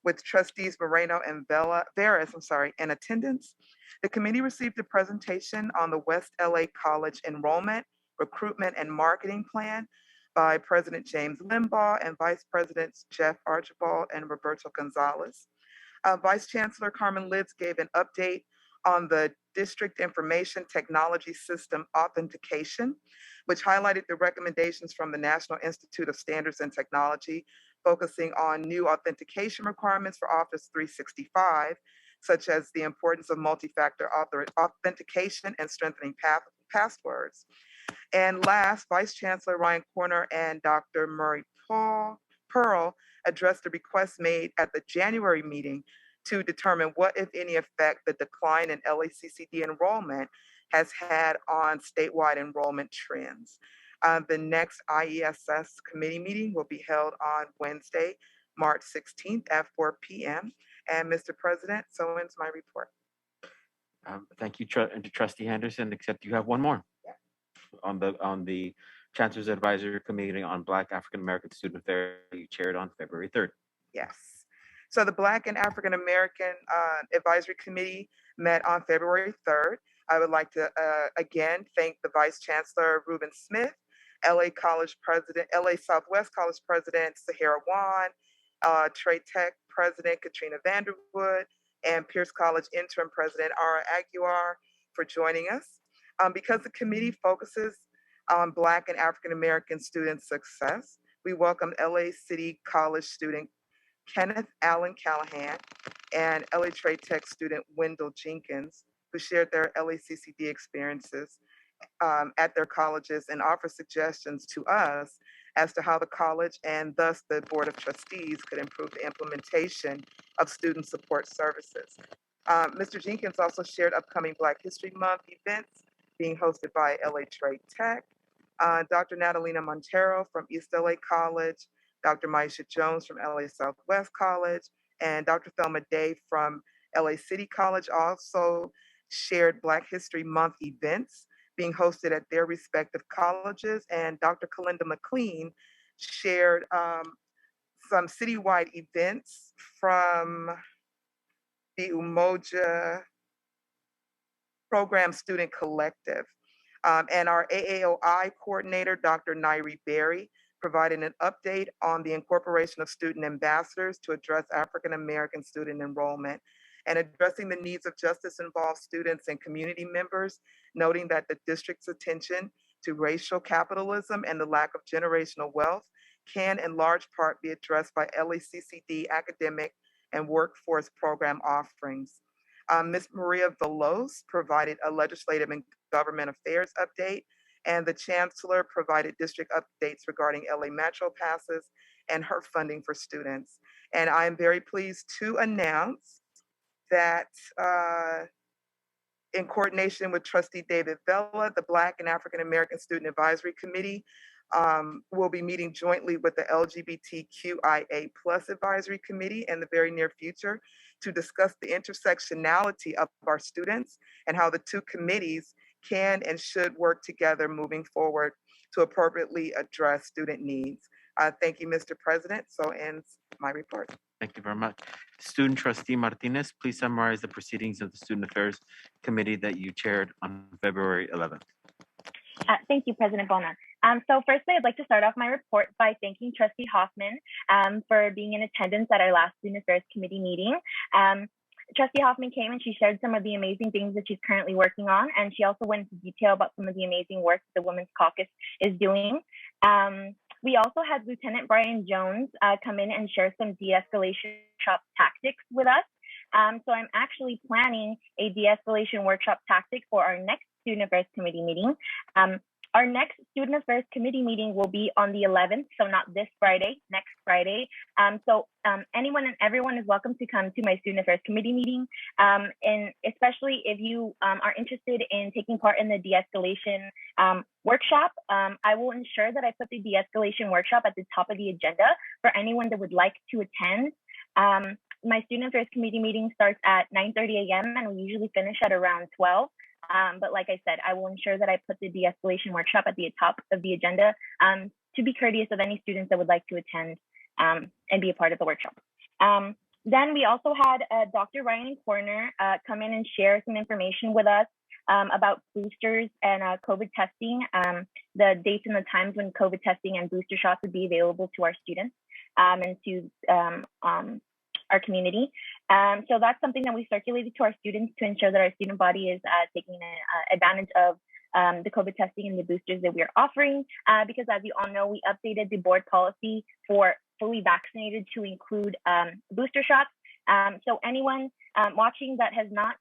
with Trustees Moreno and Veras in attendance. The committee received a presentation on the West LA College Enrollment, Recruitment, and Marketing Plan by President James Limbaugh and Vice Presidents Jeff Archibald and Roberto Gonzalez. Vice Chancellor Carmen Lids gave an update on the District Information Technology System authentication, which highlighted the recommendations from the National Institute of Standards and Technology, focusing on new authentication requirements for Office 365, such as the importance of multi-factor authentication and strengthening passwords. And last, Vice Chancellor Ryan Corner and Dr. Murray Pearl addressed the request made at the January meeting to determine what, if any, effect the decline in LACCD enrollment has had on statewide enrollment trends. The next IESS committee meeting will be held on Wednesday, March 16th at 4 p.m. And Mr. President, so ends my report. Thank you, Trustee Henderson, except you have one more. Yeah. On the Chancellor's Advisory Committee on Black African American Student Affairs you chaired on February 3rd. Yes. So the Black and African American Advisory Committee met on February 3rd. I would like to again thank the Vice Chancellor Reuben Smith, LA Southwest College President Sahara Juan, Trade Tech President Katrina Vanderwood, and Pierce College Interim President Ara Aguiar for joining us. Because the committee focuses on Black and African American student success, we welcome LA City College student Kenneth Allen Callahan and LA Trade Tech student Wendell Jenkins, who shared their LACCD experiences at their colleges and offer suggestions to us as to how the college and thus the Board of Trustees could improve the implementation of student support services. Mr. Jenkins also shared upcoming Black History Month events being hosted by LA Trade Tech. Dr. Natalina Montero from East LA College, Dr. Maisha Jones from LA Southwest College, and Dr. Thelma Day from LA City College also shared Black History Month events being hosted at their respective colleges. And Dr. Kalinda McLean shared some citywide events from the Umoja Program Student Collective. And our AAOI coordinator, Dr. Nairi Berry, provided an update on the incorporation of student ambassadors to address African American student enrollment and addressing the needs of justice-involved students and community members, noting that the district's attention to racial capitalism and the lack of generational wealth can in large part be addressed by LACCD academic and workforce program offerings. Ms. Maria Veloz provided a legislative and government affairs update, and the Chancellor provided district updates regarding LA Metro passes and her funding for students. And I am very pleased to announce that in coordination with Trustee David Vela, the Black and African American Student Advisory Committee will be meeting jointly with the LGBTQIA Plus Advisory Committee in the very near future to discuss the intersectionality of our students and how the two committees can and should work together moving forward to appropriately address student needs. Thank you, Mr. President. So ends my report. Thank you very much. Student Trustee Martinez, please summarize the proceedings of the Student Affairs Committee that you chaired on February 11th. Thank you, President Bona. So firstly, I'd like to start off my report by thanking Trustee Hoffman for being in attendance at our last Student Affairs Committee meeting. Trustee Hoffman came and she shared some of the amazing things that she's currently working on, and she also went into detail about some of the amazing work the Women's Caucus is doing. We also had Lieutenant Brian Jones come in and share some de-escalation workshop tactics with us. So I'm actually planning a de-escalation workshop tactic for our next Student Affairs Committee meeting. Our next Student Affairs Committee meeting will be on the 11th, so not this Friday, next Friday. So anyone and everyone is welcome to come to my Student Affairs Committee meeting. And especially if you are interested in taking part in the de-escalation workshop, I will ensure that I put the de-escalation workshop at the top of the agenda for anyone that would like to attend. My Student Affairs Committee meeting starts at 9:30 a.m. and we usually finish at around 12. But like I said, I will ensure that I put the de-escalation workshop at the top of the agenda to be courteous of any students that would like to attend and be a part of the workshop. Then we also had Dr. Ryan Corner come in and share some information with us about boosters and COVID testing, the dates and the times when COVID testing and booster shots would be available to our students and to our community. So that's something that we circulated to our students to ensure that our student body is taking advantage of the COVID testing and the boosters that we are offering. Because as you all know, we updated the board policy for fully vaccinated to include booster shots. So anyone watching that has not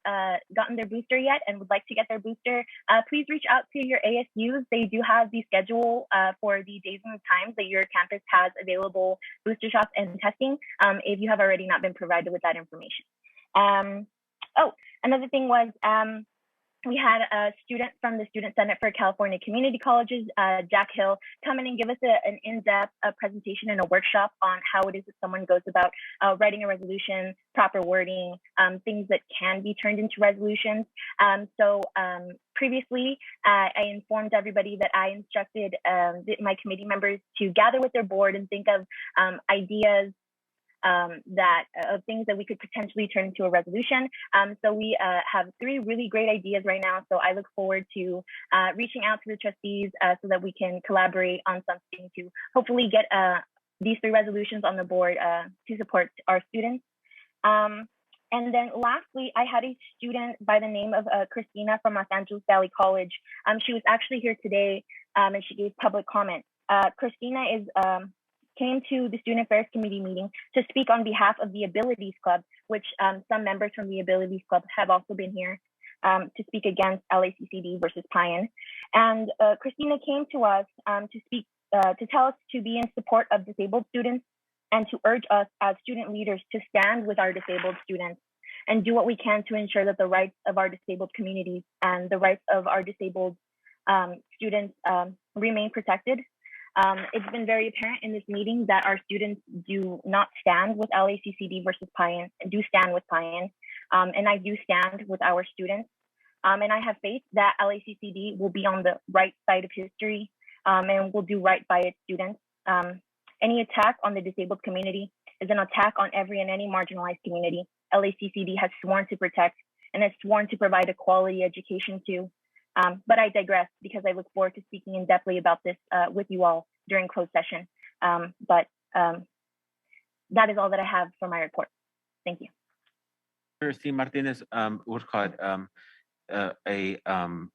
gotten their booster yet and would like to get their booster, please reach out to your ASUs. They do have the schedule for the days and the times that your campus has available booster shots and testing if you have already not been provided with that information. Another thing was we had a student from the Student Senate for California Community Colleges, Jack Hill, come in and give us an in-depth presentation and a workshop on how it is that someone goes about writing a resolution, proper wording, things that can be turned into resolutions. Previously, I informed everybody that I instructed my committee members to gather with their board and think of ideas of things that we could potentially turn into a resolution. So we have 3 really great ideas right now. So I look forward to reaching out to the trustees so that we can collaborate on something to hopefully get these 3 resolutions on the board to support our students. And then lastly, I had a student by the name of Christina from Los Angeles Valley College. She was actually here today and she gave public comment. Christina came to the Student Affairs Committee meeting to speak on behalf of the Abilities Club, which some members from the Abilities Club have also been here to speak against LACCD versus Payan. And Christina came to us to speak, to tell us to be in support of disabled students and to urge us as student leaders to stand with our disabled students and do what we can to ensure that the rights of our disabled communities and the rights of our disabled students remain protected. It's been very apparent in this meeting that our students do not stand with LACCD versus Payan, do stand with Payan, and I do stand with our students. And I have faith that LACCD will be on the right side of history and will do right by its students. Any attack on the disabled community is an attack on every and any marginalized community. LACCD has sworn to protect and has sworn to provide a quality education to. But I digress because I look forward to speaking in depthly about this with you all during closed session. But that is all that I have for my report. Thank you. Trustee Martinez, Urquhart,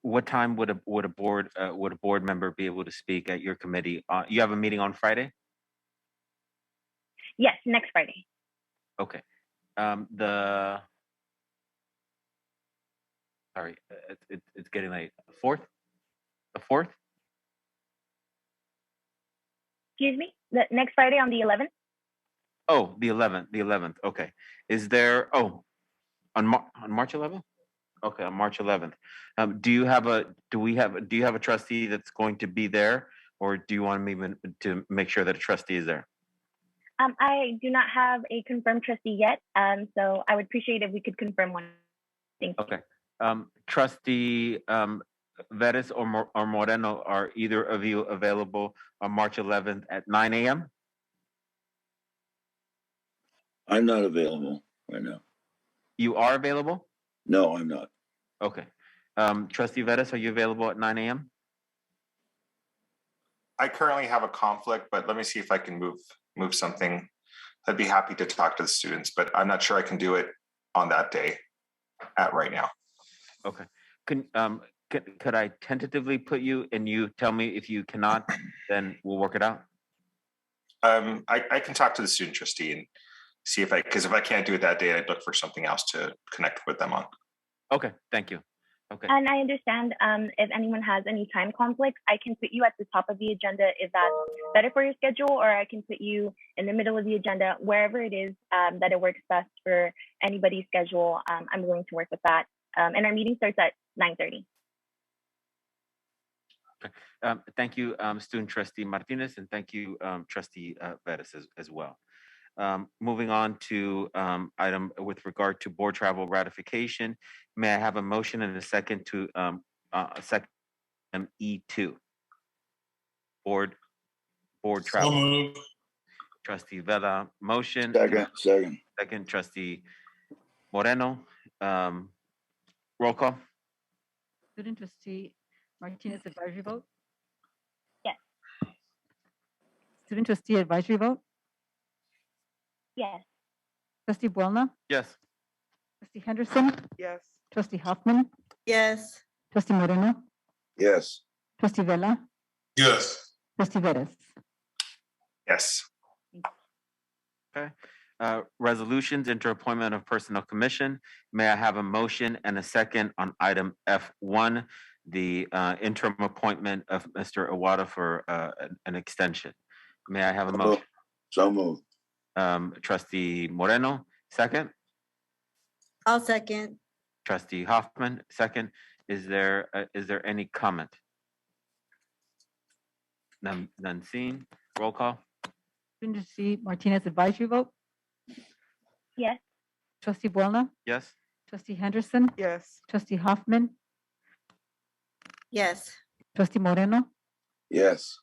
what time would a board member be able to speak at your committee? You have a meeting on Friday? Yes, next Friday. Okay. sorry, it's getting late. The 4th? Excuse me, the next Friday on the 11th? Oh, the 11th. Okay. Is there, on March 11th? Okay, on March 11th. Do you have a trustee that's going to be there, or do you want me to make sure that a trustee is there? I do not have a confirmed trustee yet, so I would appreciate if we could confirm one. Thank you. Okay. Trustee Vettis or Moreno, are either of you available on March 11th at 9 a.m.? I'm not available right now. You are available? No, I'm not. Okay. Trustee Vettis, are you available at 9 a.m.? I currently have a conflict, but let me see if I can move something. I'd be happy to talk to the students, but I'm not sure I can do it on that day right now. Okay. Could I tentatively put you, and you tell me if you cannot, then we'll work it out? I can talk to the student trustee and see because if I can't do it that day, I'd look for something else to connect with them on. Okay, thank you. Okay. And I understand if anyone has any time conflicts, I can put you at the top of the agenda if that's better for your schedule, or I can put you in the middle of the agenda, wherever it is that it works best for anybody's schedule. I'm willing to work with that. And our meeting starts at 9:30. Okay. Thank you, Student Trustee Martinez, and thank you, Trustee Vettis as well. Moving on to item with regard to board travel ratification. May I have a motion and a second to second E2? Board travel. So moved. Trustee Vela, motion. Second. Second, Trustee Moreno. Roll call. Student Trustee Martinez advisory vote? Yes. Student Trustee advisory vote? Yes. Trustee Buelna? Yes. Trustee Henderson? Yes. Trustee Hoffman? Yes. Trustee Moreno? Yes. Trustee Vela? Yes. Trustee Vettis? Yes. Okay. Resolutions, interappointment of personnel commission. May I have a motion and a second on item F1, the interim appointment of Mr. Iwata for an extension. May I have a motion? So moved. Trustee Moreno, second. I'll second. Trustee Hoffman, second. Is there any comment? None seen. Roll call. Student Trustee Martinez advisory vote? Yes. Trustee Buelna? Yes. Trustee Henderson? Yes. Trustee Hoffman? Yes. Trustee Moreno? Yes.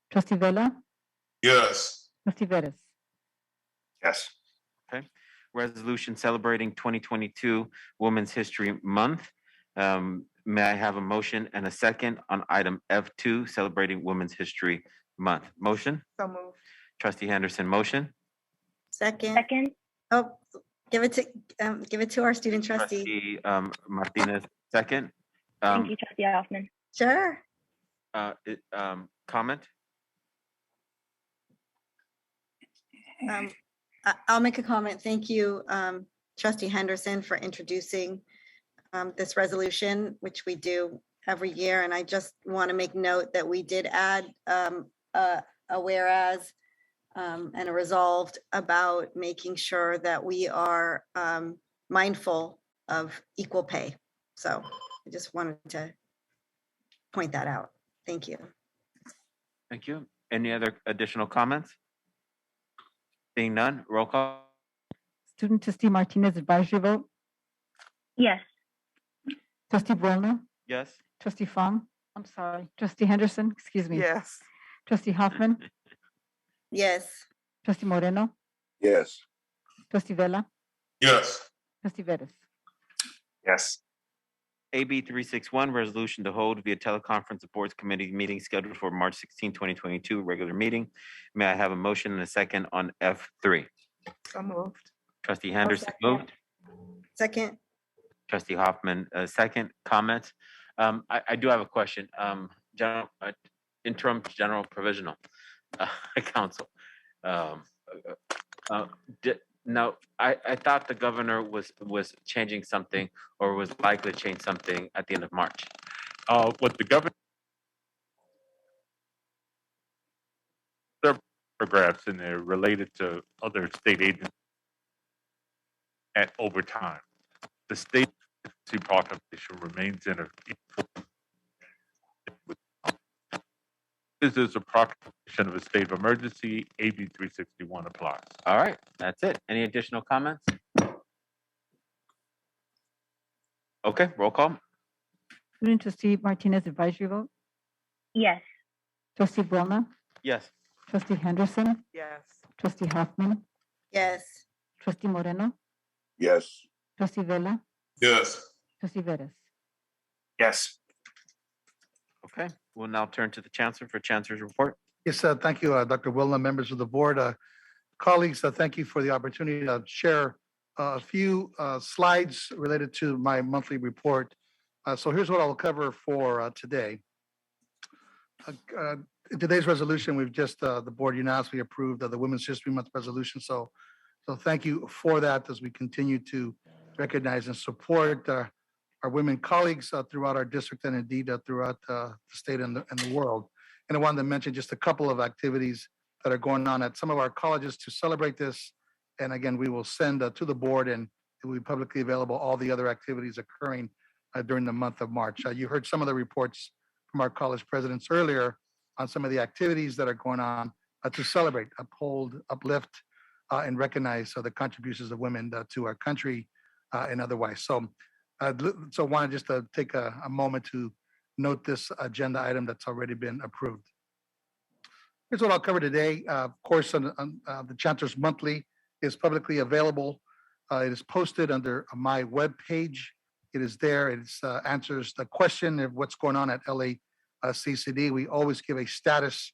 Trustee Vela? Yes. Trustee Vettis? Yes. Okay. Resolution celebrating 2022 Women's History Month. May I have a motion and a second on item F2, celebrating Women's History Month? Motion? So moved. Trustee Henderson, motion. Second. Second. Oh, give it to our student trustee. Trustee Martinez, second. Thank you, Trustee Hoffman. Sure. Comment? I'll make a comment. Thank you, Trustee Henderson, for introducing this resolution, which we do every year. And I just want to make note that we did add a whereas and a resolved about making sure that we are mindful of equal pay. So I just wanted to point that out. Thank you. Thank you. Any other additional comments? Seeing none, roll call. Student Trustee Martinez advisory vote? Yes. Trustee Buelna? Yes. Trustee Fong? I'm sorry. Trustee Henderson, excuse me. Yes. Trustee Hoffman? Yes. Trustee Moreno? Yes. Trustee Vela? Yes. Trustee Vettis? Yes. AB 361, resolution to hold via teleconference the board's committee meeting scheduled for March 16, 2022, regular meeting. May I have a motion and a second on F3? So moved. Trustee Henderson moved. Second. Trustee Hoffman, second. Comments? I do have a question. Interim general provisional council. No, I thought the governor was changing something or was likely to change something at the end of March. What the governor there are paragraphs in there related to other state agencies at over time. The state agency proclamation remains in a this is a proclamation of a state of emergency. AB 361 applies. All right, that's it. Any additional comments? Okay, roll call. Student trustee Martinez advisory vote, Yes. trustee Brona, Yes. trustee Henderson, Yes. trustee Hoffman, Yes. trustee Moreno, Yes. trustee Vela, Yes. trustee Vettis. Yes. Okay, we'll now turn to the chancellor for chancellor's report. Yes, thank you, Dr. Wilna, members of the board, colleagues. Thank you for the opportunity to share a few slides related to my monthly report. So here's what I'll cover for today. In today's resolution, we've just the board unanimously approved the Women's History Month resolution. So thank you for that as we continue to recognize and support our women colleagues throughout our district and indeed throughout the state and the world. And I wanted to mention just a couple of activities that are going on at some of our colleges to celebrate this. And again, we will send to the board and it will be publicly available all the other activities occurring during the month of March. You heard some of the reports from our college presidents earlier on some of the activities that are going on to celebrate, uphold, uplift, and recognize the contributions of women to our country and otherwise. So I wanted just to take a moment to note this agenda item that's already been approved. Here's what I'll cover today. Of course, the Chancellor's Monthly is publicly available. It is posted under my webpage. It is there. It answers the question of what's going on at LACCD. We always give a status,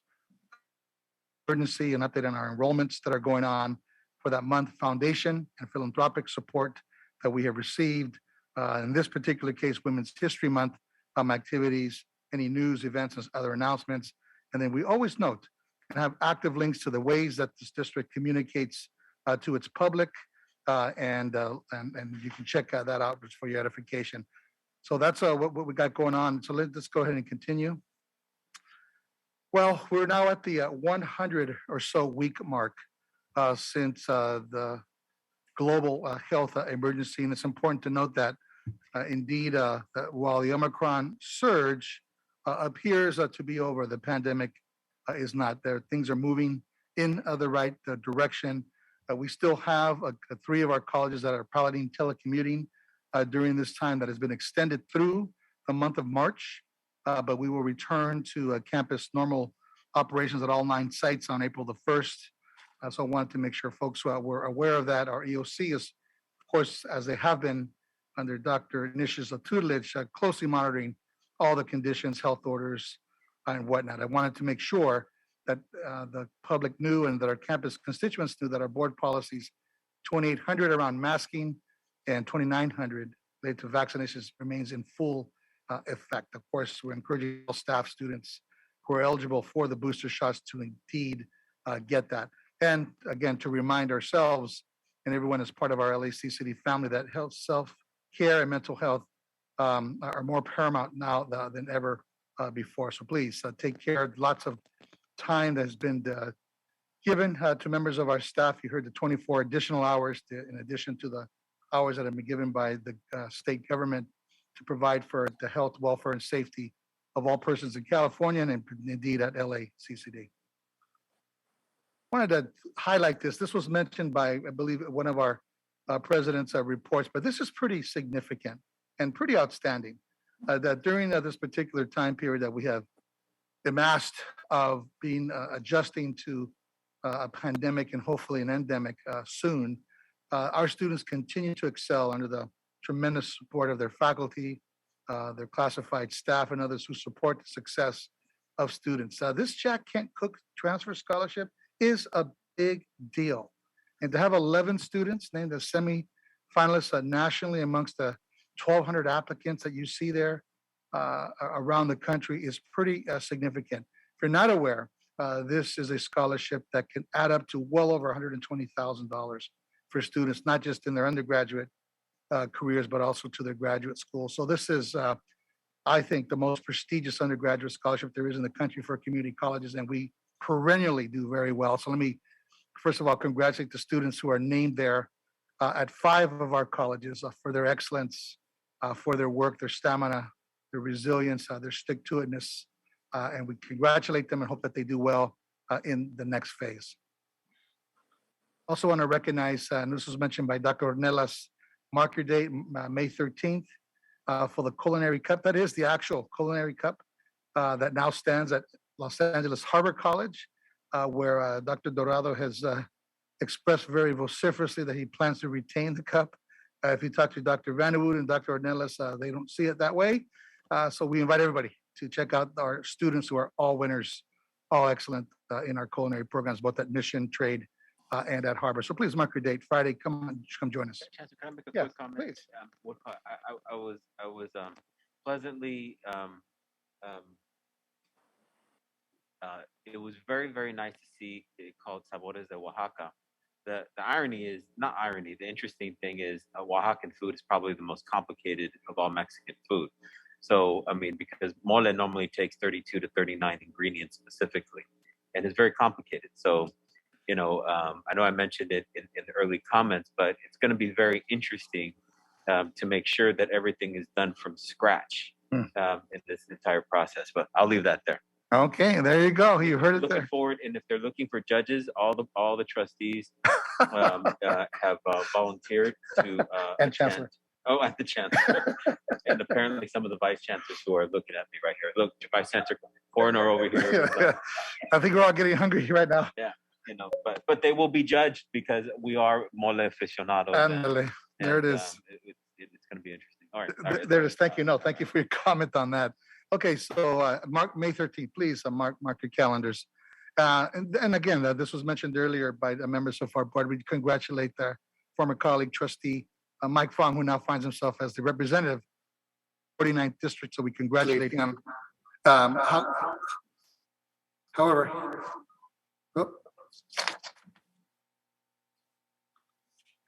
emergency, and update on our enrollments that are going on for that month, foundation and philanthropic support that we have received. In this particular case, Women's History Month activities, any news, events, and other announcements. And then we always note and have active links to the ways that this district communicates to its public, and you can check that out just for your edification. So that's what we got going on. So let's go ahead and continue. Well, we're now at the 100 or so week mark since the global health emergency, and it's important to note that indeed, that while the Omicron surge appears to be over, the pandemic is not there. Things are moving in the right direction. We still have 3 of our colleges that are piloting telecommuting during this time that has been extended through the month of March, but we will return to campus normal operations at all 9 sites on April the 1st. So I wanted to make sure folks were aware of that. Our EOC is, of course, as they have been under Dr. Nish's tutelage, closely monitoring all the conditions, health orders, and whatnot. I wanted to make sure that the public knew and that our campus constituents knew that our board policies 2800 around masking and 2900 related to vaccinations remains in full effect. Of course, we're encouraging all staff, students who are eligible for the booster shots to indeed get that. And again, to remind ourselves and everyone as part of our LACCD family that health, self-care and mental health are more paramount now than ever before. So please take care. Lots of time that has been given to members of our staff. You heard the 24 additional hours in addition to the hours that have been given by the state government to provide for the health, welfare, and safety of all persons in California and indeed at LACCD. Wanted to highlight this. This was mentioned by, I believe, one of our president's reports, but this is pretty significant and pretty outstanding that during this particular time period that we have amassed of being adjusting to a pandemic and hopefully an endemic soon, our students continue to excel under the tremendous support of their faculty, their classified staff, and others who support the success of students. This Jack Kent Cook Transfer Scholarship is a big deal. And to have 11 students named as semi-finalists nationally amongst the 1,200 applicants that you see there around the country is pretty significant. If you're not aware, this is a scholarship that can add up to well over $120,000 for students, not just in their undergraduate careers, but also to their graduate school. So this is, I think, the most prestigious undergraduate scholarship there is in the country for community colleges, and we perennially do very well. So let me, first of all, congratulate the students who are named there at 5 of our colleges for their excellence, for their work, their stamina, their resilience, their stick-to-itness, and we congratulate them and hope that they do well in the next phase. Also want to recognize, and this was mentioned by Dr. Ornelas, mark your date, May 13th, for the Culinary Cup. That is the actual Culinary Cup that now stands at Los Angeles Harbor College, where Dr. Dorado has expressed very vociferously that he plans to retain the cup. If you talk to Dr. Vanderwood and Dr. Ornelas, they don't see it that way. So we invite everybody to check out our students who are all winners, all excellent in our culinary programs, both at Mission, Trade, and at Harbor. So please mark your date, Friday. Come join us. Chancellor, can I make a Yeah, quick comment? please. I was pleasantly. It was very, very nice to see it called Sabores de Oaxaca. The irony is not irony. The interesting thing is Oaxacan food is probably the most complicated of all Mexican food. So, I mean, because mole normally takes 32 to 39 ingredients specifically, and it's very complicated. So, you know, I know I mentioned it in the early comments, but it's going to be very interesting to make sure that everything is done from scratch in this entire process. But I'll leave that there. Okay, there you go. You heard it Looking there. forward, and if they're looking for judges, all the trustees have volunteered to And Chancellor. Oh, and the chancellor, and apparently some of the vice chancellors who are looking at me right here. Look, Vice Chancellor Coroner over here. I think we're all getting hungry right now. Yeah, you know, but they will be judged because we are mole aficionados. Ándale. There it is. It's going to be interesting. All right. There it is. Thank you. No, thank you for your comment on that. Okay, so mark May 13th, please mark your calendars. And again, this was mentioned earlier by the members of our board. We congratulate our former colleague, trustee Mike Fong, who now finds himself as the representative 49th district. So we congratulate him. However,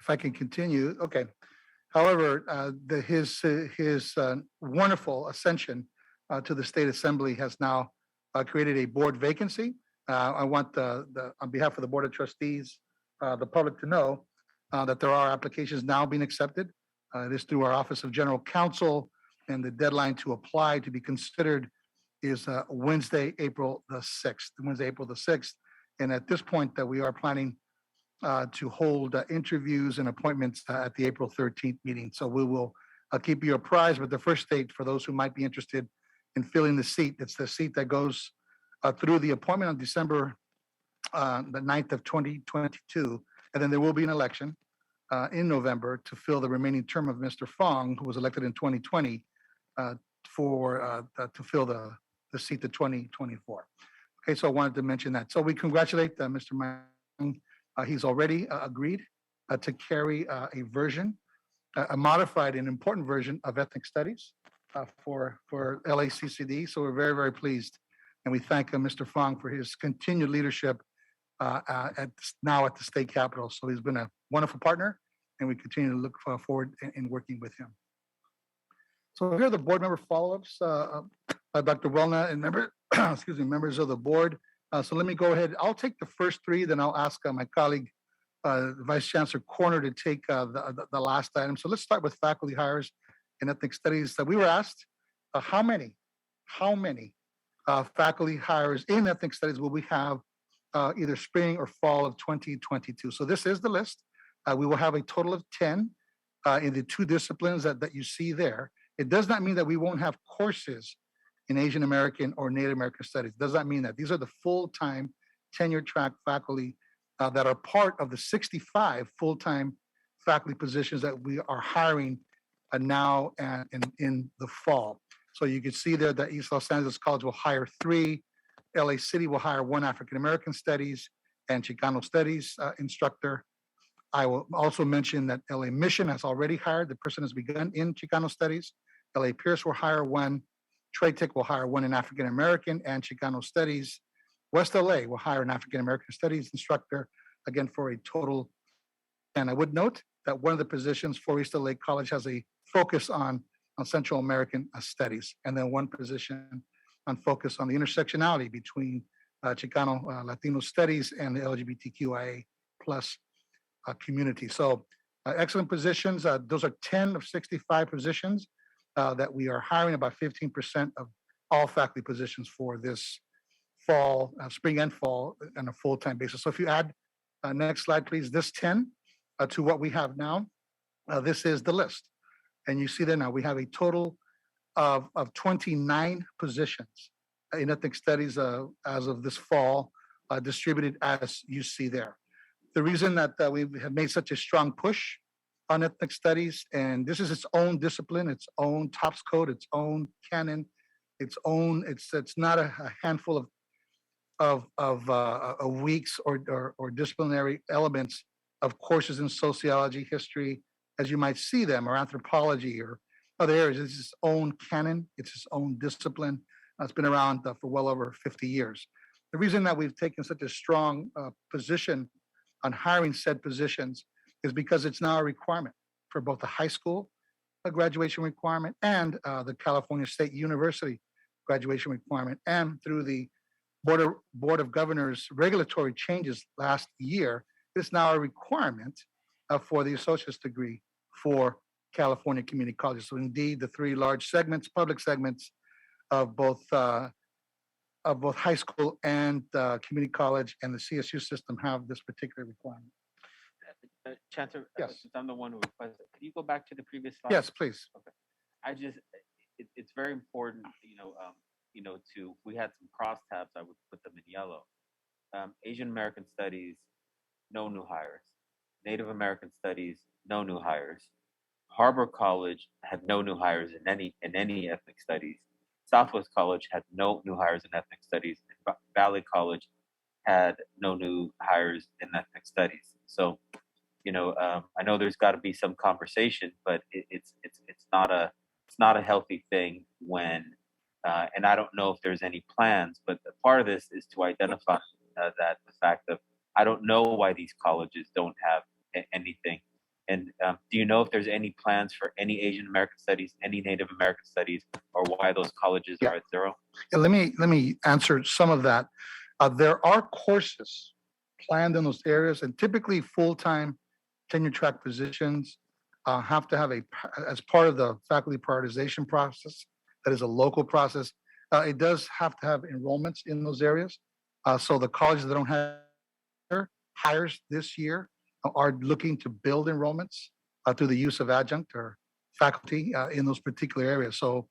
if I can continue, okay. However, his wonderful ascension to the state assembly has now created a board vacancy. I want on behalf of the Board of Trustees, the public to know that there are applications now being accepted. It is through our Office of General Counsel, and the deadline to apply to be considered is Wednesday, April the 6th. And at this point that we are planning to hold interviews and appointments at the April 13th meeting. So we will keep you apprised, but the first date for those who might be interested in filling the seat, it's the seat that goes through the appointment on December the 9th of 2022. And then there will be an election in November to fill the remaining term of Mr. Fong, who was elected in 2020 to fill the seat to 2024. Okay, so I wanted to mention that. So we congratulate Mr. Mang. He's already agreed to carry a version, a modified and important version of ethnic studies for LACCD. So we're very, very pleased. And we thank Mr. Fong for his continued leadership now at the state capitol. So he's been a wonderful partner, and we continue to look forward in working with him. So here are the board member follow-ups by Dr. Wellna and members of the board. So let me go ahead. I'll take the first 3, then I'll ask my colleague, Vice Chancellor Corner, to take the last item. So let's start with faculty hires in ethnic studies. We were asked how many faculty hires in ethnic studies will we have either spring or fall of 2022. So this is the list. We will have a total of 10 in the 2 disciplines that you see there. It does not mean that we won't have courses in Asian American or Native American studies. Does not mean that. These are the full-time tenure track faculty that are part of the 65 full-time faculty positions that we are hiring now and in the fall. So you can see there that East Los Angeles College will hire 3, LACCD will hire 1 African American studies and Chicano studies instructor. I will also mention that LA Mission has already hired, the person has begun in Chicano studies. LA Pierce will hire 1, Trade Tech will hire 1 in African American and Chicano studies. West LA will hire an African American studies instructor, again for a total And I would note that one of the positions for East LA College has a focus on Central American studies, and then one position on focus on the intersectionality between Chicano Latino studies and the LGBTQIA plus community. So excellent positions. Those are 10 of 65 positions that we are hiring, about 15% of all faculty positions for this fall, spring and fall on a full-time basis. So if you add, next slide, please, this 10 to what we have now, this is the list. And you see there now, we have a total of 29 positions in ethnic studies as of this fall, distributed as you see there. The reason that we have made such a strong push on ethnic studies, and this is its own discipline, its own TOPS code, its own canon, its own, it's not a handful of weeks or disciplinary elements of courses in sociology, history, as you might see them, or anthropology or other areas. It's its own canon, it's its own discipline. It's been around for well over 50 years. The reason that we've taken such a strong position on hiring said positions is because it's now a requirement for both the high school graduation requirement and the California State University graduation requirement, and through the Board of Governors regulatory changes last year, it's now a requirement for the associate's degree for California community colleges. So indeed, the three large segments, public segments of both high school and community college and the CSU system have this particular requirement. Chancellor, Yes. since I'm the one who requested, could you go back to the previous slide? Yes, please. Okay. It's very important, we had some crosstabs, I would put them in yellow. Asian American Studies, no new hires. Native American Studies, no new hires. Harbor College had no new hires in any ethnic studies. Southwest College had no new hires in ethnic studies. Valley College had no new hires in ethnic studies. So, I know there's got to be some conversation, but it's not a healthy thing when, and I don't know if there's any plans, but part of this is to identify that the fact that I don't know why these colleges don't have anything. And do you know if there's any plans for any Asian American Studies, any Native American Studies, or why those colleges are at zero? Yeah, let me answer some of that. There are courses planned in those areas, and typically full-time tenure track positions have to have as part of the faculty prioritization process, that is a local process, it does have to have enrollments in those areas. So the colleges that don't have hires this year are looking to build enrollments through the use of adjunct or faculty in those particular areas. So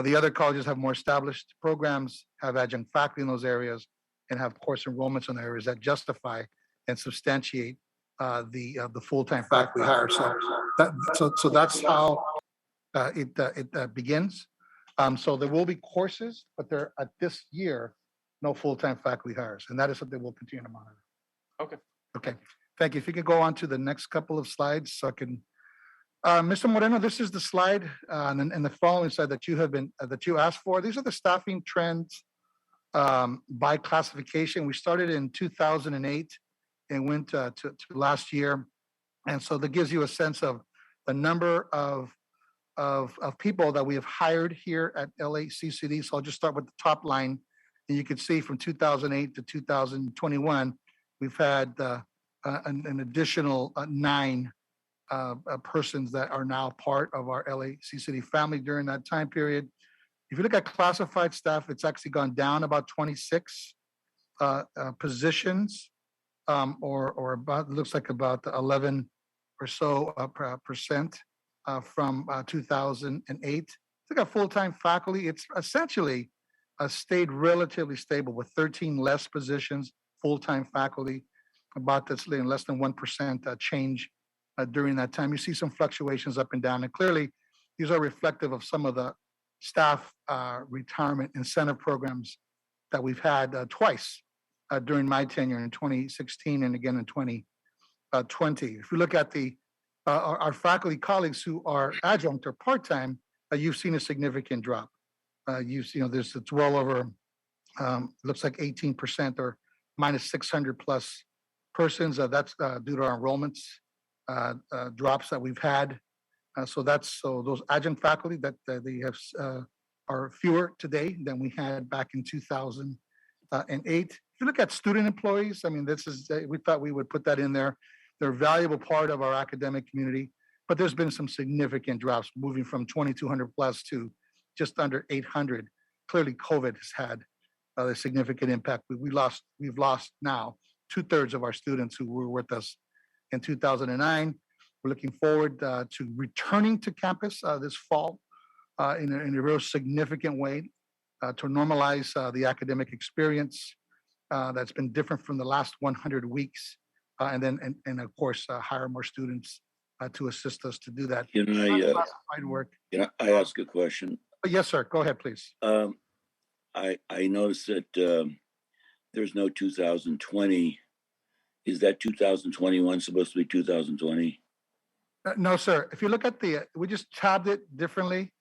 the other colleges have more established programs, have adjunct faculty in those areas, and have course enrollments in the areas that justify and substantiate the full-time faculty hire. So that's how it begins. So there will be courses, but there at this year, no full-time faculty hires, and that is something we'll continue to monitor. Okay. Okay. Thank you. If you could go on to the next couple of slides, so I can. Mr. Moreno, this is the slide and the following slide that you asked for. These are the staffing trends by classification. We started in 2008 and went to last year, and so that gives you a sense of the number of people that we have hired here at LACCD. So I'll just start with the top line, and you can see from 2008 to 2021, we've had an additional 9 persons that are now part of our LACCD family during that time period. If you look at classified staff, it's actually gone down about 26 positions, or about, looks like about 11 or so percent from 2008. Look at full-time faculty, it's essentially stayed relatively stable with 13 less positions, full-time faculty, about that's less than 1% change during that time. You see some fluctuations up and down, and clearly these are reflective of some of the staff retirement incentive programs that we've had twice during my tenure in 2016 and again in 2020. If you look at our faculty colleagues who are adjunct or part-time, you've seen a significant drop. It's well over, looks like 18% or minus 600 plus persons. That's due to our enrollments drops that we've had. So those adjunct faculty that they have are fewer today than we had back in 2008. If you look at student employees, I mean, we thought we would put that in there. They're a valuable part of our academic community, but there's been some significant drops, moving from 2,200 plus to just under 800. Clearly, COVID has had a significant impact. We've lost now 2/3 of our students who were with us in 2009. We're looking forward to returning to campus this fall in a real significant way to normalize the academic experience that's been different from the last 100 weeks, and of course hire more students to assist us to do that. Can Classified work. I ask a question? Yes, sir. Go ahead, please. I noticed that there's no 2020. Is that 2021 supposed to be 2020? No, sir. If you look at we just tabbed it differently.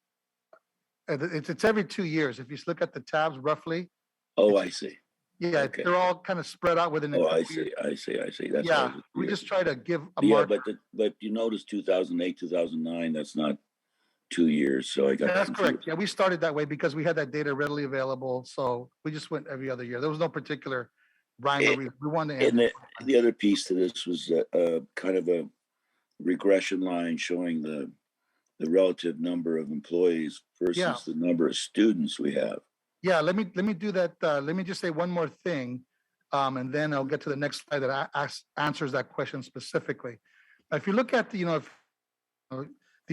It's every 2 years. If you look at the tabs roughly. Oh, I see. Yeah, Okay. they're all kind of spread out within. Oh, I see. That's yeah, we just try to give a yeah, mark. but you notice 2008, 2009. That's not 2 years. So I got. That's confused. correct. Yeah, we started that way because we had that data readily available. So we just went every other year. There was no particular rhyme. We wanted to. And the other piece to this was kind of a regression line showing the relative number of employees versus the number of students we have. Yeah, let me do that. Let me just say one more thing, and then I'll get to the next slide that answers that question specifically. If you look at the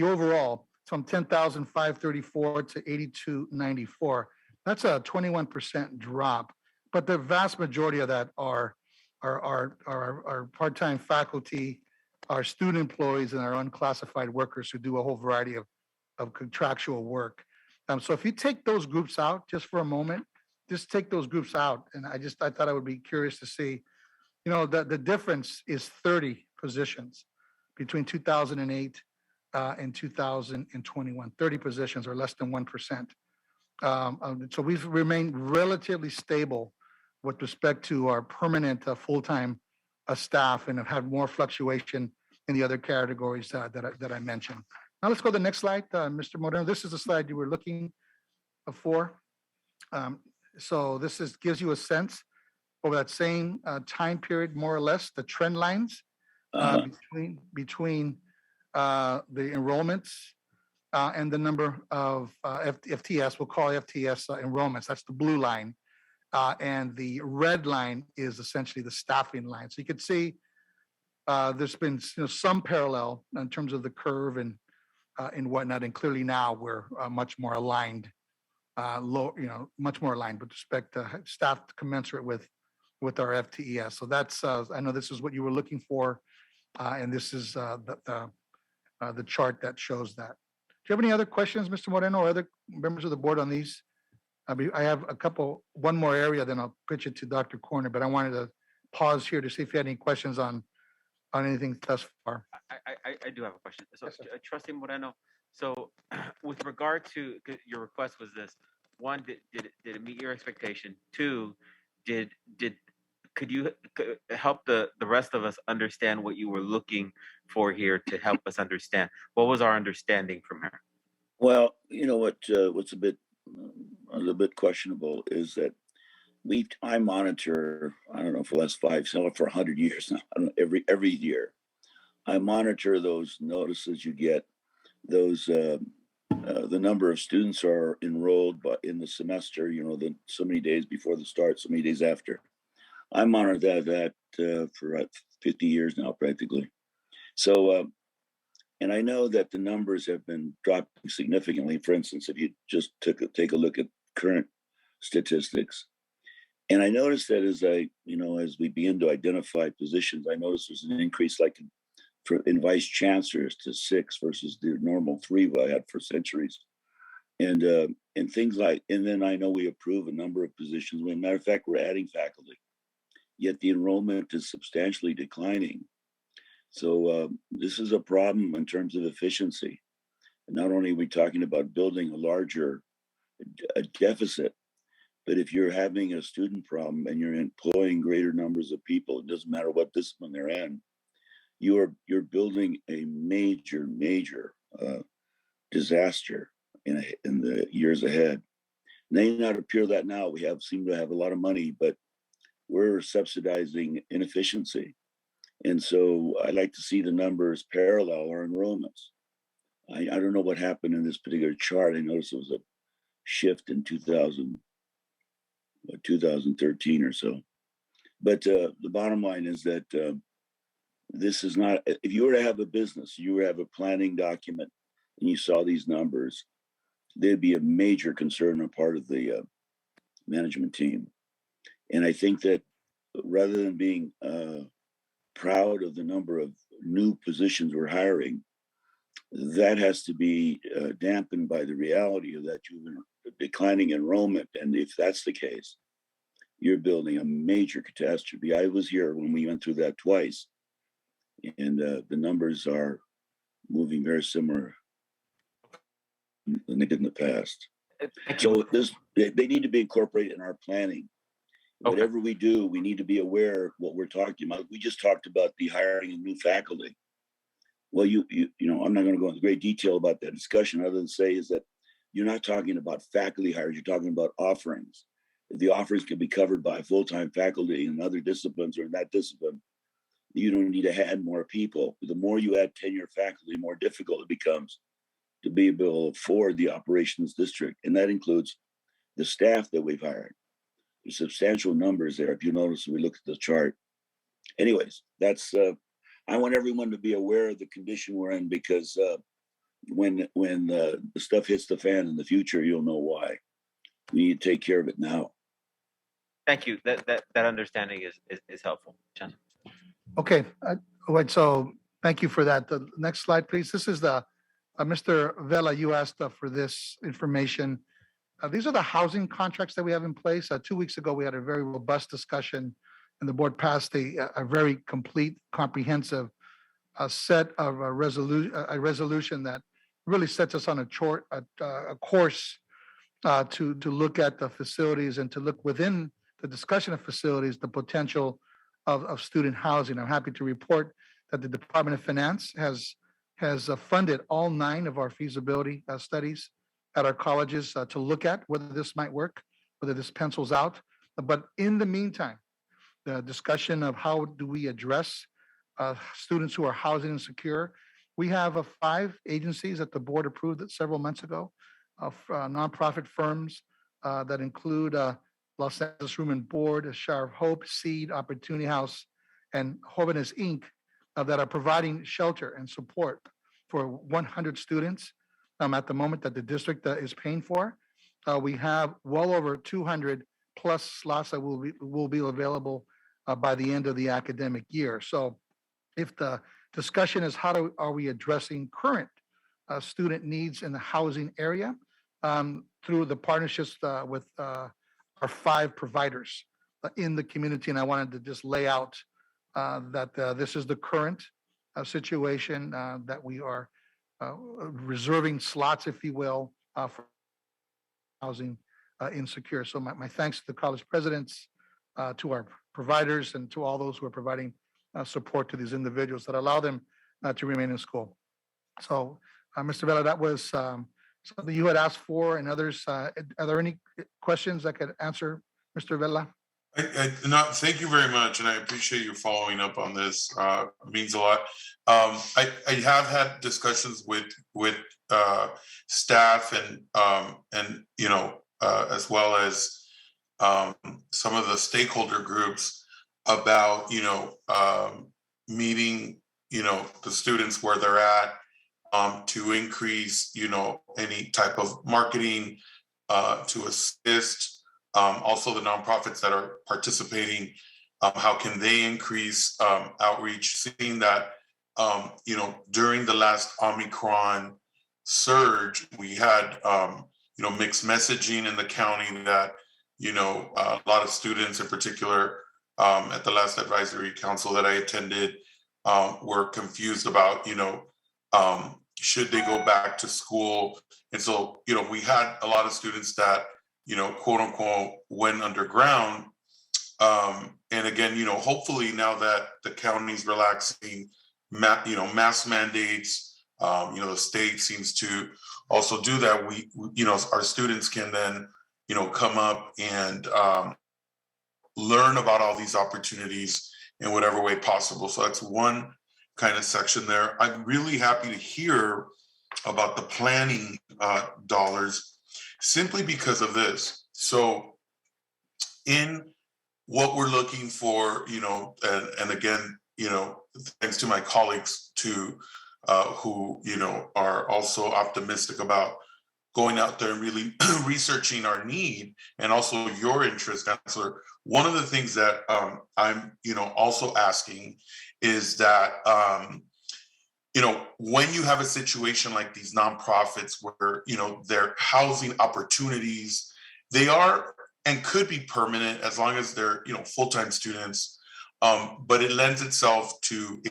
overall from 10,534 to 8,294, that's a 21% drop. But the vast majority of that are part-time faculty, our student employees, and our unclassified workers who do a whole variety of contractual work. So if you take those groups out just for a moment, just take those groups out. And I thought I would be curious to see, the difference is 30 positions between 2008 and 2021, 30 positions or less than 1%. So we've remained relatively stable with respect to our permanent full-time staff and have had more fluctuation in the other categories that I mentioned. Now let's go to the next slide, Mr. Moreno. This is the slide you were looking for. So this gives you a sense over that same time period, more or less, the trend lines between the enrollments and the number of FTS. We'll call FTS enrollments. That's the blue line. And the red line is essentially the staffing line. So you could see there's been some parallel in terms of the curve and whatnot. And clearly now we're much more aligned, much more aligned with respect to staff commensurate with our FTES. So that's I know this is what you were looking for, and this is the chart that shows that. Do you have any other questions, Mr. Moreno, or other members of the board on these? I have one more area, then I'll pitch it to Dr. Corner, but I wanted to pause here to see if you had any questions on anything thus far. I do have a question. So, Trustee Moreno, so with regard to your request was this: one, did it meet your expectation? Two, could you help the rest of us understand what you were looking for here to help us understand? What was our understanding from here? Well, what's a little bit questionable is that I monitor, I don't know, for the last for 100 years now, I don't know, every year, I monitor those notices you get, those the number of students are enrolled in the semester, so many days before the start, so many days after. I monitor that for 50 years now, practically. So, and I know that the numbers have been dropping significantly. For instance, if you just take a look at current statistics, and I noticed that as we begin to identify positions, I noticed there's an increase in vice chancellors to 6 versus the normal 3 I had for centuries, and things and then I know we approve a number of positions. As a matter of fact, we're adding faculty, yet the enrollment is substantially declining. So this is a problem in terms of efficiency. And not only are we talking about building a larger deficit, but if you're having a student problem and you're employing greater numbers of people, it doesn't matter what discipline they're in, you're building a major disaster in the years ahead. May not appear that now. We seem to have a lot of money, but we're subsidizing inefficiency. And so I like to see the numbers parallel our enrollments. I don't know what happened in this particular chart. I noticed there was a shift in 2013 or so. But the bottom line is that this is not, if you were to have a business, you were to have a planning document and you saw these numbers, there'd be a major concern on part of the management team. And I think that rather than being proud of the number of new positions we're hiring, that has to be dampened by the reality of that declining enrollment. And if that's the case, you're building a major catastrophe. I was here when we went through that twice, and the numbers are moving very similar than they did in the past. So they need to be incorporated in our planning. Whatever we do, we need to be aware of what we're talking about. We just talked about the hiring of new faculty. Well, you know, I'm not going to go into great detail about that discussion other than say is that you're not talking about faculty hires, you're talking about offerings. If the offerings can be covered by full-time faculty in other disciplines or in that discipline, you don't need to add more people. The more you add tenure faculty, the more difficult it becomes to be able to afford the operations district. And that includes the staff that we've hired. There's substantial numbers there. If you notice, we look at the chart. Anyways, that's, I want everyone to be aware of the condition we're in because when the stuff hits the fan in the future, you'll know why. We need to take care of it now. Thank you. That understanding is helpful. Chen. Okay, right, so thank you for that. The next slide, please. This is the, Mr. Vela, you asked for this information. These are the housing contracts that we have in place. 2 weeks ago, we had a very robust discussion and the board passed a very complete, comprehensive set of a resolution that really sets us on a course to look at the facilities and to look within the discussion of facilities, the potential of student housing. I'm happy to report that the Department of Finance has funded all 9 of our feasibility studies at our colleges to look at whether this might work, whether this pencils out. But in the meantime, the discussion of how do we address students who are housing insecure, we have 5 agencies that the board approved several months ago of nonprofit firms that include Los Angeles Room and Board, Shower of Hope, Seed, Opportunity House, and Jóvenes Inc. That are providing shelter and support for 100 students at the moment that the district is paying for. We have well over 200 plus slots that will be available by the end of the academic year. So if the discussion is are we addressing current student needs in the housing area through the partnerships with our 5 providers in the community. And I wanted to just lay out that this is the current situation that we are reserving slots, if you will, for housing insecure. So my thanks to the college presidents, to our providers, and to all those who are providing support to these individuals that allow them to remain in school. So, Mr. Vela, that was something you had asked for, and others. Are there any questions I could answer, Mr. Vela? No, thank you very much, and I appreciate you following up on this. It means a lot. I have had discussions with staff and you know as well as some of the stakeholder groups about meeting the students where they're at to increase any type of marketing to assist. Also the nonprofits that are participating, how can they increase outreach, seeing that, during the last Omicron surge, we had, mixed messaging in the county that, a lot of students in particular at the last advisory council that I attended were confused about, should they go back to school? And so, we had a lot of students that, quote unquote, went underground. And again, hopefully now that the county's relaxing mask mandates. The state seems to also do that. Our students can then, come up and learn about all these opportunities in whatever way possible. So that's one kind of section there. I'm really happy to hear about the planning dollars simply because of this. So in what we're looking for, and again, thanks to my colleagues too, who, are also optimistic about going out there and really researching our need and also your interest, Chancellor. One of the things that I'm, also asking is that, when you have a situation like these nonprofits where, their housing opportunities, they are and could be permanent as long as they're, full-time students, but it lends itself to a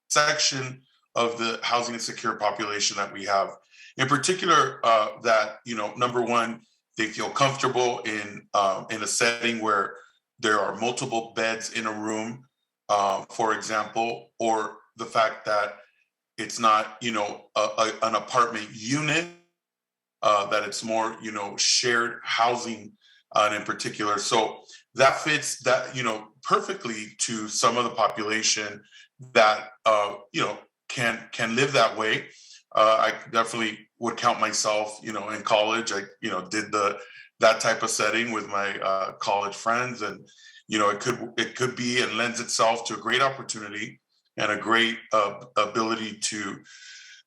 section of the housing insecure population that we have. In particular, that, number one, they feel comfortable in a setting where there are multiple beds in a room, for example, or the fact that it's not, an apartment unit, that it's more, shared housing, in particular. So that fits that, perfectly to some of the population that, can live that way. I definitely would count myself, in college. I, did that type of setting with my college friends, and it could be and lends itself to a great opportunity and a great ability to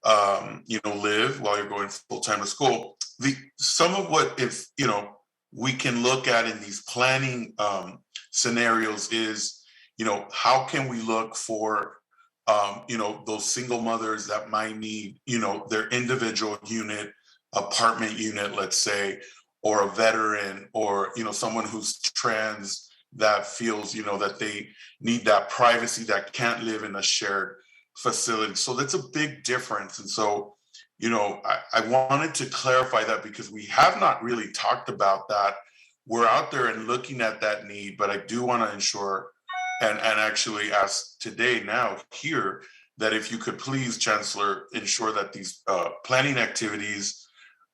live while you're going full time to school. Some of what if we can look at in these planning scenarios is how can we look for those single mothers that might need, their individual unit, apartment unit, let's say, or a veteran, or, someone who's trans that feels, that they need that privacy, that can't live in a shared facility. So that's a big difference. And so, I wanted to clarify that because we have not really talked about that. We're out there and looking at that need, but I do want to ensure and actually ask today now here that if you could please, Chancellor, ensure that these planning activities,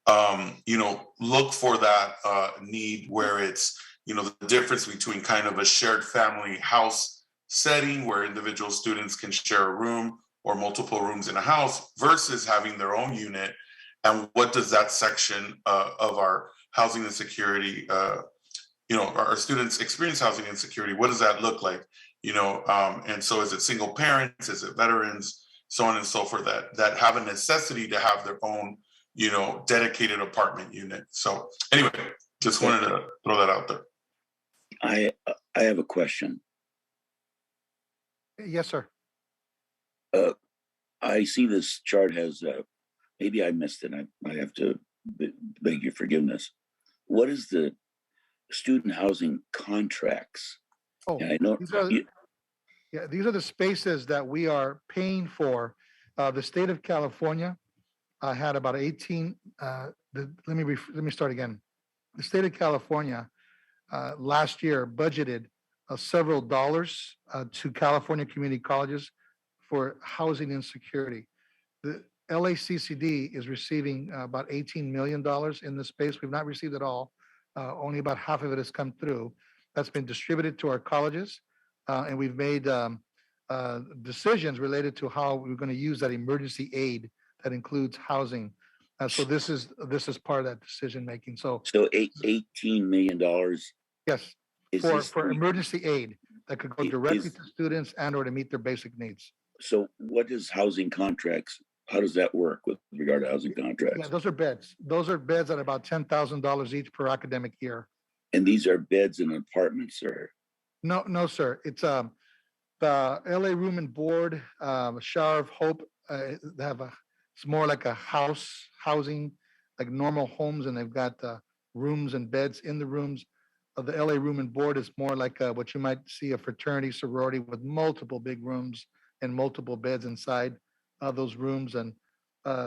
look for that need where it's, the difference between kind of a shared family house setting where individual students can share a room or multiple rooms in a house versus having their own unit. And what does that section of our housing insecurity, our students experience housing insecurity, what does that look like? And so is it single parents, is it veterans, so on and so forth, that have a necessity to have their own, dedicated apartment unit. So anyway, just wanted to throw that out there. I have a question. Yes, sir. I see this chart has, maybe I missed it. I have to beg your forgiveness. What is the student housing contracts? Oh, and I know these are the spaces that we are paying for. The state of California had about 18. Let me start again. The state of California last year budgeted several dollars to California community colleges for housing insecurity. The LACCD is receiving about $18 million in this space. We've not received it all. Only about half of it has come through. That's been distributed to our colleges, and we've made decisions related to how we're going to use that emergency aid that includes housing. So this is part of that decision making. So $18 million. Yes, for emergency aid that could go directly to students and or to meet their basic needs. So what is housing contracts? How does that work with regard to housing contracts? Yeah, those are beds. Those are beds at about $10,000 each per academic year. And these are beds in apartments, or? No, sir. It's the LA Room and Board, Shower of Hope. They have it's more like a housing, like normal homes, and they've got rooms and beds in the rooms. The LA Room and Board is more like what you might see a fraternity, sorority with multiple big rooms and multiple beds inside those rooms. And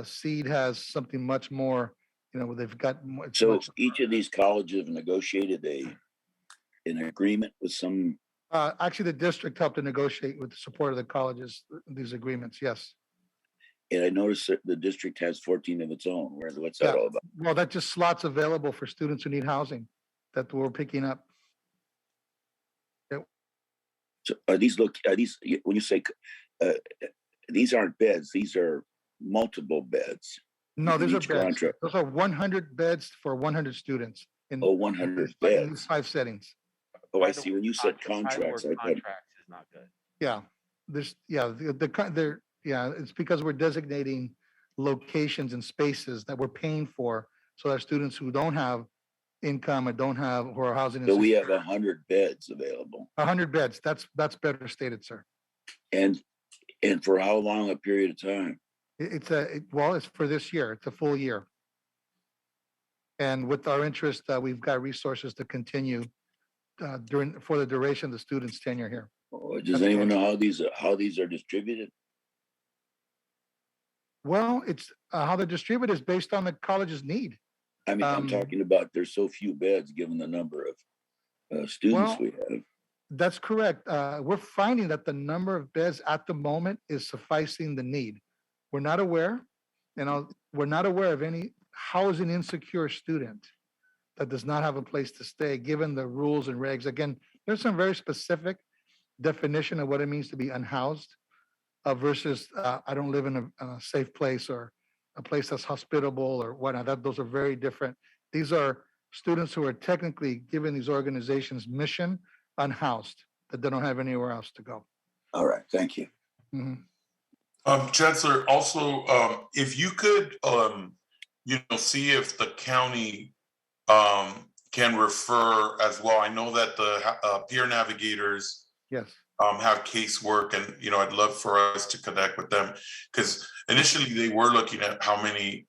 SEED has something much more, where they've got more. So each of these colleges have negotiated an agreement with some. Actually, the district helped to negotiate with the support of the colleges, these agreements, yes. And I noticed that the district has 14 of its own. What's that Yeah. all about? Well, that's just slots available for students who need housing that we're picking up. So are these when you say these aren't beds, these are multiple beds? No, these are each beds. contract. Those are 100 beds for 100 students in 100 in beds. these 5 settings. Oh, I see. When you said Title contracts, word I thought, contracts is not good. Yeah, it's because we're designating locations and spaces that we're paying for, so that students who don't have income or don't have, who are housing. so we have 100 beds available. 100 beds. That's better stated, sir. And for how long a period of time? It's for this year. It's a full year. And with our interest, we've got resources to continue for the duration of the student's tenure here. Does anyone know how these are distributed? Well, it's how they're distributed is based on the college's need. I mean, I'm talking about there's so few beds given the number of students we have. That's correct. We're finding that the number of beds at the moment is sufficing the need. We're not aware, we're not aware of any housing insecure student that does not have a place to stay, given the rules and regs. Again, there's some very specific definition of what it means to be unhoused versus I don't live in a safe place or a place that's hospitable or whatnot. Those are very different. These are students who are technically given these organizations mission unhoused, that they don't have anywhere else to go. All right, thank you. Mm-hmm. Chancellor, also, if you could, see if the county can refer as well. I know that the peer navigators yes have casework, and I'd love for us to connect with them, because initially they were looking at how many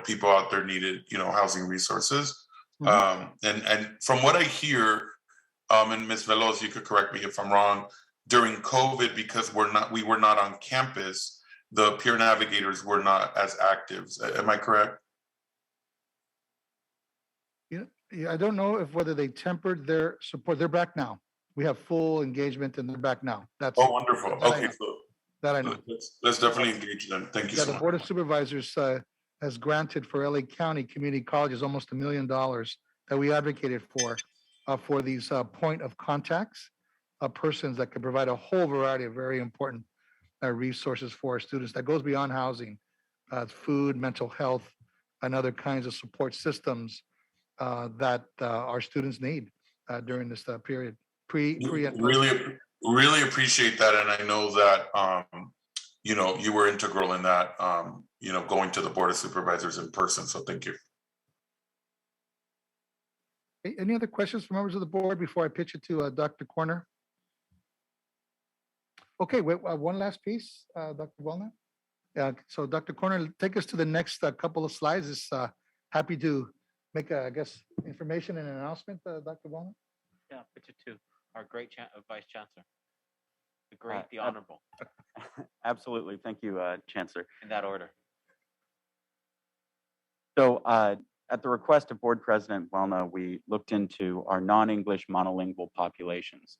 people out there needed housing resources. And from what I hear, and Ms. Veloz, you could correct me if I'm wrong, during COVID, because we were not on campus, the peer navigators were not as active. Am I correct? Yeah, I don't know whether they tempered their support. They're back now. We have full engagement and they're back now. That's wonderful. Okay, that I know. Let's definitely engage them. Thank you so The much. Board of Supervisors has granted for LA County community colleges almost $1 million that we advocated for these point of contacts, persons that could provide a whole variety of very important resources for our students that goes beyond housing, food, mental health, and other kinds of support systems that our students need during this period. Really appreciate that, and I know that you were integral in that. Going to the Board of Supervisors in person. So thank you. Any other questions from members of the board before I pitch it to Dr. Corner? Okay, wait, one last piece, Dr. Walnut. So Dr. Corner, take us to the next couple of slides. Is happy to make, information and an announcement, Dr. Walnut. Yeah, pitch it to our great Vice Chancellor, the great, the honorable. Absolutely, thank you, Chancellor. In that order. So at the request of Board President Welna, we looked into our non-English monolingual populations.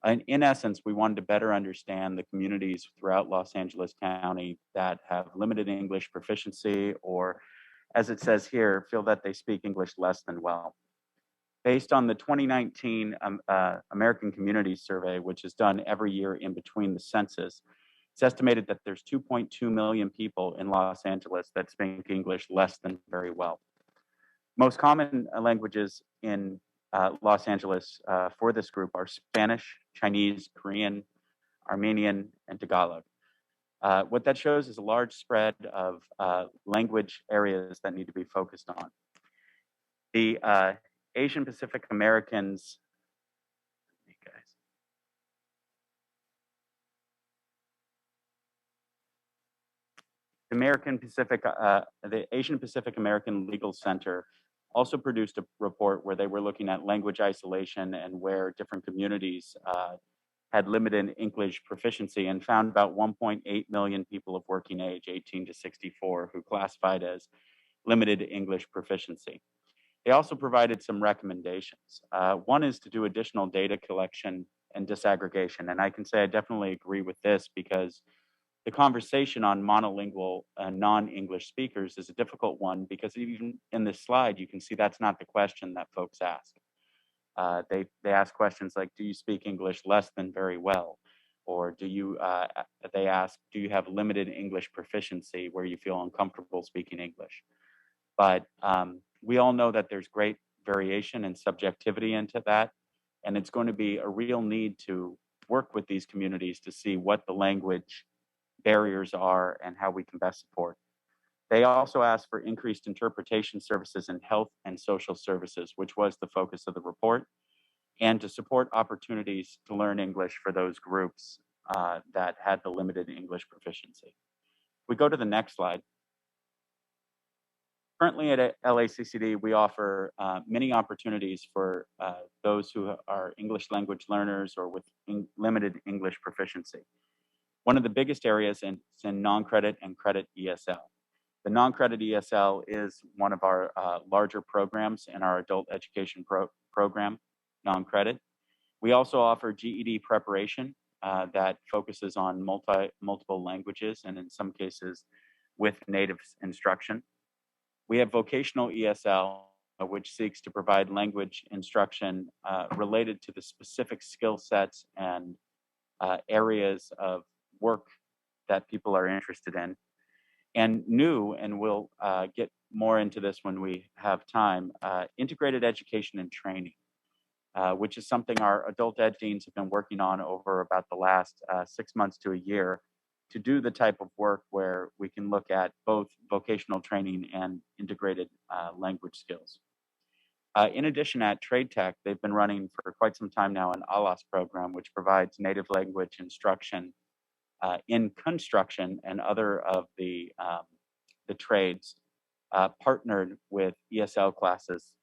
And in essence, we wanted to better understand the communities throughout Los Angeles County that have limited English proficiency, or as it says here, feel that they speak English less than well. Based on the 2019 American Communities Survey, which is done every year in between the census, it's estimated that there's 2.2 million people in Los Angeles that speak English less than very well. Most common languages in Los Angeles for this group are Spanish, Chinese, Korean, Armenian, and Tagalog. What that shows is a large spread of language areas that need to be focused on. The Asian Pacific Americans, the Asian Pacific American Legal Center also produced a report where they were looking at language isolation and where different communities had limited English proficiency, and found about 1.8 million people of working age, 18 to 64, who classified as limited English proficiency. They also provided some recommendations. One is to do additional data collection and disaggregation. And I can say I definitely agree with this because the conversation on monolingual and non-English speakers is a difficult one because even in this slide, you can see that's not the question that folks ask. They ask questions like, do you speak English less than very well? Or do you, they ask, do you have limited English proficiency where you feel uncomfortable speaking English? But we all know that there's great variation and subjectivity into that. And it's going to be a real need to work with these communities to see what the language barriers are and how we can best support. They also asked for increased interpretation services in health and social services, which was the focus of the report, and to support opportunities to learn English for those groups that had the limited English proficiency. We go to the next slide. Currently at LACCD, we offer many opportunities for those who are English language learners or with limited English proficiency. One of the biggest areas is in non-credit and credit ESL. The non-credit ESL is one of our larger programs in our adult education program, non-credit. We also offer GED preparation that focuses on multiple languages and in some cases with native instruction. We have vocational ESL, which seeks to provide language instruction related to the specific skill sets and areas of work that people are interested in. And new, and we'll get more into this when we have time, integrated education and training, which is something our adult ed deans have been working on over about the last 6 months to a year to do the type of work where we can look at both vocational training and integrated language skills. In addition, at Trade Tech, they've been running for quite some time now an ALAS program, which provides native language instruction in construction and other of the trades, partnered with ESL classes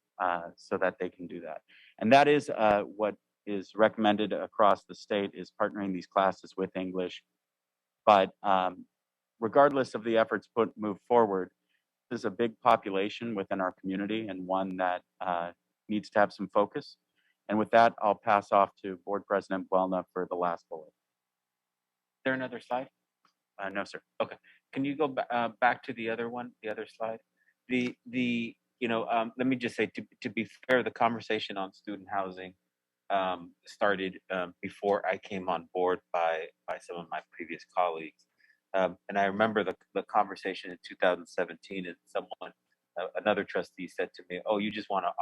so that they can do that. And that is what is recommended across the state, is partnering these classes with English. But regardless of the efforts move forward, there's a big population within our community and one that needs to have some focus. And with that, I'll pass off to Board President Buelna for the last bullet. Is there another slide? No, sir. Okay. Can you go back to the other one, the other slide? Let me just say, to be fair, the conversation on student housing started before I came on board by some of my previous colleagues. And I remember the conversation in 2017, and someone, another trustee said to me, oh, you just want to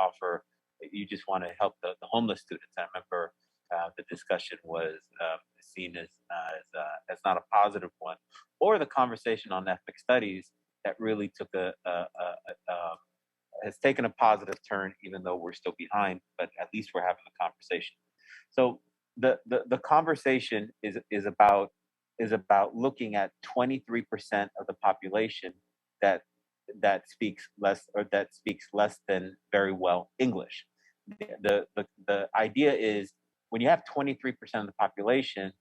help the homeless students. And I remember the discussion was seen as not a positive one, or the conversation on ethnic studies that really took has taken a positive turn, even though we're still behind, but at least we're having the conversation. So the conversation is about looking at 23% of the population that speaks less than very well English. The idea is, when you have 23% of the population,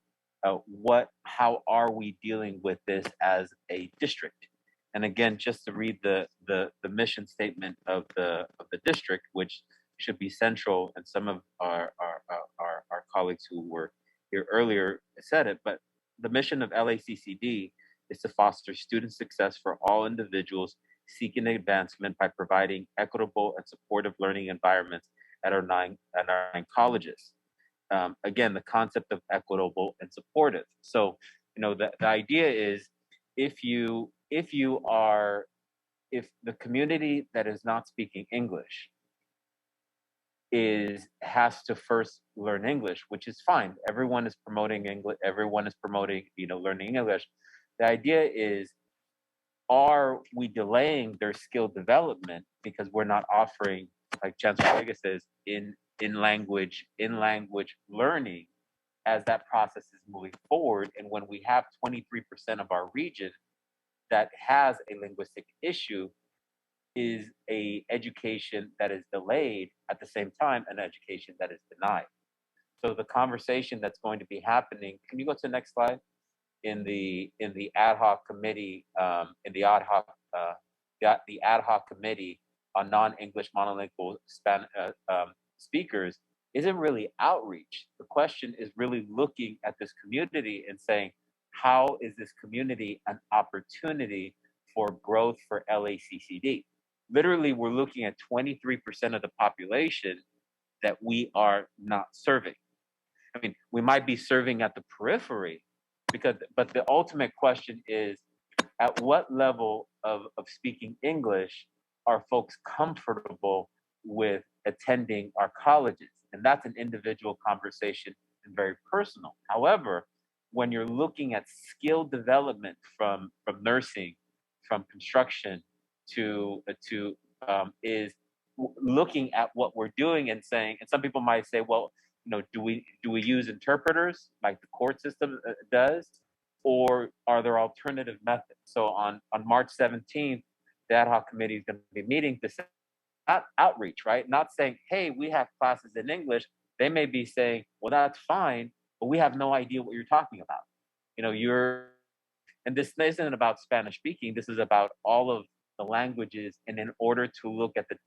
how are we dealing with this as a district? And again, just to read the mission statement of the district, which should be central, and some of our colleagues who were here earlier said it, but the mission of LACCD is to foster student success for all individuals seeking advancement by providing equitable and supportive learning environments at our nine colleges. Again, the concept of equitable and supportive. So, the idea is, if the community that is not speaking English has to first learn English, which is fine. Everyone is promoting English. Everyone is promoting, learning English. The idea is, are we delaying their skill development because we're not offering, like Chancellor Vega says, in language learning as that process is moving forward? And when we have 23% of our region that has a linguistic issue, is a education that is delayed, at the same time an education that is denied. So the conversation that's going to be happening, can you go to the next slide? In the ad hoc committee, the ad hoc committee on non-English monolingual speakers, isn't really outreach. The question is really looking at this community and saying, how is this community an opportunity for growth for LACCD? Literally, we're looking at 23% of the population that we are not serving. I mean, we might be serving at the periphery, but the ultimate question is, at what level of speaking English are folks comfortable with attending our colleges? And that's an individual conversation and very personal. However, when you're looking at skill development from nursing, from construction is looking at what we're doing and saying, and some people might say, well, do we use interpreters like the court system does, or are there alternative methods? So on March 17th, the ad hoc committee is going to be meeting to say, not outreach, right? Not saying, hey, we have classes in English. They may be saying, well, that's fine, but we have no idea what you're talking about. And this isn't about Spanish speaking. This is about all of the languages. And in order to look at the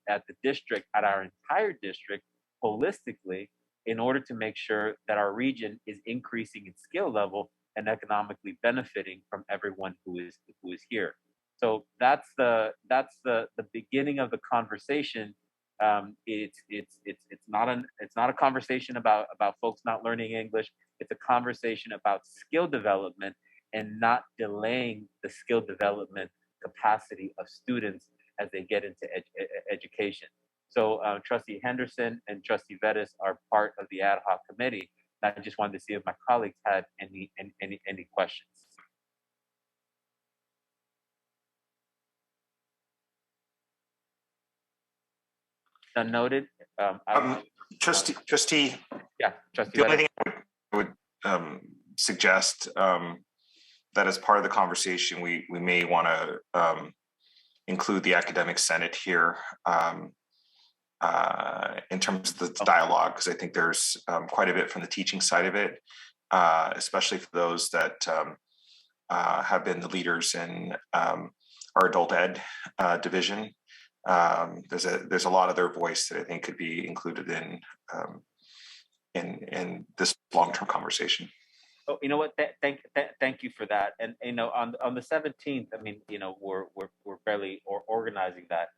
district, at our entire district holistically, in order to make sure that our region is increasing its skill level and economically benefiting from everyone who is here. So that's the beginning of the conversation. It's not a conversation about folks not learning English. It's a conversation about skill development and not delaying the skill development capacity of students as they get into education. So Trustee Henderson and Trustee Vettis are part of the ad hoc committee. I just wanted to see if my colleagues had any questions. Noted. Trustee. Yeah, Trustee. The only thing I would suggest that as part of the conversation, we may want to include the academic senate here in terms of the dialogue, because I think there's quite a bit from the teaching side of it, especially for those that have been the leaders in our adult ed division. There's a lot of their voice that I think could be included in this long-term conversation. Oh, you know what? Thank you for that. And on the 17th, I mean, we're barely organizing that.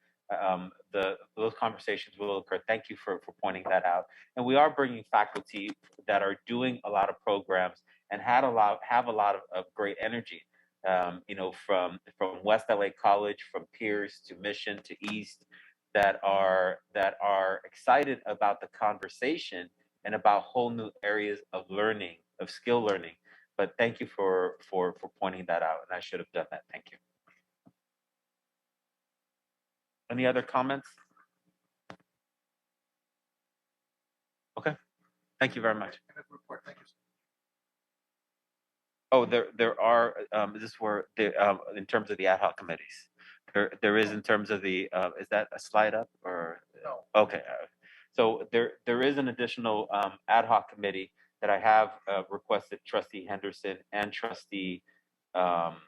Those conversations will occur. Thank you for pointing that out. And we are bringing faculty that are doing a lot of programs and have a lot of great energy. From West LA College, from Pierce to Mission to East, that are excited about the conversation and about whole new areas of learning, of skill learning. But thank you for pointing that out, and I should have done that. Thank you. Any other comments? Okay, thank you very much. Oh, there are. This is where in terms of the ad hoc committees, there is in terms of the. Is that a slide up or no? Okay, so there is an additional ad hoc committee that I have requested Trustee Henderson and Trustee Hoffman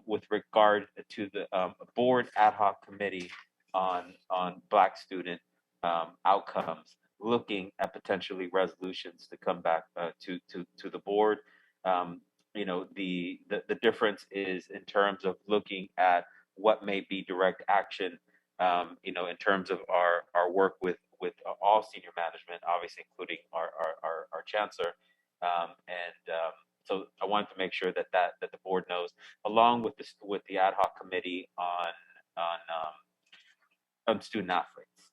with regard to the board ad hoc committee on Black student outcomes, looking at potentially resolutions to come back to the board. The difference is in terms of looking at what may be direct action, in terms of our work with all senior management, obviously including our chancellor. So I wanted to make sure that the board knows, along with the ad hoc committee on student athletes.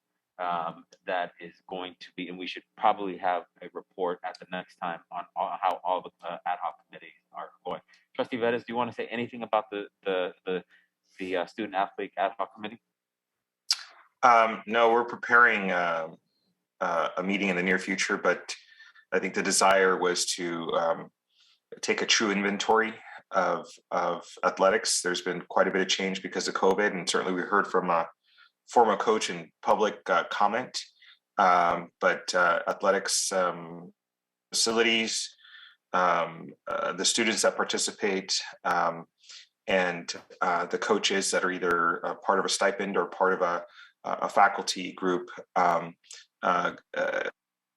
That is going to be, and we should probably have a report at the next time on how all the ad hoc committees are going. Trustee Vettis, do you want to say anything about the student athlete ad hoc committee? No, we're preparing a meeting in the near future, but I think the desire was to take a true inventory of athletics. There's been quite a bit of change because of COVID, and certainly we heard from a former coach in public comment, but athletics facilities, the students that participate, and the coaches that are either part of a stipend or part of a faculty group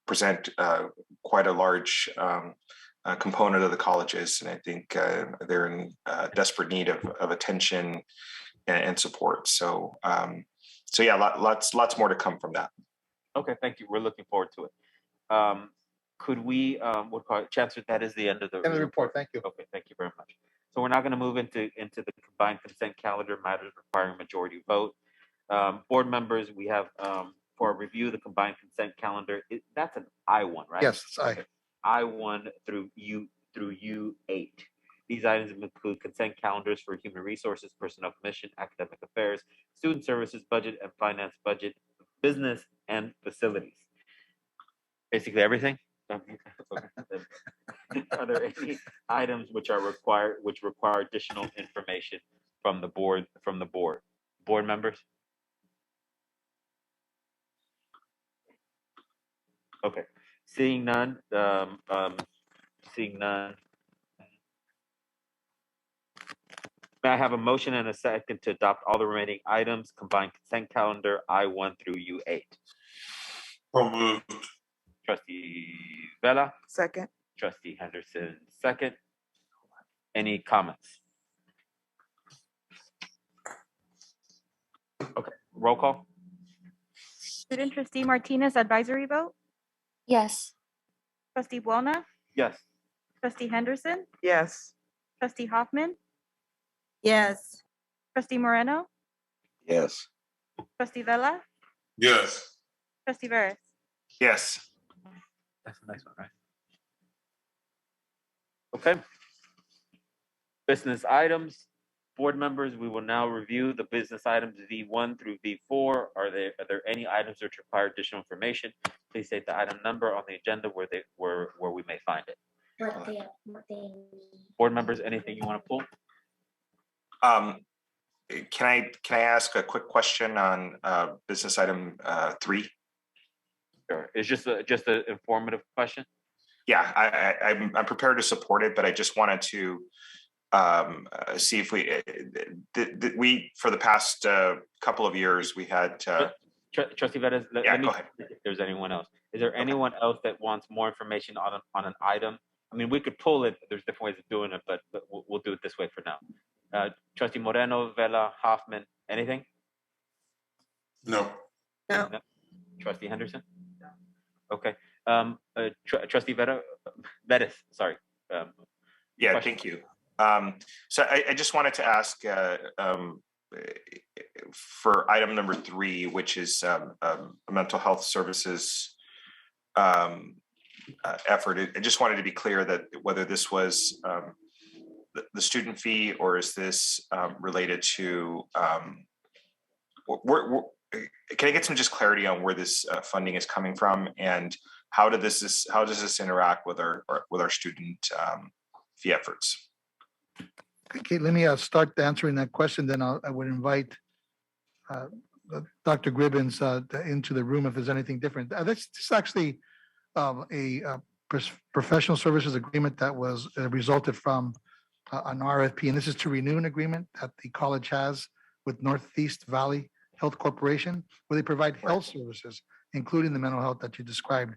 present quite a large component of the colleges, and I think they're in desperate need of attention and support. So, so yeah, lots more to come from that. Okay, thank you. We're looking forward to it. Could we, Chancellor, that is the end of the report. Thank you. Okay, thank you very much. So we're now going to move into the combined consent calendar, matters requiring majority vote. Board members, we have for review the combined consent calendar. That's an I1, right? Yes, it's I. Okay. I1 through U8. These items include consent calendars for human resources, personnel commission, academic affairs, student services, budget and finance, budget, business, and facilities. Basically everything. Are there any items which require additional information from the board? Board members? Okay. Seeing none. May I have a motion and a second to adopt all the remaining items, combined consent calendar I1 through U8? So moved. Trustee Vela. Second. Trustee Henderson, second. Any comments? Okay, roll call. Student Trustee Martinez advisory vote? Yes. Trustee Buona? Yes. Trustee Henderson? Yes. Trustee Hoffman? Yes. Trustee Moreno? Yes. Trustee Vela? Yes. Trustee Veras? Yes. That's the next one, right? Okay. Business items. Board members, we will now review the business items V1 through V4. Are there any items which require additional information? Please state the item number on the agenda where we may find it. Board members, anything you want to pull? Can I ask a quick question on business item 3? Sure. It's just an informative question. Yeah, I'm prepared to support it, but I just wanted to see if we for the past couple of years we had. Trustee Vettis, go ahead. If there's anyone else, is there anyone else that wants more information on an item? I mean, we could pull it. There's different ways of doing it, but we'll do it this way for now. Trustee Moreno, Vela, Hoffman, anything? No. No. Trustee Henderson? No. Okay. Trustee Vettis, sorry. Yeah, question. Thank you. So I just wanted to ask for item number 3, which is a mental health services effort. I just wanted to be clear that whether this was the student fee or is this related to can I get some just clarity on where this funding is coming from, and how does this interact with our student fee efforts? Okay, let me start answering that question. Then I would invite Dr. Gribbins into the room if there's anything different. This is actually a professional services agreement that was resulted from an RFP, and this is to renew an agreement that the college has with Northeast Valley Health Corporation, where they provide health services, including the mental health that you described,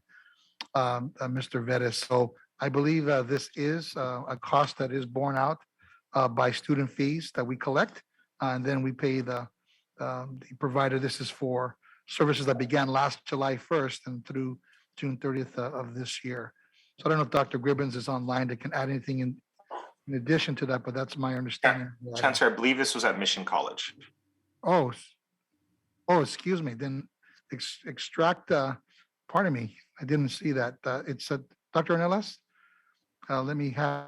Mr. Vettis. So I believe this is a cost that is borne out by student fees that we collect, and then we pay the provider. This is for services that began last July 1st and through June 30th of this year. So I don't know if Dr. Gribbins is online that can add anything in addition to that, but that's my understanding. Chancellor, I believe this was at Mission College. Oh, excuse me. Then extract. Pardon me. I didn't see that. It's Dr. Ornelas. Let me have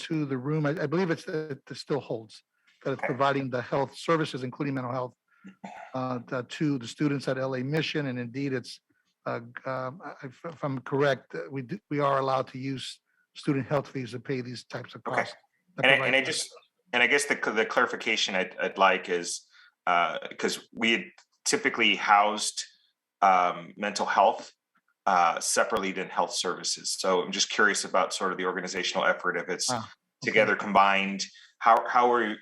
to the room. I believe it still holds that it's providing the health services, including mental health, to the students at LA Mission, and indeed, it's if I'm correct, we are allowed to use student health fees to pay these types of costs. And I guess the clarification I'd like is because we had typically housed mental health separately than health services. So I'm just curious about sort of the organizational effort, if it's together combined, how are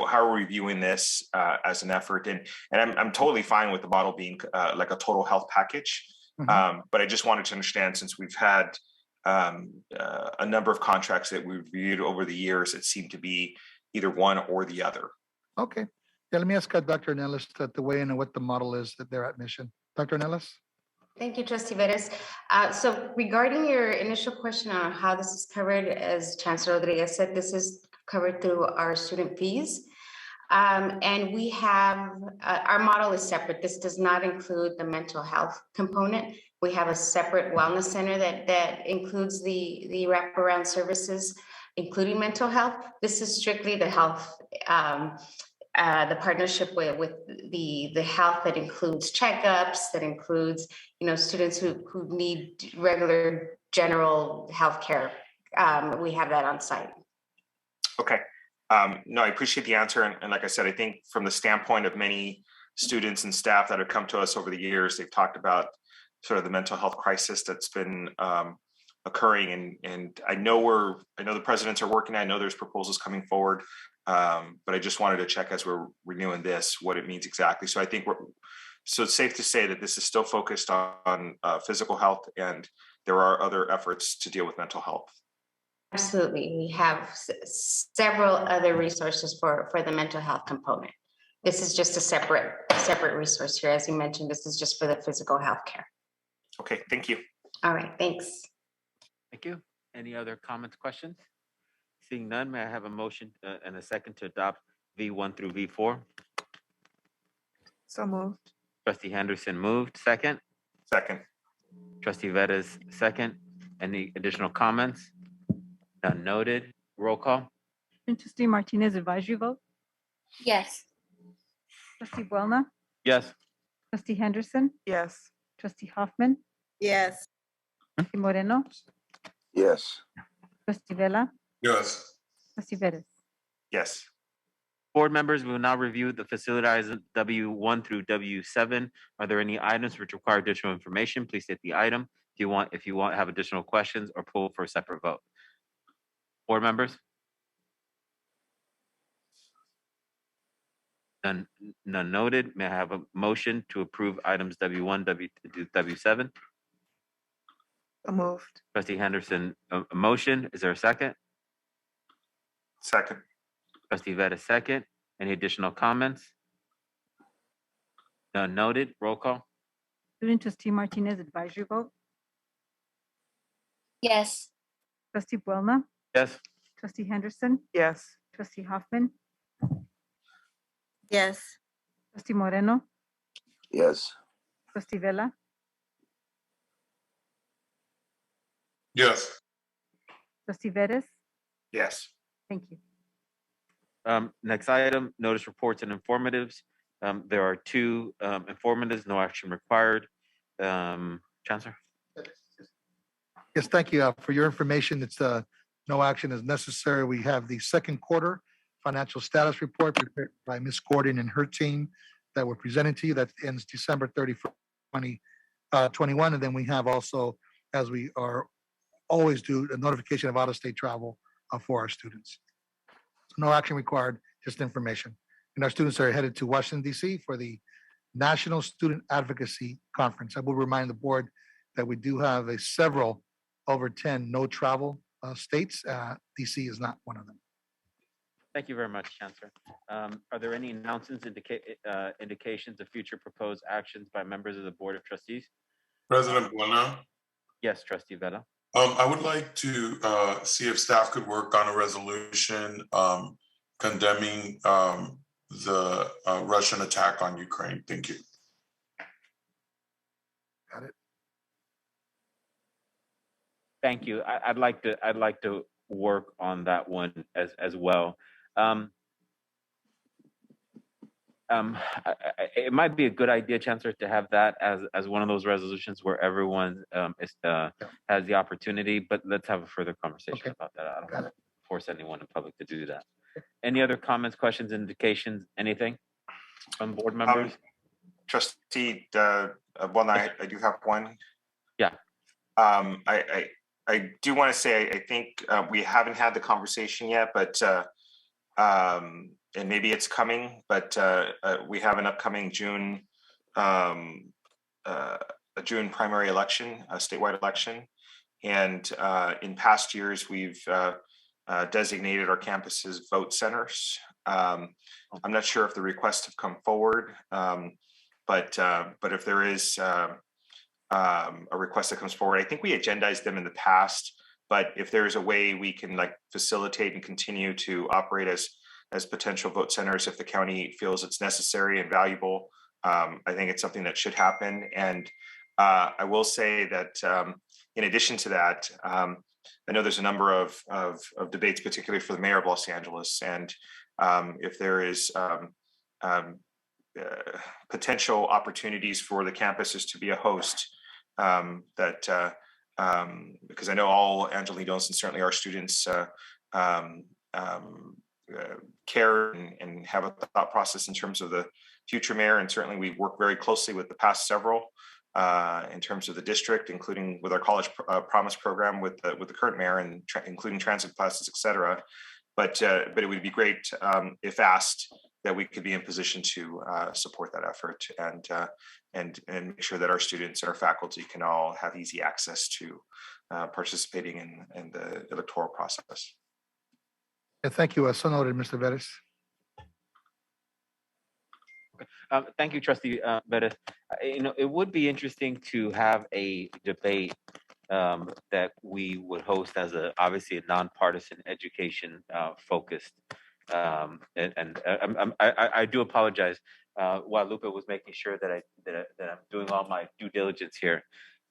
how are we viewing this as an effort? And I'm totally fine with the model being like a total health package. But I just wanted to understand, since we've had a number of contracts that we've reviewed over the years, it seemed to be either one or the other. Okay. Yeah, let me ask Dr. Nellis to weigh in on what the model is that they're at mission. Dr. Nellis? Thank you, Trustee Vettis. So regarding your initial question on how this is covered, as Chancellor Rodriguez said, this is covered through our student fees. And we have, our model is separate. This does not include the mental health component. We have a separate wellness center that includes the wraparound services, including mental health. This is strictly the health, the partnership with the health that includes checkups, that includes, students who need regular general health care. We have that on site. Okay. No, I appreciate the answer. And like I said, I think from the standpoint of many students and staff that have come to us over the years, they've talked about sort of the mental health crisis that's been occurring. And I know the presidents are working. I know there's proposals coming forward. But I just wanted to check, as we're renewing this, what it means exactly. So I think so it's safe to say that this is still focused on physical health, and there are other efforts to deal with mental health. Absolutely. We have several other resources for the mental health component. This is just a separate resource here. As you mentioned, this is just for the physical health care. Okay, thank you. All right, thanks. Thank you. Any other comments, questions? Seeing none, may I have a motion and a second to adopt V1 through V4? So moved. Trustee Henderson moved. Second? Second. Trustee Vettis, second. Any additional comments? None noted. Roll call. Trustee Martinez, advisory vote. Yes. Trustee Buelna, Yes. Trustee Henderson, Yes. Trustee Hoffman, Yes. Trustee Moreno, Yes. Trustee Vela, Yes. Trustee Vettis. Yes. Board members, we will now review the facility items W1 through W7. Are there any items which require additional information? Please state the item. If you want have additional questions, or pull for a separate vote. Board members? None noted. May I have a motion to approve items W1, W7? So moved. Trustee Henderson, a motion. Is there a second? Second. Trustee Vettis, second. Any additional comments? None noted. Roll call. Student Trustee Martinez, advisory vote. Yes. Trustee Buelna, Yes. Trustee Henderson, Yes. Trustee Hoffman, Yes. Trustee Moreno, Yes. Trustee Vela, Yes. Trustee Vettis. Yes. Thank you. Next item, notice reports and informatives. There are two informatives, no action required. Chancellor? Yes, thank you. For your information, it's no action is necessary. We have the second quarter financial status report prepared by Ms. Gordon and her team that we're presenting to you. That ends December 31st, 2021. And then we have also, as we are always do, a notification of out-of-state travel for our students. So no action required, just information. And our students are headed to Washington, D.C. for the National Student Advocacy Conference. I will remind the board that we do have several over 10 no travel states. DC is not one of them. Thank you very much, Chancellor. Are there any announcements, indications of future proposed actions by members of the Board of Trustees? President Buelna? Yes, Trustee Vela. I would like to see if staff could work on a resolution condemning the Russian attack on Ukraine. Thank you. Got it. Thank you. I'd like to work on that one as well. It might be a good idea, Chancellor, to have that as one of those resolutions where everyone has the opportunity. But let's have a further conversation about that. I don't want to force anyone in public to do that. Any other comments, questions, indications, anything from board members? Trustee, well, I do have one. Yeah. I do want to say I think we haven't had the conversation yet, but and maybe it's coming, but we have an upcoming June a June primary election, a statewide election. And in past years, we've designated our campuses vote centers. I'm not sure if the requests have come forward, but if there is a request that comes forward, I think we agendized them in the past. But if there's a way we can like facilitate and continue to operate as potential vote centers, if the county feels it's necessary and valuable, I think it's something that should happen. And I will say that in addition to that, I know there's a number of debates, particularly for the mayor of Los Angeles, and if there is potential opportunities for the campuses to be a host, because I know all Angelinos and certainly our students care and have a thought process in terms of the future mayor, and certainly we work very closely with the past several in terms of the district, including with our college promise program with the current mayor and including transit classes, et cetera. But it would be great if asked that we could be in position to support that effort and make sure that our students and our faculty can all have easy access to participating in the electoral process. Yeah, thank you. So noted, Mr. Vettis. Thank you, Trustee Vettis. It would be interesting to have a debate that we would host as obviously a nonpartisan education focused. I do apologize. Guadalupe was making sure that I'm doing all my due diligence here,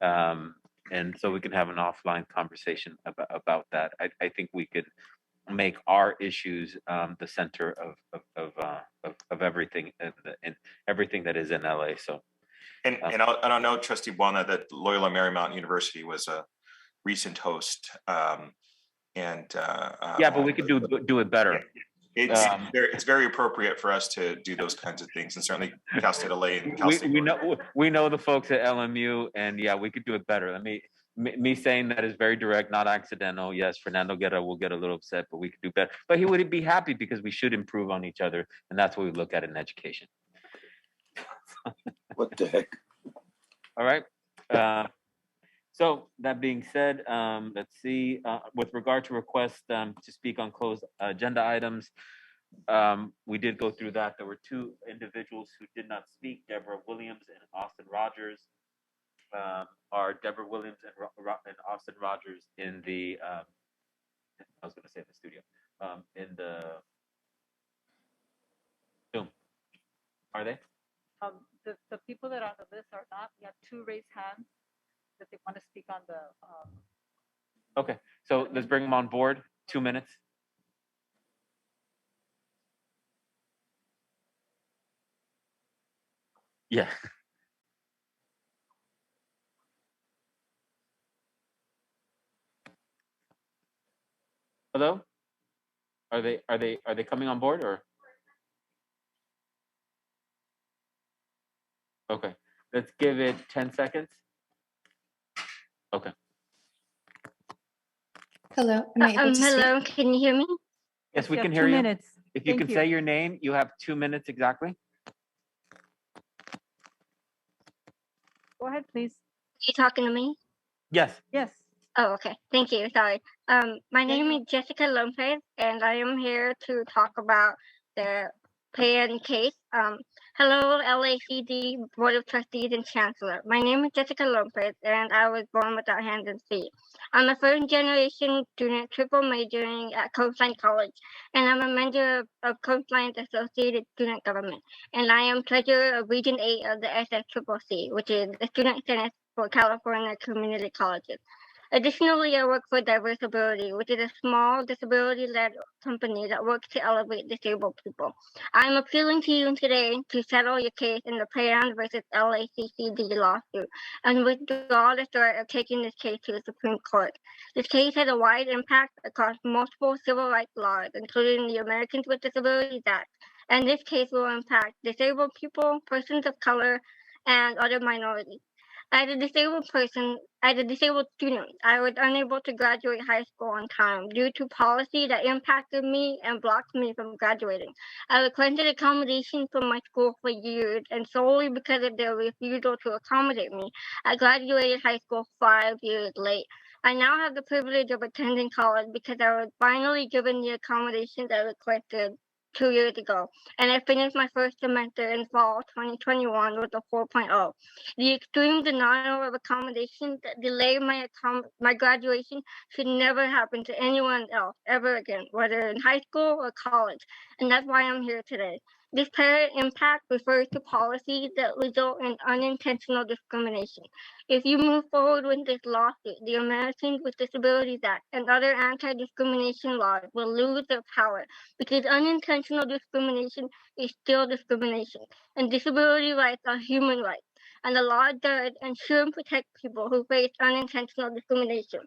and so we can have an offline conversation about that. I think we could make our issues the center of everything and everything that is in LA. So, and I'll note, Trustee Juana, that Loyola Marymount University was a recent host, yeah, but we could do it better. It's very appropriate for us to do those kinds of things, and certainly Cal State LA and Cal State. We know the folks at LMU, and yeah, we could do it better. Me saying that is very direct, not accidental. Yes, Fernando will get a little upset, but we could do better. But he would be happy because we should improve on each other, and that's what we look at in education. What the heck? All right. So that being said, let's see. With regard to requests to speak on closed agenda items, we did go through that. There were two individuals who did not speak: Deborah Williams and Austin Rogers. Are Deborah Williams and Austin Rogers in the? I was going to say the studio. In the Zoom. Are they? The people that are on the list are not. We have two raised hands that they want to speak on the. Okay, so let's bring them on board. 2 minutes. Yeah. Hello? Are they coming on board or? Okay, let's give it 10 seconds. Okay. Hello. Hello. Can you hear me? Yes, we can hear you. 2 minutes. If you can say your name, you have 2 minutes exactly. Go ahead, please. Are you talking to me? Yes. Yes. Oh, okay. Thank you. Sorry. My name is Jessica Lopez, and I am here to talk about the pay-in case. Hello, LACD, Board of Trustees, and Chancellor. My name is Jessica Lopez, and I was born without hands and feet. I'm a first-generation student, triple majoring at Coastline College, and I'm a member of Coastline's Associated Student Government, and I am treasurer of Region 8 of the SSCCC, which is the Student Senate for California Community Colleges. Additionally, I work for Disabilities, which is a small disability-led company that works to elevate disabled people. I'm appealing to you today to settle your case in the Payan versus LACCD lawsuit and withdraw the threat of taking this case to the Supreme Court. This case has a wide impact across multiple civil rights laws, including the Americans with Disabilities Act, and this case will impact disabled people, persons of color, and other minorities. As a disabled person, as a disabled student, I was unable to graduate high school on time due to policy that impacted me and blocked me from graduating. I requested accommodation from my school for years, and solely because of their refusal to accommodate me, I graduated high school 5 years late. I now have the privilege of attending college because I was finally given the accommodations I requested 2 years ago, and I finished my first semester in fall 2021 with a 4.0. The extreme denial of accommodations that delay my graduation should never happen to anyone else ever again, whether in high school or college, and that's why I'm here today. Disparate impact refers to policies that result in unintentional discrimination. If you move forward with this lawsuit, the Americans with Disabilities Act and other anti-discrimination laws will lose their power because unintentional discrimination is still discrimination, and disability rights are human rights, and the law does and should protect people who face unintentional discrimination.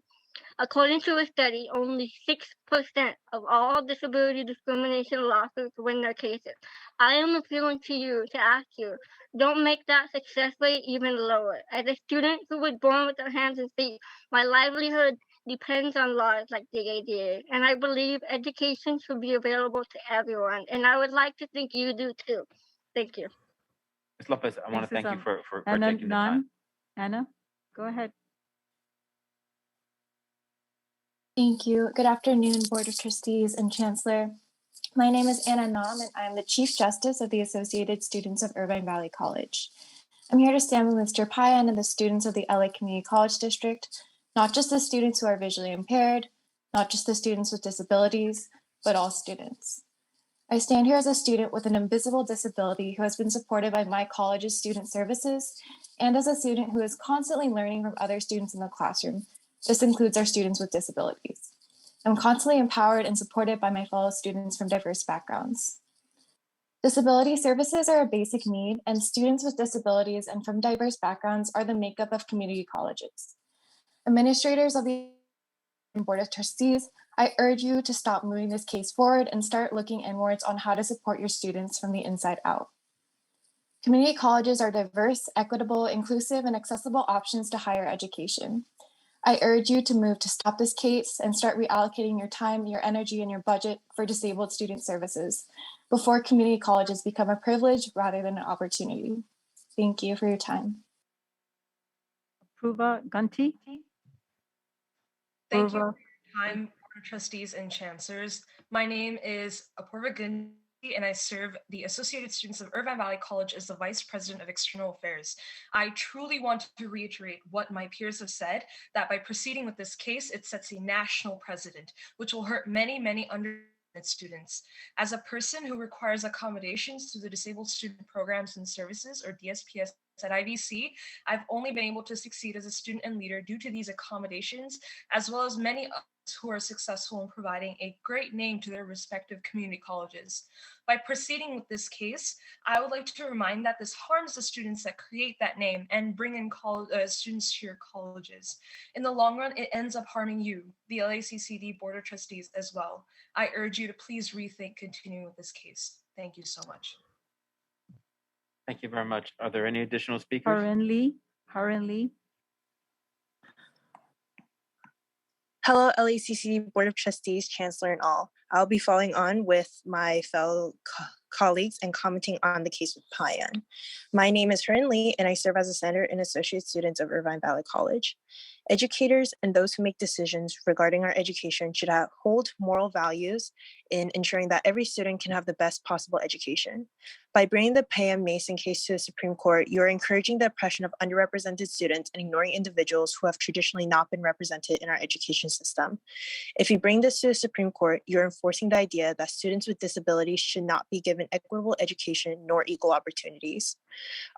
According to a study, only 6% of all disability discrimination lawsuits win their cases. I am appealing to you to ask you, don't make that success rate even lower. As a student who was born with their hands and feet, my livelihood depends on laws like the ADA, and I believe education should be available to everyone, and I would like to think you do too. Thank you. Ms. Lopez, I want to This is, thank you for Anna taking the time. Anna, go ahead. Thank you. Good afternoon, Board of Trustees and Chancellor. My name is Anna Nam, and I'm the Chief Justice of the Associated Students of Irvine Valley College. I'm here to stand with Mr. Payan and the students of the LA Community College District, not just the students who are visually impaired, not just the students with disabilities, but all students. I stand here as a student with an invisible disability who has been supported by my college's student services, and as a student who is constantly learning from other students in the classroom. This includes our students with disabilities. I'm constantly empowered and supported by my fellow students from diverse backgrounds. Disability services are a basic need, and students with disabilities and from diverse backgrounds are the makeup of community colleges. Administrators of the Board of Trustees, I urge you to stop moving this case forward and start looking inwards on how to support your students from the inside out. Community colleges are diverse, equitable, inclusive, and accessible options to higher education. I urge you to move to stop this case and start reallocating your time, your energy, and your budget for disabled student services before community colleges become a privilege rather than an opportunity. Thank you for your time. Apurva Ganti. Thank you for your time, Board of Trustees and Chancellors. My name is Apurva Ganti, and I serve the Associated Students of Irvine Valley College as the Vice President of External Affairs. I truly want to reiterate what my peers have said, that by proceeding with this case, it sets a national precedent, which will hurt many, many underrepresented students. As a person who requires accommodations through the Disabled Student Programs and Services, or DSPS, at IVC, I've only been able to succeed as a student and leader due to these accommodations, as well as many others who are successful in providing a great name to their respective community colleges. By proceeding with this case, I would like to remind that this harms the students that create that name and bring in students to your colleges. In the long run, it ends up harming you, the LACCD Board of Trustees, as well. I urge you to please rethink continuing with this case. Thank you so much. Thank you very much. Are there any additional speakers? Haran Lee. Hello, LACCD Board of Trustees, Chancellor, and all. I'll be following on with my fellow colleagues and commenting on the case with Payan. My name is Haran Lee, and I serve as a senator and associate student of Irvine Valley College. Educators and those who make decisions regarding our education should hold moral values in ensuring that every student can have the best possible education. By bringing the Payan Mason case to the Supreme Court, you're encouraging the oppression of underrepresented students and ignoring individuals who have traditionally not been represented in our education system. If you bring this to the Supreme Court, you're enforcing the idea that students with disabilities should not be given equitable education nor equal opportunities.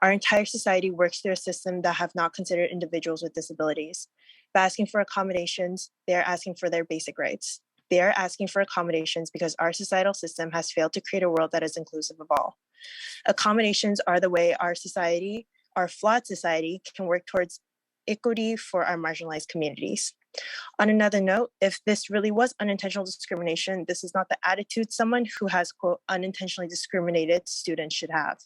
Our entire society works through a system that have not considered individuals with disabilities. By asking for accommodations, they are asking for their basic rights. They are asking for accommodations because our societal system has failed to create a world that is inclusive of all. Accommodations are the way our society, our flawed society, can work towards equity for our marginalized communities. On another note, if this really was unintentional discrimination, this is not the attitude someone who has, quote, unintentionally discriminated students should have.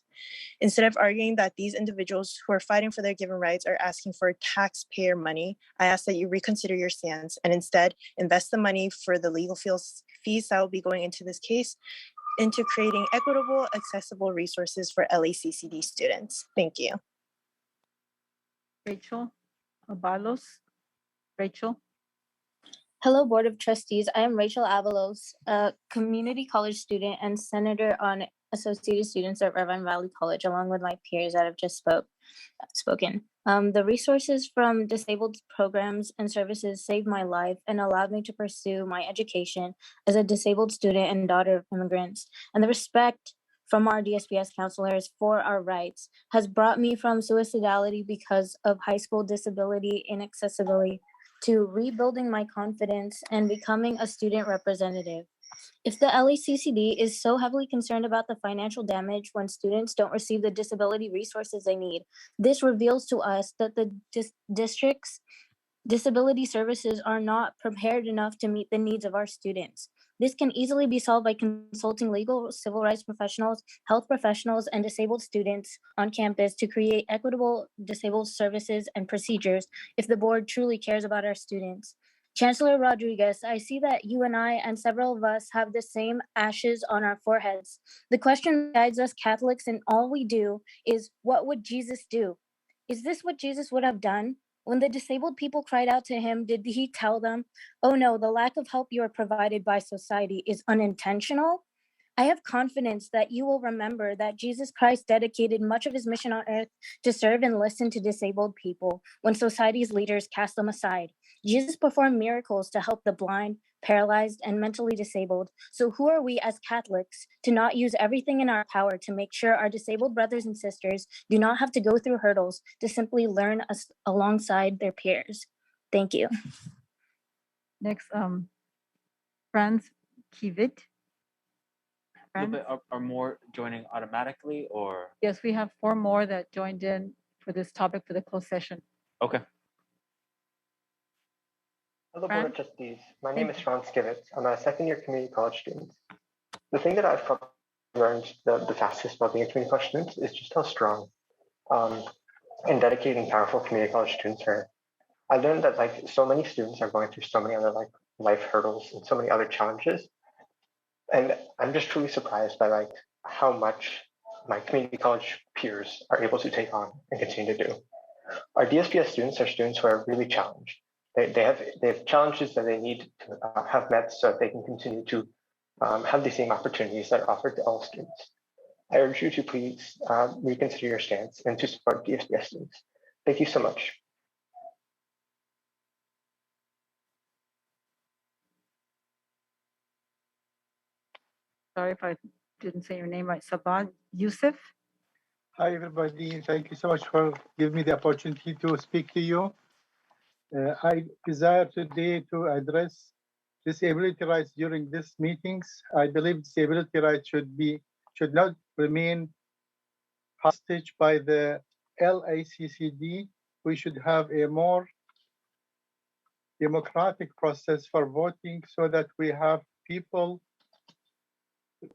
Instead of arguing that these individuals who are fighting for their given rights are asking for taxpayer money, I ask that you reconsider your stance and instead invest the money for the legal fees that will be going into this case into creating equitable, accessible resources for LACCD students. Thank you. Rachel Abalos. Rachel. Hello, Board of Trustees. I am Rachel Avalos, a community college student and senator on Associated Students of Irvine Valley College, along with my peers that have just spoken. The resources from disabled programs and services saved my life and allowed me to pursue my education as a disabled student and daughter of immigrants. And the respect from our DSPS counselors for our rights has brought me from suicidality because of high school disability inaccessibility to rebuilding my confidence and becoming a student representative. If the LACCD is so heavily concerned about the financial damage when students don't receive the disability resources they need, this reveals to us that the district's disability services are not prepared enough to meet the needs of our students. This can easily be solved by consulting legal, civil rights professionals, health professionals, and disabled students on campus to create equitable disabled services and procedures if the board truly cares about our students. Chancellor Rodriguez, I see that you and I and several of us have the same ashes on our foreheads. The question that guides us Catholics in all we do is, what would Jesus do? Is this what Jesus would have done? When the disabled people cried out to him, did he tell them, oh no, the lack of help you are provided by society is unintentional? I have confidence that you will remember that Jesus Christ dedicated much of his mission on earth to serve and listen to disabled people when society's leaders cast them aside. Jesus performed miracles to help the blind, paralyzed, and mentally disabled. So who are we as Catholics to not use everything in our power to make sure our disabled brothers and sisters do not have to go through hurdles to simply learn alongside their peers? Thank you. Next, Franz Kivit. Are more joining automatically or? Yes, we have 4 more that joined in for this topic for the closed session. Okay. Hello, Board of Trustees. My name is Franz Kivitz. I'm a second-year community college student. The thing that I've probably learned the fastest about being a community college student is just how strong and dedicated and powerful community college students are. I learned that like so many students are going through so many other like life hurdles and so many other challenges. And I'm just truly surprised by like how much my community college peers are able to take on and continue to do. Our DSPS students are students who are really challenged. They have challenges that they need to have met so that they can continue to have the same opportunities that are offered to all students. I urge you to please reconsider your stance and to support DSPS students. Thank you so much. Sorry if I didn't say your name right. Sabah Yusuf. Hi, everybody. Thank you so much for giving me the opportunity to speak to you. I desire today to address disability rights during these meetings. I believe disability rights should not remain hostage by the LACCD. We should have a more democratic process for voting so that we have people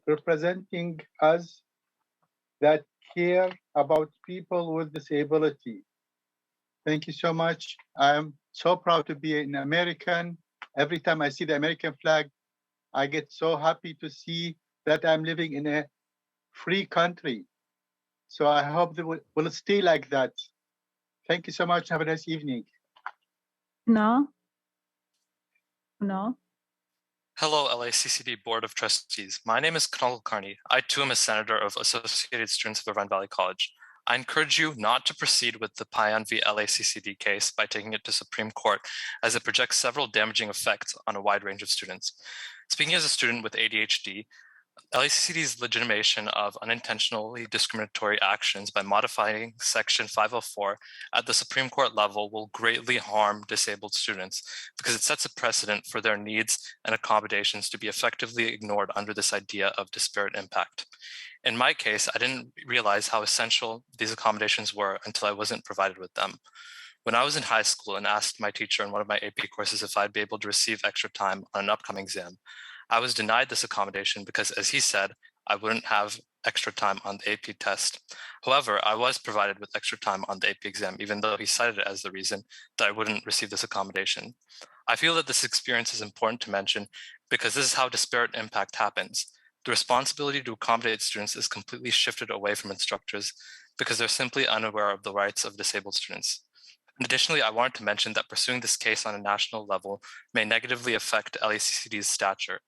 representing us that care about people with disability. Thank you so much. I'm so proud to be an American. Every time I see the American flag, I get so happy to see that I'm living in a free country. So I hope that we'll stay like that. Thank you so much. Have a nice evening. No. Hello, LACCD Board of Trustees. My name is Kunal Karni. I too am a senator of Associated Students of Irvine Valley College. I encourage you not to proceed with the Payan v. LACCD case by taking it to Supreme Court, as it projects several damaging effects on a wide range of students. Speaking as a student with ADHD, LACCD's legitimation of unintentionally discriminatory actions by modifying Section 504 at the Supreme Court level will greatly harm disabled students because it sets a precedent for their needs and accommodations to be effectively ignored under this idea of disparate impact. In my case, I didn't realize how essential these accommodations were until I wasn't provided with them. When I was in high school and asked my teacher in one of my AP courses if I'd be able to receive extra time on an upcoming exam, I was denied this accommodation because, as he said, I wouldn't have extra time on the AP test. However, I was provided with extra time on the AP exam, even though he cited it as the reason that I wouldn't receive this accommodation. I feel that this experience is important to mention because this is how disparate impact happens. The responsibility to accommodate students is completely shifted away from instructors because they're simply unaware of the rights of disabled students. Additionally, I wanted to mention that pursuing this case on a national level may negatively affect LACCD's stature.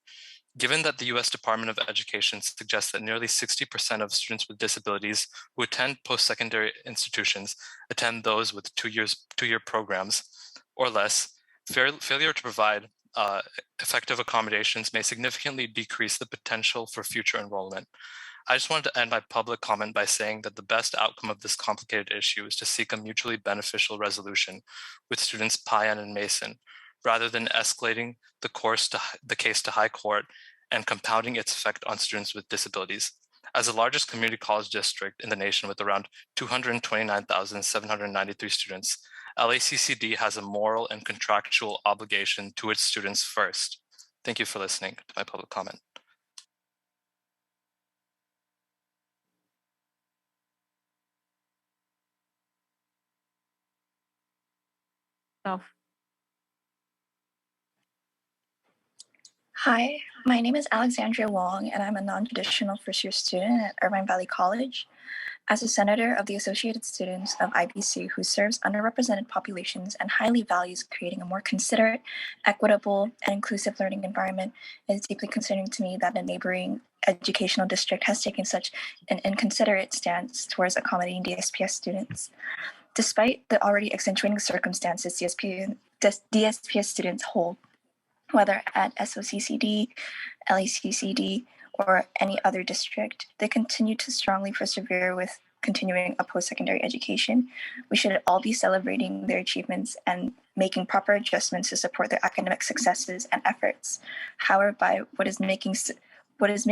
Given that the US Department of Education suggests that nearly 60% of students with disabilities who attend post-secondary institutions attend those with two-year programs or less, failure to provide effective accommodations may significantly decrease the potential for future enrollment. I just wanted to end my public comment by saying that the best outcome of this complicated issue is to seek a mutually beneficial resolution with students Payan and Mason, rather than escalating the case to high court and compounding its effect on students with disabilities. As the largest community college district in the nation with around 229,793 students, LACCD has a moral and contractual obligation to its students first. Thank you for listening to my public comment. Hi, my name is Alexandria Wong, and I'm a non-traditional first-year student at Irvine Valley College. As a senator of the Associated Students of IBC who serves underrepresented populations and highly values creating a more considerate, equitable, and inclusive learning environment, it is deeply concerning to me that a neighboring educational district has taken such an inconsiderate stance towards accommodating DSPS students. Despite the already accentuating circumstances DSPS students hold, whether at SOCCD, LACCD, or any other district, they continue to strongly persevere with continuing a post-secondary education. We should all be celebrating their achievements and making proper adjustments to support their academic successes and efforts. However, by what is making what is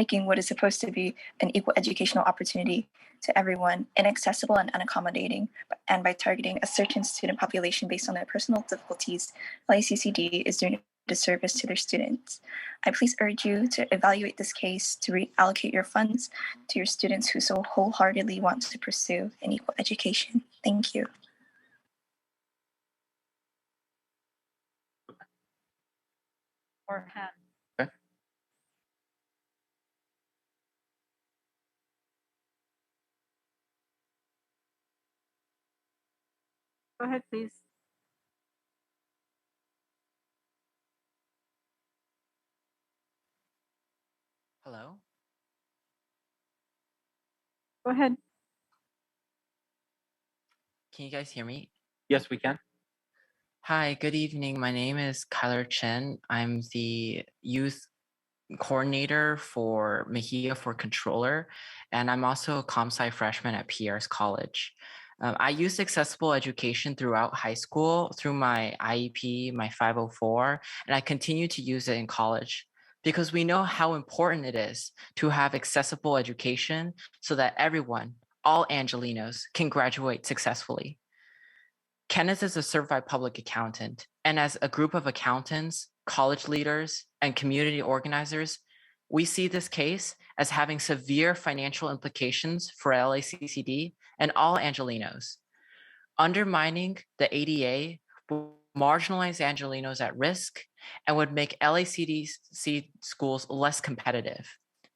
supposed to be an equal educational opportunity to everyone inaccessible and unaccommodating, and by targeting a certain student population based on their personal difficulties, LACCD is doing disservice to their students. I please urge you to evaluate this case, to reallocate your funds to your students who so wholeheartedly want to pursue an equal education. Thank you. Or hand. Okay. Go ahead, please. Hello? Go ahead. Can you guys hear me? Yes, we can. Hi, good evening. My name is Kyler Chen. I'm the youth coordinator for Mejia for controller, and I'm also a ComSci freshman at Pierre's College. I used accessible education throughout high school through my IEP, my 504, and I continue to use it in college because we know how important it is to have accessible education so that everyone, all Angelinos, can graduate successfully. Kenneth is a certified public accountant, and as a group of accountants, college leaders, and community organizers, we see this case as having severe financial implications for LACCD and all Angelinos. Undermining the ADA will marginalize Angelinos at risk and would make LACD schools less competitive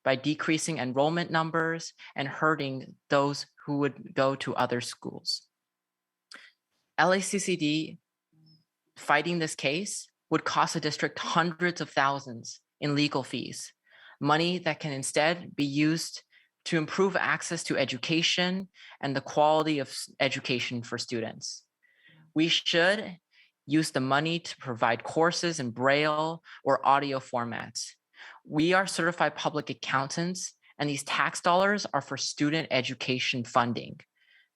by decreasing enrollment numbers and hurting those who would go to other schools. LACCD fighting this case would cost the district hundreds of thousands in legal fees, money that can instead be used to improve access to education and the quality of education for students. We should use the money to provide courses in Braille or audio formats. We are certified public accountants, and these tax dollars are for student education funding,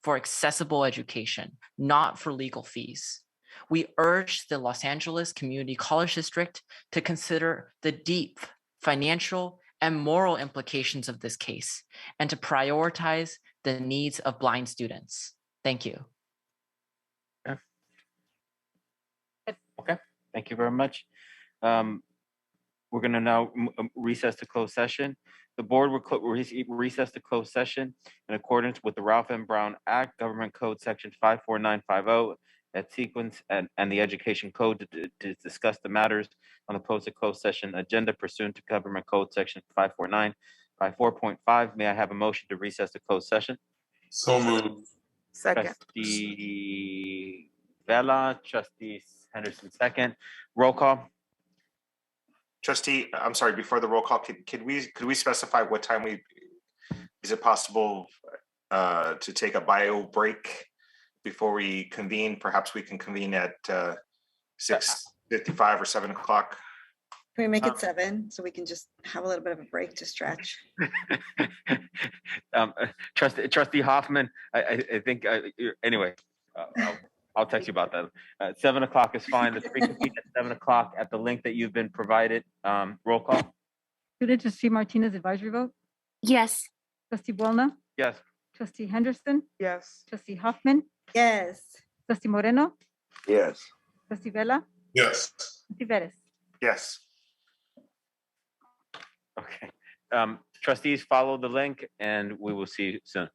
for accessible education, not for legal fees. We urge the Los Angeles Community College District to consider the deep financial and moral implications of this case and to prioritize the needs of blind students. Thank you. Thank you very much. We're going to now recess to closed session. The board will recess to closed session in accordance with the Ralph M. Brown Act, Government Code Section 54950, at sequence and the Education Code to discuss the matters on the posted closed session agenda pursuant to Government Code Section 54954.5. May I have a motion to recess to closed session? So moved. Second. Trustee Vela, Trustee Henderson, second. Roll call. Trustee, I'm sorry, before the roll call, could we specify what time is it possible to take a bio break before we convene? Perhaps we can convene at 6:55 or 7 o'clock. Can we make it 7 so we can just have a little bit of a break to stretch? Trustee Hoffman, I think, anyway, I'll text you about that. 7 o'clock is fine. Let's reconvene at 7 o'clock at the link that you've been provided. Roll call. Student Trustee Martinez advisory vote. Yes. Trustee Buolna, Yes. Trustee Henderson, Yes. Trustee Hoffman, Yes. Trustee Moreno, Yes. Trustee Vela, Yes. Trustee Perez. Yes. Okay. Trustees, follow the link and we will see you soon.